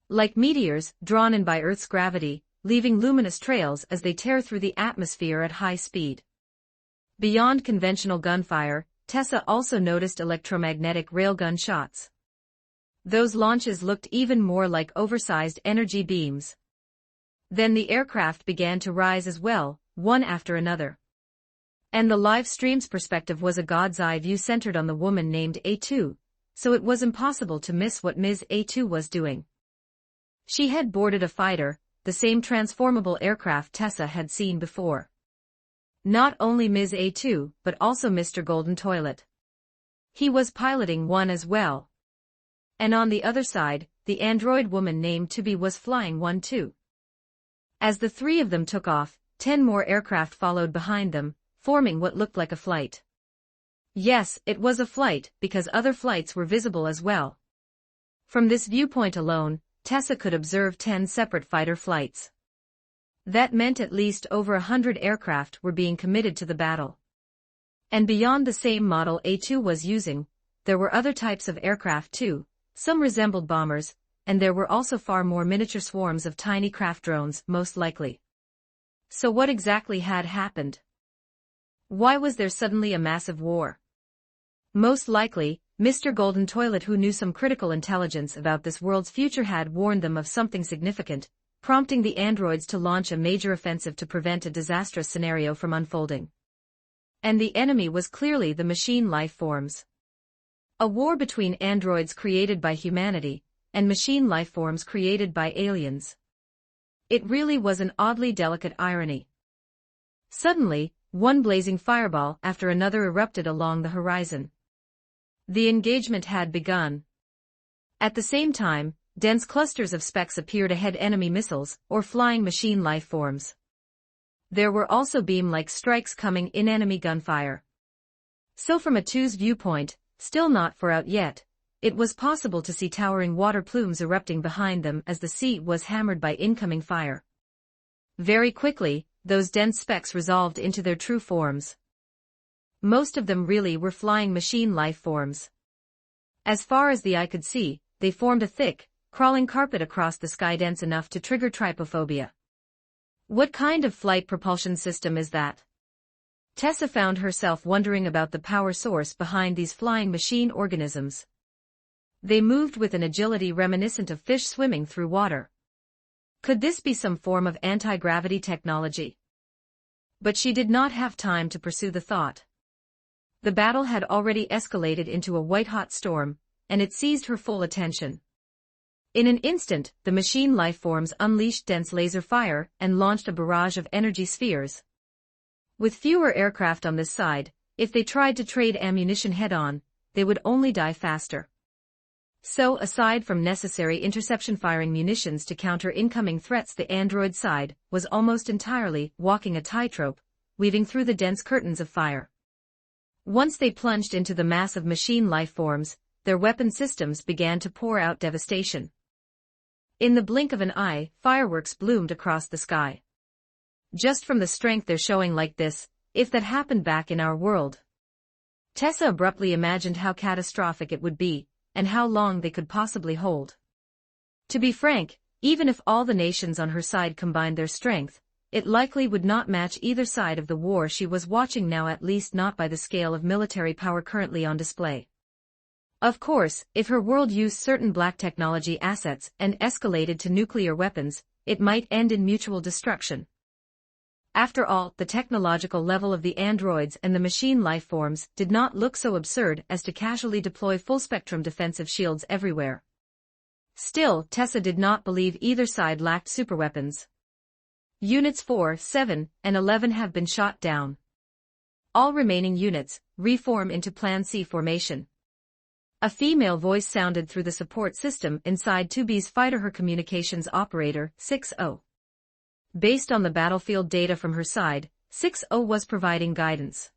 Like meteors, drawn in by Earth's gravity, leaving luminous trails as they tear through the atmosphere at high speed. Beyond conventional gunfire, Tessa also noticed electromagnetic railgun shots. Those launches looked even more like oversized energy beams. Then the aircraft began to rise as well, one after another. And the live stream's perspective was a god's eye view centered on the woman named A2, so it was impossible to miss what Ms. A2 was doing. She had boarded a fighter, the same transformable aircraft Tessa had seen before. Not only Ms. A2, but also Mr. Golden Toilet. He was piloting one as well. And on the other side, the android woman named Tubi was flying one too. As the three of them took off, 10 more aircraft followed behind them, forming what looked like a flight. Yes, it was a flight, because other flights were visible as well. From this viewpoint alone, Tessa could observe 10 separate fighter flights. That meant at least over 100 aircraft were being committed to the battle. And beyond the same model A2 was using, there were other types of aircraft too, some resembled bombers, and there were also far more miniature swarms of tiny craft drones, most likely. So what exactly had happened? Why was there suddenly a massive war? Most likely, Mr. Golden Toilet, who knew some critical intelligence about this world's future, had warned them of something significant, prompting the androids to launch a major offensive to prevent a disastrous scenario from unfolding. And the enemy was clearly the machine life forms. A war between androids created by humanity and machine life forms created by aliens. It really was an oddly delicate irony. Suddenly, one blazing fireball after another erupted along the horizon. The engagement had begun. At the same time, dense clusters of specks appeared ahead, enemy missiles or flying machine life forms. There were also beam-like strikes coming in, enemy gunfire. So from a two's viewpoint, still not far out yet, it was possible to see towering water plumes erupting behind them as the sea was hammered by incoming fire. Very quickly, those dense specks resolved into their true forms. Most of them really were flying machine life forms. As far as the eye could see, they formed a thick, crawling carpet across the sky, dense enough to trigger trypophobia. What kind of flight propulsion system is that? Tessa found herself wondering about the power source behind these flying machine organisms. They moved with an agility reminiscent of fish swimming through water. Could this be some form of anti-gravity technology? But she did not have time to pursue the thought. The battle had already escalated into a white-hot storm, and it seized her full attention. In an instant, the machine life forms unleashed dense laser fire and launched a barrage of energy spheres. With fewer aircraft on this side, if they tried to trade ammunition head-on, they would only die faster. So, aside from necessary interception firing munitions to counter incoming threats, the android side was almost entirely walking a tightrope, weaving through the dense curtains of fire. Once they plunged into the mass of machine life forms, their weapon systems began to pour out devastation. In the blink of an eye, fireworks bloomed across the sky. Just from the strength they're showing like this, if that happened back in our world. Tessa abruptly imagined how catastrophic it would be, and how long they could possibly hold. To be frank, even if all the nations on her side combined their strength, it likely would not match either side of the war she was watching now, at least not by the scale of military power currently on display. Of course, if her world used certain black technology assets and escalated to nuclear weapons, it might end in mutual destruction. After all, the technological level of the androids and the machine life forms did not look so absurd as to casually deploy full-spectrum defensive shields everywhere. Still, Tessa did not believe either side lacked superweapons. Units 4, 7, and 11 have been shot down. All remaining units reform into Plan C formation. A female voice sounded through the support system inside 2B's fighter, her communications operator, 6-0. Based on the battlefield data from her side, 6-0 was providing guidance.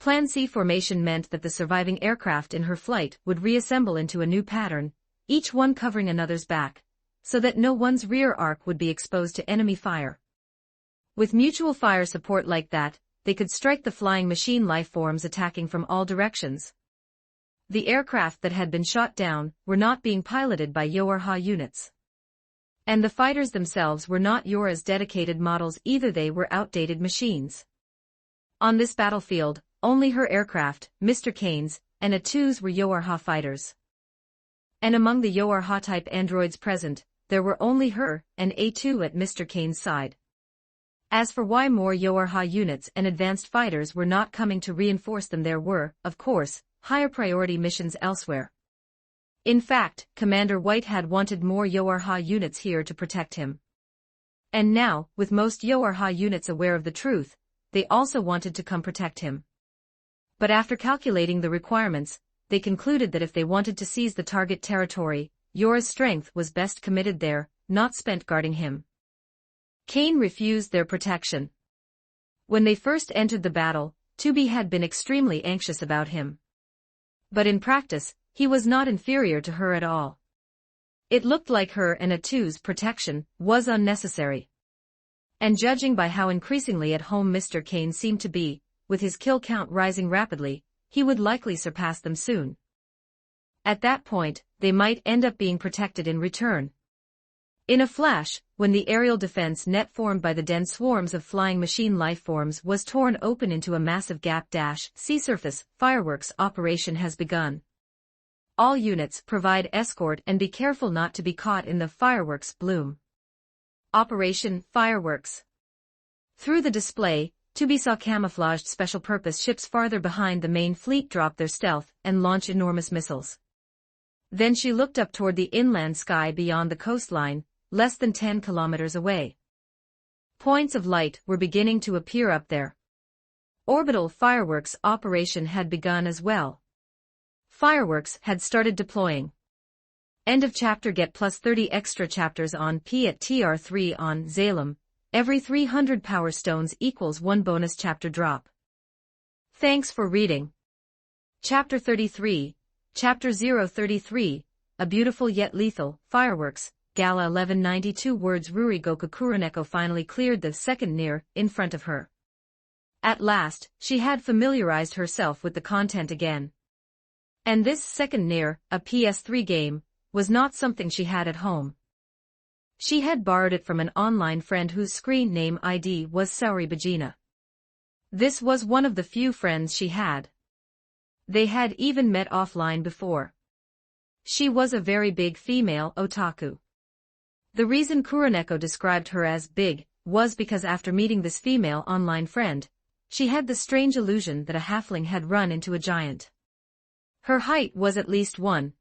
Plan C formation meant that the surviving aircraft in her flight would reassemble into a new pattern, each one covering another's back, so that no one's rear arc would be exposed to enemy fire. With mutual fire support like that, they could strike the flying machine life forms attacking from all directions. The aircraft that had been shot down were not being piloted by Warhammer units. And the fighters themselves were not Yora's dedicated models either, they were outdated machines. On this battlefield, only her aircraft, Mr. Kane's, and A2's were Warhammer fighters. And among the Warhammer-type androids present, there were only her and A2 at Mr. Kane's side. As for why more Warhammer units and advanced fighters were not coming to reinforce them, there were, of course, higher priority missions elsewhere. In fact, Commander White had wanted more Warhammer units here to protect him. And now, with most Warhammer units aware of the truth, they also wanted to come protect him. But after calculating the requirements, they concluded that if they wanted to seize the target territory, Yora's strength was best committed there, not spent guarding him. Kane refused their protection. When they first entered the battle, 2B had been extremely anxious about him. But in practice, he was not inferior to her at all. It looked like her and A2's protection was unnecessary. And judging by how increasingly at home Mr. Kane seemed to be, with his kill count rising rapidly, he would likely surpass them soon. At that point, they might end up being protected in return. In a flash, when the aerial defense net formed by the dense swarms of flying machine life forms was torn open into a massive gap, sea surface fireworks operation has begun. All units provide escort and be careful not to be caught in the fireworks bloom. Operation Fireworks. Through the display, 2B saw camouflaged special-purpose ships farther behind the main fleet drop their stealth and launch enormous missiles. Then she looked up toward the inland sky beyond the coastline, less than 10 kilometers away. Points of light were beginning to appear up there. Orbital fireworks operation had begun as well. Fireworks had started deploying. End of chapter. Get plus 30 extra chapters on P at TR3 on Zalem. Every 300 power stones equals 1 bonus chapter drop. Thanks for reading. Chapter 33, Chapter 033, A Beautiful Yet Lethal, Fireworks, Gala 1192 words. Rurigoku Kuroneko finally cleared the second near in front of her. At last, she had familiarized herself with the content again. And this second near, a PS3 game, was not something she had at home. She had borrowed it from an online friend whose screen name ID was Saori Bajina. This was one of the few friends she had. They had even met offline before. She was a very big female otaku. The reason Kuroneko described her as big was because after meeting this female online friend, she had the strange illusion that a halfling had run into a giant. Her height was at least 1.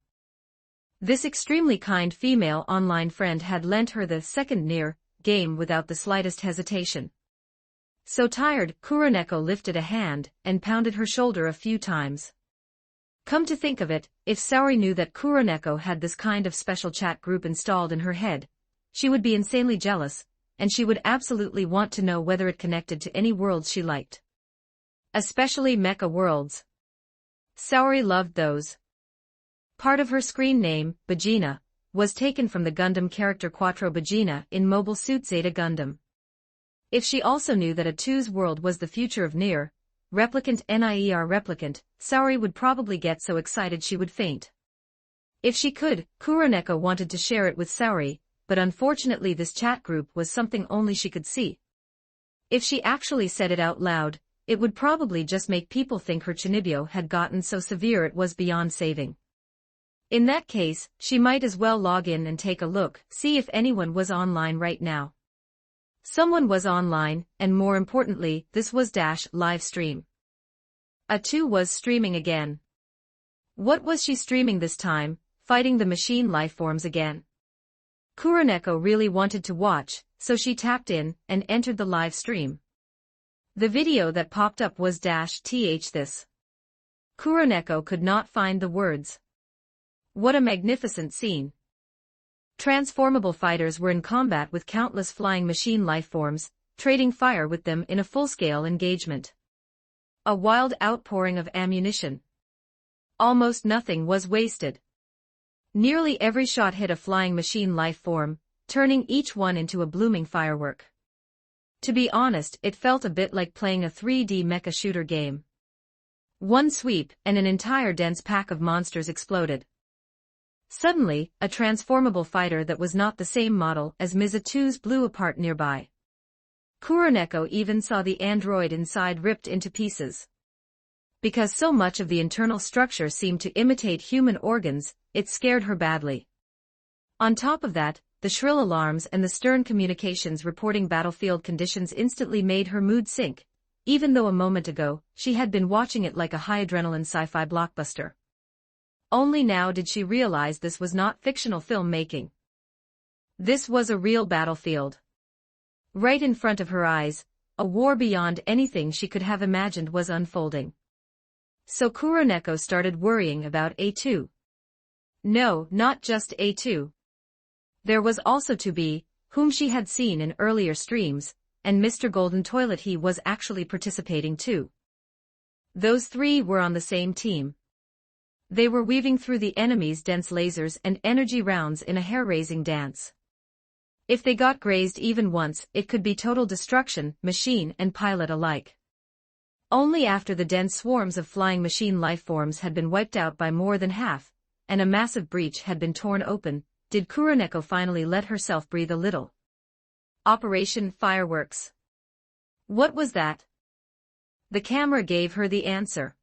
This extremely kind female online friend had lent her the second near game without the slightest hesitation. So tired, Kuroneko lifted a hand and pounded her shoulder a few times. Come to think of it, if Saori knew that Kuroneko had this kind of special chat group installed in her head, she would be insanely jealous, and she would absolutely want to know whether it connected to any worlds she liked. Especially mecha worlds. Saori loved those. Part of her screen name, Bajina, was taken from the Gundam character Quattro Bajina in Mobile Suit Zeta Gundam. If she also knew that a 2's world was the future of Nier, Replicant NIER Replicant, Saori would probably get so excited she would faint. If she could, Kuroneko wanted to share it with Saori, but unfortunately this chat group was something only she could see. If she actually said it out loud, it would probably just make people think her Chinibyo had gotten so severe it was beyond saving. In that case, she might as well log in and take a look, see if anyone was online right now. Someone was online, and more importantly, this was live stream. A 2 was streaming again. What was she streaming this time? Fighting the machine lifeforms again. Kuroneko really wanted to watch, so she tapped in and entered the live stream. The video that popped up was this. Kuroneko could not find the words. What a magnificent scene. Transformable fighters were in combat with countless flying machine lifeforms, trading fire with them in a full-scale engagement. A wild outpouring of ammunition. Almost nothing was wasted. Nearly every shot hit a flying machine lifeform, turning each one into a blooming firework. To be honest, it felt a bit like playing a 3D mecha shooter game. One sweep, and an entire dense pack of monsters exploded. Suddenly, a transformable fighter that was not the same model as Miza-2's blew apart nearby. Kuroneko even saw the android inside ripped into pieces. Because so much of the internal structure seemed to imitate human organs, it scared her badly. On top of that, the shrill alarms and the stern communications reporting battlefield conditions instantly made her mood sink, even though a moment ago, she had been watching it like a high-adrenaline sci-fi blockbuster. Only now did she realize this was not fictional filmmaking. This was a real battlefield. Right in front of her eyes, a war beyond anything she could have imagined was unfolding. So Kuroneko started worrying about A2. No, not just A2. There was also 2B, whom she had seen in earlier streams, and Mr. Golden Toilet. He was actually participating too. Those 3 were on the same team. They were weaving through the enemy's dense lasers and energy rounds in a hair-raising dance. If they got grazed even once, it could be total destruction, machine and pilot alike. Only after the dense swarms of flying machine lifeforms had been wiped out by more than half, and a massive breach had been torn open, did Kuroneko finally let herself breathe a little. Operation Fireworks. What was that? The camera gave her the answer.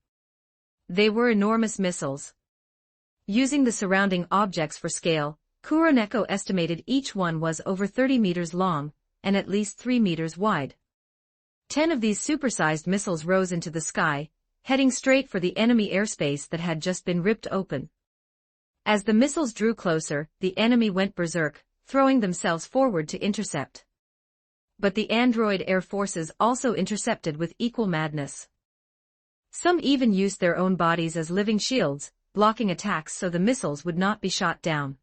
They were enormous missiles. Using the surrounding objects for scale, Kuroneko estimated each one was over 30 meters long, and at least 3 meters wide. 10 of these supersized missiles rose into the sky, heading straight for the enemy airspace that had just been ripped open. As the missiles drew closer, the enemy went berserk, throwing themselves forward to intercept. But the android air forces also intercepted with equal madness. Some even used their own bodies as living shields, blocking attacks so the missiles would not be shot down.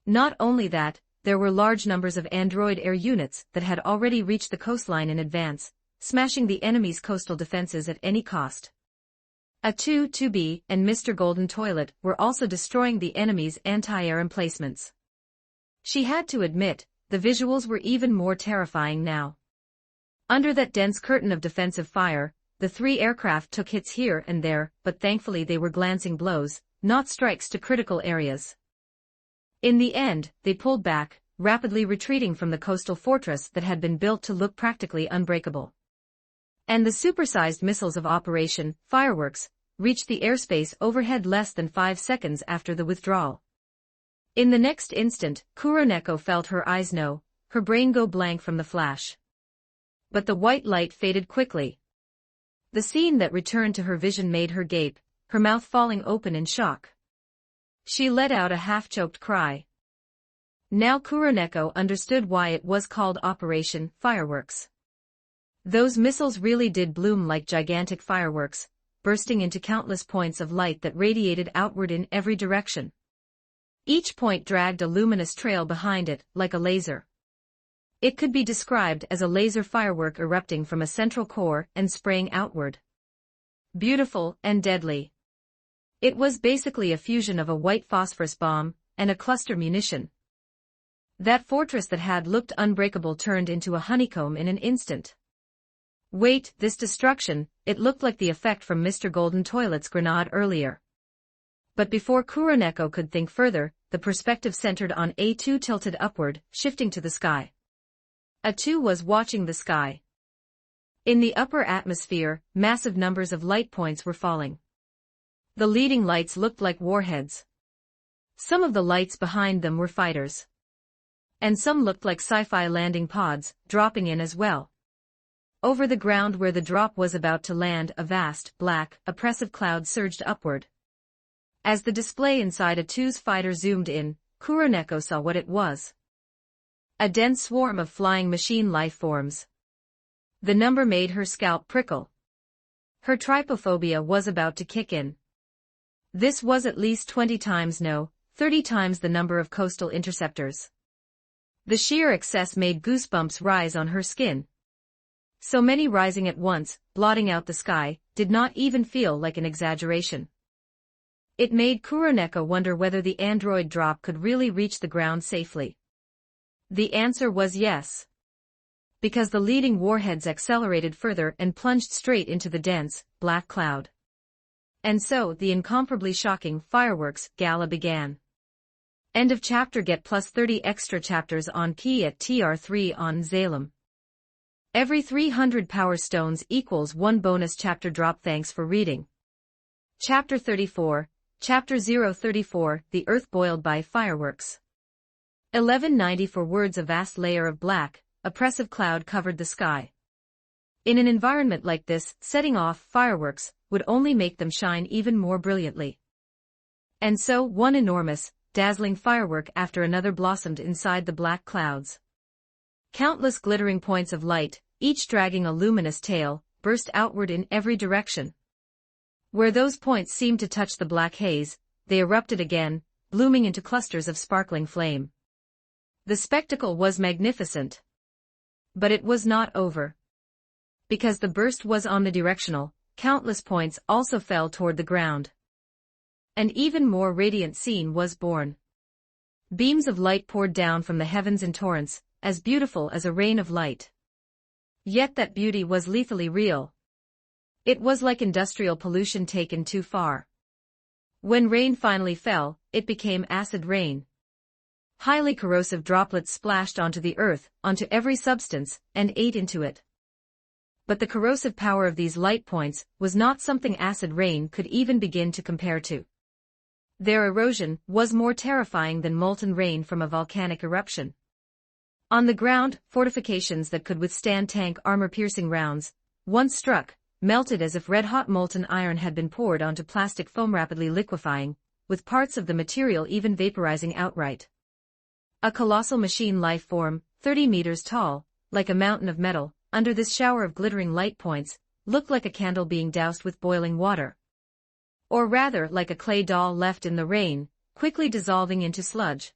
Not only that, there were large numbers of android air units that had already reached the coastline in advance, smashing the enemy's coastal defenses at any cost. A-2B and Mr. Golden Toilet were also destroying the enemy's anti-air emplacements. She had to admit, the visuals were even more terrifying now. Under that dense curtain of defensive fire, the 3 aircraft took hits here and there, but thankfully they were glancing blows, not strikes to critical areas. In the end, they pulled back, rapidly retreating from the coastal fortress that had been built to look practically unbreakable. And the supersized missiles of Operation Fireworks reached the airspace overhead less than 5 seconds after the withdrawal. In the next instant, Kuroneko felt her eyes know, her brain go blank from the flash. But the white light faded quickly. The scene that returned to her vision made her gape, her mouth falling open in shock. She let out a half-choked cry. Now Kuroneko understood why it was called Operation Fireworks. Those missiles really did bloom like gigantic fireworks, bursting into countless points of light that radiated outward in every direction. Each point dragged a luminous trail behind it, like a laser. It could be described as a laser firework erupting from a central core and spraying outward. Beautiful and deadly. It was basically a fusion of a white phosphorus bomb and a cluster munition. That fortress that had looked unbreakable turned into a honeycomb in an instant. Wait, this destruction, it looked like the effect from Mr. Golden Toilet's grenade earlier. But before Kuroneko could think further, the perspective centered on A2 tilted upward, shifting to the sky. A2 was watching the sky. In the upper atmosphere, massive numbers of light points were falling. The leading lights looked like warheads. Some of the lights behind them were fighters. And some looked like sci-fi landing pods, dropping in as well. Over the ground where the drop was about to land, a vast, black, oppressive cloud surged upward. As the display inside A2's fighter zoomed in, Kuroneko saw what it was. A dense swarm of flying machine life forms. The number made her scalp prickle. Her trypophobia was about to kick in. This was at least 20 times, no, 30 times the number of coastal interceptors. The sheer excess made goosebumps rise on her skin. So many rising at once, blotting out the sky, did not even feel like an exaggeration. It made Kuroneko wonder whether the android drop could really reach the ground safely. The answer was yes. Because the leading warheads accelerated further and plunged straight into the dense, black cloud. And so the incomparably shocking fireworks gala began. End of chapter. Get plus 30 extra chapters on Key at TR3 on Zalem. Every 300 power stones equals 1 bonus chapter drop. Thanks for reading. Chapter 34, Chapter 034, The Earth Boiled by Fireworks. 1194 words. A vast layer of black, oppressive cloud covered the sky. In an environment like this, setting off fireworks would only make them shine even more brilliantly. And so one enormous, dazzling firework after another blossomed inside the black clouds. Countless glittering points of light, each dragging a luminous tail, burst outward in every direction. Where those points seemed to touch the black haze, they erupted again, blooming into clusters of sparkling flame. The spectacle was magnificent. But it was not over. Because the burst was omnidirectional, countless points also fell toward the ground. An even more radiant scene was born. Beams of light poured down from the heavens in torrents, as beautiful as a rain of light. Yet that beauty was lethally real. It was like industrial pollution taken too far. When rain finally fell, it became acid rain. Highly corrosive droplets splashed onto the earth, onto every substance, and ate into it. But the corrosive power of these light points was not something acid rain could even begin to compare to. Their erosion was more terrifying than molten rain from a volcanic eruption. On the ground, fortifications that could withstand tank armor-piercing rounds, once struck, melted as if red-hot molten iron had been poured onto plastic foam, rapidly liquefying, with parts of the material even vaporizing outright. A colossal machine life form, 30 meters tall, like a mountain of metal, under this shower of glittering light points, looked like a candle being doused with boiling water. Or rather, like a clay doll left in the rain, quickly dissolving into sludge.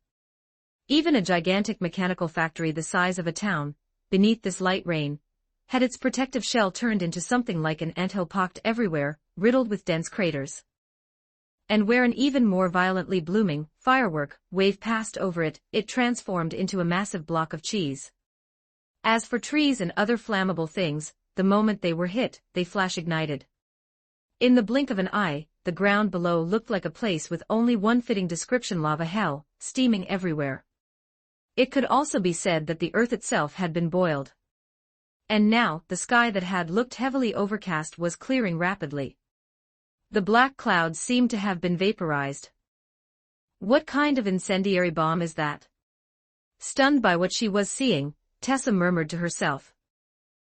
Even a gigantic mechanical factory the size of a town, beneath this light rain, had its protective shell turned into something like an anthill, pocked everywhere, riddled with dense craters. And where an even more violently blooming firework wave passed over it, it transformed into a massive block of cheese. As for trees and other flammable things, the moment they were hit, they flash ignited. In the blink of an eye, the ground below looked like a place with only one fitting description: lava hell, steaming everywhere. It could also be said that the earth itself had been boiled. And now, the sky that had looked heavily overcast was clearing rapidly. The black clouds seemed to have been vaporized. What kind of incendiary bomb is that? Stunned by what she was seeing, Tessa murmured to herself.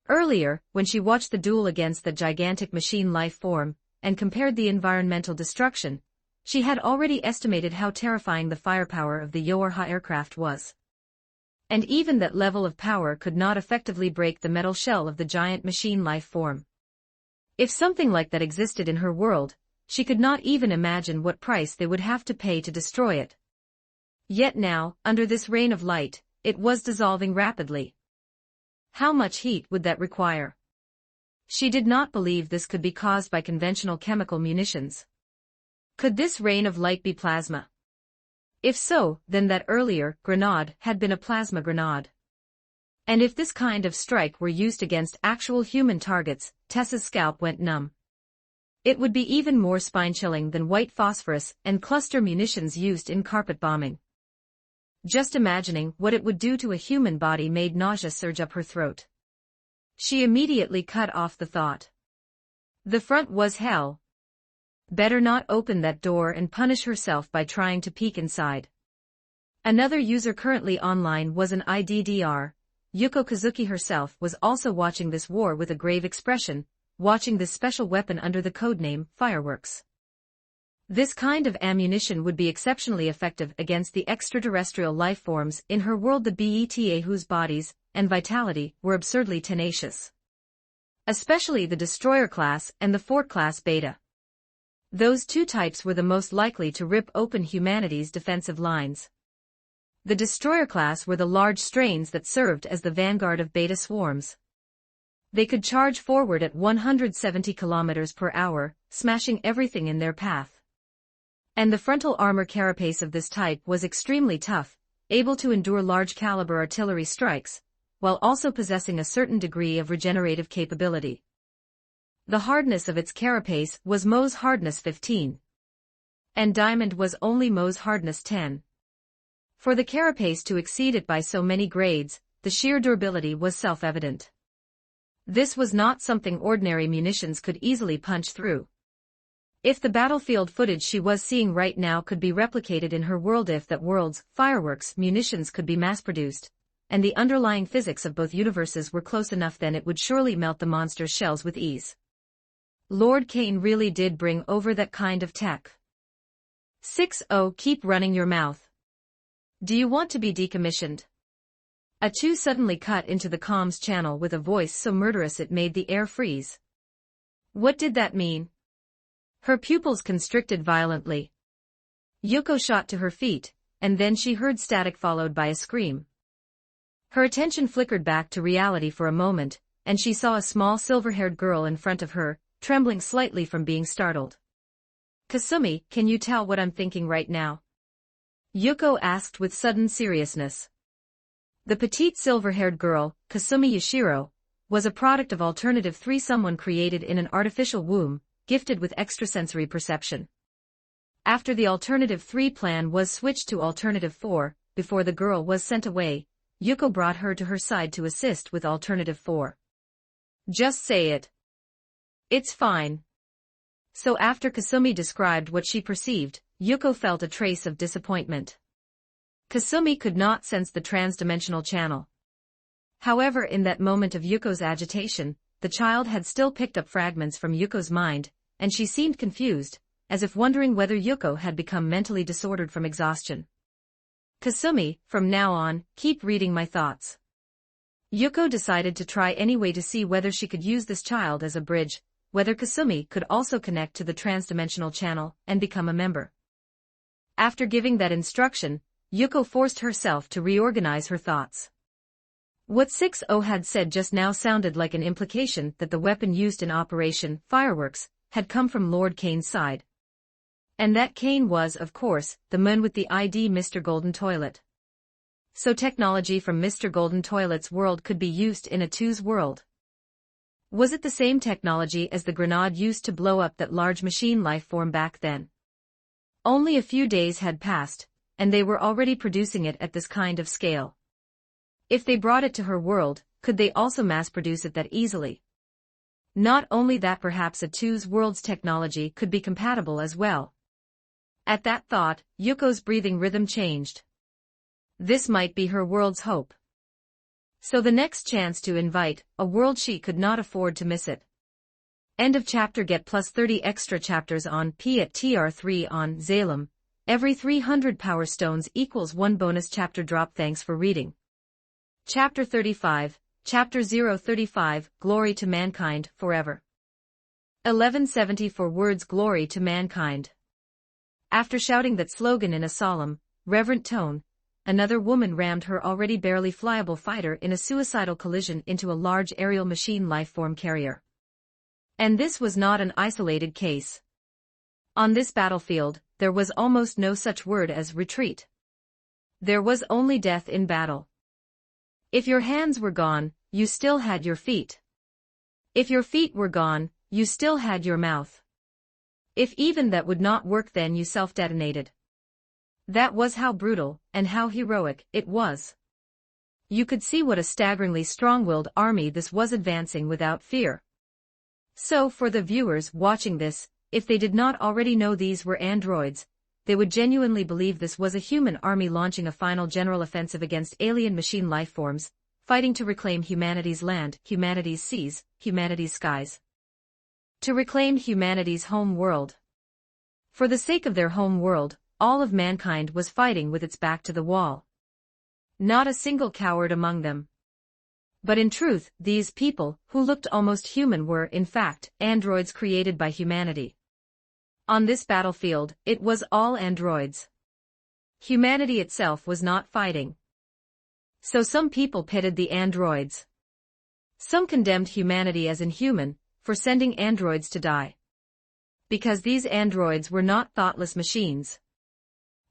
Earlier, when she watched the duel against the gigantic machine life form, and compared the environmental destruction, she had already estimated how terrifying the firepower of the Warhammer aircraft was. And even that level of power could not effectively break the metal shell of the giant machine life form. If something like that existed in her world, she could not even imagine what price they would have to pay to destroy it. Yet now, under this rain of light, it was dissolving rapidly. How much heat would that require? She did not believe this could be caused by conventional chemical munitions. Could this rain of light be plasma? If so, then that earlier grenade had been a plasma grenade. And if this kind of strike were used against actual human targets, Tessa's scalp went numb. It would be even more spine-chilling than white phosphorus and cluster munitions used in carpet bombing. Just imagining what it would do to a human body made nausea surge up her throat. She immediately cut off the thought. The front was hell. Better not open that door and punish herself by trying to peek inside. Another user currently online was an IDDR. Yuko Kazuki herself was also watching this war with a grave expression, watching this special weapon under the codename Fireworks. This kind of ammunition would be exceptionally effective against the extraterrestrial life forms in her world, the Beta, whose bodies and vitality were absurdly tenacious. Especially the Destroyer class and the Fort class Beta. Those two types were the most likely to rip open humanity's defensive lines. The Destroyer class were the large strains that served as the vanguard of Beta swarms. They could charge forward at 170 kilometers per hour, smashing everything in their path. And the frontal armor carapace of this type was extremely tough, able to endure large-caliber artillery strikes, while also possessing a certain degree of regenerative capability. The hardness of its carapace was Mohs hardness 15. And diamond was only Mohs hardness 10. For the carapace to exceed it by so many grades, the sheer durability was self-evident. This was not something ordinary munitions could easily punch through. If the battlefield footage she was seeing right now could be replicated in her world, if that world's fireworks munitions could be mass-produced, and the underlying physics of both universes were close enough, then it would surely melt the monster's shells with ease. Lord Kane really did bring over that kind of tech. 6-0 Keep running your mouth. Do you want to be decommissioned? A Chu suddenly cut into the comms channel with a voice so murderous it made the air freeze. What did that mean? Her pupils constricted violently. Yuko shot to her feet, and then she heard static followed by a scream. Her attention flickered back to reality for a moment, and she saw a small silver-haired girl in front of her, trembling slightly from being startled. Kasumi, can you tell what I'm thinking right now? Yuko asked with sudden seriousness. The petite silver-haired girl, Kasumi Yashiro, was a product of Alternative 3, someone created in an artificial womb, gifted with extrasensory perception. After the Alternative 3 plan was switched to Alternative 4, before the girl was sent away, Yuko brought her to her side to assist with Alternative 4. Just say it. It's fine. So after Kasumi described what she perceived, Yuko felt a trace of disappointment. Kasumi could not sense the transdimensional channel. However, in that moment of Yuko's agitation, the child had still picked up fragments from Yuko's mind, and she seemed confused, as if wondering whether Yuko had become mentally disordered from exhaustion. Kasumi, from now on, keep reading my thoughts. Yuko decided to try anyway to see whether she could use this child as a bridge, whether Kasumi could also connect to the transdimensional channel and become a member. After giving that instruction, Yuko forced herself to reorganize her thoughts. What 6-0 had said just now sounded like an implication that the weapon used in Operation Fireworks had come from Lord Kane's side. And that Kane was, of course, the man with the ID Mr. Golden Toilet. So technology from Mr. Golden Toilet's world could be used in A2's world. Was it the same technology as the grenade used to blow up that large machine life form back then? Only a few days had passed, and they were already producing it at this kind of scale. If they brought it to her world, could they also mass-produce it that easily? Not only that, perhaps A2's world's technology could be compatible as well. At that thought, Yuko's breathing rhythm changed. This might be her world's hope. So the next chance to invite a world, she could not afford to miss it. End of chapter. Get plus 30 extra chapters on P at TR3 on Zalem. Every 300 power stones equals 1 bonus chapter drop. Thanks for reading. Chapter 35, Chapter 035, Glory to Mankind, Forever. 1174 words. Glory to Mankind. After shouting that slogan in a solemn, reverent tone, another woman rammed her already barely flyable fighter in a suicidal collision into a large aerial machine lifeform carrier. And this was not an isolated case. On this battlefield, there was almost no such word as retreat. There was only death in battle. If your hands were gone, you still had your feet. If your feet were gone, you still had your mouth. If even that would not work, then you self-detonated. That was how brutal, and how heroic, it was. You could see what a staggeringly strong-willed army this was, advancing without fear. So for the viewers watching this, if they did not already know these were androids, they would genuinely believe this was a human army launching a final general offensive against alien machine lifeforms, fighting to reclaim humanity's land, humanity's seas, humanity's skies. To reclaim humanity's home world. For the sake of their home world, all of mankind was fighting with its back to the wall. Not a single coward among them. But in truth, these people, who looked almost human, were, in fact, androids created by humanity. On this battlefield, it was all androids. Humanity itself was not fighting. So some people pitted the androids. Some condemned humanity as inhuman, for sending androids to die. Because these androids were not thoughtless machines.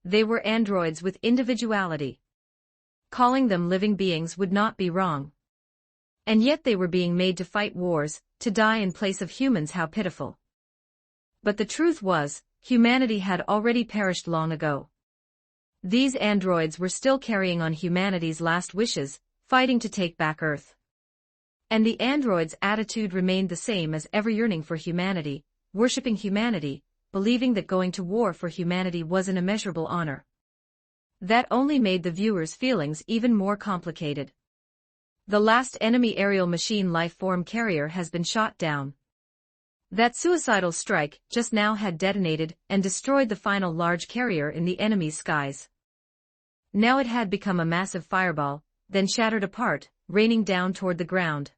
They were androids with individuality. Calling them living beings would not be wrong. And yet they were being made to fight wars, to die in place of humans. How pitiful. But the truth was, humanity had already perished long ago. These androids were still carrying on humanity's last wishes, fighting to take back Earth. And the androids' attitude remained the same as ever, yearning for humanity, worshipping humanity, believing that going to war for humanity was an immeasurable honor. That only made the viewers' feelings even more complicated. The last enemy aerial machine lifeform carrier has been shot down. That suicidal strike just now had detonated and destroyed the final large carrier in the enemy's skies. Now it had become a massive fireball, then shattered apart, raining down toward the ground.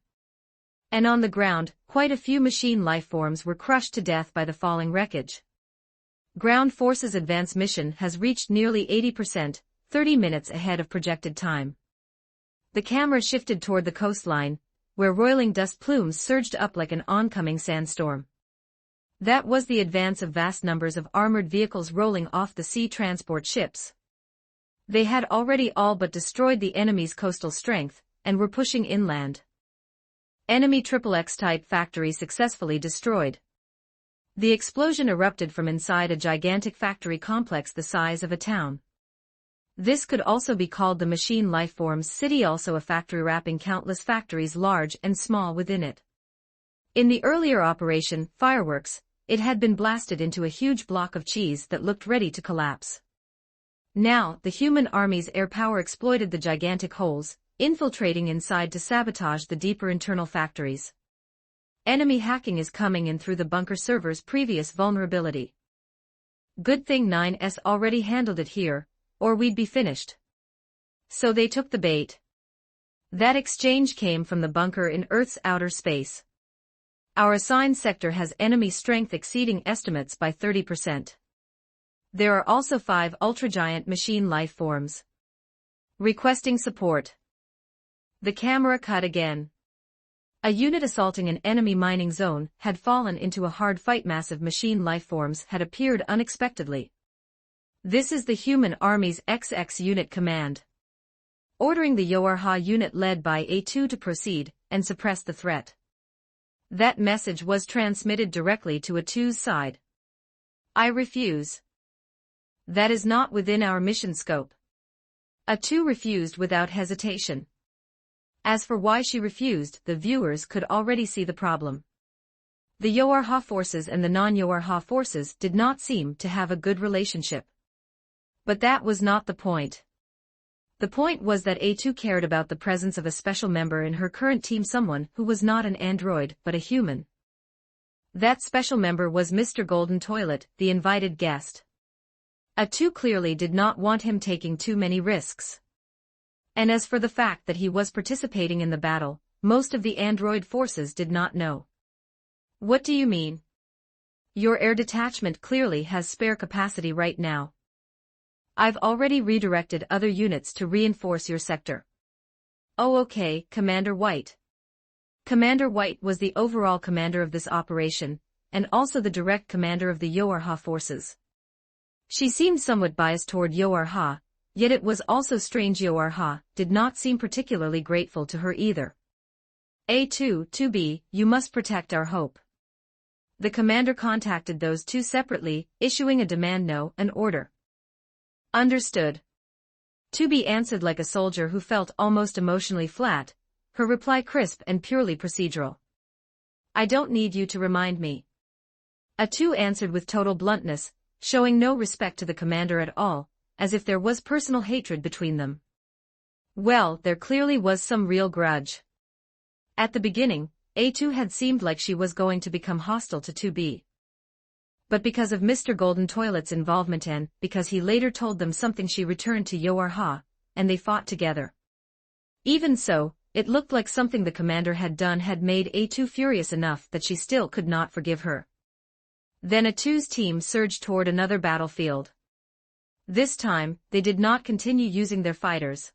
And on the ground, quite a few machine lifeforms were crushed to death by the falling wreckage. Ground Forces Advance mission has reached nearly 80%, 30 minutes ahead of projected time. The camera shifted toward the coastline, where roiling dust plumes surged up like an oncoming sandstorm. That was the advance of vast numbers of armored vehicles rolling off the sea transport ships. They had already all but destroyed the enemy's coastal strength, and were pushing inland. Enemy XXX-type factory successfully destroyed. The explosion erupted from inside a gigantic factory complex the size of a town. This could also be called the machine lifeforms city, also a factory wrapping countless factories large and small within it. In the earlier Operation Fireworks, it had been blasted into a huge block of cheese that looked ready to collapse. Now, the human army's air power exploited the gigantic holes, infiltrating inside to sabotage the deeper internal factories. Enemy hacking is coming in through the bunker server's previous vulnerability. Good thing 9S already handled it here, or we'd be finished. So they took the bait. That exchange came from the bunker in Earth's outer space. Our assigned sector has enemy strength exceeding estimates by 30%. There are also 5 ultragiant machine life forms. Requesting support. The camera cut again. A unit assaulting an enemy mining zone had fallen into a hard fight. Massive machine life forms had appeared unexpectedly. This is the human army's XX unit command. Ordering the Warhammer unit led by A2 to proceed and suppress the threat. That message was transmitted directly to A2's side. I refuse. That is not within our mission scope. A2 refused without hesitation. As for why she refused, the viewers could already see the problem. The Warhammer forces and the non-Warhammer forces did not seem to have a good relationship. But that was not the point. The point was that A2 cared about the presence of a special member in her current team, someone who was not an android but a human. That special member was Mr. Golden Toilet, the invited guest. A2 clearly did not want him taking too many risks. And as for the fact that he was participating in the battle, most of the android forces did not know. What do you mean? Your air detachment clearly has spare capacity right now. I've already redirected other units to reinforce your sector. Oh okay, Commander White. Commander White was the overall commander of this operation, and also the direct commander of the Warhammer forces. She seemed somewhat biased toward Warhammer, yet it was also strange Warhammer did not seem particularly grateful to her either. A2, 2B, you must protect our hope. The commander contacted those two separately, issuing a demand an order. Understood. 2B answered like a soldier who felt almost emotionally flat, her reply crisp and purely procedural. I don't need you to remind me. A2 answered with total bluntness, showing no respect to the commander at all, as if there was personal hatred between them. Well, there clearly was some real grudge. At the beginning, A2 had seemed like she was going to become hostile to 2B. But because of Mr. Golden Toilet's involvement and because he later told them something, she returned to Warhammer, and they fought together. Even so, it looked like something the commander had done had made A2 furious enough that she still could not forgive her. Then A2's team surged toward another battlefield. This time, they did not continue using their fighters.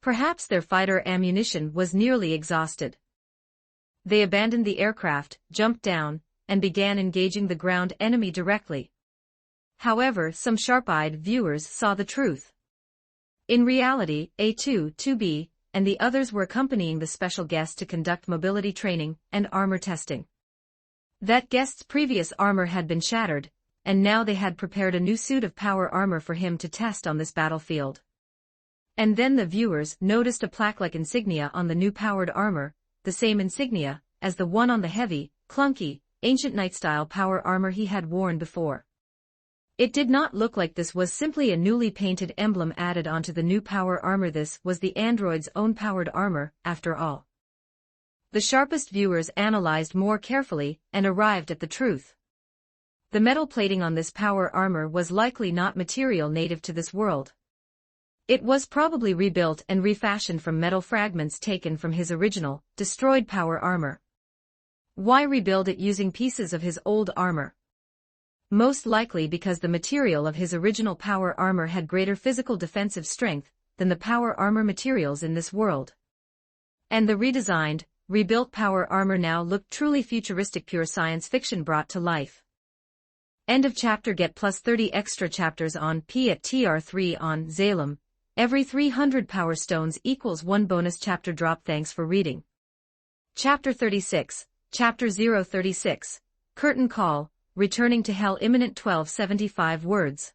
Perhaps their fighter ammunition was nearly exhausted. They abandoned the aircraft, jumped down, and began engaging the ground enemy directly. However, some sharp-eyed viewers saw the truth. In reality, A2, 2B, and the others were accompanying the special guest to conduct mobility training and armor testing. That guest's previous armor had been shattered, and now they had prepared a new suit of power armor for him to test on this battlefield. And then the viewers noticed a plaque-like insignia on the new powered armor, the same insignia as the one on the heavy, clunky, ancient knight-style power armor he had worn before. It did not look like this was simply a newly painted emblem added onto the new power armor. This was the android's own powered armor, after all. The sharpest viewers analyzed more carefully and arrived at the truth. The metal plating on this power armor was likely not material native to this world. It was probably rebuilt and refashioned from metal fragments taken from his original, destroyed power armor. Why rebuild it using pieces of his old armor? Most likely because the material of his original power armor had greater physical defensive strength than the power armor materials in this world. And the redesigned, rebuilt power armor now looked truly futuristic, pure science fiction brought to life. End of chapter. Get plus 30 extra chapters on P at TR3 on Zalem. Every 300 power stones equals 1 bonus chapter drop. Thanks for reading. Chapter 36, Chapter 036, Curtain Call, Returning to Hell Imminent. 1275 words.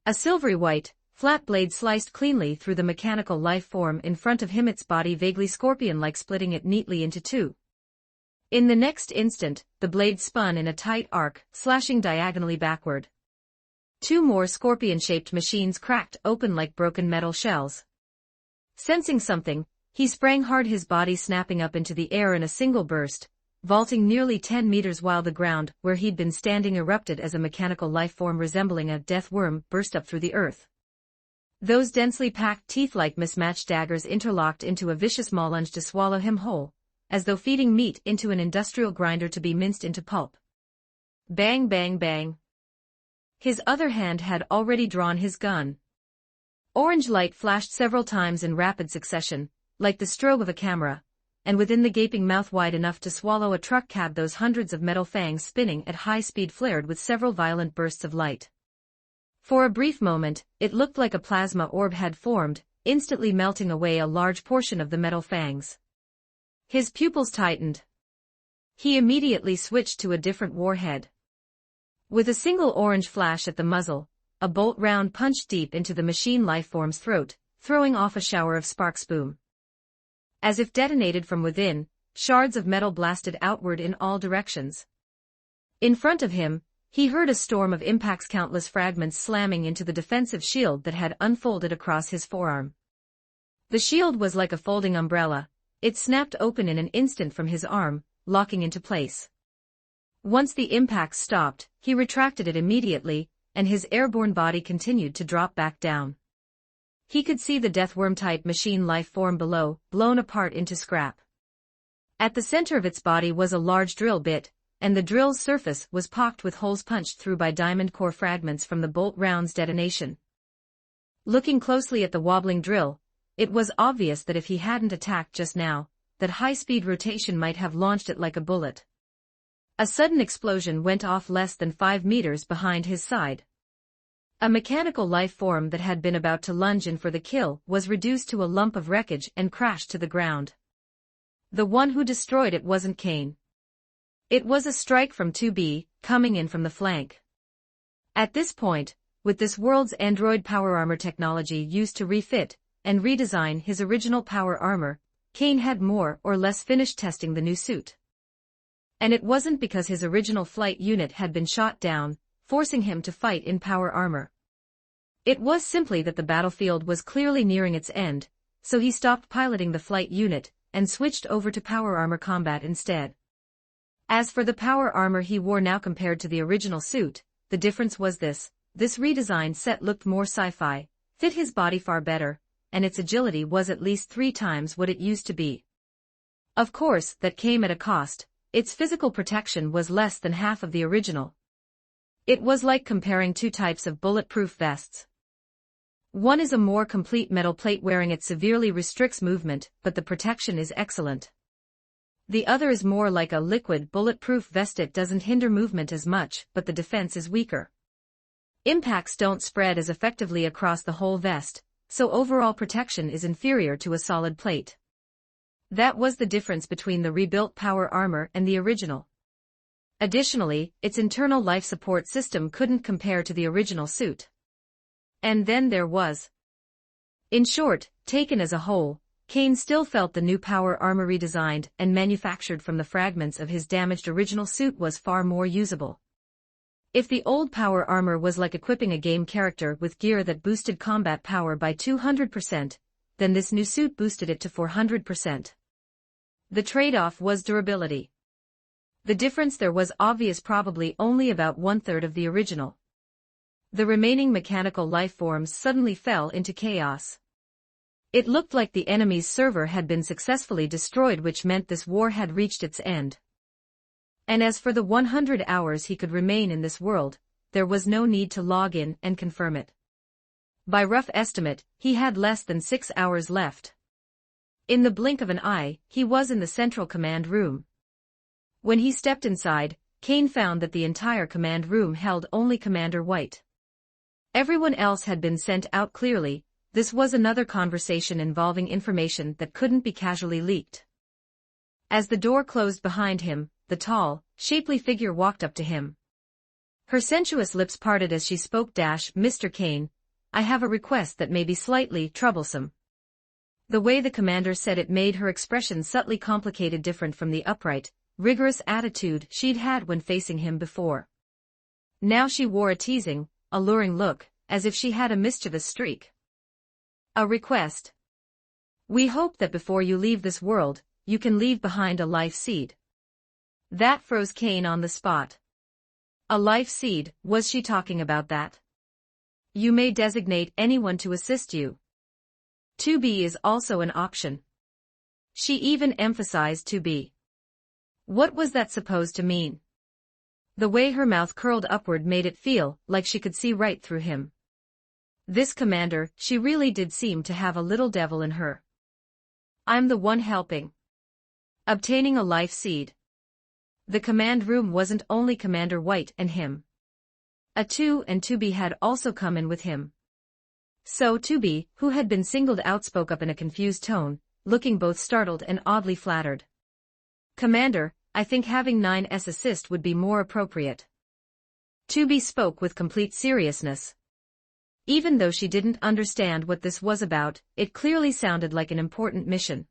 A silvery white, flat blade sliced cleanly through the mechanical life form in front of him, its body vaguely scorpion-like, splitting it neatly into two. In the next instant, the blade spun in a tight arc, slashing diagonally backward. Two more scorpion-shaped machines cracked open like broken metal shells. Sensing something, he sprang hard, his body snapping up into the air in a single burst, vaulting nearly 10 meters while the ground where he'd been standing erupted as a mechanical life form resembling a death worm burst up through the earth. Those densely packed teeth-like mismatched daggers interlocked into a vicious maw lunge to swallow him whole, as though feeding meat into an industrial grinder to be minced into pulp. Bang, bang, bang. His other hand had already drawn his gun. Orange light flashed several times in rapid succession, like the strobe of a camera, and within the gaping mouth wide enough to swallow a truck cab, those hundreds of metal fangs spinning at high speed flared with several violent bursts of light. For a brief moment, it looked like a plasma orb had formed, instantly melting away a large portion of the metal fangs. His pupils tightened. He immediately switched to a different warhead. With a single orange flash at the muzzle, a bolt round punched deep into the machine lifeform's throat, throwing off a shower of sparks. Boom. As if detonated from within, shards of metal blasted outward in all directions. In front of him, he heard a storm of impacts, countless fragments slamming into the defensive shield that had unfolded across his forearm. The shield was like a folding umbrella. It snapped open in an instant from his arm, locking into place. Once the impacts stopped, he retracted it immediately, and his airborne body continued to drop back down. He could see the deathworm-type machine life form below, blown apart into scrap. At the center of its body was a large drill bit, and the drill's surface was pocked with holes punched through by diamond core fragments from the bolt round's detonation. Looking closely at the wobbling drill, it was obvious that if he hadn't attacked just now, that high-speed rotation might have launched it like a bullet. A sudden explosion went off less than 5 meters behind his side. A mechanical life form that had been about to lunge in for the kill was reduced to a lump of wreckage and crashed to the ground. The one who destroyed it wasn't Kane. It was a strike from 2B, coming in from the flank. At this point, with this world's android power armor technology used to refit and redesign his original power armor, Kane had more or less finished testing the new suit. And it wasn't because his original flight unit had been shot down, forcing him to fight in power armor. It was simply that the battlefield was clearly nearing its end, so he stopped piloting the flight unit and switched over to power armor combat instead. As for the power armor he wore now compared to the original suit, the difference was this redesigned set looked more sci-fi, fit his body far better, and its agility was at least 3 times what it used to be. Of course, that came at a cost. Its physical protection was less than half of the original. It was like comparing 2 types of bulletproof vests. One is a more complete metal plate, wearing it severely restricts movement, but the protection is excellent. The other is more like a liquid bulletproof vest. It doesn't hinder movement as much, but the defense is weaker. Impacts don't spread as effectively across the whole vest, so overall protection is inferior to a solid plate. That was the difference between the rebuilt power armor and the original. Additionally, its internal life support system couldn't compare to the original suit. And then there was. In short, taken as a whole, Kane still felt the new power armor redesigned and manufactured from the fragments of his damaged original suit was far more usable. If the old power armor was like equipping a game character with gear that boosted combat power by 200%, then this new suit boosted it to 400%. The trade-off was durability. The difference there was obvious, probably only about 1/3 of the original. The remaining mechanical life forms suddenly fell into chaos. It looked like the enemy's server had been successfully destroyed, which meant this war had reached its end. And as for the 100 hours he could remain in this world, there was no need to log in and confirm it. By rough estimate, he had less than 6 hours left. In the blink of an eye, he was in the central command room. When he stepped inside, Kane found that the entire command room held only Commander White. Everyone else had been sent out. Clearly, this was another conversation involving information that couldn't be casually leaked. As the door closed behind him, the tall, shapely figure walked up to him. Her sensuous lips parted as she spoke. Mr. Kane, I have a request that may be slightly troublesome. The way the commander said it made her expression subtly complicated, different from the upright, rigorous attitude she'd had when facing him before. Now she wore a teasing, alluring look, as if she had a mischievous streak. A request. We hope that before you leave this world, you can leave behind a life seed. That froze Kane on the spot. A life seed, was she talking about that? You may designate anyone to assist you. To be is also an option. She even emphasized to be. What was that supposed to mean? The way her mouth curled upward made it feel like she could see right through him. This commander, she really did seem to have a little devil in her. I'm the one helping. Obtaining a life seed. The command room wasn't only Commander White and him. A 2 and 2B had also come in with him. So 2B, who had been singled out, spoke up in a confused tone, looking both startled and oddly flattered. Commander, I think having 9's assist would be more appropriate. 2B spoke with complete seriousness. Even though she didn't understand what this was about, it clearly sounded like an important mission.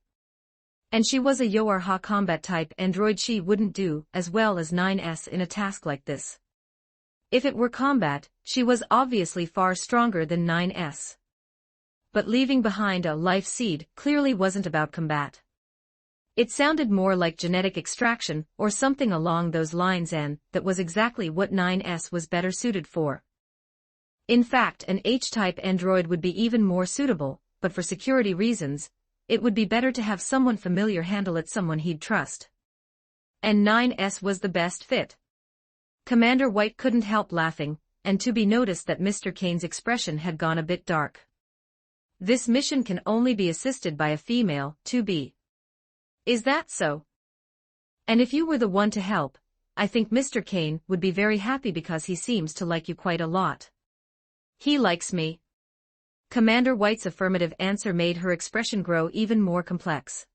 And she was a Warhammer combat type android. She wouldn't do as well as 9's in a task like this. If it were combat, she was obviously far stronger than 9's. But leaving behind a life seed clearly wasn't about combat. It sounded more like genetic extraction or something along those lines, and that was exactly what 9's was better suited for. In fact, an H-type android would be even more suitable, but for security reasons, it would be better to have someone familiar handle it, someone he'd trust. And 9's was the best fit. Commander White couldn't help laughing, and to be noticed that Mr. Kane's expression had gone a bit dark. This mission can only be assisted by a female, 2B. Is that so? And if you were the one to help, I think Mr. Kane would be very happy because he seems to like you quite a lot. He likes me. Commander White's affirmative answer made her expression grow even more complex.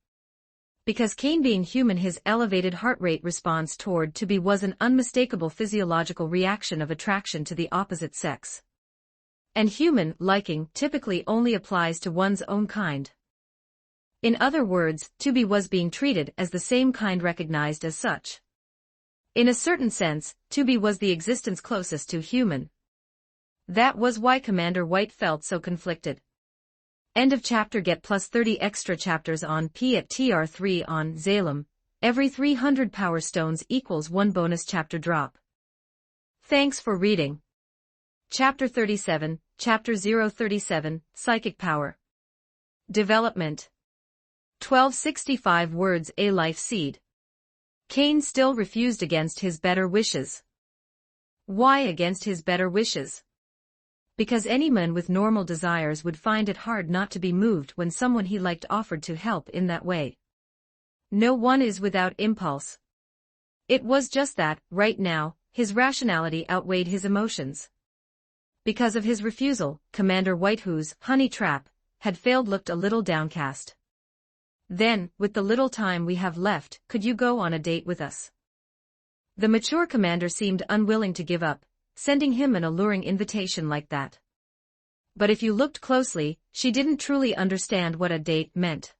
Because Kane being human, his elevated heart rate response toward 2B was an unmistakable physiological reaction of attraction to the opposite sex. And human liking typically only applies to one's own kind. In other words, 2B was being treated as the same kind, recognized as such. In a certain sense, 2B was the existence closest to human. That was why Commander White felt so conflicted. End of chapter. Get plus 30 extra chapters on P at TR3 on Zalem. Every 300 power stones equals 1 bonus chapter drop. Thanks for reading. Chapter 37, Chapter 037, Psychic Power. Development. 1265 words. A life seed. Kane still refused against his better wishes. Why against his better wishes? Because any man with normal desires would find it hard not to be moved when someone he liked offered to help in that way. No one is without impulse. It was just that, right now, his rationality outweighed his emotions. Because of his refusal, Commander White, whose honey trap had failed, looked a little downcast. Then, with the little time we have left, could you go on a date with us? The mature commander seemed unwilling to give up, sending him an alluring invitation like that. But if you looked closely, she didn't truly understand what a date meant.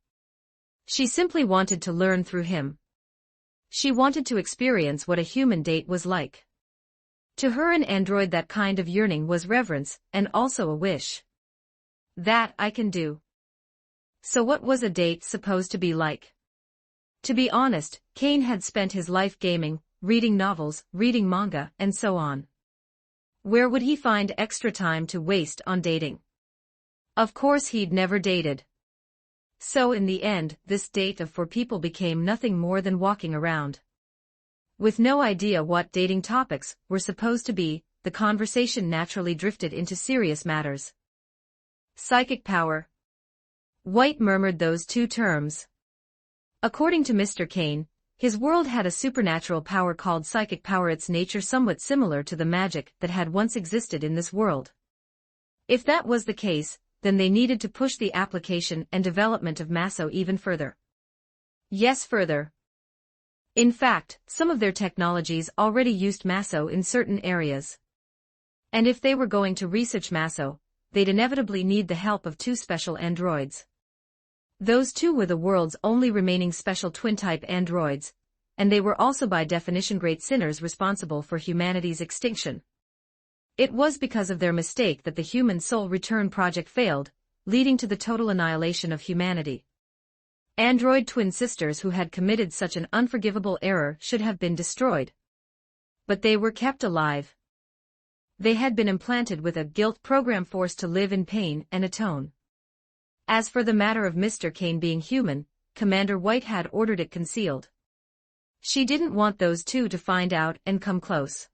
She simply wanted to learn through him. She wanted to experience what a human date was like. To her, an android, that kind of yearning was reverence, and also a wish. That I can do. So what was a date supposed to be like? To be honest, Kane had spent his life gaming, reading novels, reading manga, and so on. Where would he find extra time to waste on dating? Of course he'd never dated. So in the end, this date of 4 people became nothing more than walking around. With no idea what dating topics were supposed to be, the conversation naturally drifted into serious matters. Psychic power. White murmured those 2 terms. According to Mr. Kane, his world had a supernatural power called psychic power, its nature somewhat similar to the magic that had once existed in this world. If that was the case, then they needed to push the application and development of Maso even further. Yes, further. In fact, some of their technologies already used Maso in certain areas. And if they were going to research Maso, they'd inevitably need the help of 2 special androids. Those 2 were the world's only remaining special twin-type androids, and they were also by definition great sinners responsible for humanity's extinction. It was because of their mistake that the Human Soul Return project failed, leading to the total annihilation of humanity. Android twin sisters who had committed such an unforgivable error should have been destroyed. But they were kept alive. They had been implanted with a guilt program forced to live in pain and atone. As for the matter of Mr. Kane being human, Commander White had ordered it concealed. She didn't want those two to find out and come close.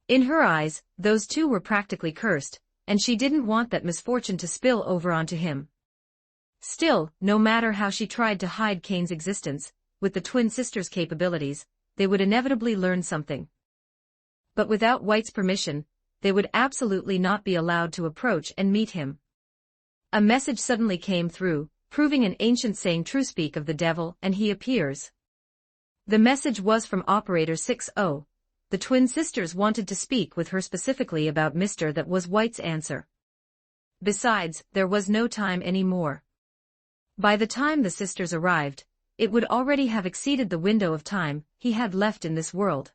In her eyes, those two were practically cursed, and she didn't want that misfortune to spill over onto him. Still, no matter how she tried to hide Kane's existence, with the twin sisters' capabilities, they would inevitably learn something. But without White's permission, they would absolutely not be allowed to approach and meet him. A message suddenly came through, proving an ancient saying true: speak of the devil and he appears. The message was from Operator 60. The twin sisters wanted to speak with her specifically about Mr. That was White's answer. Besides, there was no time anymore. By the time the sisters arrived, it would already have exceeded the window of time he had left in this world.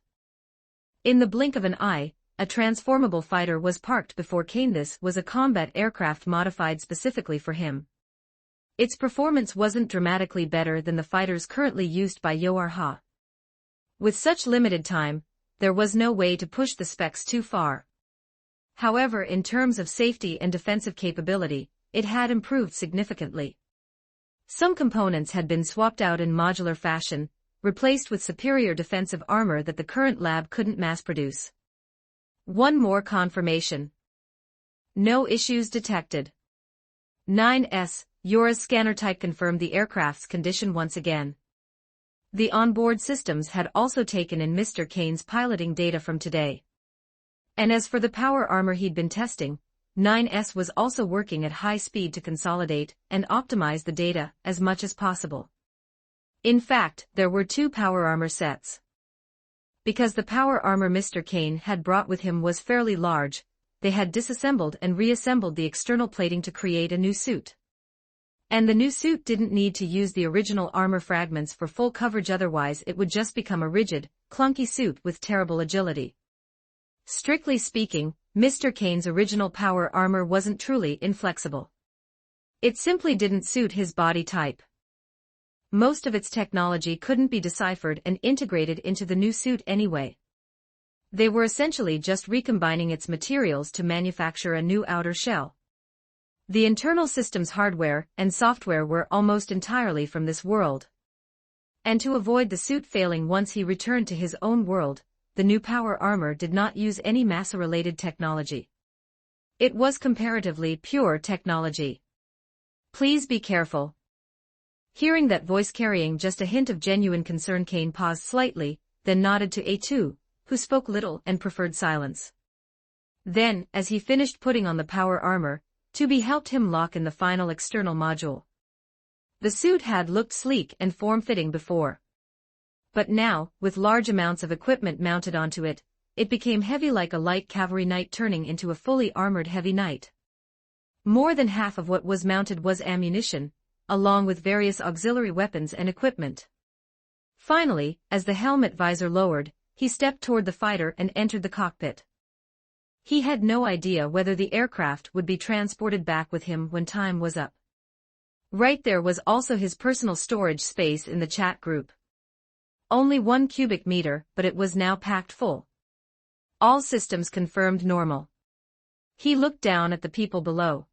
In the blink of an eye, a transformable fighter was parked before Kane. This was a combat aircraft modified specifically for him. Its performance wasn't dramatically better than the fighters currently used by Yoarha. With such limited time, there was no way to push the specs too far. However, in terms of safety and defensive capability, it had improved significantly. Some components had been swapped out in modular fashion, replaced with superior defensive armor that the current lab couldn't mass-produce. One more confirmation. No issues detected. 9S, Yora's scanner type confirmed the aircraft's condition once again. The onboard systems had also taken in Mr. Kane's piloting data from today. And as for the power armor he'd been testing, 9S was also working at high speed to consolidate and optimize the data as much as possible. In fact, there were two power armor sets. Because the power armor Mr. Kane had brought with him was fairly large, they had disassembled and reassembled the external plating to create a new suit. And the new suit didn't need to use the original armor fragments for full coverage, otherwise it would just become a rigid, clunky suit with terrible agility. Strictly speaking, Mr. Kane's original power armor wasn't truly inflexible. It simply didn't suit his body type. Most of its technology couldn't be deciphered and integrated into the new suit anyway. They were essentially just recombining its materials to manufacture a new outer shell. The internal system's hardware and software were almost entirely from this world. And to avoid the suit failing once he returned to his own world, the new power armor did not use any massa-related technology. It was comparatively pure technology. Please be careful. Hearing that voice carrying just a hint of genuine concern, Kane paused slightly, then nodded to A2, who spoke little and preferred silence. Then, as he finished putting on the power armor, 2B helped him lock in the final external module. The suit had looked sleek and form-fitting before. But now, with large amounts of equipment mounted onto it, it became heavy like a light cavalry knight turning into a fully armored heavy knight. More than half of what was mounted was ammunition, along with various auxiliary weapons and equipment. Finally, as the helmet visor lowered, he stepped toward the fighter and entered the cockpit. He had no idea whether the aircraft would be transported back with him when time was up. Right there was also his personal storage space in the chat group. Only 1 cubic meter, but it was now packed full. All systems confirmed normal. He looked down at the people below.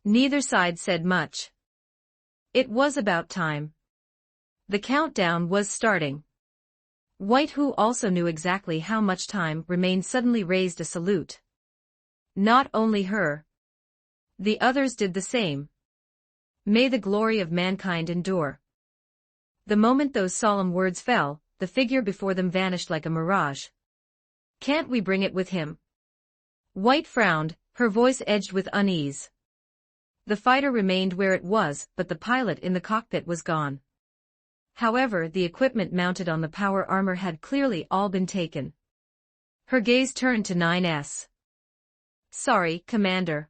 Neither side said much. It was about time. The countdown was starting. White, who also knew exactly how much time remained, suddenly raised a salute. Not only her. The others did the same. May the glory of mankind endure. The moment those solemn words fell, the figure before them vanished like a mirage. Can't we bring it with him? White frowned, her voice edged with unease. The fighter remained where it was, but the pilot in the cockpit was gone. However, the equipment mounted on the power armor had clearly all been taken. Her gaze turned to 9S. Sorry, Commander.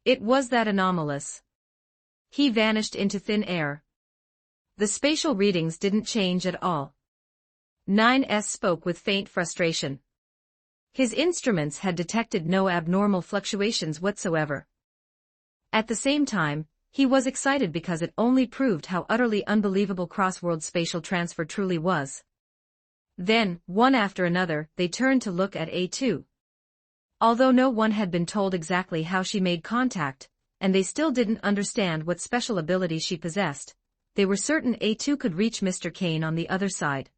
It was that anomalous. He vanished into thin air. The spatial readings didn't change at all. 9S spoke with faint frustration. His instruments had detected no abnormal fluctuations whatsoever. At the same time, he was excited because it only proved how utterly unbelievable cross-world spatial transfer truly was. Then, one after another, they turned to look at A2. Although no one had been told exactly how she made contact, and they still didn't understand what special abilities she possessed, they were certain A2 could reach Mr. Kane on the other side.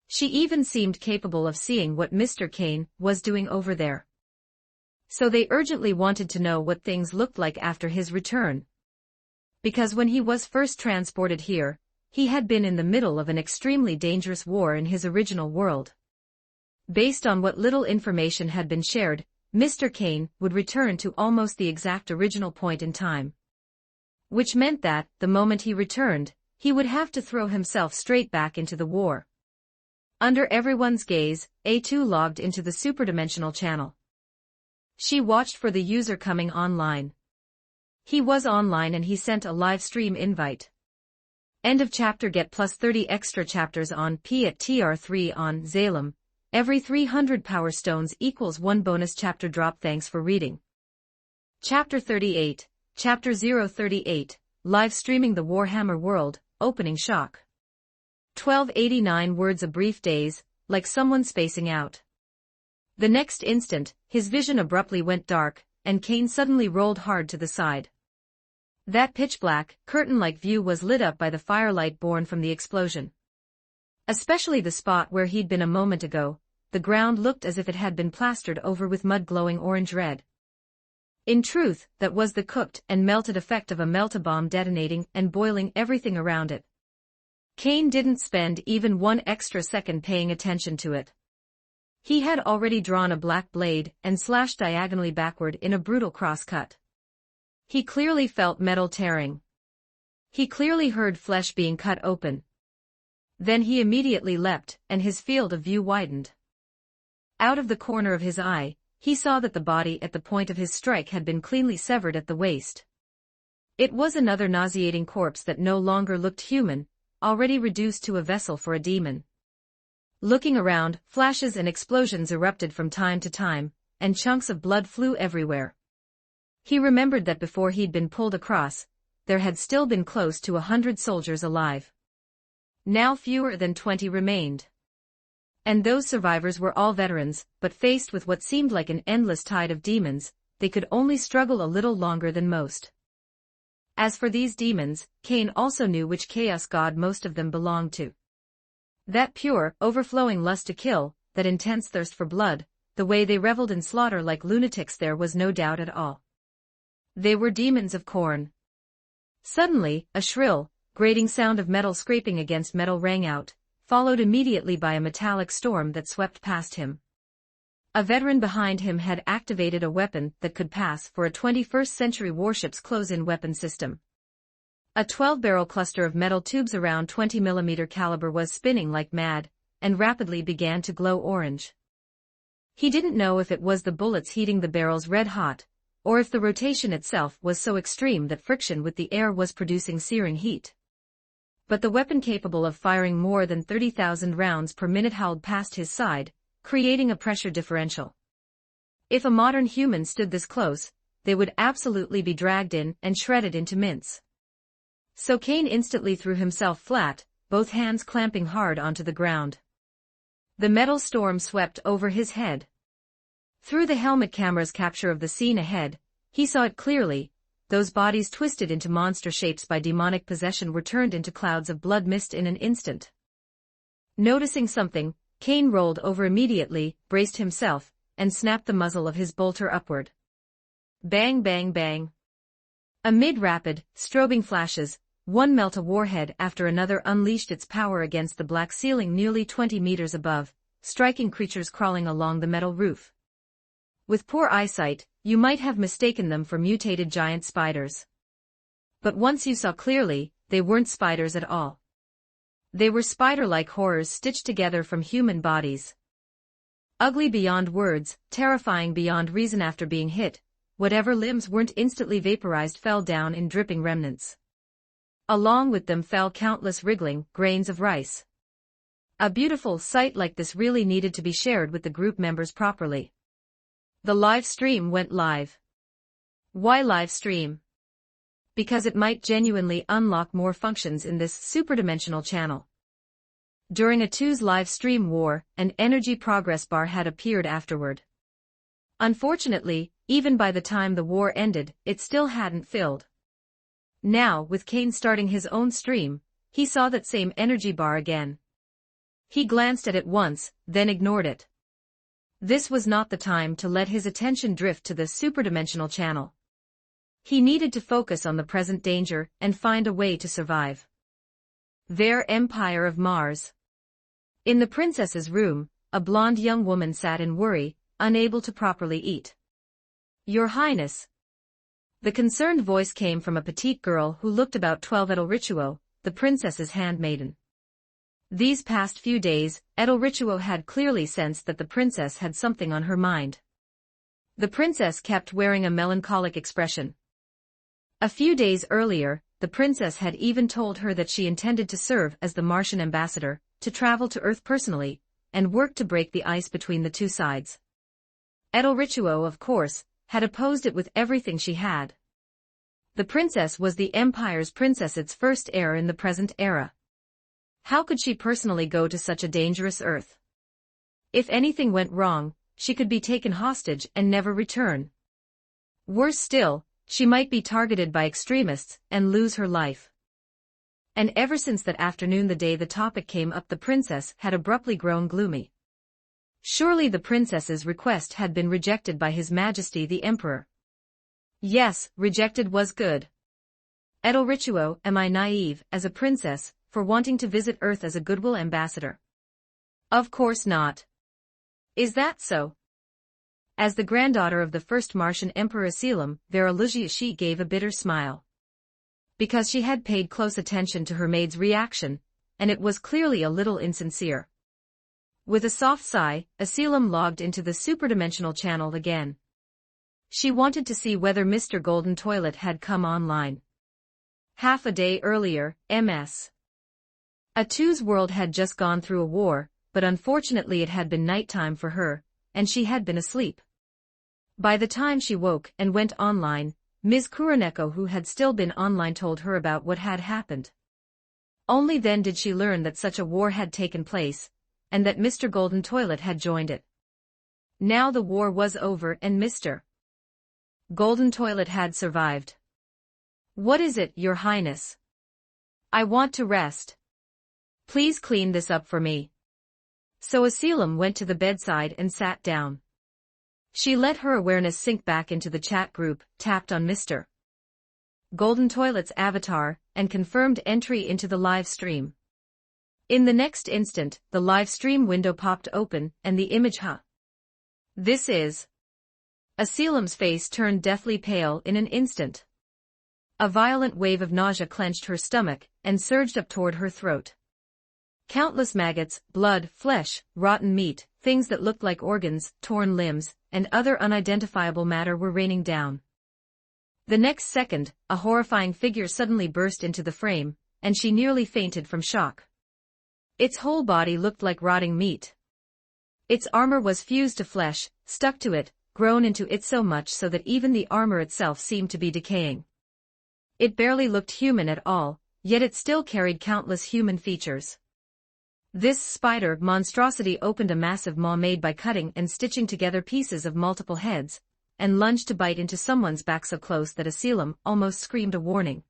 She even seemed capable of seeing what Mr. Kane was doing over there. So they urgently wanted to know what things looked like after his return. Because when he was first transported here, he had been in the middle of an extremely dangerous war in his original world. Based on what little information had been shared, Mr. Kane would return to almost the exact original point in time. Which meant that, the moment he returned, he would have to throw himself straight back into the war. Under everyone's gaze, A2 logged into the superdimensional channel. She watched for the user coming online. He was online and he sent a live stream invite. End of chapter. Get plus 30 extra chapters on P at TR3 on Zalem. Every 300 power stones equals 1 bonus chapter drop. Thanks for reading. Chapter 38, Chapter 038, Live streaming the Warhammer world, opening shock. 1289 words. A brief daze, like someone spacing out. The next instant, his vision abruptly went dark, and Kane suddenly rolled hard to the side. That pitch-black, curtain-like view was lit up by the firelight born from the explosion. Especially the spot where he'd been a moment ago, the ground looked as if it had been plastered over with mud glowing orange-red. In truth, that was the cooked and melted effect of a melt-a-bomb detonating and boiling everything around it. Kane didn't spend even one extra second paying attention to it. He had already drawn a black blade and slashed diagonally backward in a brutal cross-cut. He clearly felt metal tearing. He clearly heard flesh being cut open. Then he immediately leapt, and his field of view widened. Out of the corner of his eye, he saw that the body at the point of his strike had been cleanly severed at the waist. It was another nauseating corpse that no longer looked human, already reduced to a vessel for a demon. Looking around, flashes and explosions erupted from time to time, and chunks of blood flew everywhere. He remembered that before he'd been pulled across, there had still been close to 100 soldiers alive. Now fewer than 20 remained. And those survivors were all veterans, but faced with what seemed like an endless tide of demons, they could only struggle a little longer than most. As for these demons, Kane also knew which chaos god most of them belonged to. That pure, overflowing lust to kill, that intense thirst for blood, the way they reveled in slaughter like lunatics, there was no doubt at all. They were demons of Khorne. Suddenly, a shrill, grating sound of metal scraping against metal rang out, followed immediately by a metallic storm that swept past him. A veteran behind him had activated a weapon that could pass for a 21st century warship's close-in weapon system. A 12-barrel cluster of metal tubes around 20mm caliber was spinning like mad, and rapidly began to glow orange. He didn't know if it was the bullets heating the barrels red hot, or if the rotation itself was so extreme that friction with the air was producing searing heat. But the weapon capable of firing more than 30,000 rounds per minute howled past his side, creating a pressure differential. If a modern human stood this close, they would absolutely be dragged in and shredded into mince. So Kane instantly threw himself flat, both hands clamping hard onto the ground. The metal storm swept over his head. Through the helmet camera's capture of the scene ahead, he saw it clearly. Those bodies twisted into monster shapes by demonic possession were turned into clouds of blood mist in an instant. Noticing something, Kane rolled over immediately, braced himself, and snapped the muzzle of his bolter upward. Bang bang bang. Amid rapid, strobing flashes, one Melta warhead after another unleashed its power against the black ceiling nearly 20 meters above, striking creatures crawling along the metal roof. With poor eyesight, you might have mistaken them for mutated giant spiders. But once you saw clearly, they weren't spiders at all. They were spider-like horrors stitched together from human bodies. Ugly beyond words, terrifying beyond reason. After being hit, whatever limbs weren't instantly vaporized fell down in dripping remnants. Along with them fell countless wriggling grains of rice. A beautiful sight like this really needed to be shared with the group members properly. The live stream went live. Why live stream? Because it might genuinely unlock more functions in this superdimensional channel. During a 2's live stream war, an energy progress bar had appeared afterward. Unfortunately, even by the time the war ended, it still hadn't filled. Now, with Kane starting his own stream, he saw that same energy bar again. He glanced at it once, then ignored it. This was not the time to let his attention drift to the superdimensional channel. He needed to focus on the present danger and find a way to survive. Their Empire of Mars. In the princess's room, a blonde young woman sat in worry, unable to properly eat. Your Highness. The concerned voice came from a petite girl who looked about 12. Edelrichuo, the princess's handmaiden. These past few days, Edelrichuo had clearly sensed that the princess had something on her mind. The princess kept wearing a melancholic expression. A few days earlier, the princess had even told her that she intended to serve as the Martian ambassador, to travel to Earth personally, and work to break the ice between the two sides. Edelrichuo, of course, had opposed it with everything she had. The princess was the Empire's princess, its first heir in the present era. How could she personally go to such a dangerous Earth? If anything went wrong, she could be taken hostage and never return. Worse still, she might be targeted by extremists and lose her life. And ever since that afternoon, the day the topic came up, the princess had abruptly grown gloomy. Surely the princess's request had been rejected by His Majesty the Emperor. Yes, rejected was good. Edelrichuo, am I naive, as a princess, for wanting to visit Earth as a goodwill ambassador? Of course not. Is that so? As the granddaughter of the first Martian Emperor Selim, Vera Lugiashi gave a bitter smile. Because she had paid close attention to her maid's reaction, and it was clearly a little insincere. With a soft sigh, Selim logged into the superdimensional channel again. She wanted to see whether Mr. Golden Toilet had come online. Half a day earlier, Ms. Atu's world had just gone through a war, but unfortunately it had been nighttime for her, and she had been asleep. By the time she woke and went online, Ms. Kuroneko, who had still been online, told her about what had happened. Only then did she learn that such a war had taken place, and that Mr. Golden Toilet had joined it. Now the war was over and Mr. Golden Toilet had survived. What is it, Your Highness? I want to rest. Please clean this up for me. So Selim went to the bedside and sat down. She let her awareness sink back into the chat group, tapped on Mr. Golden Toilet's avatar, and confirmed entry into the live stream. In the next instant, the live stream window popped open, and the image This is. Selim's face turned deathly pale in an instant. A violent wave of nausea clenched her stomach, and surged up toward her throat. Countless maggots, blood, flesh, rotten meat, things that looked like organs, torn limbs, and other unidentifiable matter were raining down. The next second, a horrifying figure suddenly burst into the frame, and she nearly fainted from shock. Its whole body looked like rotting meat. Its armor was fused to flesh, stuck to it, grown into it so much so that even the armor itself seemed to be decaying. It barely looked human at all, yet it still carried countless human features. This spider monstrosity opened a massive maw made by cutting and stitching together pieces of multiple heads, and lunged to bite into someone's back so close that Selim almost screamed a warning.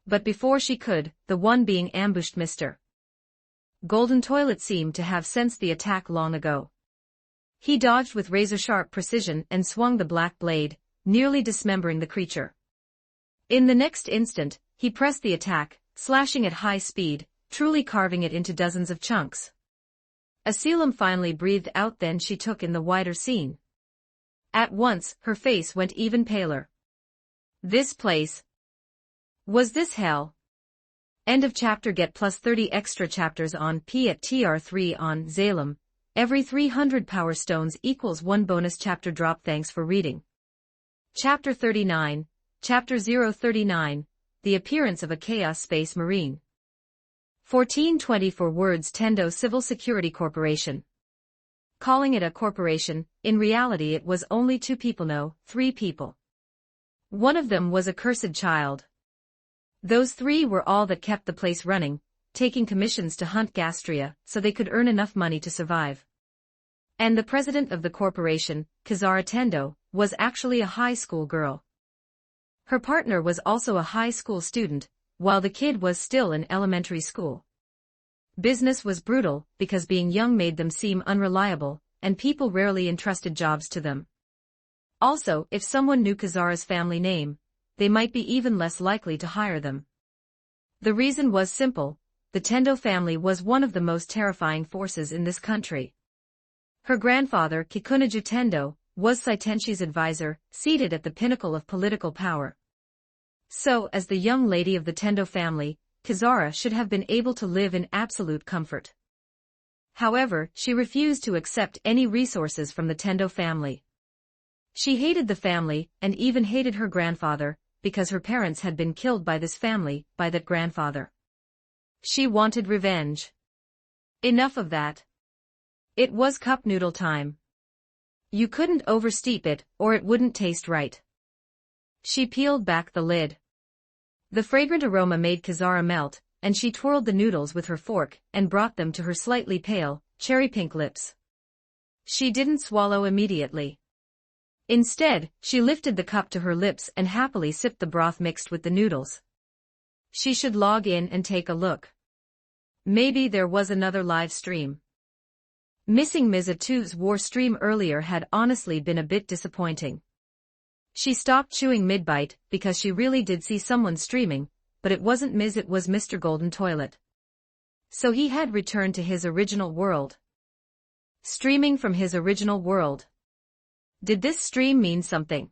But before she could, the one being ambushed, Mr. Golden Toilet, seemed to have sensed the attack long ago. He dodged with razor-sharp precision and swung the black blade, nearly dismembering the creature. In the next instant, he pressed the attack, slashing at high speed, truly carving it into dozens of chunks. Selim finally breathed out, then she took in the wider scene. At once, her face went even paler. This place. Was this hell? End of chapter. Get plus 30 extra chapters on P at TR3 on Zalem. Every 300 power stones equals 1 bonus chapter drop. Thanks for reading. Chapter 39, Chapter 039, The Appearance of a Chaos Space Marine. 1424 words Tendo Civil Security Corporation. Calling it a corporation, in reality it was only 2 people, no, 3 people. One of them was a cursed child. Those 3 were all that kept the place running, taking commissions to hunt Gastria so they could earn enough money to survive. And the president of the corporation, Kizara Tendo, was actually a high school girl. Her partner was also a high school student, while the kid was still in elementary school. Business was brutal because being young made them seem unreliable, and people rarely entrusted jobs to them. Also, if someone knew Kizara's family name, they might be even less likely to hire them. The reason was simple: the Tendo family was one of the most terrifying forces in this country. Her grandfather, Kikunaju Tendo, was Saitenshi's advisor, seated at the pinnacle of political power. So, as the young lady of the Tendo family, Kizara should have been able to live in absolute comfort. However, she refused to accept any resources from the Tendo family. She hated the family, and even hated her grandfather, because her parents had been killed by this family, by that grandfather. She wanted revenge. Enough of that. It was cup noodle time. You couldn't oversteep it, or it wouldn't taste right. She peeled back the lid. The fragrant aroma made Kizara melt, and she twirled the noodles with her fork and brought them to her slightly pale, cherry-pink lips. She didn't swallow immediately. Instead, she lifted the cup to her lips and happily sipped the broth mixed with the noodles. She should log in and take a look. Maybe there was another live stream. Missing Mizatu's war stream earlier had honestly been a bit disappointing. She stopped chewing mid-bite because she really did see someone streaming, but it wasn't Miz, it was Mr. Golden Toilet. So he had returned to his original world. Streaming from his original world. Did this stream mean something?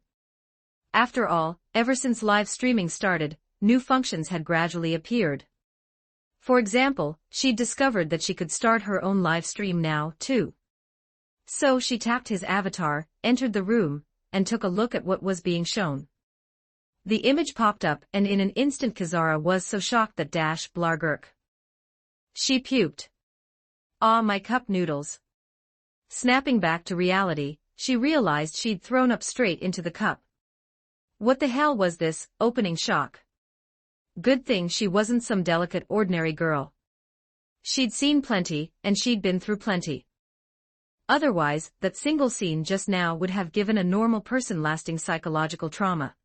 After all, ever since live streaming started, new functions had gradually appeared. For example, she'd discovered that she could start her own live stream now, too. So she tapped his avatar, entered the room, and took a look at what was being shown. The image popped up, and in an instant Kizara was so shocked that blargurk. She puked. Ah, my cup noodles. Snapping back to reality, she realized she'd thrown up straight into the cup. What the hell was this opening shock? Good thing she wasn't some delicate ordinary girl. She'd seen plenty, and she'd been through plenty. Otherwise, that single scene just now would have given a normal person lasting psychological trauma.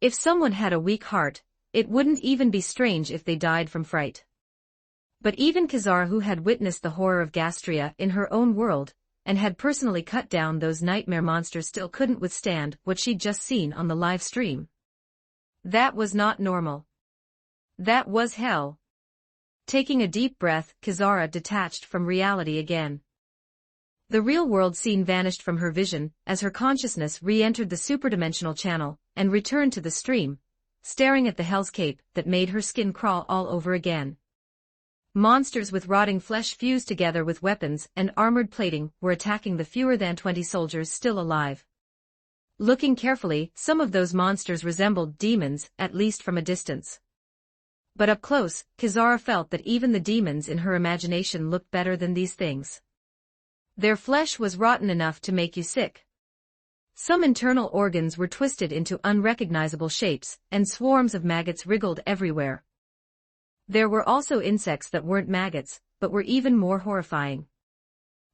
If someone had a weak heart, it wouldn't even be strange if they died from fright. But even Kizara, who had witnessed the horror of Gastria in her own world, and had personally cut down those nightmare monsters, still couldn't withstand what she'd just seen on the live stream. That was not normal. That was hell. Taking a deep breath, Kizara detached from reality again. The real-world scene vanished from her vision as her consciousness re-entered the superdimensional channel and returned to the stream, staring at the hellscape that made her skin crawl all over again. Monsters with rotting flesh fused together with weapons and armored plating were attacking the fewer than 20 soldiers still alive. Looking carefully, some of those monsters resembled demons, at least from a distance. But up close, Kizara felt that even the demons in her imagination looked better than these things. Their flesh was rotten enough to make you sick. Some internal organs were twisted into unrecognizable shapes, and swarms of maggots wriggled everywhere. There were also insects that weren't maggots, but were even more horrifying.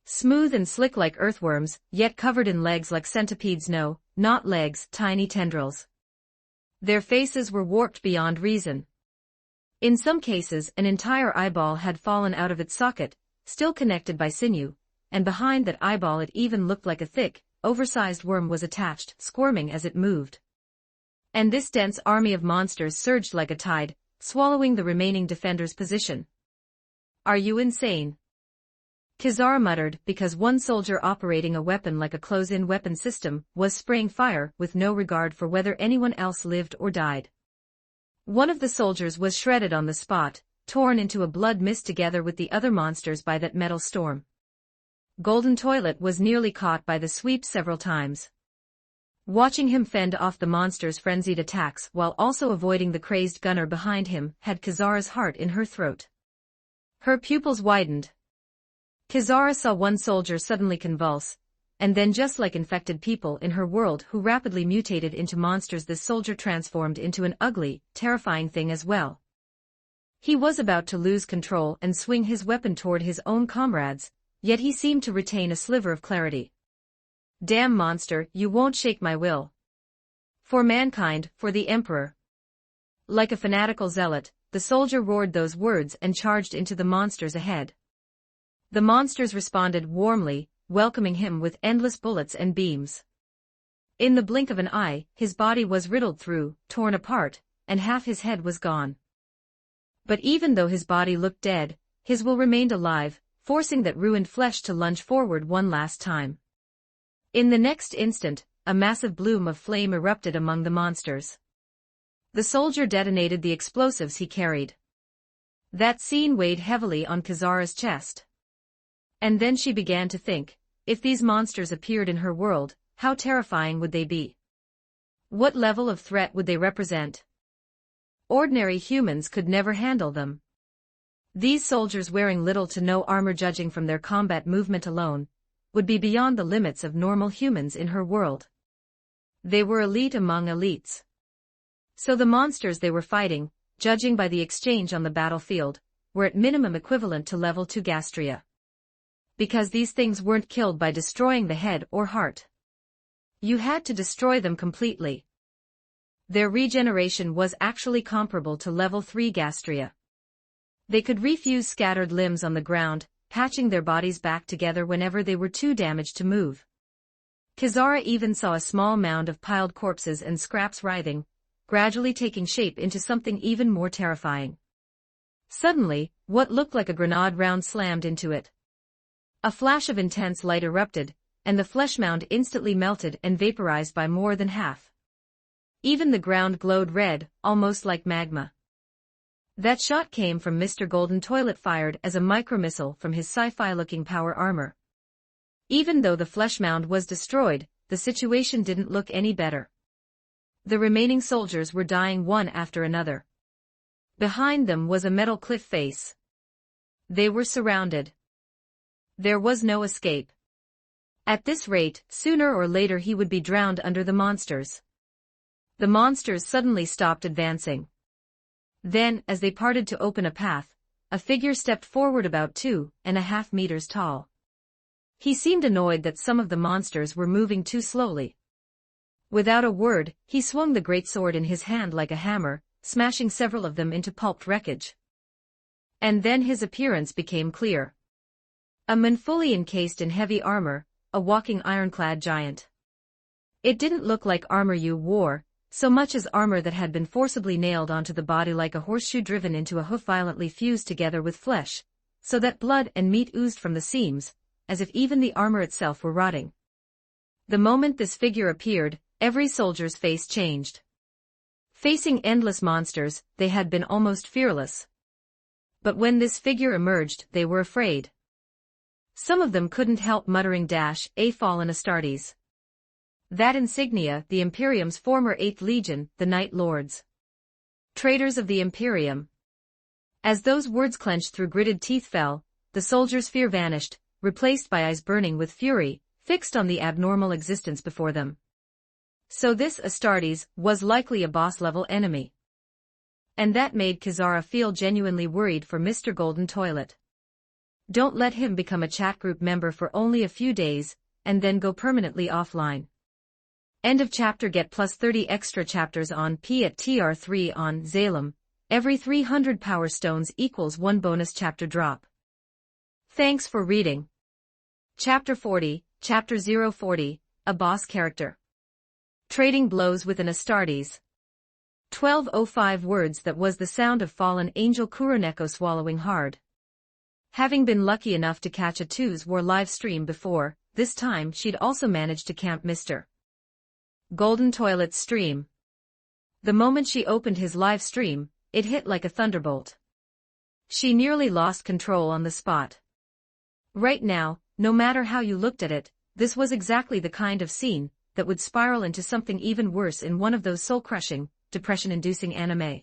Smooth and slick like earthworms, yet covered in legs like centipedes. No, not legs, tiny tendrils. Their faces were warped beyond reason. In some cases, an entire eyeball had fallen out of its socket, still connected by sinew, and behind that eyeball it even looked like a thick, oversized worm was attached, squirming as it moved. And this dense army of monsters surged like a tide, swallowing the remaining defender's position. Are you insane? Kizara muttered, because one soldier operating a weapon like a close-in weapon system was spraying fire with no regard for whether anyone else lived or died. One of the soldiers was shredded on the spot, torn into a blood mist together with the other monsters by that metal storm. Golden Toilet was nearly caught by the sweep several times. Watching him fend off the monster's frenzied attacks while also avoiding the crazed gunner behind him had Kizara's heart in her throat. Her pupils widened. Kizara saw one soldier suddenly convulse, and then just like infected people in her world who rapidly mutated into monsters, this soldier transformed into an ugly, terrifying thing as well. He was about to lose control and swing his weapon toward his own comrades, yet he seemed to retain a sliver of clarity. Damn monster, you won't shake my will. For mankind, for the Emperor. Like a fanatical zealot, the soldier roared those words and charged into the monsters ahead. The monsters responded warmly, welcoming him with endless bullets and beams. In the blink of an eye, his body was riddled through, torn apart, and half his head was gone. But even though his body looked dead, his will remained alive, forcing that ruined flesh to lunge forward one last time. In the next instant, a massive bloom of flame erupted among the monsters. The soldier detonated the explosives he carried. That scene weighed heavily on Kizara's chest. And then she began to think, if these monsters appeared in her world, how terrifying would they be? What level of threat would they represent? Ordinary humans could never handle them. These soldiers, wearing little to no armor judging from their combat movement alone, would be beyond the limits of normal humans in her world. They were elite among elites. So the monsters they were fighting, judging by the exchange on the battlefield, were at minimum equivalent to level 2 Gastria. Because these things weren't killed by destroying the head or heart. You had to destroy them completely. Their regeneration was actually comparable to level 3 Gastria. They could refuse scattered limbs on the ground, patching their bodies back together whenever they were too damaged to move. Kizara even saw a small mound of piled corpses and scraps writhing, gradually taking shape into something even more terrifying. Suddenly, what looked like a grenade round slammed into it. A flash of intense light erupted, and the flesh mound instantly melted and vaporized by more than half. Even the ground glowed red, almost like magma. That shot came from Mr. Golden Toilet, fired as a micromissile from his sci-fi-looking power armor. Even though the flesh mound was destroyed, the situation didn't look any better. The remaining soldiers were dying one after another. Behind them was a metal cliff face. They were surrounded. There was no escape. At this rate, sooner or later he would be drowned under the monsters. The monsters suddenly stopped advancing. Then, as they parted to open a path, a figure stepped forward about 2.5 meters tall. He seemed annoyed that some of the monsters were moving too slowly. Without a word, he swung the great sword in his hand like a hammer, smashing several of them into pulped wreckage. And then his appearance became clear. A man fully encased in heavy armor, a walking ironclad giant. It didn't look like armor you wore, so much as armor that had been forcibly nailed onto the body like a horseshoe driven into a hoof, violently fused together with flesh, so that blood and meat oozed from the seams, as if even the armor itself were rotting. The moment this figure appeared, every soldier's face changed. Facing endless monsters, they had been almost fearless. But when this figure emerged, they were afraid. Some of them couldn't help muttering "A fallen Astartes." That insignia, the Imperium's former 8th Legion, the Night Lords. Traitors of the Imperium. As those words clenched through gritted teeth fell, the soldiers' fear vanished, replaced by eyes burning with fury, fixed on the abnormal existence before them. So this Astartes was likely a boss-level enemy. And that made Kizara feel genuinely worried for Mr. Golden Toilet. Don't let him become a chat group member for only a few days, and then go permanently offline. End of chapter. Get plus 30 extra chapters on P at TR3 on Zalem. Every 300 power stones equals 1 bonus chapter drop. Thanks for reading. Chapter 40, Chapter 040, A Boss Character. Trading blows with an Astartes. 1205 words. That was the sound of fallen angel Kuroneko swallowing hard. Having been lucky enough to catch a 2's War live stream before, this time she'd also managed to camp Mr. Golden Toilet's stream. The moment she opened his live stream, it hit like a thunderbolt. She nearly lost control on the spot. Right now, no matter how you looked at it, this was exactly the kind of scene that would spiral into something even worse in one of those soul-crushing, depression-inducing anime.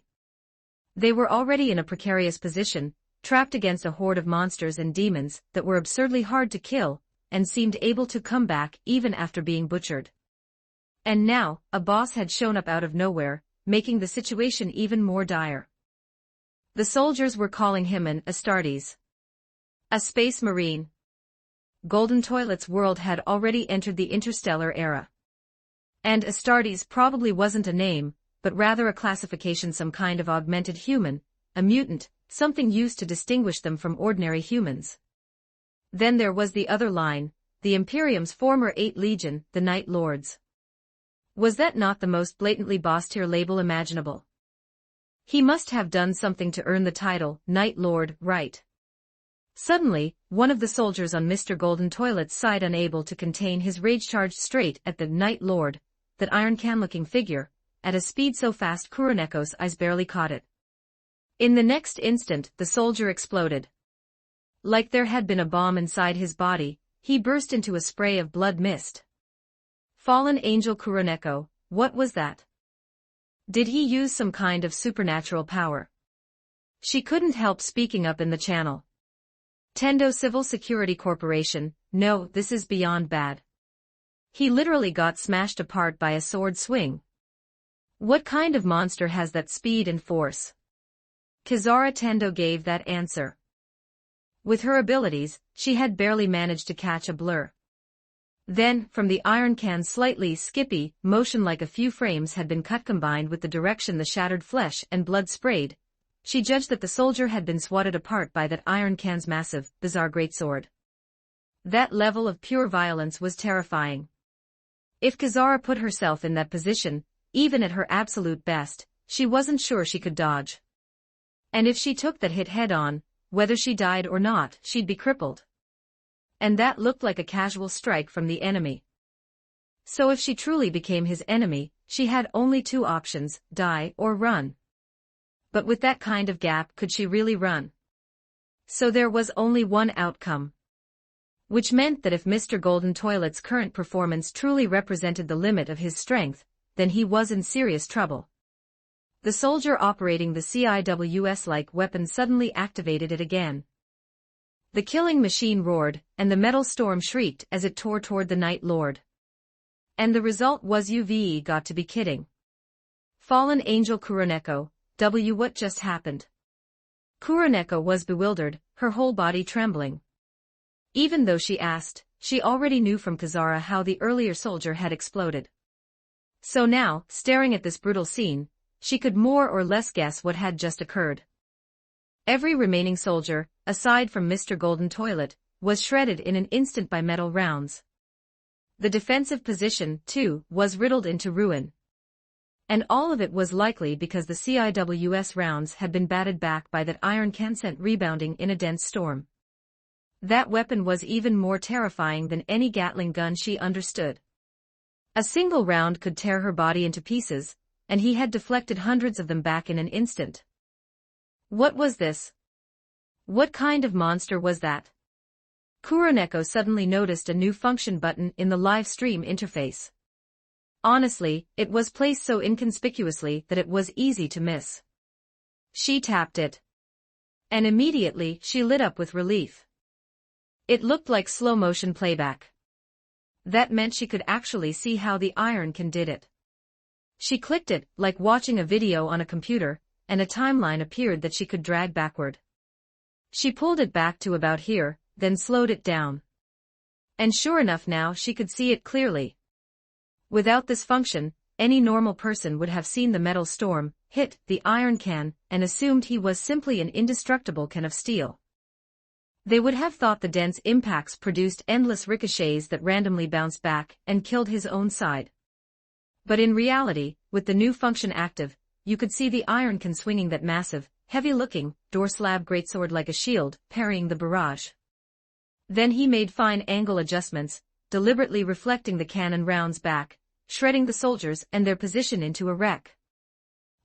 They were already in a precarious position, trapped against a horde of monsters and demons that were absurdly hard to kill, and seemed able to come back even after being butchered. And now, a boss had shown up out of nowhere, making the situation even more dire. The soldiers were calling him an Astartes, a space marine. Golden Toilet's world had already entered the interstellar era. And Astartes probably wasn't a name, but rather a classification, some kind of augmented human, a mutant, something used to distinguish them from ordinary humans. Then there was the other line, the Imperium's former 8th Legion, the Night Lords. Was that not the most blatantly boss-tier label imaginable? He must have done something to earn the title, Night Lord, right? Suddenly, one of the soldiers on Mr. Golden Toilet's side, unable to contain his rage, charged straight at the Night Lord, that iron can-looking figure, at a speed so fast Kuroneko's eyes barely caught it. In the next instant, the soldier exploded. Like there had been a bomb inside his body, he burst into a spray of blood mist. Fallen Angel Kuroneko, what was that? Did he use some kind of supernatural power? She couldn't help speaking up in the channel. Tendo Civil Security Corporation, no, this is beyond bad. He literally got smashed apart by a sword swing. What kind of monster has that speed and force? Kizara Tendo gave that answer. With her abilities, she had barely managed to catch a blur. Then, from the iron can's slightly skippy motion, like a few frames had been cut combined with the direction the shattered flesh and blood sprayed, she judged that the soldier had been swatted apart by that iron can's massive, bizarre greatsword. That level of pure violence was terrifying. If Kizara put herself in that position, even at her absolute best, she wasn't sure she could dodge. And if she took that hit head-on, whether she died or not, she'd be crippled. And that looked like a casual strike from the enemy. So if she truly became his enemy, she had only two options, die or run. But with that kind of gap, could she really run? So there was only one outcome. Which meant that if Mr. Golden Toilet's current performance truly represented the limit of his strength, then he was in serious trouble. The soldier operating the CIWS-like weapon suddenly activated it again. The killing machine roared, and the metal storm shrieked as it tore toward the Night Lord. And the result was UVE got to be kidding. Fallen Angel Kuroneko, what just happened? Kuroneko was bewildered, her whole body trembling. Even though she asked, she already knew from Kizara how the earlier soldier had exploded. So now, staring at this brutal scene, she could more or less guess what had just occurred. Every remaining soldier, aside from Mr. Golden Toilet, was shredded in an instant by metal rounds. The defensive position, too, was riddled into ruin. And all of it was likely because the CIWS rounds had been batted back by that iron can sent rebounding in a dense storm. That weapon was even more terrifying than any Gatling gun she understood. A single round could tear her body into pieces, and he had deflected hundreds of them back in an instant. What was this? What kind of monster was that? Kuroneko suddenly noticed a new function button in the live stream interface. Honestly, it was placed so inconspicuously that it was easy to miss. She tapped it. And immediately she lit up with relief. It looked like slow-motion playback. That meant she could actually see how the iron can did it. She clicked it, like watching a video on a computer, and a timeline appeared that she could drag backward. She pulled it back to about here, then slowed it down. And sure enough, now she could see it clearly. Without this function, any normal person would have seen the metal storm hit the iron can and assumed he was simply an indestructible can of steel. They would have thought the dense impacts produced endless ricochets that randomly bounced back and killed his own side. But in reality, with the new function active, you could see the iron can swinging that massive, heavy-looking, door slab greatsword like a shield, parrying the barrage. Then he made fine angle adjustments, deliberately reflecting the cannon rounds back, shredding the soldiers and their position into a wreck.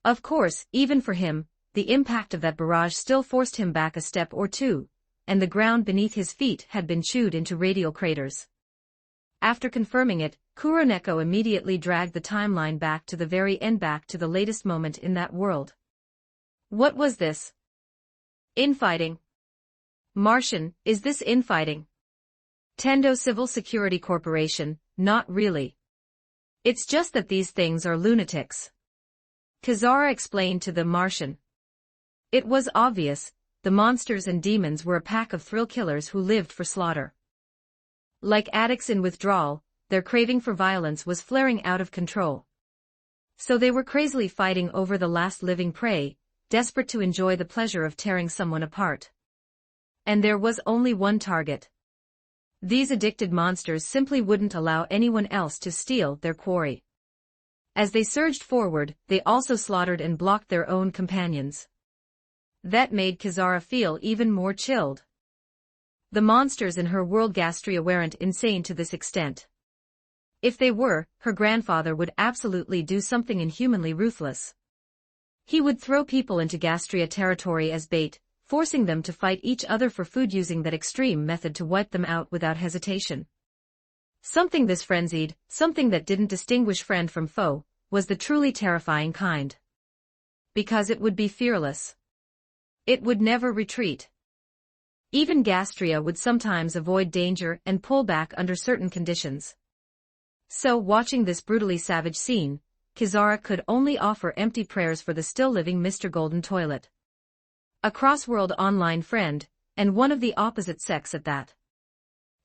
Of course, even for him, the impact of that barrage still forced him back a step or two, and the ground beneath his feet had been chewed into radial craters. After confirming it, Kuroneko immediately dragged the timeline back to the very end, back to the latest moment in that world. What was this? Infighting. Martian, is this infighting? Tendo Civil Security Corporation, not really. It's just that these things are lunatics. Kazara explained to the Martian. It was obvious, the monsters and demons were a pack of thrill killers who lived for slaughter. Like addicts in withdrawal, their craving for violence was flaring out of control. So they were crazily fighting over the last living prey, desperate to enjoy the pleasure of tearing someone apart. And there was only one target. These addicted monsters simply wouldn't allow anyone else to steal their quarry. As they surged forward, they also slaughtered and blocked their own companions. That made Kazara feel even more chilled. The monsters in her world Gastria weren't insane to this extent. If they were, her grandfather would absolutely do something inhumanly ruthless. He would throw people into Gastria territory as bait, forcing them to fight each other for food using that extreme method to wipe them out without hesitation. Something this frenzied, something that didn't distinguish friend from foe, was the truly terrifying kind. Because it would be fearless. It would never retreat. Even Gastria would sometimes avoid danger and pull back under certain conditions. So, watching this brutally savage scene, Kazara could only offer empty prayers for the still-living Mr. Golden Toilet. A cross-world online friend, and one of the opposite sex at that.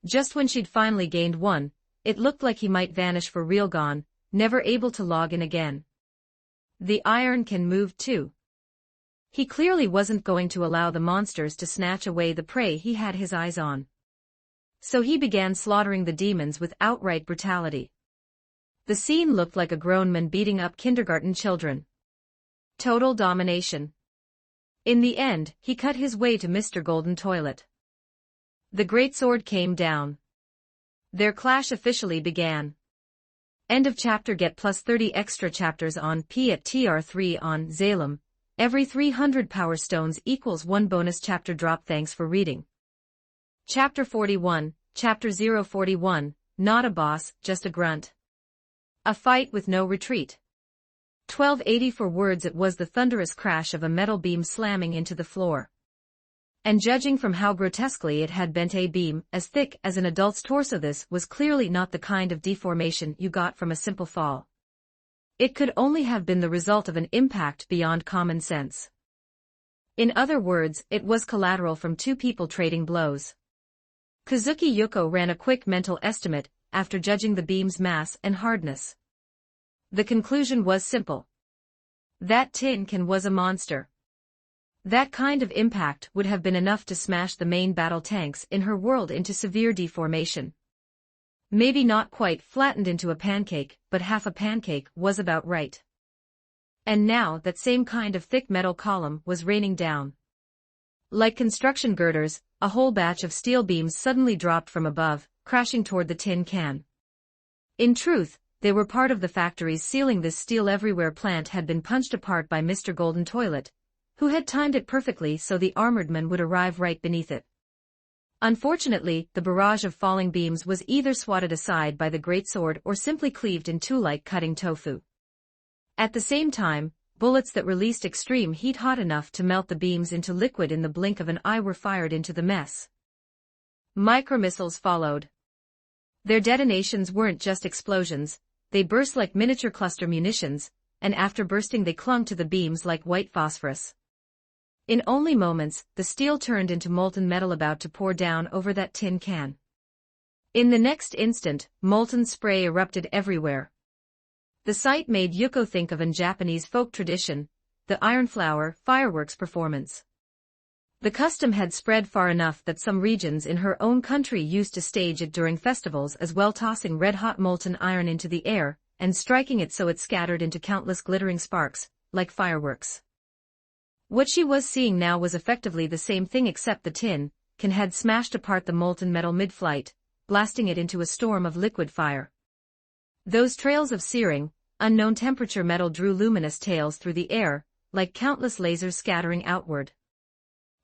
Just when she'd finally gained one, it looked like he might vanish for real, gone, never able to log in again. The iron can move too. He clearly wasn't going to allow the monsters to snatch away the prey he had his eyes on. So he began slaughtering the demons with outright brutality. The scene looked like a grown man beating up kindergarten children. Total domination. In the end, he cut his way to Mr. Golden Toilet. The greatsword came down. Their clash officially began. End of chapter. Get plus 30 extra chapters on P at TR3 on Zalem. Every 300 power stones equals 1 bonus chapter drop. Thanks for reading. Chapter 41, Chapter 041, not a boss, just a grunt. A fight with no retreat. 1280 for words. It was the thunderous crash of a metal beam slamming into the floor. And judging from how grotesquely it had bent a beam, as thick as an adult's torso, this was clearly not the kind of deformation you got from a simple fall. It could only have been the result of an impact beyond common sense. In other words, it was collateral from two people trading blows. Kazuki Yuko ran a quick mental estimate, after judging the beam's mass and hardness. The conclusion was simple. That tin can was a monster. That kind of impact would have been enough to smash the main battle tanks in her world into severe deformation. Maybe not quite flattened into a pancake, but half a pancake was about right. And now that same kind of thick metal column was raining down. Like construction girders, a whole batch of steel beams suddenly dropped from above, crashing toward the tin can. In truth, they were part of the factory's ceiling. This steel everywhere plant had been punched apart by Mr. Golden Toilet, who had timed it perfectly so the armored man would arrive right beneath it. Unfortunately, the barrage of falling beams was either swatted aside by the greatsword or simply cleaved in two like cutting tofu. At the same time, bullets that released extreme heat hot enough to melt the beams into liquid in the blink of an eye were fired into the mess. Micromissiles followed. Their detonations weren't just explosions, they burst like miniature cluster munitions, and after bursting they clung to the beams like white phosphorus. In only moments, the steel turned into molten metal about to pour down over that tin can. In the next instant, molten spray erupted everywhere. The sight made Yuko think of an Japanese folk tradition, the iron flower fireworks performance. The custom had spread far enough that some regions in her own country used to stage it during festivals as well, tossing red-hot molten iron into the air, and striking it so it scattered into countless glittering sparks, like fireworks. What she was seeing now was effectively the same thing, except the tin can had smashed apart the molten metal mid-flight, blasting it into a storm of liquid fire. Those trails of searing, unknown temperature metal drew luminous tails through the air, like countless lasers scattering outward.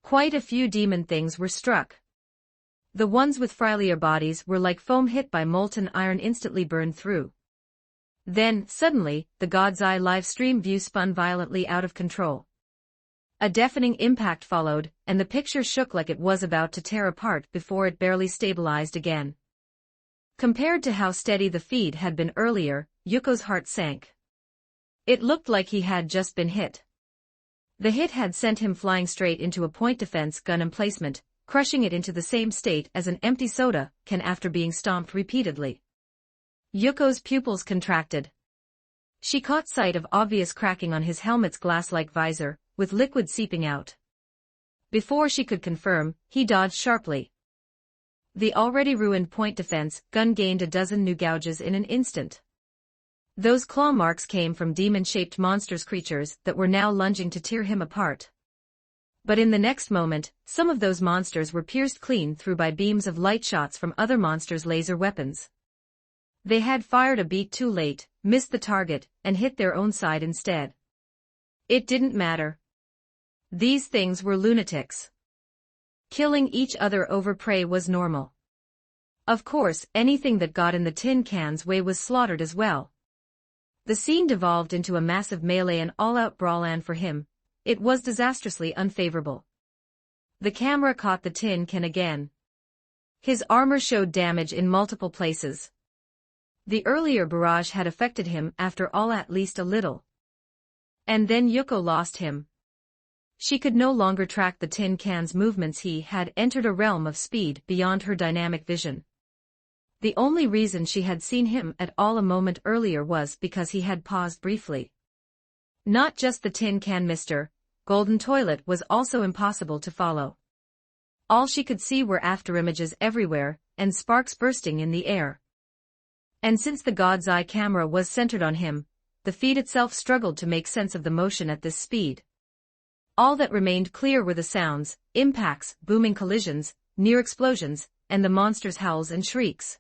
Quite a few demon things were struck. The ones with frilier bodies were like foam hit by molten iron, instantly burned through. Then, suddenly, the God's Eye live stream view spun violently out of control. A deafening impact followed, and the picture shook like it was about to tear apart before it barely stabilized again. Compared to how steady the feed had been earlier, Yuko's heart sank. It looked like he had just been hit. The hit had sent him flying straight into a point defense gun emplacement, crushing it into the same state as an empty soda can after being stomped repeatedly. Yuko's pupils contracted. She caught sight of obvious cracking on his helmet's glass-like visor, with liquid seeping out. Before she could confirm, he dodged sharply. The already ruined point defense gun gained a dozen new gouges in an instant. Those claw marks came from demon-shaped monsters creatures that were now lunging to tear him apart. But in the next moment, some of those monsters were pierced clean through by beams of light shots from other monsters' laser weapons. They had fired a beat too late, missed the target, and hit their own side instead. It didn't matter. These things were lunatics. Killing each other over prey was normal. Of course, anything that got in the tin can's way was slaughtered as well. The scene devolved into a massive melee and all-out brawl, and for him, it was disastrously unfavorable. The camera caught the tin can again. His armor showed damage in multiple places. The earlier barrage had affected him after all, at least a little. And then Yuko lost him. She could no longer track the tin can's movements. He had entered a realm of speed beyond her dynamic vision. The only reason she had seen him at all a moment earlier was because he had paused briefly. Not just the tin can, Mr. Golden Toilet was also impossible to follow. All she could see were afterimages everywhere, and sparks bursting in the air. And since the God's Eye camera was centered on him, the feed itself struggled to make sense of the motion at this speed. All that remained clear were the sounds, impacts, booming collisions, near explosions, and the monster's howls and shrieks.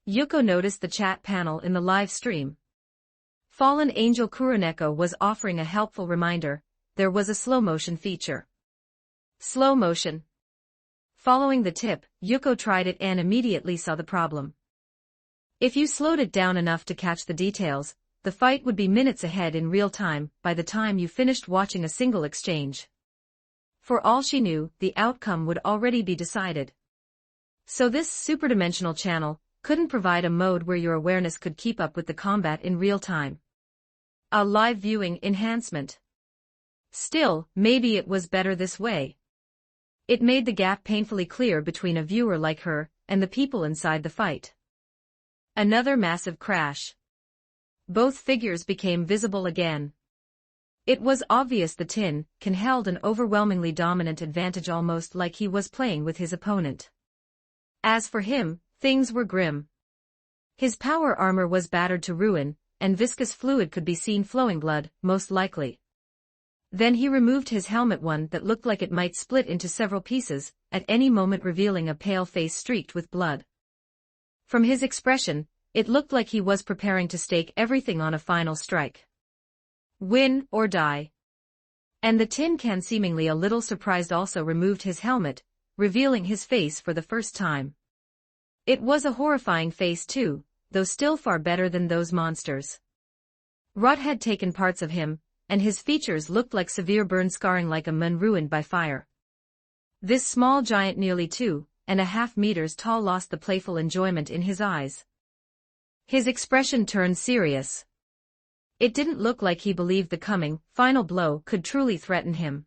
Yuko noticed the chat panel in the live stream. Fallen Angel Kuroneko was offering a helpful reminder. There was a slow-motion feature. Slow motion. Following the tip, Yuko tried it and immediately saw the problem. If you slowed it down enough to catch the details, the fight would be minutes ahead in real time by the time you finished watching a single exchange. For all she knew, the outcome would already be decided. So this superdimensional channel couldn't provide a mode where your awareness could keep up with the combat in real time. A live viewing enhancement. Still, maybe it was better this way. It made the gap painfully clear between a viewer like her and the people inside the fight. Another massive crash. Both figures became visible again. It was obvious the tin can held an overwhelmingly dominant advantage, almost like he was playing with his opponent. As for him, things were grim. His power armor was battered to ruin, and viscous fluid could be seen flowing, blood, most likely. Then he removed his helmet, one that looked like it might split into several pieces, at any moment revealing a pale face streaked with blood. From his expression, it looked like he was preparing to stake everything on a final strike. Win or die. And the tin can, seemingly a little surprised, also removed his helmet, revealing his face for the first time. It was a horrifying face too, though still far better than those monsters. Rot had taken parts of him, and his features looked like severe burn scarring, like a man ruined by fire. This small giant, nearly 2.5 meters tall, lost the playful enjoyment in his eyes. His expression turned serious. It didn't look like he believed the coming, final blow could truly threaten him.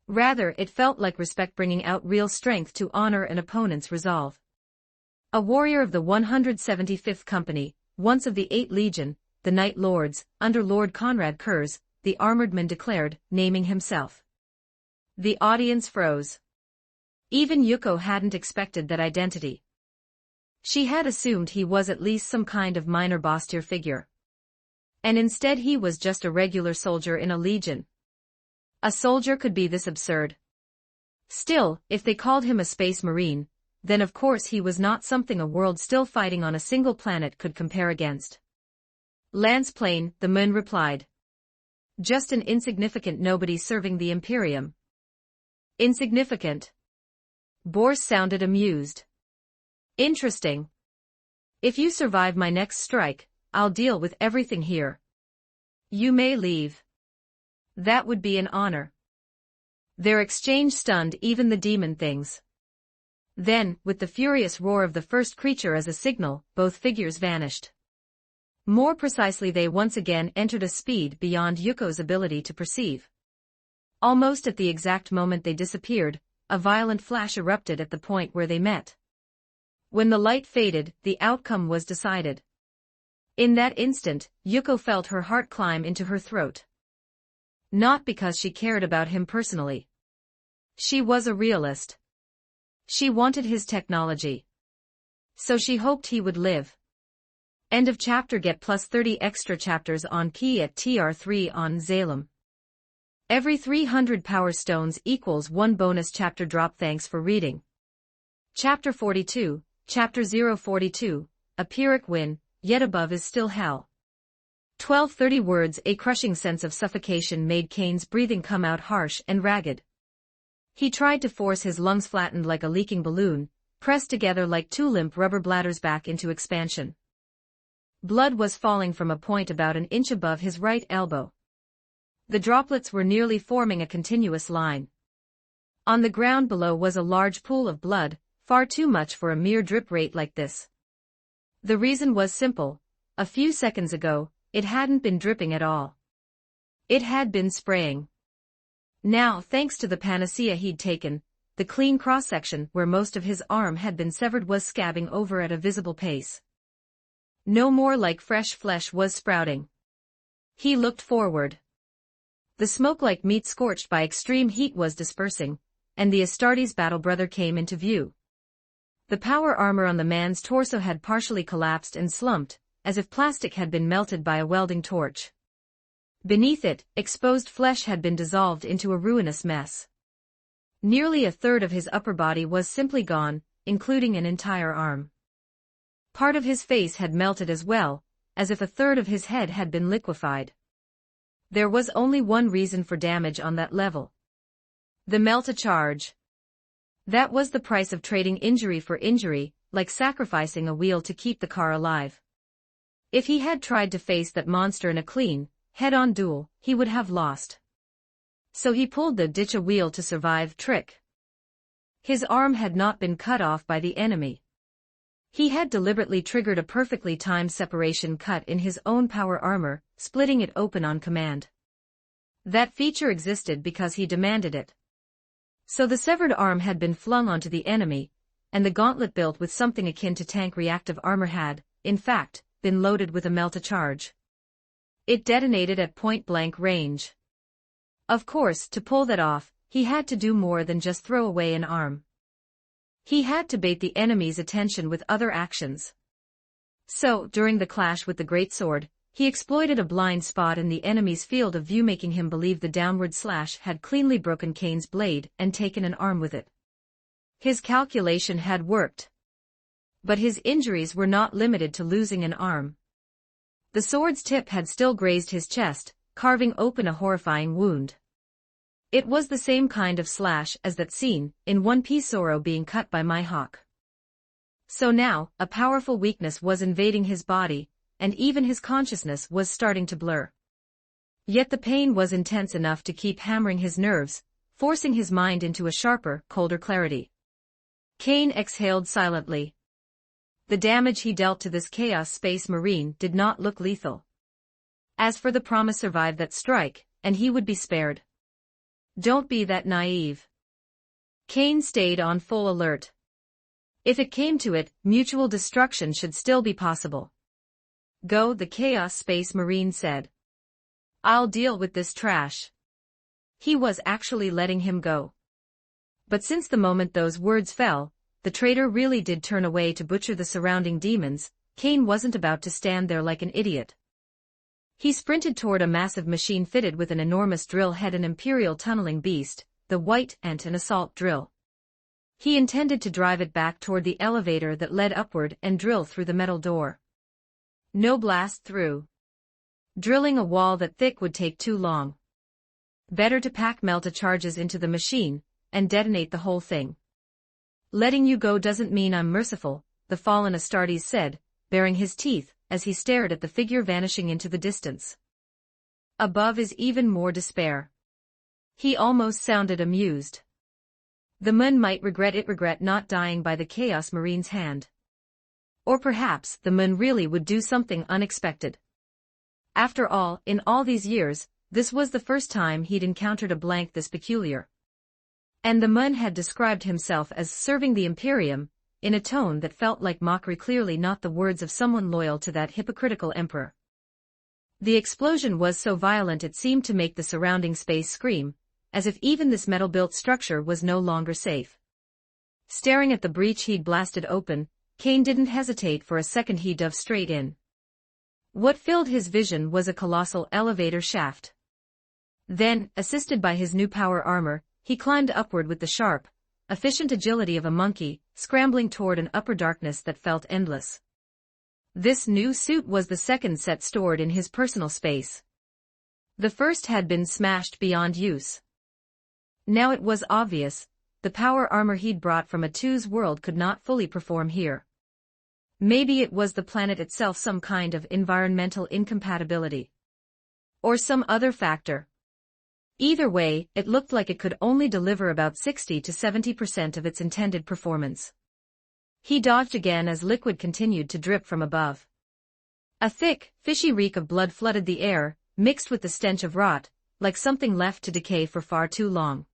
Rather, it felt like respect, bringing out real strength to honor an opponent's resolve. A warrior of the 175th Company, once of the 8th Legion, the Night Lords, under Lord Conrad Kurz, the armored man declared, naming himself. The audience froze. Even Yuko hadn't expected that identity. She had assumed he was at least some kind of minor boss-tier figure. And instead he was just a regular soldier in a legion. A soldier could be this absurd. Still, if they called him a space marine, then of course he was not something a world still fighting on a single planet could compare against. Lance Plane, the moon replied. Just an insignificant nobody serving the Imperium. Insignificant. Bors sounded amused. Interesting. If you survive my next strike, I'll deal with everything here. You may leave. That would be an honor. Their exchange stunned even the demon things. Then, with the furious roar of the first creature as a signal, both figures vanished. More precisely, they once again entered a speed beyond Yuko's ability to perceive. Almost at the exact moment they disappeared, a violent flash erupted at the point where they met. When the light faded, the outcome was decided. In that instant, Yuko felt her heart climb into her throat. Not because she cared about him personally. She was a realist. She wanted his technology. So she hoped he would live. End of chapter. Get plus 30 extra chapters on Key at TR3 on Zalem. Every 300 power stones equals 1 bonus chapter drop. Thanks for reading. Chapter 42, Chapter 042, a Pyrrhic win, yet above is still hell. 1230 words. A crushing sense of suffocation made Kane's breathing come out harsh and ragged. He tried to force his lungs, flattened like a leaking balloon, pressed together like two limp rubber bladders, back into expansion. Blood was falling from a point about an inch above his right elbow. The droplets were nearly forming a continuous line. On the ground below was a large pool of blood, far too much for a mere drip rate like this. The reason was simple. A few seconds ago, it hadn't been dripping at all. It had been spraying. Now, thanks to the panacea he'd taken, the clean cross-section where most of his arm had been severed was scabbing over at a visible pace. No more like fresh flesh was sprouting. He looked forward. The smoke like meat scorched by extreme heat was dispersing, and the Astartes battle brother came into view. The power armor on the man's torso had partially collapsed and slumped, as if plastic had been melted by a welding torch. Beneath it, exposed flesh had been dissolved into a ruinous mess. Nearly a third of his upper body was simply gone, including an entire arm. Part of his face had melted as well, as if a third of his head had been liquefied. There was only one reason for damage on that level. The melt-a-charge. That was the price of trading injury for injury, like sacrificing a wheel to keep the car alive. If he had tried to face that monster in a clean, head-on duel, he would have lost. So he pulled the ditch-a-wheel-to-survive trick. His arm had not been cut off by the enemy. He had deliberately triggered a perfectly timed separation cut in his own power armor, splitting it open on command. That feature existed because he demanded it. So the severed arm had been flung onto the enemy, and the gauntlet built with something akin to tank reactive armor had, in fact, been loaded with a melt-a-charge. It detonated at point-blank range. Of course, to pull that off, he had to do more than just throw away an arm. He had to bait the enemy's attention with other actions. So, during the clash with the great sword, he exploited a blind spot in the enemy's field of view, making him believe the downward slash had cleanly broken Kane's blade and taken an arm with it. His calculation had worked. But his injuries were not limited to losing an arm. The sword's tip had still grazed his chest, carving open a horrifying wound. It was the same kind of slash as that scene in One Piece, Zoro being cut by Mihawk. So now, a powerful weakness was invading his body, and even his consciousness was starting to blur. Yet the pain was intense enough to keep hammering his nerves, forcing his mind into a sharper, colder clarity. Kane exhaled silently. The damage he dealt to this Chaos Space Marine did not look lethal. As for the promise, survive that strike, and he would be spared. Don't be that naive. Kane stayed on full alert. If it came to it, mutual destruction should still be possible. Go, the Chaos Space Marine said. I'll deal with this trash. He was actually letting him go. But since the moment those words fell, the traitor really did turn away to butcher the surrounding demons. Kane wasn't about to stand there like an idiot. He sprinted toward a massive machine fitted with an enormous drill head, an imperial tunneling beast, the White Ant, an assault drill. He intended to drive it back toward the elevator that led upward and drill through the metal door. No blast through. Drilling a wall that thick would take too long. Better to pack melt-a-charges into the machine, and detonate the whole thing. Letting you go doesn't mean I'm merciful, the fallen Astartes said, baring his teeth, as he stared at the figure vanishing into the distance. Above is even more despair. He almost sounded amused. The Mun might regret not dying by the Chaos Marine's hand. Or perhaps the Mun really would do something unexpected. After all, in all these years, this was the first time he'd encountered a blank this peculiar. And the Mun had described himself as serving the Imperium, in a tone that felt like mockery, clearly not the words of someone loyal to that hypocritical emperor. The explosion was so violent it seemed to make the surrounding space scream, as if even this metal-built structure was no longer safe. Staring at the breach he'd blasted open, Kane didn't hesitate for a second. He dove straight in. What filled his vision was a colossal elevator shaft. Then, assisted by his new power armor, he climbed upward with the sharp, efficient agility of a monkey, scrambling toward an upper darkness that felt endless. This new suit was the second set stored in his personal space. The first had been smashed beyond use. Now it was obvious, the power armor he'd brought from Atu's world could not fully perform here. Maybe it was the planet itself, some kind of environmental incompatibility. Or some other factor. Either way, it looked like it could only deliver about 60 to 70% of its intended performance. He dodged again as liquid continued to drip from above. A thick, fishy reek of blood flooded the air, mixed with the stench of rot, like something left to decay for far too long.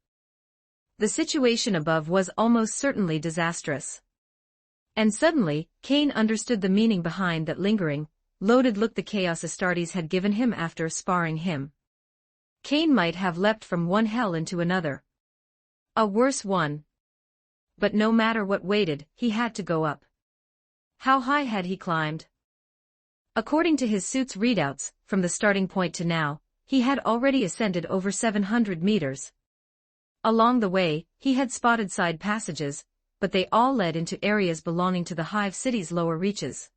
The situation above was almost certainly disastrous. And suddenly, Kane understood the meaning behind that lingering, loaded look the Chaos Astartes had given him after sparring him. Kane might have leapt from one hell into another. A worse one. But no matter what waited, he had to go up. How high had he climbed? According to his suit's readouts, from the starting point to now, he had already ascended over 700 meters. Along the way, he had spotted side passages, but they all led into areas belonging to the Hive City's lower reaches.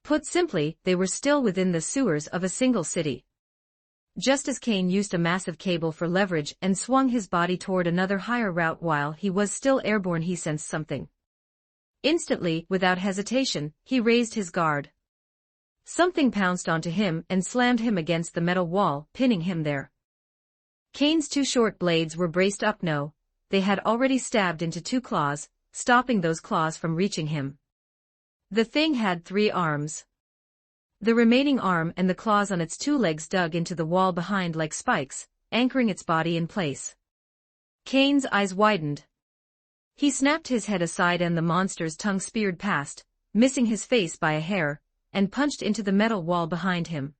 Put simply, they were still within the sewers of a single city. Just as Kane used a massive cable for leverage and swung his body toward another higher route while he was still airborne, he sensed something. Instantly, without hesitation, he raised his guard. Something pounced onto him and slammed him against the metal wall, pinning him there. Kane's two short blades were braced up. No, they had already stabbed into two claws, stopping those claws from reaching him. The thing had 3 arms. The remaining arm and the claws on its 2 legs dug into the wall behind like spikes, anchoring its body in place. Kane's eyes widened. He snapped his head aside and the monster's tongue speared past, missing his face by a hair, and punched into the metal wall behind him.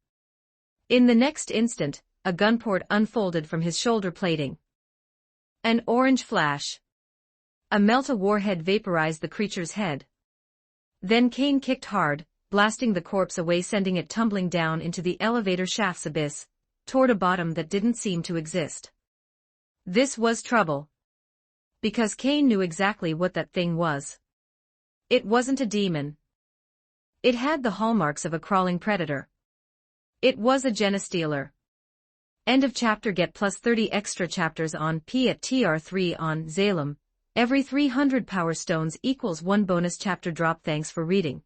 In the next instant, a gunport unfolded from his shoulder plating. An orange flash. A Melta warhead vaporized the creature's head. Then Kane kicked hard, blasting the corpse away, sending it tumbling down into the elevator shaft's abyss, toward a bottom that didn't seem to exist. This was trouble. Because Kane knew exactly what that thing was. It wasn't a demon. It had the hallmarks of a crawling predator. It was a genestealer. End of chapter. Get plus 30 extra chapters on P at TR3 on Zalem. Every 300 power stones equals 1 bonus chapter drop. Thanks for reading.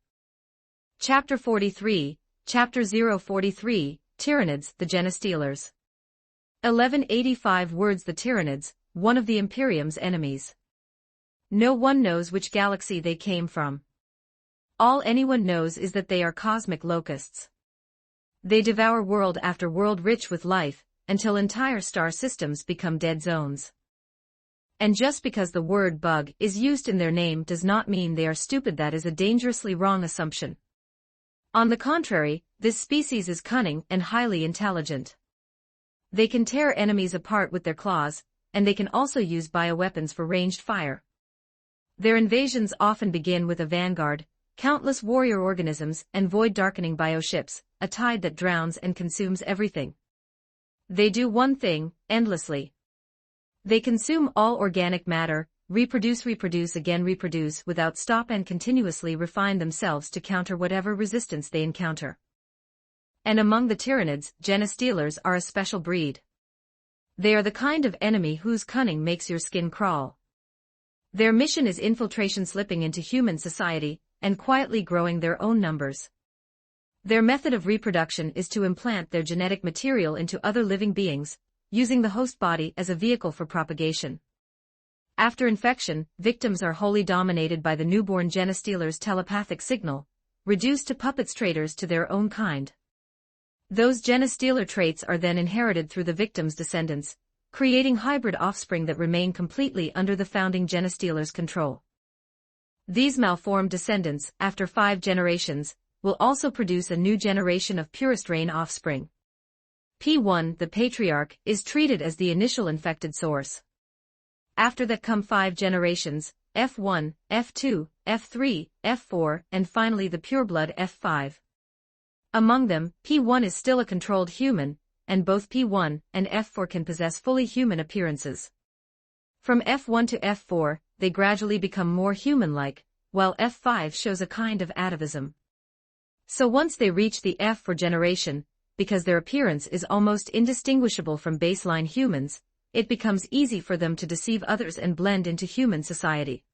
Chapter 43, Chapter 043, Tyranids, the Genestealers. 1185 words. The Tyranids, one of the Imperium's enemies. No one knows which galaxy they came from. All anyone knows is that they are cosmic locusts. They devour world after world rich with life, until entire star systems become dead zones. And just because the word bug is used in their name does not mean they are stupid. That is a dangerously wrong assumption. On the contrary, this species is cunning and highly intelligent. They can tear enemies apart with their claws, and they can also use bioweapons for ranged fire. Their invasions often begin with a vanguard, countless warrior organisms, and void-darkening bioships, a tide that drowns and consumes everything. They do one thing, endlessly. They consume all organic matter, reproduce again, reproduce without stop, and continuously refine themselves to counter whatever resistance they encounter. And among the Tyranids, Genestealers are a special breed. They are the kind of enemy whose cunning makes your skin crawl. Their mission is infiltration, slipping into human society, and quietly growing their own numbers. Their method of reproduction is to implant their genetic material into other living beings, using the host body as a vehicle for propagation. After infection, victims are wholly dominated by the newborn genostealer's telepathic signal, reduced to puppets traitors to their own kind. Those genostealer traits are then inherited through the victim's descendants, creating hybrid offspring that remain completely under the founding genostealer's control. These malformed descendants, after 5 generations, will also produce a new generation of purest rain offspring. P1, the patriarch, is treated as the initial infected source. After that come 5 generations, F1, F2, F3, F4, and finally the pureblood F5. Among them, P1 is still a controlled human, and both P1 and F4 can possess fully human appearances. From F1 to F4, they gradually become more human-like, while F5 shows a kind of atavism. So once they reach the F4 generation, because their appearance is almost indistinguishable from baseline humans, it becomes easy for them to deceive others and blend into human society.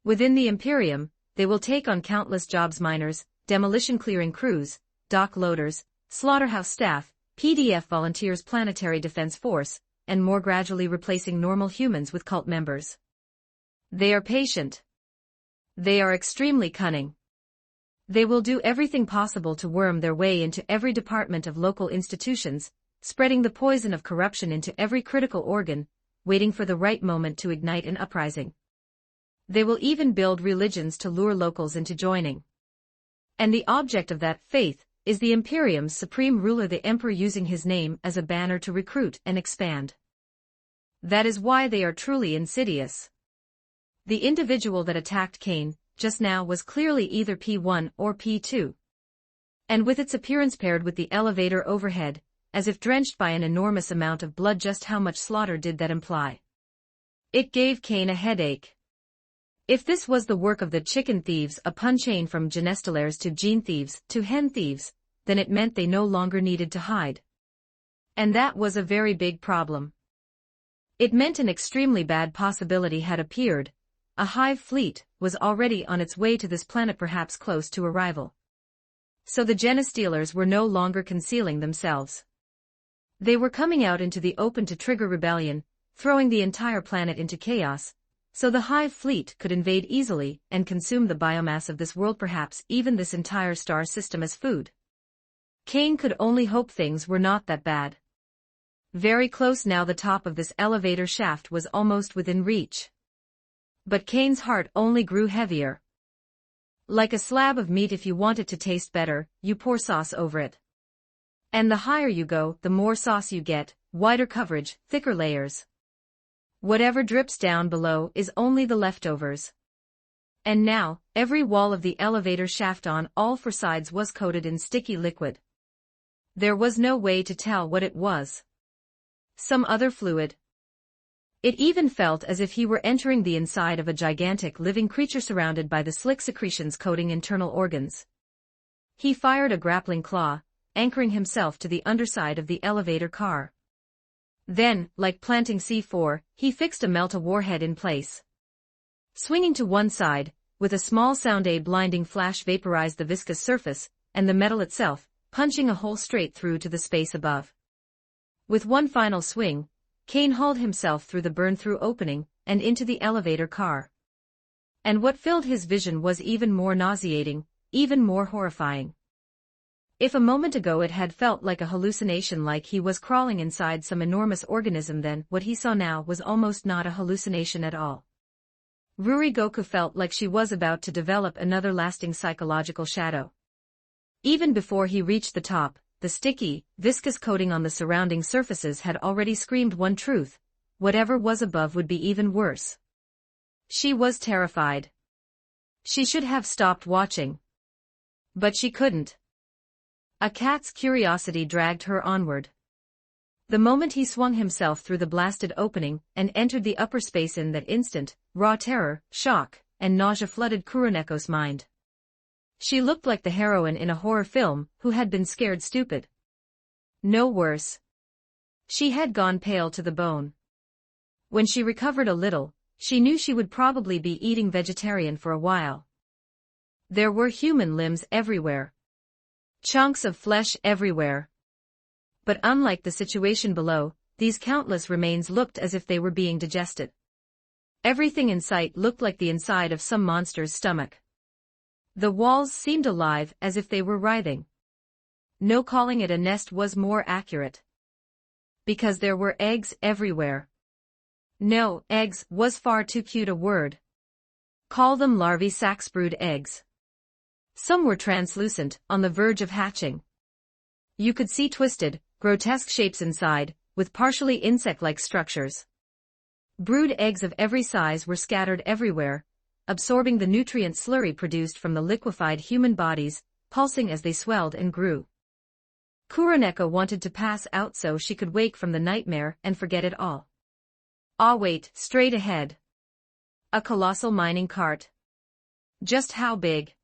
Within the Imperium, they will take on countless jobs: miners, demolition-clearing crews, dock loaders, slaughterhouse staff, PDF volunteers, planetary defense force, and more, gradually replacing normal humans with cult members. They are patient. They are extremely cunning. They will do everything possible to worm their way into every department of local institutions, spreading the poison of corruption into every critical organ, waiting for the right moment to ignite an uprising. They will even build religions to lure locals into joining. And the object of that faith is the Imperium's supreme ruler, the Emperor, using his name as a banner to recruit and expand. That is why they are truly insidious. The individual that attacked Kane just now was clearly either P1 or P2. And with its appearance paired with the elevator overhead, as if drenched by an enormous amount of blood, just how much slaughter did that imply? It gave Kane a headache. If this was the work of the chicken thieves upon chain, from genestealers to gene thieves to hen thieves, then it meant they no longer needed to hide. And that was a very big problem. It meant an extremely bad possibility had appeared. A hive fleet was already on its way to this planet, perhaps close to arrival. So the genostealers were no longer concealing themselves. They were coming out into the open to trigger rebellion, throwing the entire planet into chaos, so the hive fleet could invade easily and consume the biomass of this world, perhaps even this entire star system, as food. Kane could only hope things were not that bad. Very close now, the top of this elevator shaft was almost within reach. But Kane's heart only grew heavier. Like a slab of meat, if you want it to taste better, you pour sauce over it. And the higher you go, the more sauce you get, wider coverage, thicker layers. Whatever drips down below is only the leftovers. And now, every wall of the elevator shaft on all 4 sides was coated in sticky liquid. There was no way to tell what it was. Some other fluid. It even felt as if he were entering the inside of a gigantic living creature surrounded by the slick secretions coating internal organs. He fired a grappling claw, anchoring himself to the underside of the elevator car. Then, like planting C4, he fixed a melta warhead in place. Swinging to one side, with a small sound, a blinding flash vaporized the viscous surface, and the metal itself, punching a hole straight through to the space above. With one final swing, Kane hauled himself through the burn-through opening, and into the elevator car. And what filled his vision was even more nauseating, even more horrifying. If a moment ago it had felt like a hallucination, like he was crawling inside some enormous organism, then what he saw now was almost not a hallucination at all. Ruri Goku felt like she was about to develop another lasting psychological shadow. Even before he reached the top, the sticky, viscous coating on the surrounding surfaces had already screamed one truth: whatever was above would be even worse. She was terrified. She should have stopped watching. But she couldn't. A cat's curiosity dragged her onward. The moment he swung himself through the blasted opening and entered the upper space, in that instant, raw terror, shock, and nausea flooded Kuroneko's mind. She looked like the heroine in a horror film who had been scared stupid. No worse. She had gone pale to the bone. When she recovered a little, she knew she would probably be eating vegetarian for a while. There were human limbs everywhere. Chunks of flesh everywhere. But unlike the situation below, these countless remains looked as if they were being digested. Everything in sight looked like the inside of some monster's stomach. The walls seemed alive as if they were writhing. No, calling it a nest was more accurate. Because there were eggs everywhere. No, eggs was far too cute a word. Call them larvae, sac-brood eggs. Some were translucent, on the verge of hatching. You could see twisted, grotesque shapes inside, with partially insect-like structures. Brood eggs of every size were scattered everywhere, absorbing the nutrient slurry produced from the liquefied human bodies, pulsing as they swelled and grew. Kuroneko wanted to pass out so she could wake from the nightmare and forget it all. Ah, wait, straight ahead. A colossal mining cart. Just how big?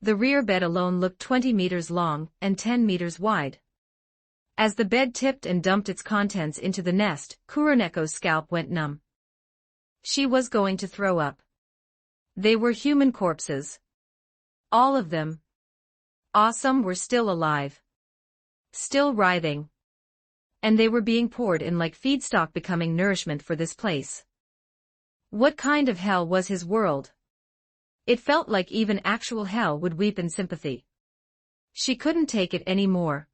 The rear bed alone looked 20 meters long and 10 meters wide. As the bed tipped and dumped its contents into the nest, Kuroneko's scalp went numb. She was going to throw up. They were human corpses. All of them. Some were still alive. Still writhing. And they were being poured in like feedstock, becoming nourishment for this place. What kind of hell was his world? It felt like even actual hell would weep in sympathy. She couldn't take it anymore.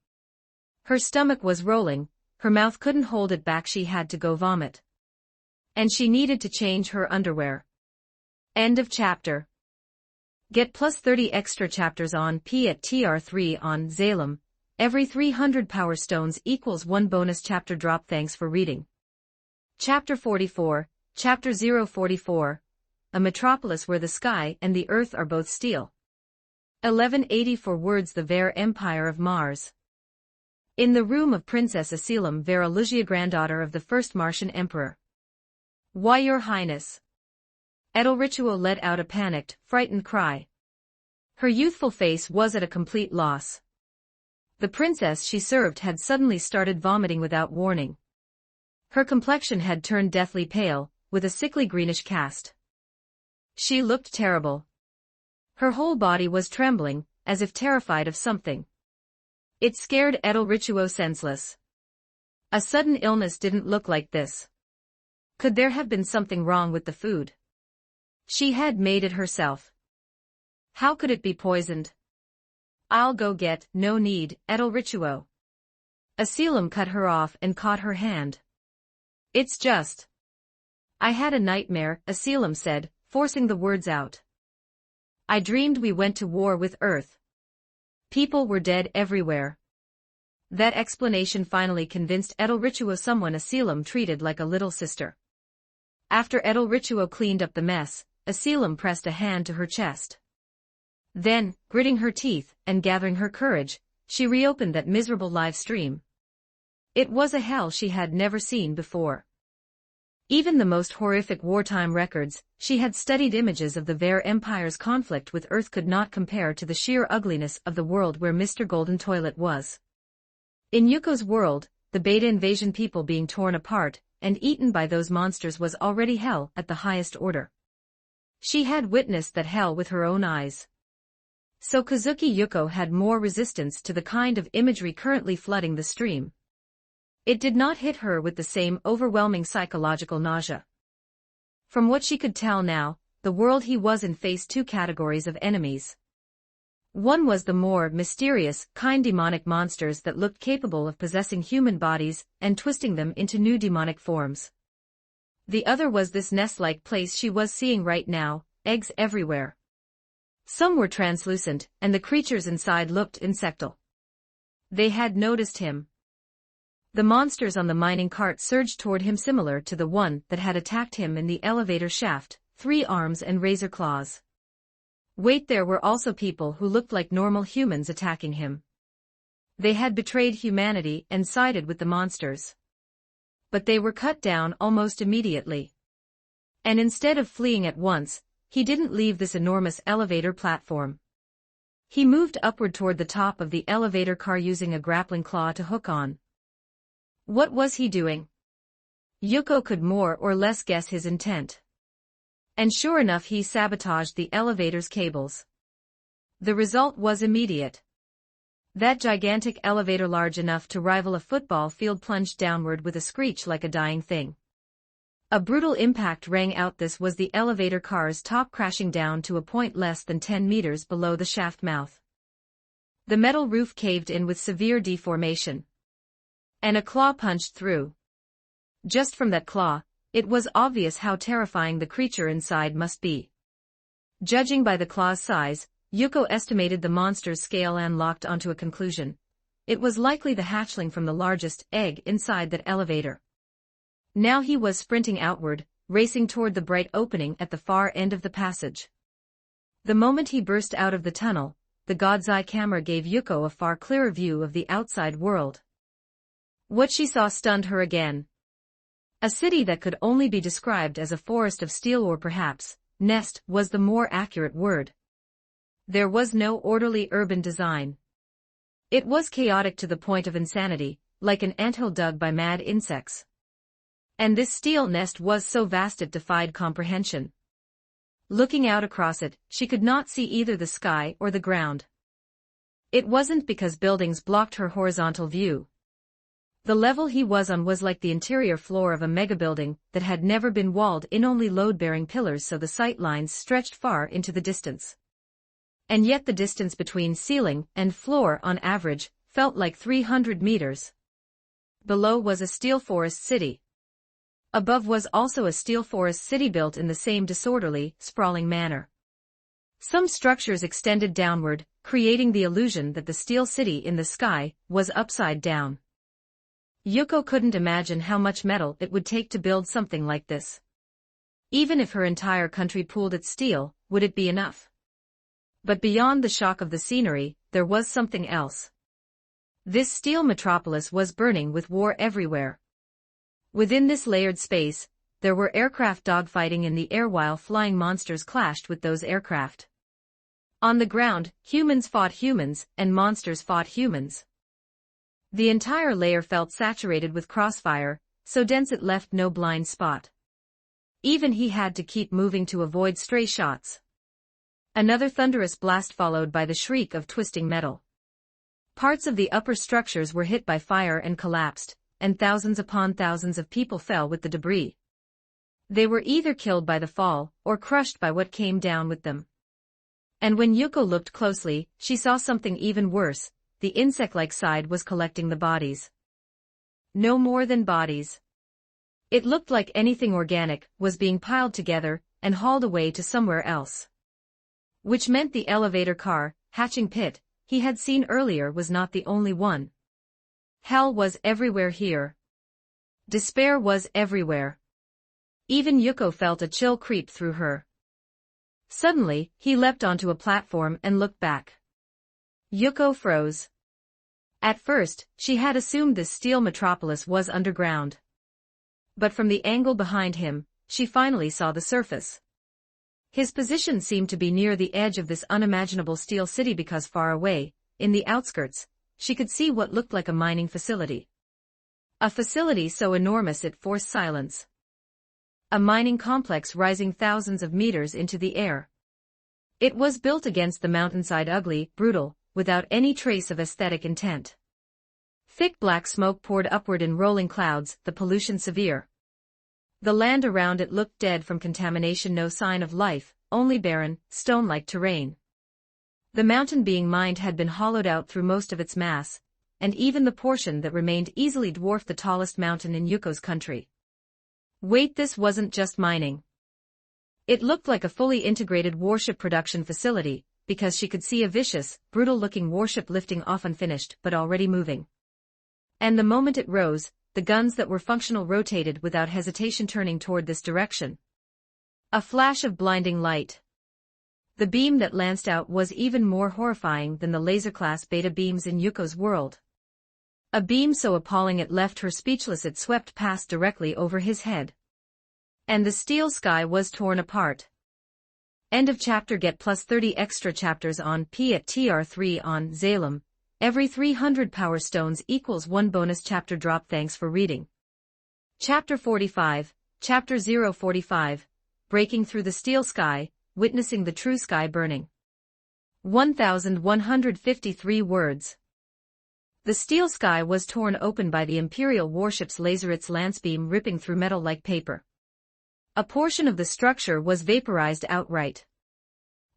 Her stomach was rolling, her mouth couldn't hold it back, she had to go vomit. And she needed to change her underwear. End of chapter. Get plus 30 extra chapters on P at TR3 on Zalem. Every 300 power stones equals 1 bonus chapter drop. Thanks for reading. Chapter 44, Chapter 044. A metropolis where the sky and the earth are both steel. 1184 words. The Ver Empire of Mars. In the room of Princess Asilum Vera Lugia, granddaughter of the first Martian emperor. Why, Your Highness? Edelrituo let out a panicked, frightened cry. Her youthful face was at a complete loss. The princess she served had suddenly started vomiting without warning. Her complexion had turned deathly pale, with a sickly greenish cast. She looked terrible. Her whole body was trembling, as if terrified of something. It scared Edelrituo senseless. A sudden illness didn't look like this. Could there have been something wrong with the food? She had made it herself. How could it be poisoned? I'll go get. No need, Edelrituo. Asilum cut her off and caught her hand. It's just. I had a nightmare, Asilum said, forcing the words out. I dreamed we went to war with Earth. People were dead everywhere. That explanation finally convinced Edelrituo, someone Asilum treated like a little sister. After Edelrituo cleaned up the mess, Asilum pressed a hand to her chest. Then, gritting her teeth and gathering her courage, she reopened that miserable live stream. It was a hell she had never seen before. Even the most horrific wartime records, she had studied images of the Ver Empire's conflict with Earth, could not compare to the sheer ugliness of the world where Mr. Golden Toilet was. In Yuko's world, the Beta invasion, people being torn apart and eaten by those monsters, was already hell at the highest order. She had witnessed that hell with her own eyes. So Kazuki Yuko had more resistance to the kind of imagery currently flooding the stream. It did not hit her with the same overwhelming psychological nausea. From what she could tell now, the world he was in faced two categories of enemies. One was the more mysterious, kind demonic monsters that looked capable of possessing human bodies and twisting them into new demonic forms. The other was this nest-like place she was seeing right now, eggs everywhere. Some were translucent, and the creatures inside looked insectal. They had noticed him. The monsters on the mining cart surged toward him, similar to the one that had attacked him in the elevator shaft, 3 arms and razor claws. Wait, there were also people who looked like normal humans attacking him. They had betrayed humanity and sided with the monsters. But they were cut down almost immediately. And instead of fleeing at once, he didn't leave this enormous elevator platform. He moved upward toward the top of the elevator car using a grappling claw to hook on. What was he doing? Yuko could more or less guess his intent. And sure enough, he sabotaged the elevator's cables. The result was immediate. That gigantic elevator large enough to rival a football field plunged downward with a screech like a dying thing. A brutal impact rang out. This was the elevator car's top, crashing down to a point less than 10 meters below the shaft mouth. The metal roof caved in with severe deformation. And a claw punched through. Just from that claw, it was obvious how terrifying the creature inside must be. Judging by the claw's size, Yuko estimated the monster's scale and locked onto a conclusion. It was likely the hatchling from the largest egg inside that elevator. Now he was sprinting outward, racing toward the bright opening at the far end of the passage. The moment he burst out of the tunnel, the God's Eye camera gave Yuko a far clearer view of the outside world. What she saw stunned her again. A city that could only be described as a forest of steel, or perhaps, nest, was the more accurate word. There was no orderly urban design. It was chaotic to the point of insanity, like an anthill dug by mad insects. And this steel nest was so vast it defied comprehension. Looking out across it, she could not see either the sky or the ground. It wasn't because buildings blocked her horizontal view. The level he was on was like the interior floor of a megabuilding that had never been walled in, only load-bearing pillars, so the sight lines stretched far into the distance. And yet the distance between ceiling and floor on average felt like 300 meters. Below was a steel forest city. Above was also a steel forest city built in the same disorderly, sprawling manner. Some structures extended downward, creating the illusion that the steel city in the sky was upside down. Yuko couldn't imagine how much metal it would take to build something like this. Even if her entire country pooled its steel, would it be enough? But beyond the shock of the scenery, there was something else. This steel metropolis was burning with war everywhere. Within this layered space, there were aircraft dogfighting in the air while flying monsters clashed with those aircraft. On the ground, humans fought humans, and monsters fought humans. The entire layer felt saturated with crossfire, so dense it left no blind spot. Even he had to keep moving to avoid stray shots. Another thunderous blast followed by the shriek of twisting metal. Parts of the upper structures were hit by fire and collapsed, and thousands upon thousands of people fell with the debris. They were either killed by the fall, or crushed by what came down with them. And when Yuko looked closely, she saw something even worse. The insect-like side was collecting the bodies. No more than bodies. It looked like anything organic was being piled together and hauled away to somewhere else. Which meant the elevator car, hatching pit, he had seen earlier was not the only one. Hell was everywhere here. Despair was everywhere. Even Yuko felt a chill creep through her. Suddenly, he leapt onto a platform and looked back. Yuko froze. At first, she had assumed this steel metropolis was underground. But from the angle behind him, she finally saw the surface. His position seemed to be near the edge of this unimaginable steel city because far away, in the outskirts, she could see what looked like a mining facility. A facility so enormous it forced silence. A mining complex rising thousands of meters into the air. It was built against the mountainside, ugly, brutal, without any trace of aesthetic intent. Thick black smoke poured upward in rolling clouds, the pollution severe. The land around it looked dead from contamination, no sign of life, only barren, stone-like terrain. The mountain being mined had been hollowed out through most of its mass, and even the portion that remained easily dwarfed the tallest mountain in Yuko's country. Wait, this wasn't just mining. It looked like a fully integrated warship production facility, because she could see a vicious, brutal-looking warship lifting off unfinished but already moving. And the moment it rose, the guns that were functional rotated without hesitation, turning toward this direction. A flash of blinding light. The beam that lanced out was even more horrifying than the laser-class beta beams in Yuko's world. A beam so appalling it left her speechless. It swept past directly over his head. And the steel sky was torn apart. End of chapter. Get plus 30 extra chapters on P at TR3 on Zalem. Every 300 power stones equals 1 bonus chapter drop. Thanks for reading. Chapter 45, Chapter 045, Breaking Through the Steel Sky, Witnessing the True Sky Burning. 1,153 words. The steel sky was torn open by the Imperial warship's laser-its lance beam ripping through metal like paper. A portion of the structure was vaporized outright.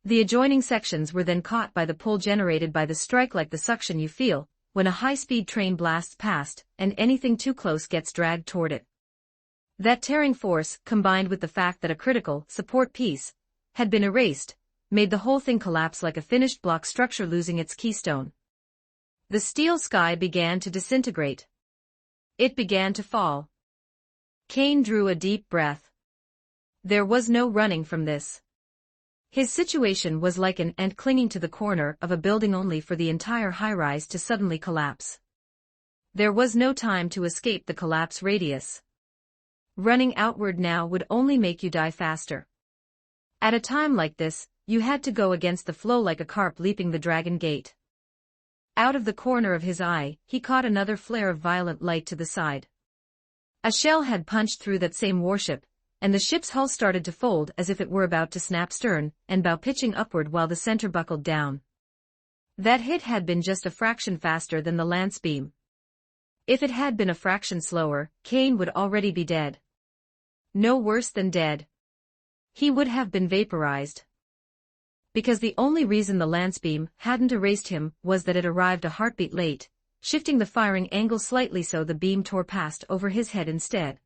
The adjoining sections were then caught by the pull generated by the strike, like the suction you feel when a high-speed train blasts past, and anything too close gets dragged toward it. That tearing force, combined with the fact that a critical support piece had been erased, made the whole thing collapse like a finished block structure losing its keystone. The steel sky began to disintegrate. It began to fall. Kane drew a deep breath. There was no running from this. His situation was like an ant clinging to the corner of a building only for the entire high-rise to suddenly collapse. There was no time to escape the collapse radius. Running outward now would only make you die faster. At a time like this, you had to go against the flow like a carp leaping the dragon gate. Out of the corner of his eye, he caught another flare of violent light to the side. A shell had punched through that same warship, and the ship's hull started to fold as if it were about to snap stern and bow, pitching upward while the center buckled down. That hit had been just a fraction faster than the lance beam. If it had been a fraction slower, Kane would already be dead. No worse than dead. He would have been vaporized. Because the only reason the lance beam hadn't erased him was that it arrived a heartbeat late, shifting the firing angle slightly so the beam tore past over his head instead.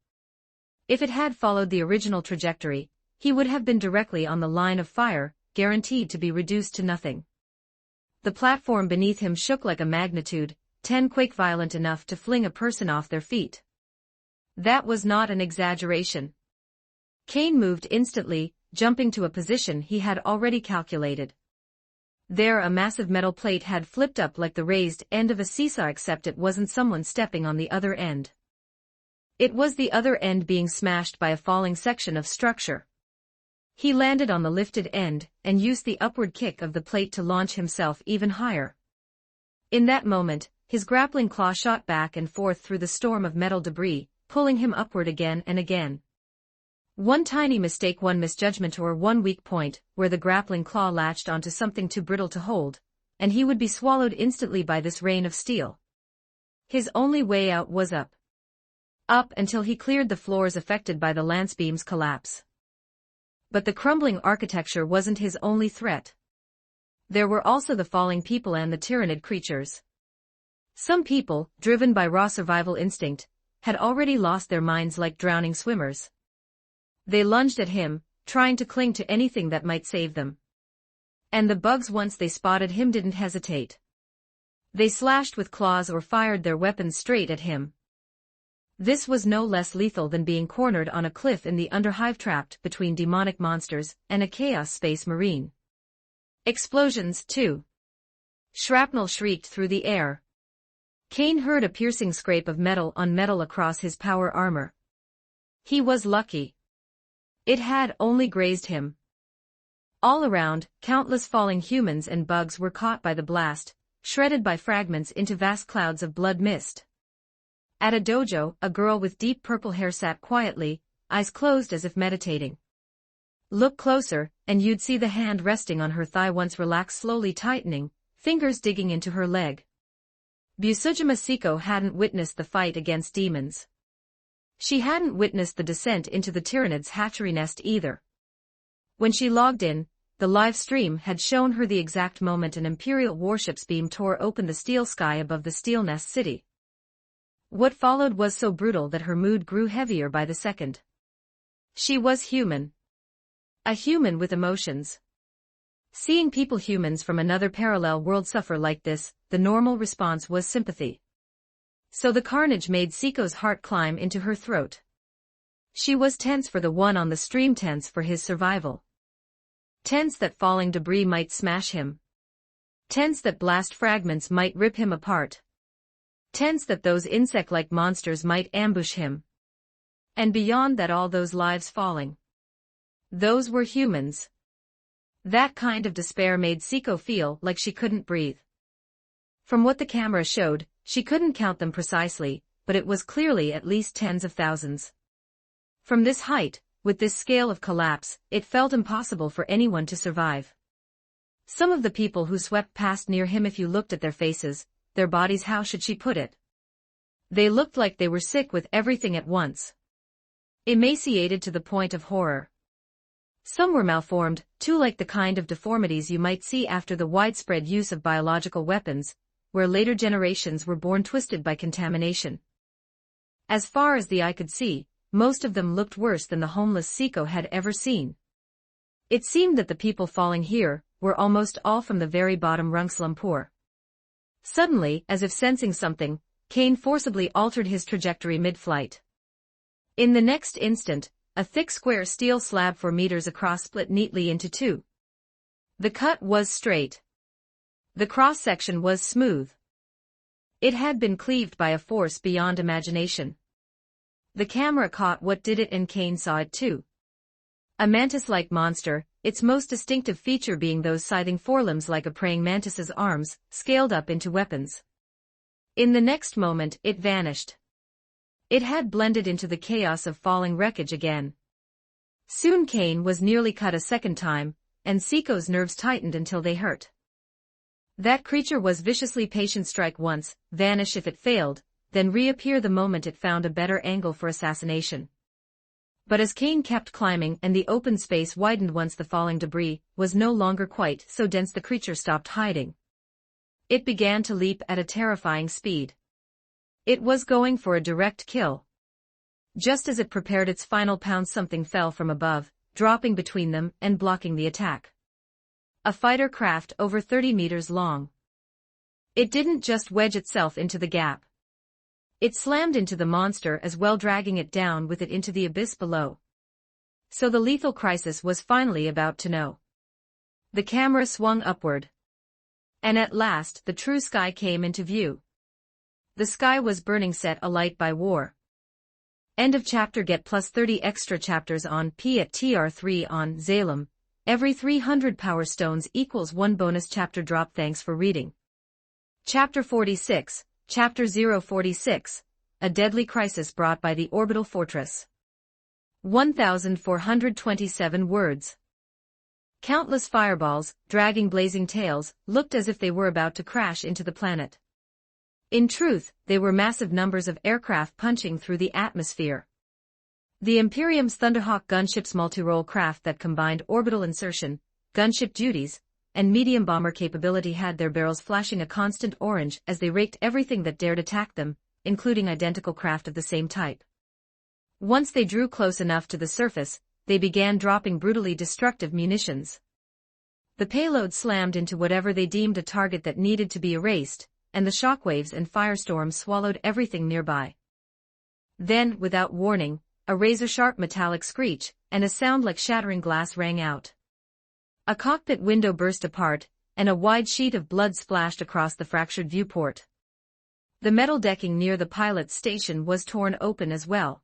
If it had followed the original trajectory, he would have been directly on the line of fire, guaranteed to be reduced to nothing. The platform beneath him shook like a magnitude 10 quake, violent enough to fling a person off their feet. That was not an exaggeration. Kane moved instantly, jumping to a position he had already calculated. There, a massive metal plate had flipped up like the raised end of a seesaw, except it wasn't someone stepping on the other end. It was the other end being smashed by a falling section of structure. He landed on the lifted end and used the upward kick of the plate to launch himself even higher. In that moment, his grappling claw shot back and forth through the storm of metal debris, pulling him upward again and again. One tiny mistake, one misjudgment, or one weak point where the grappling claw latched onto something too brittle to hold, and he would be swallowed instantly by this rain of steel. His only way out was up. Up until he cleared the floors affected by the lance beam's collapse. But the crumbling architecture wasn't his only threat. There were also the falling people and the tyrannid creatures. Some people, driven by raw survival instinct, had already lost their minds like drowning swimmers. They lunged at him, trying to cling to anything that might save them. And the bugs, once they spotted him, didn't hesitate. They slashed with claws or fired their weapons straight at him. This was no less lethal than being cornered on a cliff in the underhive, trapped between demonic monsters and a chaos space marine. Explosions, too. Shrapnel shrieked through the air. Kane heard a piercing scrape of metal on metal across his power armor. He was lucky. It had only grazed him. All around, countless falling humans and bugs were caught by the blast, shredded by fragments into vast clouds of blood mist. At a dojo, a girl with deep purple hair sat quietly, eyes closed as if meditating. Look closer, and you'd see the hand resting on her thigh once relaxed, slowly tightening, fingers digging into her leg. Busujima Siko hadn't witnessed the fight against demons. She hadn't witnessed the descent into the Tyrannid's hatchery nest either. When she logged in, the live stream had shown her the exact moment an Imperial warship's beam tore open the steel sky above the Steel Nest city. What followed was so brutal that her mood grew heavier by the second. She was human. A human with emotions. Seeing humans from another parallel world suffer like this, the normal response was sympathy. So the carnage made Siko's heart climb into her throat. She was tense for the one on the stream, tense for his survival. Tense that falling debris might smash him. Tense that blast fragments might rip him apart. Tense that those insect-like monsters might ambush him. And beyond that, all those lives falling. Those were humans. That kind of despair made Siko feel like she couldn't breathe. From what the camera showed, she couldn't count them precisely, but it was clearly at least tens of thousands. From this height, with this scale of collapse, it felt impossible for anyone to survive. Some of the people who swept past near him, if you looked at their faces, their bodies, how should she put it? They looked like they were sick with everything at once. Emaciated to the point of horror. Some were malformed, too, like the kind of deformities you might see after the widespread use of biological weapons, where later generations were born twisted by contamination. As far as the eye could see, most of them looked worse than the homeless Seiko had ever seen. It seemed that the people falling here were almost all from the very bottom rung slum poor. Suddenly, as if sensing something, Kane forcibly altered his trajectory mid-flight. In the next instant, a thick square steel slab 4 meters across split neatly into two. The cut was straight. The cross-section was smooth. It had been cleaved by a force beyond imagination. The camera caught what did it, and Kane saw it too. A mantis-like monster, its most distinctive feature being those scything forelimbs like a praying mantis's arms, scaled up into weapons. In the next moment, it vanished. It had blended into the chaos of falling wreckage again. Soon Kane was nearly cut a second time, and Seiko's nerves tightened until they hurt. That creature was viciously patient, strike once, vanish if it failed, then reappear the moment it found a better angle for assassination. But as Kane kept climbing and the open space widened once the falling debris was no longer quite so dense, the creature stopped hiding. It began to leap at a terrifying speed. It was going for a direct kill. Just as it prepared its final pound, something fell from above, dropping between them and blocking the attack. A fighter craft over 30 meters long. It didn't just wedge itself into the gap. It slammed into the monster as well, dragging it down with it into the abyss below. So the lethal crisis was finally about to know. The camera swung upward. And at last the true sky came into view. The sky was burning, set alight by war. End of chapter. Get plus 30 extra chapters on P at TR3 on Zalem. Every 300 power stones equals 1 bonus chapter drop. Thanks for reading. Chapter 46, Chapter 046, A Deadly Crisis Brought by the Orbital Fortress. 1,427 words. Countless fireballs, dragging blazing tails, looked as if they were about to crash into the planet. In truth, they were massive numbers of aircraft punching through the atmosphere. The Imperium's Thunderhawk gunships, multi-role craft that combined orbital insertion, gunship duties, and medium bomber capability, had their barrels flashing a constant orange as they raked everything that dared attack them, including identical craft of the same type. Once they drew close enough to the surface, they began dropping brutally destructive munitions. The payload slammed into whatever they deemed a target that needed to be erased, and the shockwaves and firestorms swallowed everything nearby. Then, without warning, a razor-sharp metallic screech, and a sound like shattering glass rang out. A cockpit window burst apart, and a wide sheet of blood splashed across the fractured viewport. The metal decking near the pilot's station was torn open as well.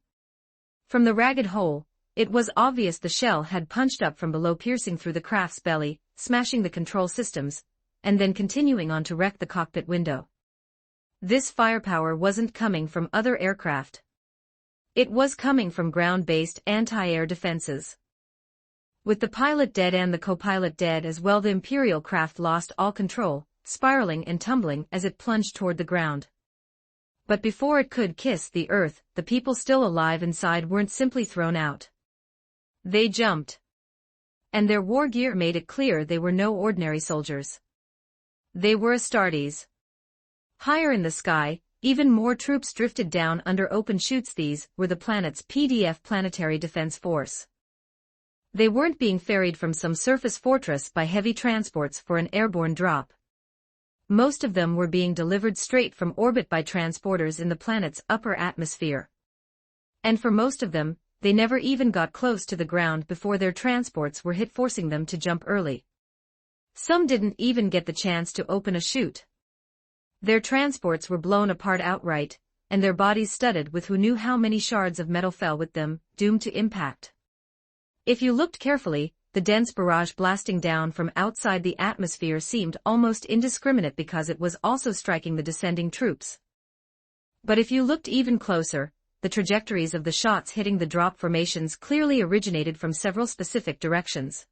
From the ragged hole, it was obvious the shell had punched up from below, piercing through the craft's belly, smashing the control systems, and then continuing on to wreck the cockpit window. This firepower wasn't coming from other aircraft. It was coming from ground-based anti-air defenses. With the pilot dead and the co-pilot dead as well, the Imperial craft lost all control, spiraling and tumbling as it plunged toward the ground. But before it could kiss the earth, the people still alive inside weren't simply thrown out. They jumped. And their war gear made it clear they were no ordinary soldiers. They were Astartes. Higher in the sky, even more troops drifted down under open chutes. These were the planet's PDF, Planetary Defense Force. They weren't being ferried from some surface fortress by heavy transports for an airborne drop. Most of them were being delivered straight from orbit by transporters in the planet's upper atmosphere. And for most of them, they never even got close to the ground before their transports were hit, forcing them to jump early. Some didn't even get the chance to open a chute. Their transports were blown apart outright, and their bodies studded with who knew how many shards of metal fell with them, doomed to impact. If you looked carefully, the dense barrage blasting down from outside the atmosphere seemed almost indiscriminate because it was also striking the descending troops. But if you looked even closer, the trajectories of the shots hitting the drop formations clearly originated from several specific directions.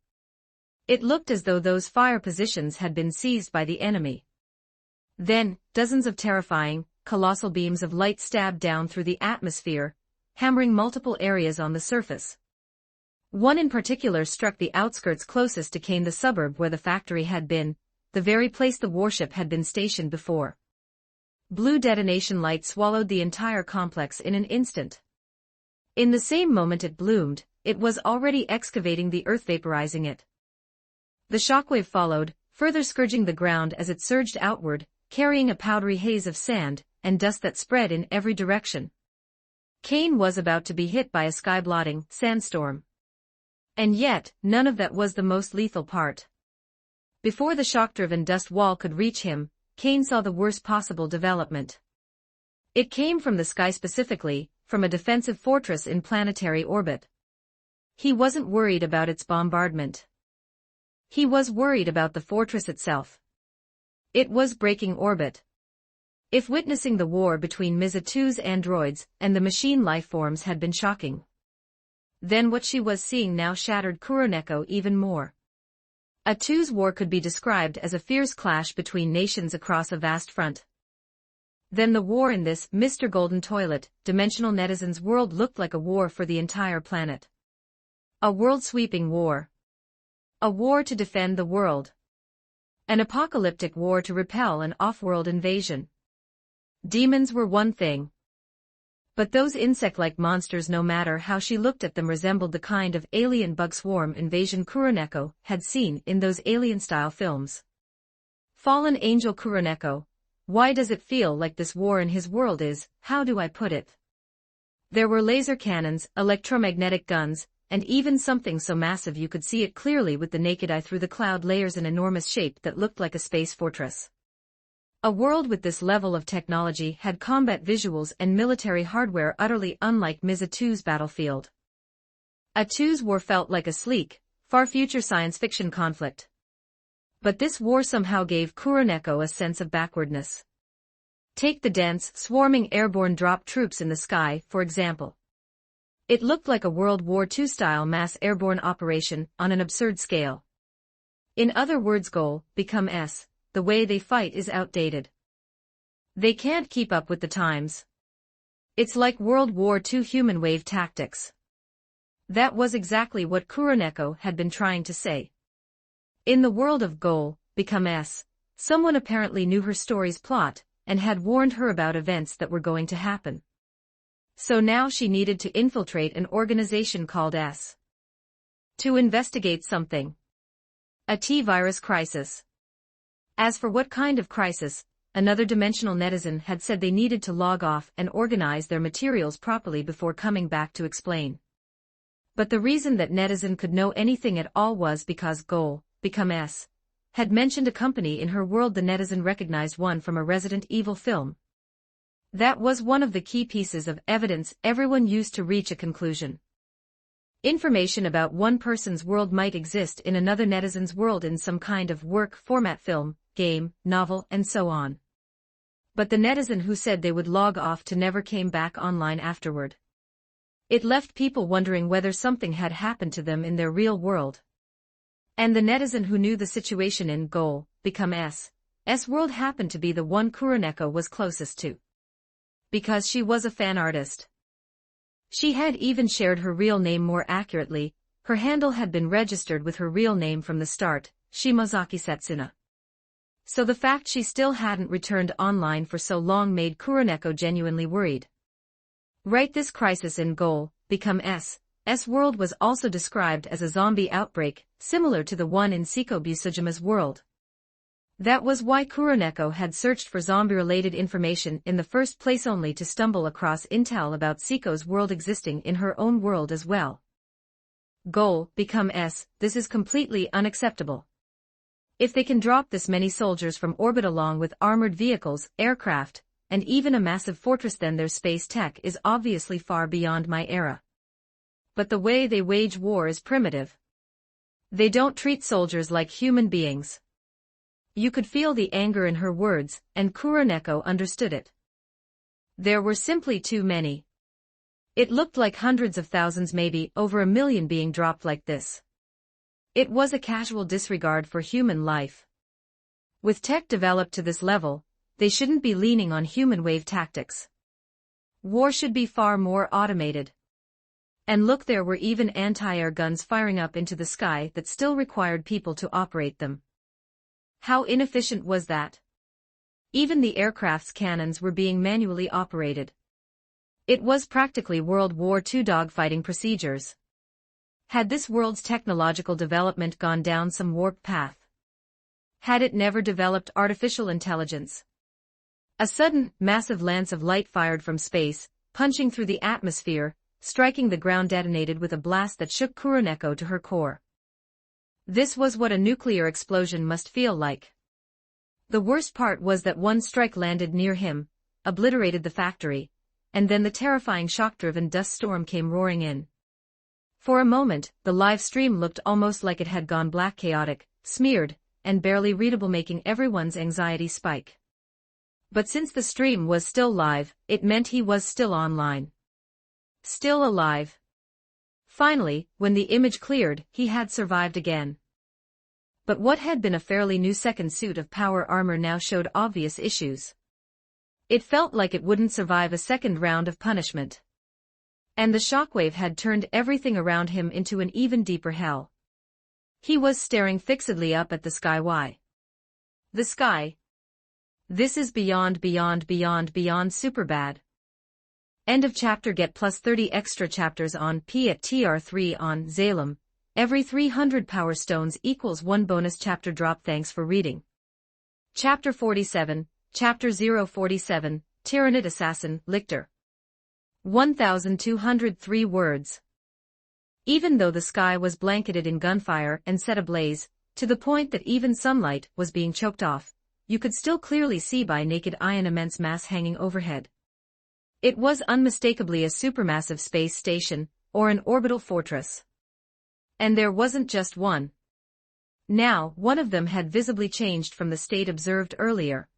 It looked as though those fire positions had been seized by the enemy. Then, dozens of terrifying, colossal beams of light stabbed down through the atmosphere, hammering multiple areas on the surface. One in particular struck the outskirts closest to Kane, the suburb where the factory had been, the very place the warship had been stationed before. Blue detonation light swallowed the entire complex in an instant. In the same moment it bloomed, it was already excavating the earth, vaporizing it. The shockwave followed, further scourging the ground as it surged outward, carrying a powdery haze of sand and dust that spread in every direction. Kane was about to be hit by a sky-blotting sandstorm. And yet, none of that was the most lethal part. Before the shock-driven dust wall could reach him, Kane saw the worst possible development. It came from the sky, specifically, from a defensive fortress in planetary orbit. He wasn't worried about its bombardment. He was worried about the fortress itself. It was breaking orbit. If witnessing the war between Miza-2's androids and the machine lifeforms had been shocking, then what she was seeing now shattered Kuroneko even more. A 2's war could be described as a fierce clash between nations across a vast front. Then the war in this Mr. Golden Toilet, dimensional netizen's world looked like a war for the entire planet. A world-sweeping war. A war to defend the world. An apocalyptic war to repel an off-world invasion. Demons were one thing. But those insect-like monsters, no matter how she looked at them, resembled the kind of alien bug swarm invasion Kuroneko had seen in those alien-style films. Fallen angel Kuroneko. Why does it feel like this war in his world is, how do I put it? There were laser cannons, electromagnetic guns, and even something so massive you could see it clearly with the naked eye through the cloud layers, an enormous shape that looked like a space fortress. A world with this level of technology had combat visuals and military hardware utterly unlike Miza-2's battlefield. A 2's war felt like a sleek, far-future science fiction conflict. But this war somehow gave Kuroneko a sense of backwardness. Take the dense, swarming airborne drop troops in the sky, for example. It looked like a World War II-style mass airborne operation on an absurd scale. In other words, goal, become S. The way they fight is outdated. They can't keep up with the times. It's like World War II human wave tactics. That was exactly what Kuroneko had been trying to say. In the world of Goal, Become S, someone apparently knew her story's plot, and had warned her about events that were going to happen. So now she needed to infiltrate an organization called S. To investigate something. A T-virus crisis. As for what kind of crisis, another dimensional netizen had said they needed to log off and organize their materials properly before coming back to explain. But the reason that netizen could know anything at all was because Goal, Become S, had mentioned a company in her world. The netizen recognized one from a Resident Evil film. That was one of the key pieces of evidence everyone used to reach a conclusion. Information about one person's world might exist in another netizen's world in some kind of work format, film, game, novel, and so on. But the netizen who said they would log off to never came back online afterward. It left people wondering whether something had happened to them in their real world. And the netizen who knew the situation in Goal, Become S world happened to be the one Kuroneko was closest to. Because she was a fan artist. She had even shared her real name. More accurately, her handle had been registered with her real name from the start, Shimozaki Setsuna. So the fact she still hadn't returned online for so long made Kuroneko genuinely worried. Right, this crisis in Goal, Become S world was also described as a zombie outbreak, similar to the one in Seiko Busujima's world. That was why Kuroneko had searched for zombie-related information in the first place, only to stumble across intel about Seiko's world existing in her own world as well. Goal, Become S, this is completely unacceptable. If they can drop this many soldiers from orbit along with armored vehicles, aircraft, and even a massive fortress, then their space tech is obviously far beyond my era. But the way they wage war is primitive. They don't treat soldiers like human beings. You could feel the anger in her words, and Kuroneko understood it. There were simply too many. It looked like hundreds of thousands, maybe over 1 million, being dropped like this. It was a casual disregard for human life. With tech developed to this level, they shouldn't be leaning on human wave tactics. War should be far more automated. And look, there were even anti-air guns firing up into the sky that still required people to operate them. How inefficient was that? Even the aircraft's cannons were being manually operated. It was practically World War II dogfighting procedures. Had this world's technological development gone down some warped path? Had it never developed artificial intelligence? A sudden, massive lance of light fired from space, punching through the atmosphere, striking the ground, detonated with a blast that shook Kuroneko to her core. This was what a nuclear explosion must feel like. The worst part was that one strike landed near him, obliterated the factory, and then the terrifying shock-driven dust storm came roaring in. For a moment, the live stream looked almost like it had gone black, chaotic, smeared, and barely readable, making everyone's anxiety spike. But since the stream was still live, it meant he was still online. Still alive. Finally, when the image cleared, he had survived again. But what had been a fairly new second suit of power armor now showed obvious issues. It felt like it wouldn't survive a second round of punishment. And the shockwave had turned everything around him into an even deeper hell. He was staring fixedly up at the sky. Why? The sky. This is beyond super bad. End of chapter. Get plus 30 extra chapters on P at TR3 on Zalem. Every 300 power stones equals 1 bonus chapter drop. Thanks for reading. Chapter 47, Chapter 047, Tyranid Assassin, Lictor. 1,203 words. Even though the sky was blanketed in gunfire and set ablaze, to the point that even sunlight was being choked off, you could still clearly see by naked eye an immense mass hanging overhead. It was unmistakably a supermassive space station, or an orbital fortress. And there wasn't just one. Now, one of them had visibly changed from the state observed earlier.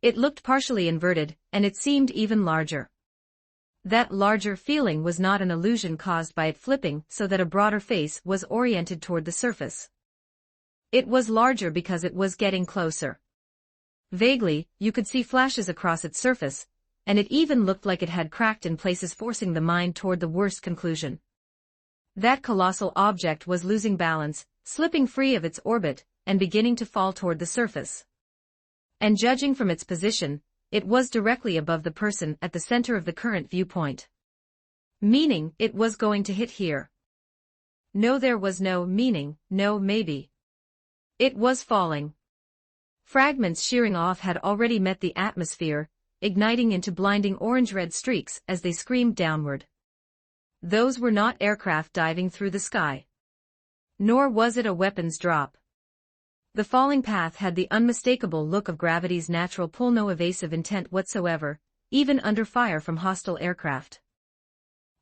It looked partially inverted, and it seemed even larger. That larger feeling was not an illusion caused by it flipping so that a broader face was oriented toward the surface. It was larger because it was getting closer. Vaguely, you could see flashes across its surface, and it even looked like it had cracked in places, forcing the mind toward the worst conclusion. That colossal object was losing balance, slipping free of its orbit, and beginning to fall toward the surface. And judging from its position, it was directly above the person at the center of the current viewpoint. Meaning, it was going to hit here. No, there was no meaning, no maybe. It was falling. Fragments shearing off had already met the atmosphere, igniting into blinding orange-red streaks as they screamed downward. Those were not aircraft diving through the sky. Nor was it a weapons drop. The falling path had the unmistakable look of gravity's natural pull, no evasive intent whatsoever, even under fire from hostile aircraft.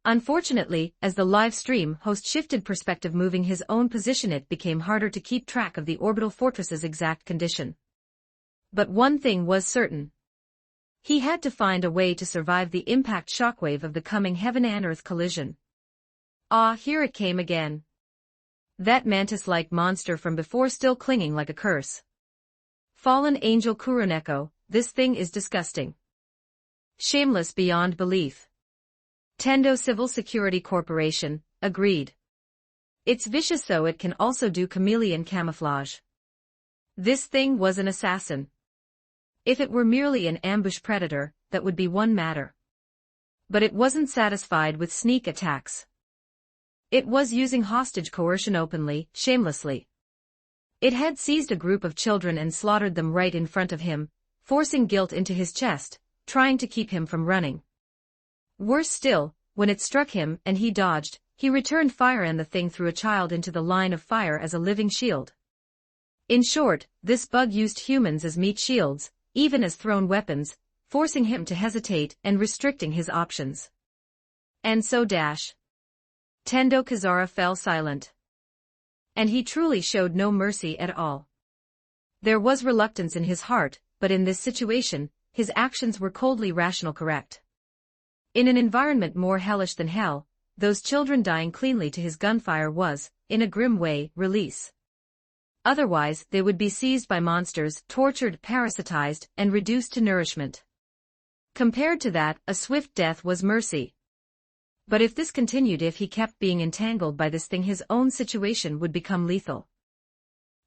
Unfortunately, as the live stream host shifted perspective, moving his own position, it became harder to keep track of the orbital fortress's exact condition. But one thing was certain. He had to find a way to survive the impact shockwave of the coming heaven-and-earth collision. Ah, here it came again. That mantis-like monster from before, still clinging like a curse. Fallen angel Kuroneko, this thing is disgusting. Shameless beyond belief. Tendo Civil Security Corporation, agreed. It's vicious, so it can also do chameleon camouflage. This thing was an assassin. If it were merely an ambush predator, that would be one matter. But it wasn't satisfied with sneak attacks. It was using hostage coercion openly, shamelessly. It had seized a group of children and slaughtered them right in front of him, forcing guilt into his chest, trying to keep him from running. Worse still, when it struck him and he dodged, he returned fire and the thing threw a child into the line of fire as a living shield. In short, this bug used humans as meat shields, even as thrown weapons, forcing him to hesitate and restricting his options. And so Tendo Kazara fell silent. And he truly showed no mercy at all. There was reluctance in his heart, but in this situation, his actions were coldly rational, correct. In an environment more hellish than hell, those children dying cleanly to his gunfire was, in a grim way, release. Otherwise, they would be seized by monsters, tortured, parasitized, and reduced to nourishment. Compared to that, a swift death was mercy. But if this continued, if he kept being entangled by this thing, his own situation would become lethal.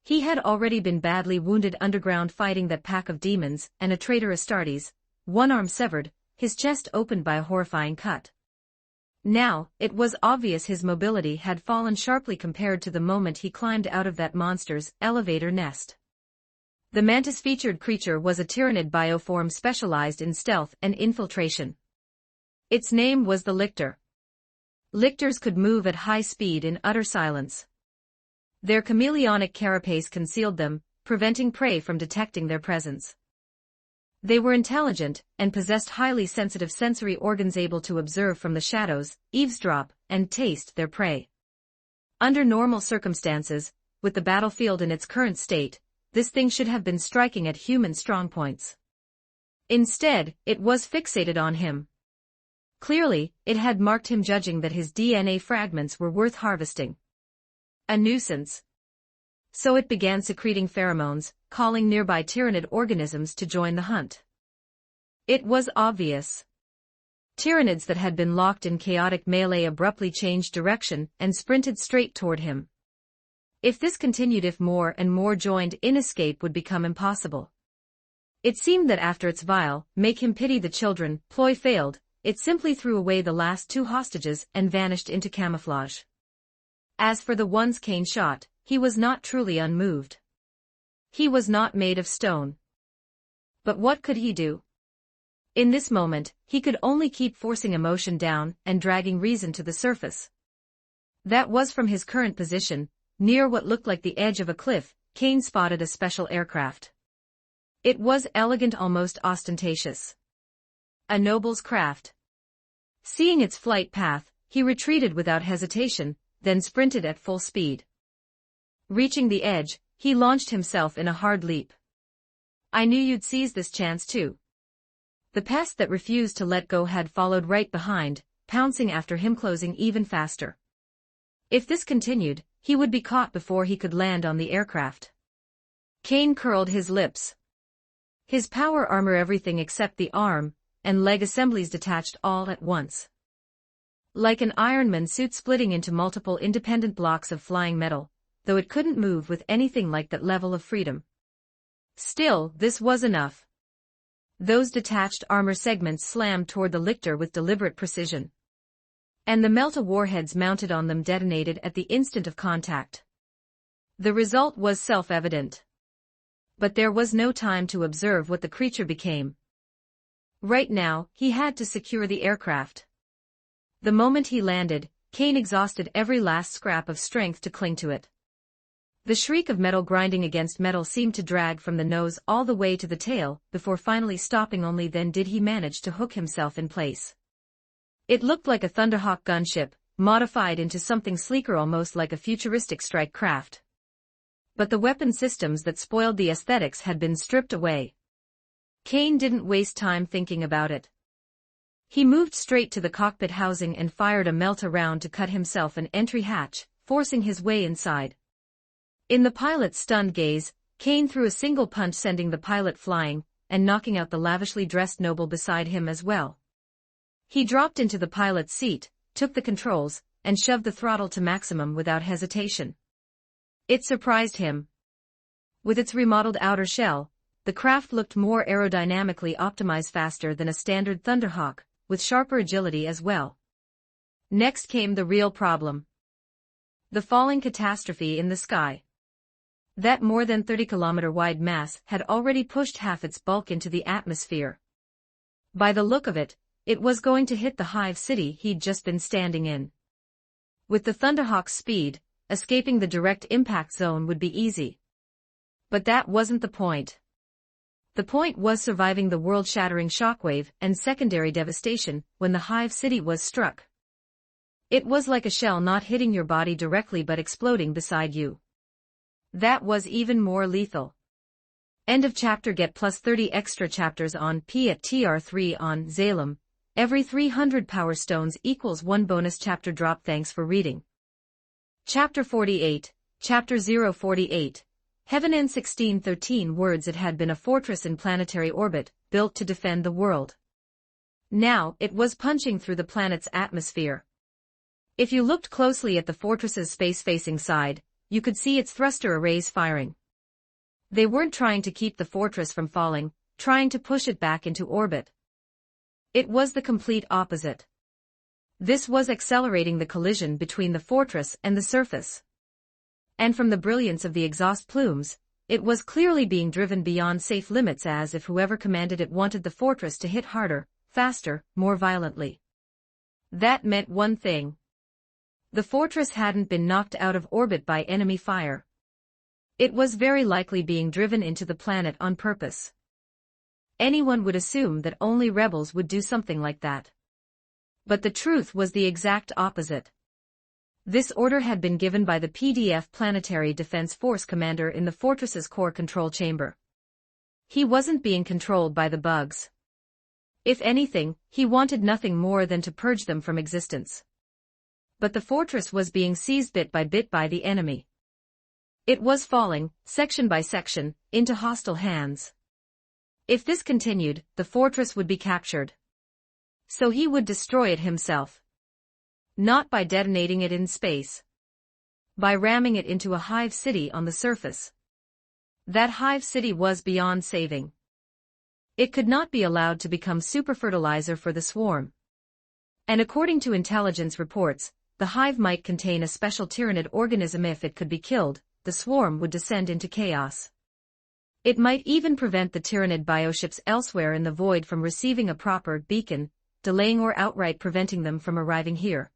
He had already been badly wounded underground fighting that pack of demons, and a traitor Astartes, one arm severed, his chest opened by a horrifying cut. Now, it was obvious his mobility had fallen sharply compared to the moment he climbed out of that monster's elevator nest. The mantis-featured creature was a tyrannid bioform specialized in stealth and infiltration. Its name was the Lictor. Lictors could move at high speed in utter silence. Their chameleonic carapace concealed them, preventing prey from detecting their presence. They were intelligent, and possessed highly sensitive sensory organs able to observe from the shadows, eavesdrop, and taste their prey. Under normal circumstances, with the battlefield in its current state, this thing should have been striking at human strongpoints. Instead, it was fixated on him. Clearly, it had marked him, judging that his DNA fragments were worth harvesting. A nuisance. So it began secreting pheromones, calling nearby tyrannid organisms to join the hunt. It was obvious. Tyrannids that had been locked in chaotic melee abruptly changed direction and sprinted straight toward him. If this continued, if more and more joined in, escape would become impossible. It seemed that after its vile, make him pity the children, ploy failed, it simply threw away the last two hostages and vanished into camouflage. As for the ones Cain shot, he was not truly unmoved. He was not made of stone. But what could he do? In this moment, he could only keep forcing emotion down and dragging reason to the surface. That was from his current position, near what looked like the edge of a cliff, Cain spotted a special aircraft. It was elegant, almost ostentatious. A noble's craft. Seeing its flight path, he retreated without hesitation, then sprinted at full speed. Reaching the edge, he launched himself in a hard leap. I knew you'd seize this chance too. The pest that refused to let go had followed right behind, pouncing after him, closing even faster. If this continued, he would be caught before he could land on the aircraft. Cain curled his lips. His power armor, everything except the arm and leg assemblies, detached all at once. Like an Iron Man suit splitting into multiple independent blocks of flying metal, though it couldn't move with anything like that level of freedom. Still, this was enough. Those detached armor segments slammed toward the Lictor with deliberate precision. And the Melta warheads mounted on them detonated at the instant of contact. The result was self-evident. But there was no time to observe what the creature became. Right now, he had to secure the aircraft. The moment he landed, Cain exhausted every last scrap of strength to cling to it. The shriek of metal grinding against metal seemed to drag from the nose all the way to the tail, before finally stopping. Only then did he manage to hook himself in place. It looked like a Thunderhawk gunship, modified into something sleeker, almost like a futuristic strike craft. But the weapon systems that spoiled the aesthetics had been stripped away. Cain didn't waste time thinking about it. He moved straight to the cockpit housing and fired a Melta round to cut himself an entry hatch, forcing his way inside. In the pilot's stunned gaze, Cain threw a single punch, sending the pilot flying, and knocking out the lavishly dressed noble beside him as well. He dropped into the pilot's seat, took the controls, and shoved the throttle to maximum without hesitation. It surprised him. With its remodeled outer shell, the craft looked more aerodynamically optimized, faster than a standard Thunderhawk, with sharper agility as well. Next came the real problem. The falling catastrophe in the sky. That more than 30-kilometer-wide mass had already pushed half its bulk into the atmosphere. By the look of it, it was going to hit the hive city he'd just been standing in. With the Thunderhawk's speed, escaping the direct impact zone would be easy. But that wasn't the point. The point was surviving the world-shattering shockwave and secondary devastation when the hive city was struck. It was like a shell not hitting your body directly but exploding beside you. That was even more lethal. End of chapter. Get plus 30 extra chapters on P at TR3 on Zalem. Every 300 power stones equals 1 bonus chapter drop. Thanks for reading. Chapter 48, Chapter 048, Heaven in 1613 words it had been a fortress in planetary orbit, built to defend the world. Now, it was punching through the planet's atmosphere. If you looked closely at the fortress's space-facing side, you could see its thruster arrays firing. They weren't trying to keep the fortress from falling, trying to push it back into orbit. It was the complete opposite. This was accelerating the collision between the fortress and the surface. And from the brilliance of the exhaust plumes, it was clearly being driven beyond safe limits, as if whoever commanded it wanted the fortress to hit harder, faster, more violently. That meant one thing. The fortress hadn't been knocked out of orbit by enemy fire. It was very likely being driven into the planet on purpose. Anyone would assume that only rebels would do something like that. But the truth was the exact opposite. This order had been given by the PDF Planetary Defense Force commander in the fortress's core control chamber. He wasn't being controlled by the bugs. If anything, he wanted nothing more than to purge them from existence. But the fortress was being seized bit by the enemy. It was falling, section by section, into hostile hands. If this continued, the fortress would be captured. So he would destroy it himself. Not by detonating it in space. By ramming it into a hive city on the surface. That hive city was beyond saving. It could not be allowed to become superfertilizer for the swarm. And according to intelligence reports, the hive might contain a special tyrannid organism. If it could be killed, the swarm would descend into chaos. It might even prevent the tyrannid bioships elsewhere in the void from receiving a proper beacon, delaying or outright preventing them from arriving here.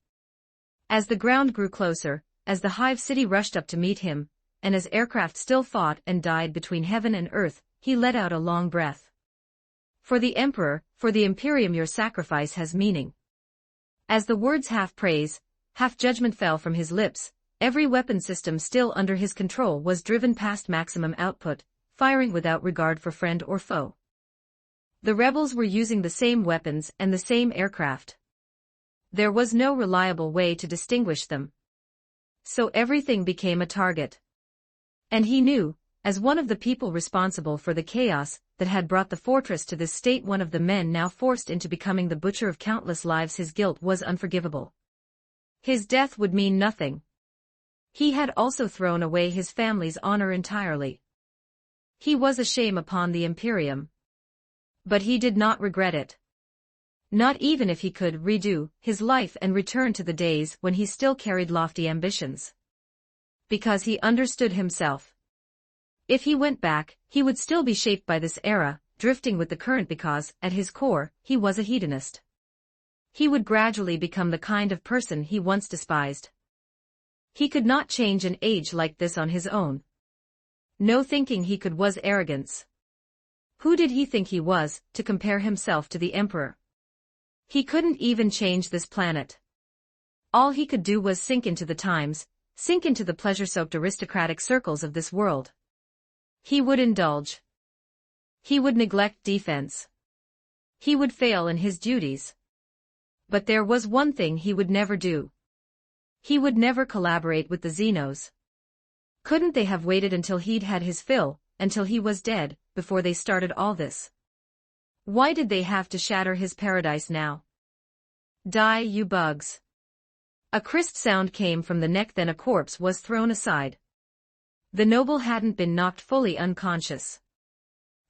As the ground grew closer, as the hive city rushed up to meet him, and as aircraft still fought and died between heaven and earth, he let out a long breath. For the Emperor, for the Imperium, your sacrifice has meaning. As the words half praise, half judgment fell from his lips, every weapon system still under his control was driven past maximum output, firing without regard for friend or foe. The rebels were using the same weapons and the same aircraft. There was no reliable way to distinguish them. So everything became a target. And he knew, as one of the people responsible for the chaos that had brought the fortress to this state, one of the men now forced into becoming the butcher of countless lives, his guilt was unforgivable. His death would mean nothing. He had also thrown away his family's honor entirely. He was a shame upon the Imperium. But he did not regret it. Not even if he could redo his life and return to the days when he still carried lofty ambitions. Because he understood himself. If he went back, he would still be shaped by this era, drifting with the current, because, at his core, he was a hedonist. He would gradually become the kind of person he once despised. He could not change an age like this on his own. No thinking he could was arrogance. Who did he think he was, to compare himself to the Emperor? He couldn't even change this planet. All he could do was sink into the times, sink into the pleasure-soaked aristocratic circles of this world. He would indulge. He would neglect defense. He would fail in his duties. But there was one thing he would never do. He would never collaborate with the Xenos. Couldn't they have waited until he'd had his fill, until he was dead, before they started all this? Why did they have to shatter his paradise now? Die, you bugs. A crisp sound came from the neck, then a corpse was thrown aside. The noble hadn't been knocked fully unconscious.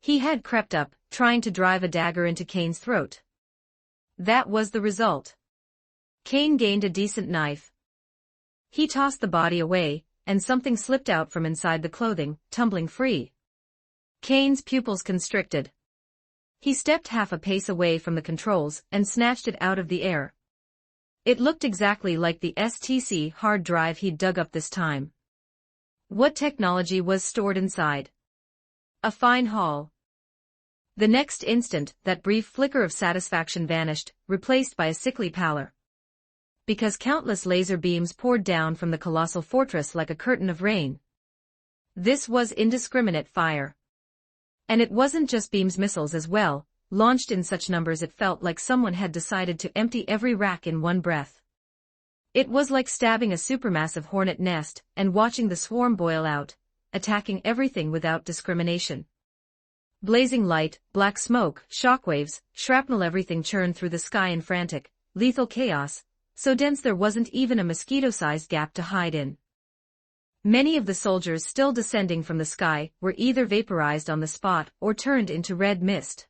He had crept up, trying to drive a dagger into Kane's throat. That was the result. Kane gained a decent knife. He tossed the body away, and something slipped out from inside the clothing, tumbling free. Kane's pupils constricted. He stepped half a pace away from the controls and snatched it out of the air. It looked exactly like the STC hard drive he'd dug up this time. What technology was stored inside? A fine haul. The next instant, that brief flicker of satisfaction vanished, replaced by a sickly pallor. Because countless laser beams poured down from the colossal fortress like a curtain of rain. This was indiscriminate fire. And it wasn't just beams, missiles as well, launched in such numbers it felt like someone had decided to empty every rack in one breath. It was like stabbing a supermassive hornet nest and watching the swarm boil out, attacking everything without discrimination. Blazing light, black smoke, shockwaves, shrapnel, everything churned through the sky in frantic, lethal chaos, so dense there wasn't even a mosquito-sized gap to hide in. Many of the soldiers still descending from the sky were either vaporized on the spot or turned into red mist.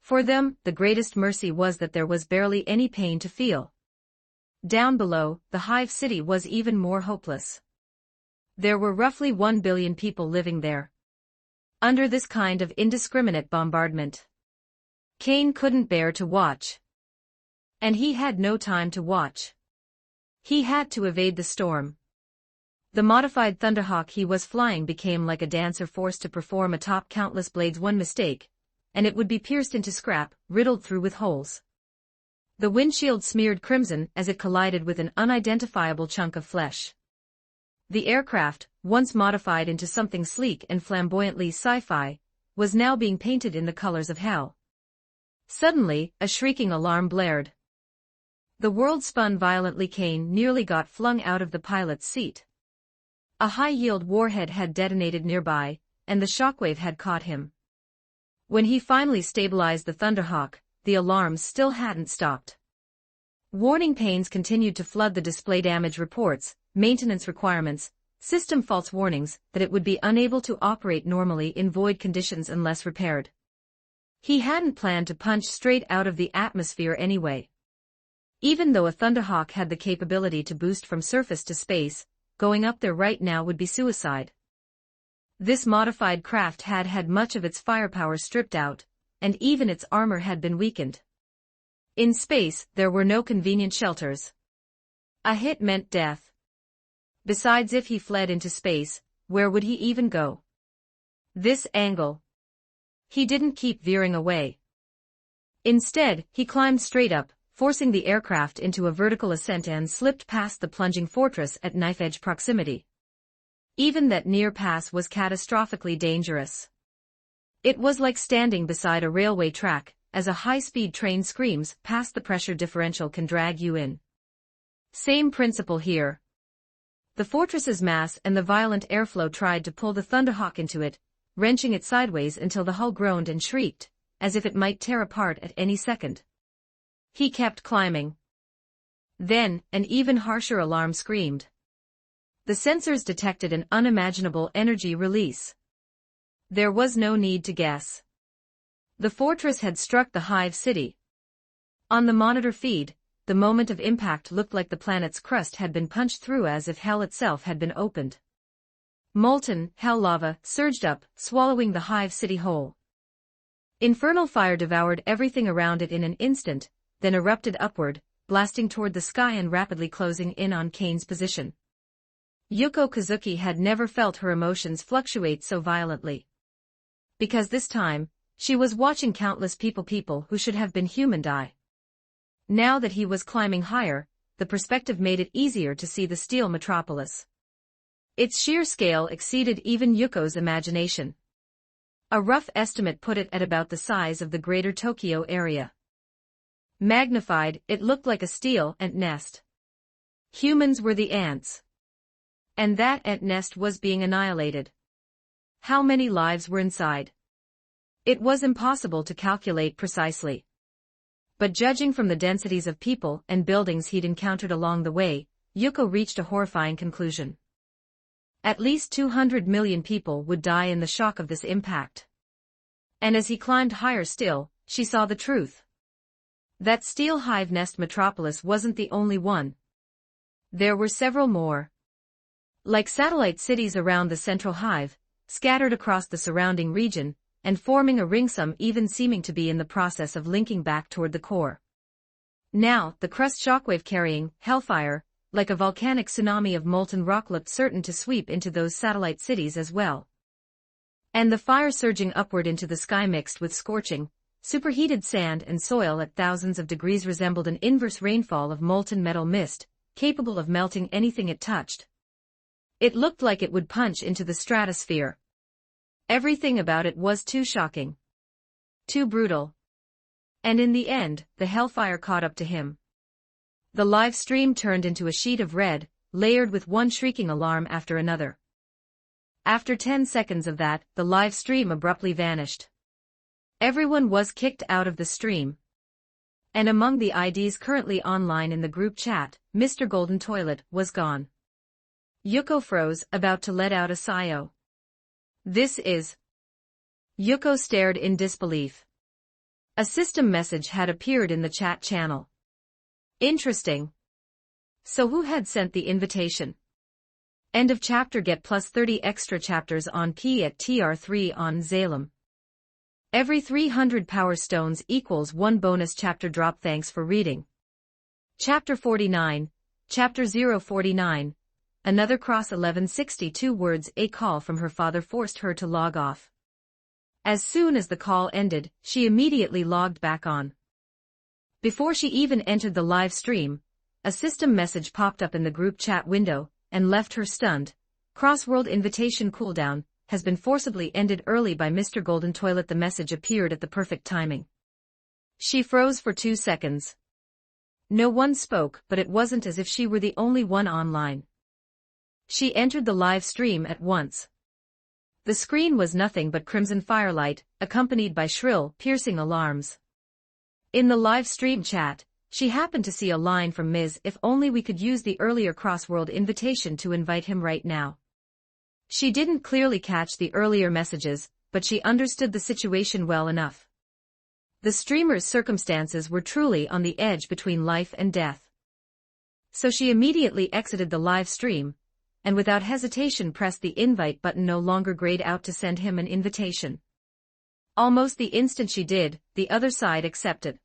For them, the greatest mercy was that there was barely any pain to feel. Down below, the hive city was even more hopeless. There were roughly 1 billion people living there. Under this kind of indiscriminate bombardment, Cain couldn't bear to watch. And he had no time to watch. He had to evade the storm. The modified Thunderhawk he was flying became like a dancer forced to perform atop countless blades. One mistake, and it would be pierced into scrap, riddled through with holes. The windshield smeared crimson as it collided with an unidentifiable chunk of flesh. The aircraft, once modified into something sleek and flamboyantly sci-fi, was now being painted in the colors of hell. Suddenly, a shrieking alarm blared. The world spun violently. Cain nearly got flung out of the pilot's seat. A high-yield warhead had detonated nearby, and the shockwave had caught him. When he finally stabilized the Thunderhawk, the alarms still hadn't stopped. Warning panes continued to flood the display. Damage reports, maintenance requirements, system faults, warnings that it would be unable to operate normally in void conditions unless repaired. He hadn't planned to punch straight out of the atmosphere anyway. Even though a Thunderhawk had the capability to boost from surface to space, going up there right now would be suicide. This modified craft had had much of its firepower stripped out, and even its armor had been weakened. In space, there were no convenient shelters. A hit meant death. Besides, if he fled into space, where would he even go? This angle. He didn't keep veering away. Instead, he climbed straight up, forcing the aircraft into a vertical ascent, and slipped past the plunging fortress at knife-edge proximity. Even that near pass was catastrophically dangerous. It was like standing beside a railway track, as a high-speed train screams past the pressure differential can drag you in. Same principle here. The fortress's mass and the violent airflow tried to pull the Thunderhawk into it, wrenching it sideways until the hull groaned and shrieked, as if it might tear apart at any second. He kept climbing. Then, an even harsher alarm screamed. The sensors detected an unimaginable energy release. There was no need to guess. The fortress had struck the hive city. On the monitor feed, the moment of impact looked like the planet's crust had been punched through, as if hell itself had been opened. Molten hell lava surged up, swallowing the hive city whole. Infernal fire devoured everything around it in an instant, then erupted upward, blasting toward the sky and rapidly closing in on Cain's position. Yuko Kazuki had never felt her emotions fluctuate so violently. Because this time, she was watching countless people who should have been human die. Now that he was climbing higher, the perspective made it easier to see the steel metropolis. Its sheer scale exceeded even Yuko's imagination. A rough estimate put it at about the size of the greater Tokyo area. Magnified, it looked like a steel ant nest. Humans were the ants. And that ant nest was being annihilated. How many lives were inside? It was impossible to calculate precisely. But judging from the densities of people and buildings he'd encountered along the way, Yuko reached a horrifying conclusion. At least 200 million people would die in the shock of this impact. And as he climbed higher still, she saw the truth. That steel hive nest metropolis wasn't the only one. There were several more. Like satellite cities around the central hive, scattered across the surrounding region, and forming a ring, some even seeming to be in the process of linking back toward the core. Now, the crust shockwave carrying hellfire, like a volcanic tsunami of molten rock, looked certain to sweep into those satellite cities as well. And the fire surging upward into the sky mixed with scorching, superheated sand and soil at thousands of degrees resembled an inverse rainfall of molten metal mist, capable of melting anything it touched. It looked like it would punch into the stratosphere. Everything about it was too shocking. Too brutal. And in the end, the hellfire caught up to him. The live stream turned into a sheet of red, layered with one shrieking alarm after another. After 10 seconds of that, the live stream abruptly vanished. Everyone was kicked out of the stream. And among the IDs currently online in the group chat, Mr. Golden Toilet was gone. Yuko froze, about to let out a sigh. This is... Yuko stared in disbelief. A system message had appeared in the chat channel. Interesting. So who had sent the invitation? End of chapter. Get plus 30 extra chapters on P at TR3 on Zalem. Every 300 power stones equals 1 bonus chapter drop. Thanks for reading. Chapter 49, Chapter 049. Another cross 1162 words. A call from her father forced her to log off. As soon as the call ended, she immediately logged back on. Before she even entered the live stream, a system message popped up in the group chat window and left her stunned. Crossworld invitation cooldown has been forcibly ended early by Mr. Golden Toilet. The message appeared at the perfect timing. She froze for 2 seconds. No one spoke, but it wasn't as if she were the only one online. She entered the live stream at once. The screen was nothing but crimson firelight, accompanied by shrill, piercing alarms. In the live stream chat, she happened to see a line from Ms. If only we could use the earlier Crossworld invitation to invite him right now. She didn't clearly catch the earlier messages, but she understood the situation well enough. The streamer's circumstances were truly on the edge between life and death. So she immediately exited the live stream, and without hesitation pressed the invite button, no longer grayed out, to send him an invitation. Almost the instant she did, the other side accepted.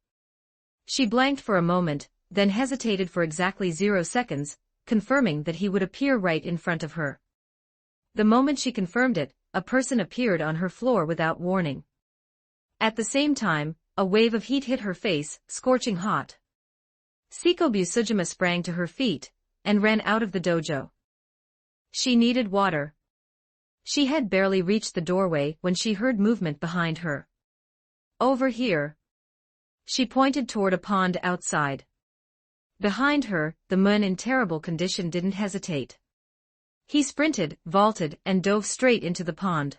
She blanked for a moment, then hesitated for exactly 0 seconds, confirming that he would appear right in front of her. The moment she confirmed it, a person appeared on her floor without warning. At the same time, a wave of heat hit her face, scorching hot. Seiko Busujima sprang to her feet and ran out of the dojo. She needed water. She had barely reached the doorway when she heard movement behind her. Over here. She pointed toward a pond outside. Behind her, the man in terrible condition didn't hesitate. He sprinted, vaulted, and dove straight into the pond.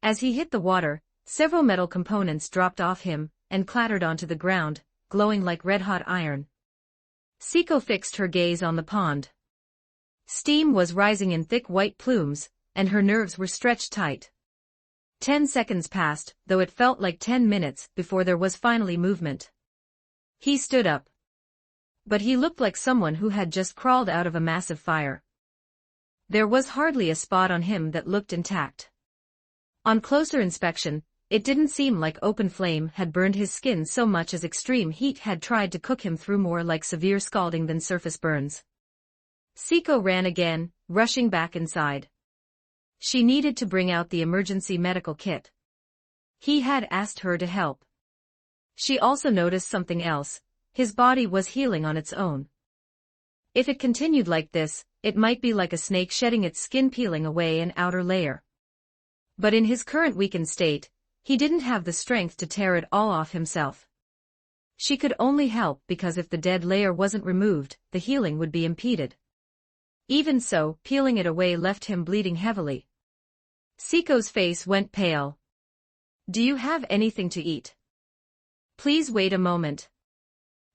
As he hit the water, several metal components dropped off him and clattered onto the ground, glowing like red-hot iron. Seiko fixed her gaze on the pond. Steam was rising in thick white plumes, and her nerves were stretched tight. 10 seconds passed, though it felt like 10 minutes, before there was finally movement. He stood up. But he looked like someone who had just crawled out of a massive fire. There was hardly a spot on him that looked intact. On closer inspection, it didn't seem like open flame had burned his skin so much as extreme heat had tried to cook him through, more like severe scalding than surface burns. Seiko ran again, rushing back inside. She needed to bring out the emergency medical kit. He had asked her to help. She also noticed something else: his body was healing on its own. If it continued like this, it might be like a snake shedding its skin, peeling away an outer layer. But in his current weakened state, he didn't have the strength to tear it all off himself. She could only help because if the dead layer wasn't removed, the healing would be impeded. Even so, peeling it away left him bleeding heavily. Seiko's face went pale. "Do you have anything to eat? Please wait a moment."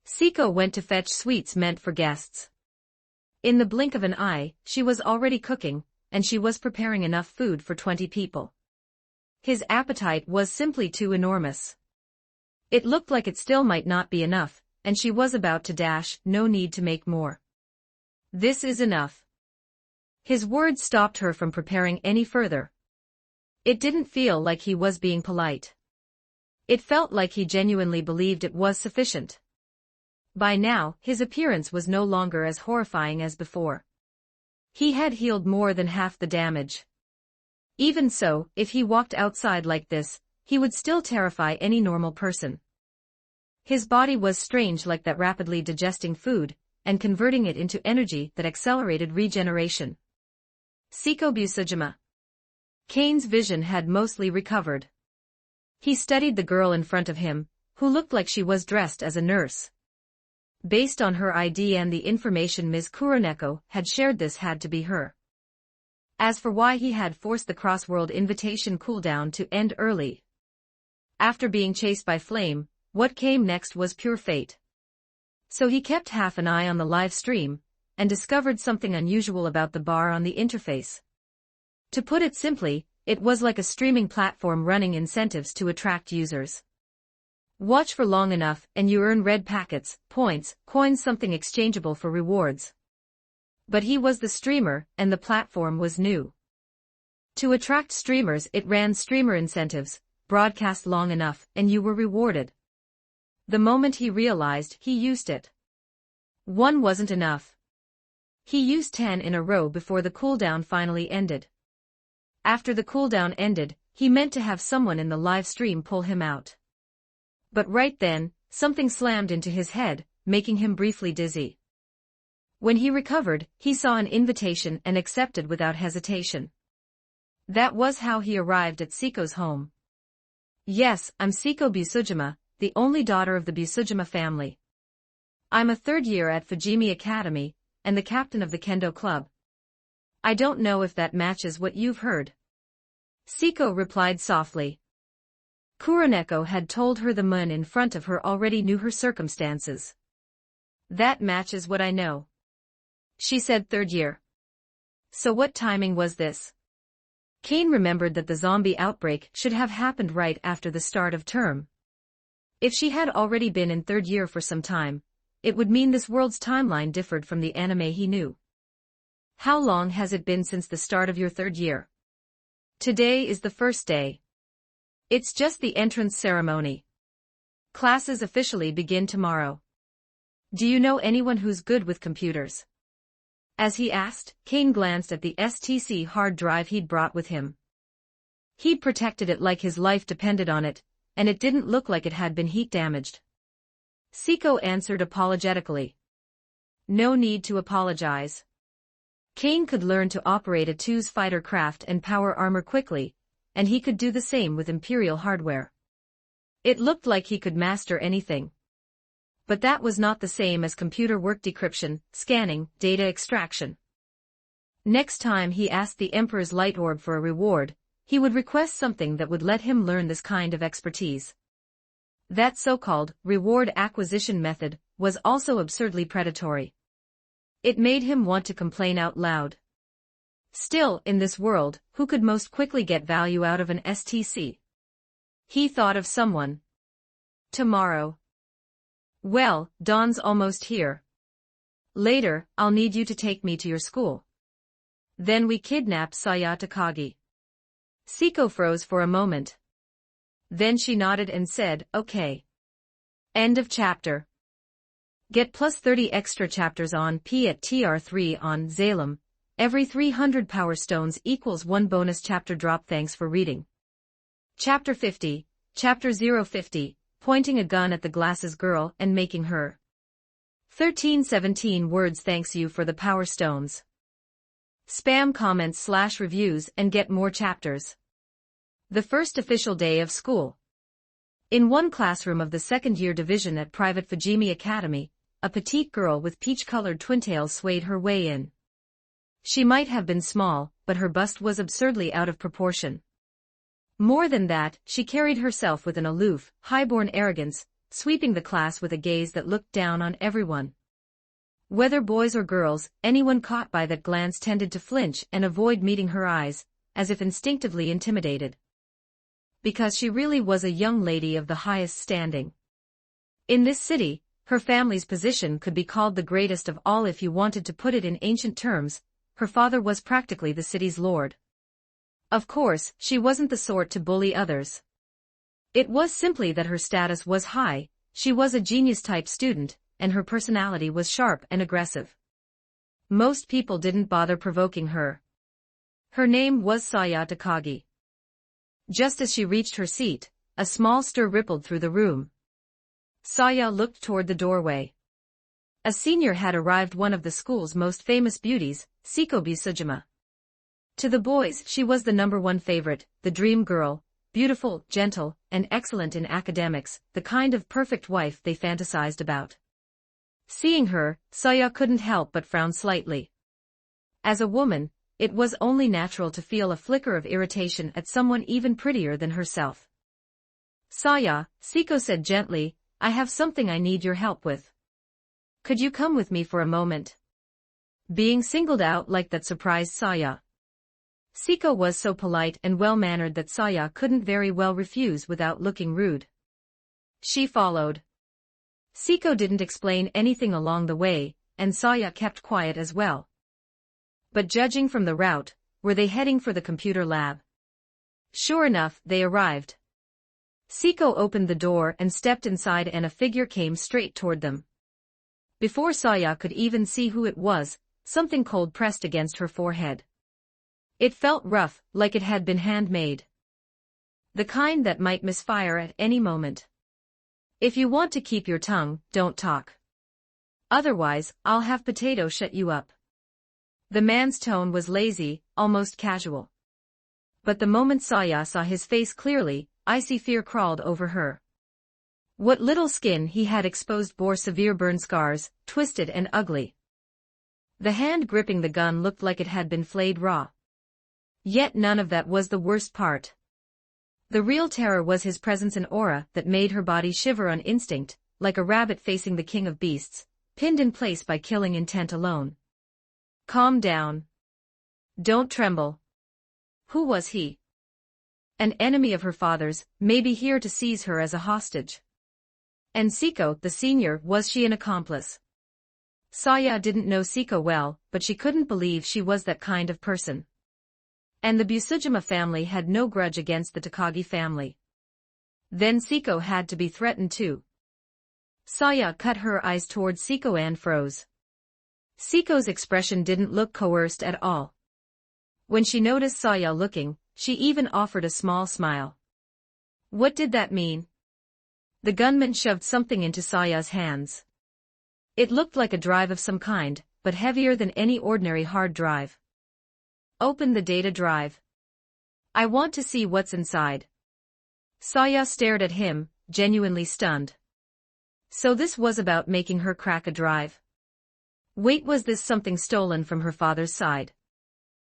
Seiko went to fetch sweets meant for guests. In the blink of an eye, she was already cooking, and she was preparing enough food for 20 people. His appetite was simply too enormous. It looked like it still might not be enough, and she was about to dash. No need to make more. This is enough. His words stopped her from preparing any further. It didn't feel like he was being polite. It felt like he genuinely believed it was sufficient. By now, his appearance was no longer as horrifying as before. He had healed more than half the damage. Even so, if he walked outside like this, he would still terrify any normal person. His body was strange, like that, rapidly digesting food and converting it into energy that accelerated regeneration. Seiko Busujima. Kane's vision had mostly recovered. He studied the girl in front of him, who looked like she was dressed as a nurse. Based on her ID and the information Ms. Kuroneko had shared, this had to be her. As for why he had forced the cross-world invitation cooldown to end early. After being chased by Flame, what came next was pure fate. So he kept half an eye on the live stream, and discovered something unusual about the bar on the interface. To put it simply, it was like a streaming platform running incentives to attract users. Watch for long enough and you earn red packets, points, coins, something exchangeable for rewards. But he was the streamer, and the platform was new. To attract streamers, it ran streamer incentives, broadcast long enough, and you were rewarded. The moment he realized, he used it. One wasn't enough. He used 10 in a row before the cooldown finally ended. After the cooldown ended, he meant to have someone in the live stream pull him out. But right then, something slammed into his head, making him briefly dizzy. When he recovered, he saw an invitation and accepted without hesitation. That was how he arrived at Seiko's home. Yes, I'm Seiko Busujima, the only daughter of the Busujima family. I'm a third year at Fujimi Academy, and the captain of the Kendo Club. I don't know if that matches what you've heard. Seiko replied softly. Kuroneko had told her the man in front of her already knew her circumstances. That matches what I know. She said third year. So what timing was this? Kane remembered that the zombie outbreak should have happened right after the start of term. If she had already been in third year for some time, it would mean this world's timeline differed from the anime he knew. How long has it been since the start of your third year? Today is the first day. It's just the entrance ceremony. Classes officially begin tomorrow. Do you know anyone who's good with computers? As he asked, Kane glanced at the STC hard drive he'd brought with him. He'd protected it like his life depended on it, and it didn't look like it had been heat damaged. Seiko answered apologetically. No need to apologize. Kane could learn to operate a TU's fighter craft and power armor quickly, and he could do the same with Imperial hardware. It looked like he could master anything. But that was not the same as computer work decryption, scanning, data extraction. Next time he asked the Emperor's light orb for a reward, he would request something that would let him learn this kind of expertise. That so-called reward acquisition method was also absurdly predatory. It made him want to complain out loud. Still, in this world, who could most quickly get value out of an STC? He thought of someone. Tomorrow. Well, dawn's almost here. Later, I'll need you to take me to your school. Then we kidnap Saya Takagi. Seiko froze for a moment. Then she nodded and said, okay. End of chapter. Get plus 30 extra chapters on P at TR3 on Zalem. Every 300 power stones equals 1 bonus chapter drop. Thanks for reading. Chapter 50, Chapter 050, pointing a gun at the glasses girl and making her. 1317 words. Thanks you for the power stones. Spam comments / reviews and get more chapters. The first official day of school. In one classroom of the second-year division at Private Fujimi Academy, a petite girl with peach-colored twintails swayed her way in. She might have been small, but her bust was absurdly out of proportion. More than that, she carried herself with an aloof, high-born arrogance, sweeping the class with a gaze that looked down on everyone. Whether boys or girls, anyone caught by that glance tended to flinch and avoid meeting her eyes, as if instinctively intimidated. Because she really was a young lady of the highest standing. In this city, her family's position could be called the greatest of all if you wanted to put it in ancient terms. Her father was practically the city's lord. Of course, she wasn't the sort to bully others. It was simply that her status was high, she was a genius-type student, and her personality was sharp and aggressive. Most people didn't bother provoking her. Her name was Saya Takagi. Just as she reached her seat, a small stir rippled through the room. Saya looked toward the doorway. A senior had arrived, one of the school's most famous beauties, Seiko Busujima. To the boys, she was the #1 favorite, the dream girl, beautiful, gentle, and excellent in academics, the kind of perfect wife they fantasized about. Seeing her, Saya couldn't help but frown slightly. As a woman, it was only natural to feel a flicker of irritation at someone even prettier than herself. "Saya," Siko said gently, "I have something I need your help with. Could you come with me for a moment?" Being singled out like that surprised Saya. Siko was so polite and well-mannered that Saya couldn't very well refuse without looking rude. She followed. Siko didn't explain anything along the way, and Saya kept quiet as well. But judging from the route, were they heading for the computer lab? Sure enough, they arrived. Siko opened the door and stepped inside, and a figure came straight toward them. Before Saya could even see who it was, something cold pressed against her forehead. It felt rough, like it had been handmade. The kind that might misfire at any moment. "If you want to keep your tongue, don't talk. Otherwise, I'll have Potato shut you up." The man's tone was lazy, almost casual. But the moment Saya saw his face clearly, icy fear crawled over her. What little skin he had exposed bore severe burn scars, twisted and ugly. The hand gripping the gun looked like it had been flayed raw. Yet none of that was the worst part. The real terror was his presence and aura that made her body shiver on instinct, like a rabbit facing the king of beasts, pinned in place by killing intent alone. "Calm down. Don't tremble." Who was he? An enemy of her father's, maybe here to seize her as a hostage. And Siko, the senior, was she an accomplice? Saya didn't know Siko well, but she couldn't believe she was that kind of person. And the Busujima family had no grudge against the Takagi family. Then Siko had to be threatened too. Saya cut her eyes towards Siko and froze. Siko's expression didn't look coerced at all. When she noticed Saya looking, she even offered a small smile. What did that mean? The gunman shoved something into Saya's hands. It looked like a drive of some kind, but heavier than any ordinary hard drive. "Open the data drive. I want to see what's inside." Saya stared at him, genuinely stunned. So this was about making her crack a drive. Wait, was this something stolen from her father's side?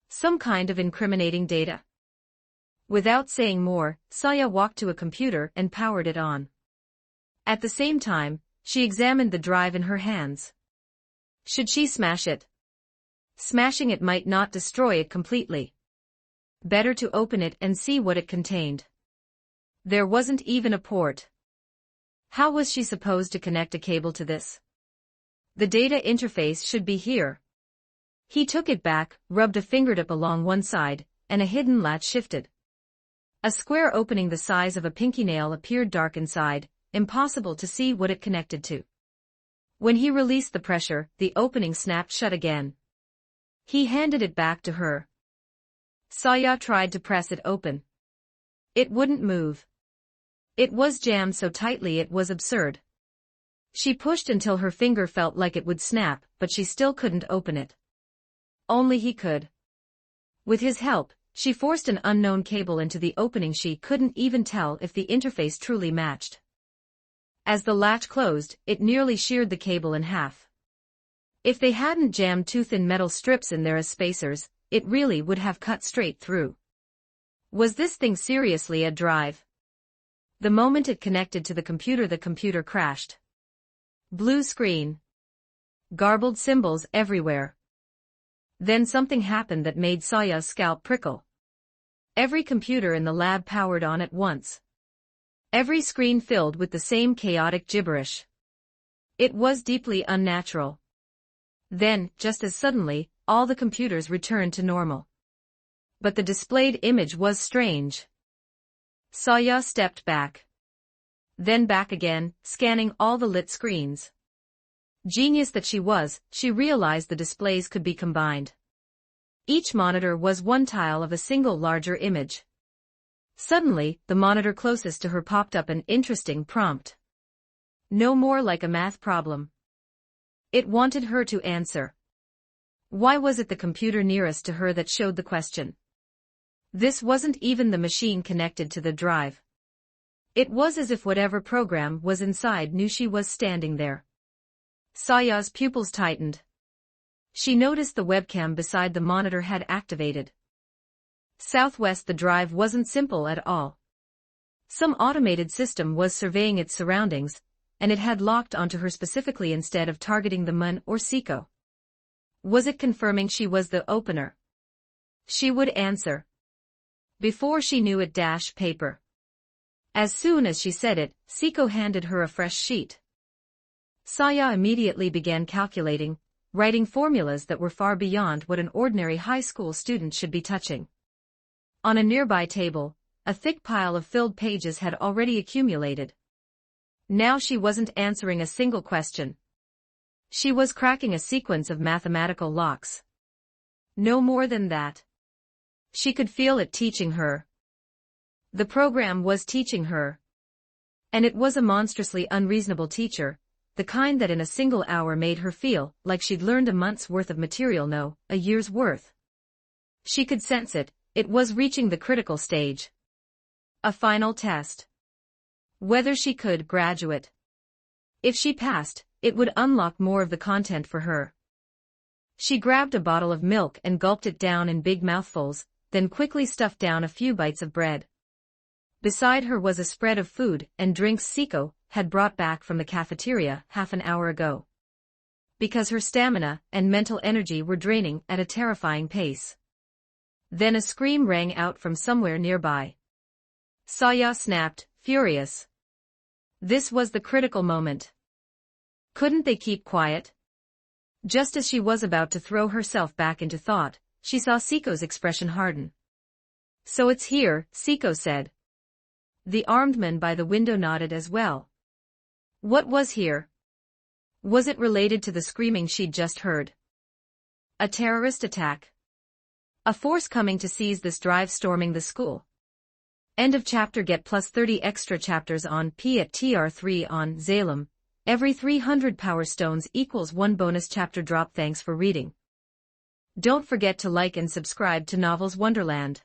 Some kind of incriminating data? Without saying more, Saya walked to a computer and powered it on. At the same time, she examined the drive in her hands. Should she smash it? Smashing it might not destroy it completely. Better to open it and see what it contained. There wasn't even a port. How was she supposed to connect a cable to this? The data interface should be here. He took it back, rubbed a fingertip along one side, and a hidden latch shifted. A square opening the size of a pinky nail appeared dark inside, impossible to see what it connected to. When he released the pressure, the opening snapped shut again. He handed it back to her. Saya tried to press it open. It wouldn't move. It was jammed so tightly it was absurd. She pushed until her finger felt like it would snap, but she still couldn't open it. Only he could. With his help, she forced an unknown cable into the opening. She couldn't even tell if the interface truly matched. As the latch closed, it nearly sheared the cable in half. If they hadn't jammed two thin metal strips in there as spacers, it really would have cut straight through. Was this thing seriously a drive? The moment it connected to the computer crashed. Blue screen. Garbled symbols everywhere. Then something happened that made Saya's scalp prickle. Every computer in the lab powered on at once. Every screen filled with the same chaotic gibberish. It was deeply unnatural. Then, just as suddenly, all the computers returned to normal. But the displayed image was strange. Saya stepped back. Then back again, scanning all the lit screens. Genius that she was, she realized the displays could be combined. Each monitor was one tile of a single larger image. Suddenly, the monitor closest to her popped up an interesting prompt. No more like a math problem. It wanted her to answer. Why was it the computer nearest to her that showed the question? This wasn't even the machine connected to the drive. It was as if whatever program was inside knew she was standing there. Saya's pupils tightened. She noticed the webcam beside the monitor had activated. Southwest, the drive wasn't simple at all. Some automated system was surveying its surroundings, and it had locked onto her specifically instead of targeting the Mun or Seiko. Was it confirming she was the opener? She would answer. Before she knew it, paper. As soon as she said it, Seiko handed her a fresh sheet. Saya immediately began calculating, writing formulas that were far beyond what an ordinary high school student should be touching. On a nearby table, a thick pile of filled pages had already accumulated. Now she wasn't answering a single question. She was cracking a sequence of mathematical locks. No more than that. She could feel it teaching her. The program was teaching her. And it was a monstrously unreasonable teacher, the kind that in a single hour made her feel like she'd learned a month's worth of material, no, a year's worth. She could sense it, it was reaching the critical stage. A final test. Whether she could graduate. If she passed, it would unlock more of the content for her. She grabbed a bottle of milk and gulped it down in big mouthfuls, then quickly stuffed down a few bites of bread. Beside her was a spread of food and drinks Seiko had brought back from the cafeteria half an hour ago. Because her stamina and mental energy were draining at a terrifying pace. Then a scream rang out from somewhere nearby. Saya snapped, furious. This was the critical moment. Couldn't they keep quiet? Just as she was about to throw herself back into thought, she saw Seiko's expression harden. So it's here, Seiko said. The armed man by the window nodded as well. What was here? Was it related to the screaming she'd just heard? A terrorist attack? A force coming to seize this drive storming the school? End of chapter. Get plus 30 extra chapters on P at TR3 on Zalem. Every 300 power stones equals 1 bonus chapter drop. Thanks for reading. Don't forget to like and subscribe to Novels Wonderland.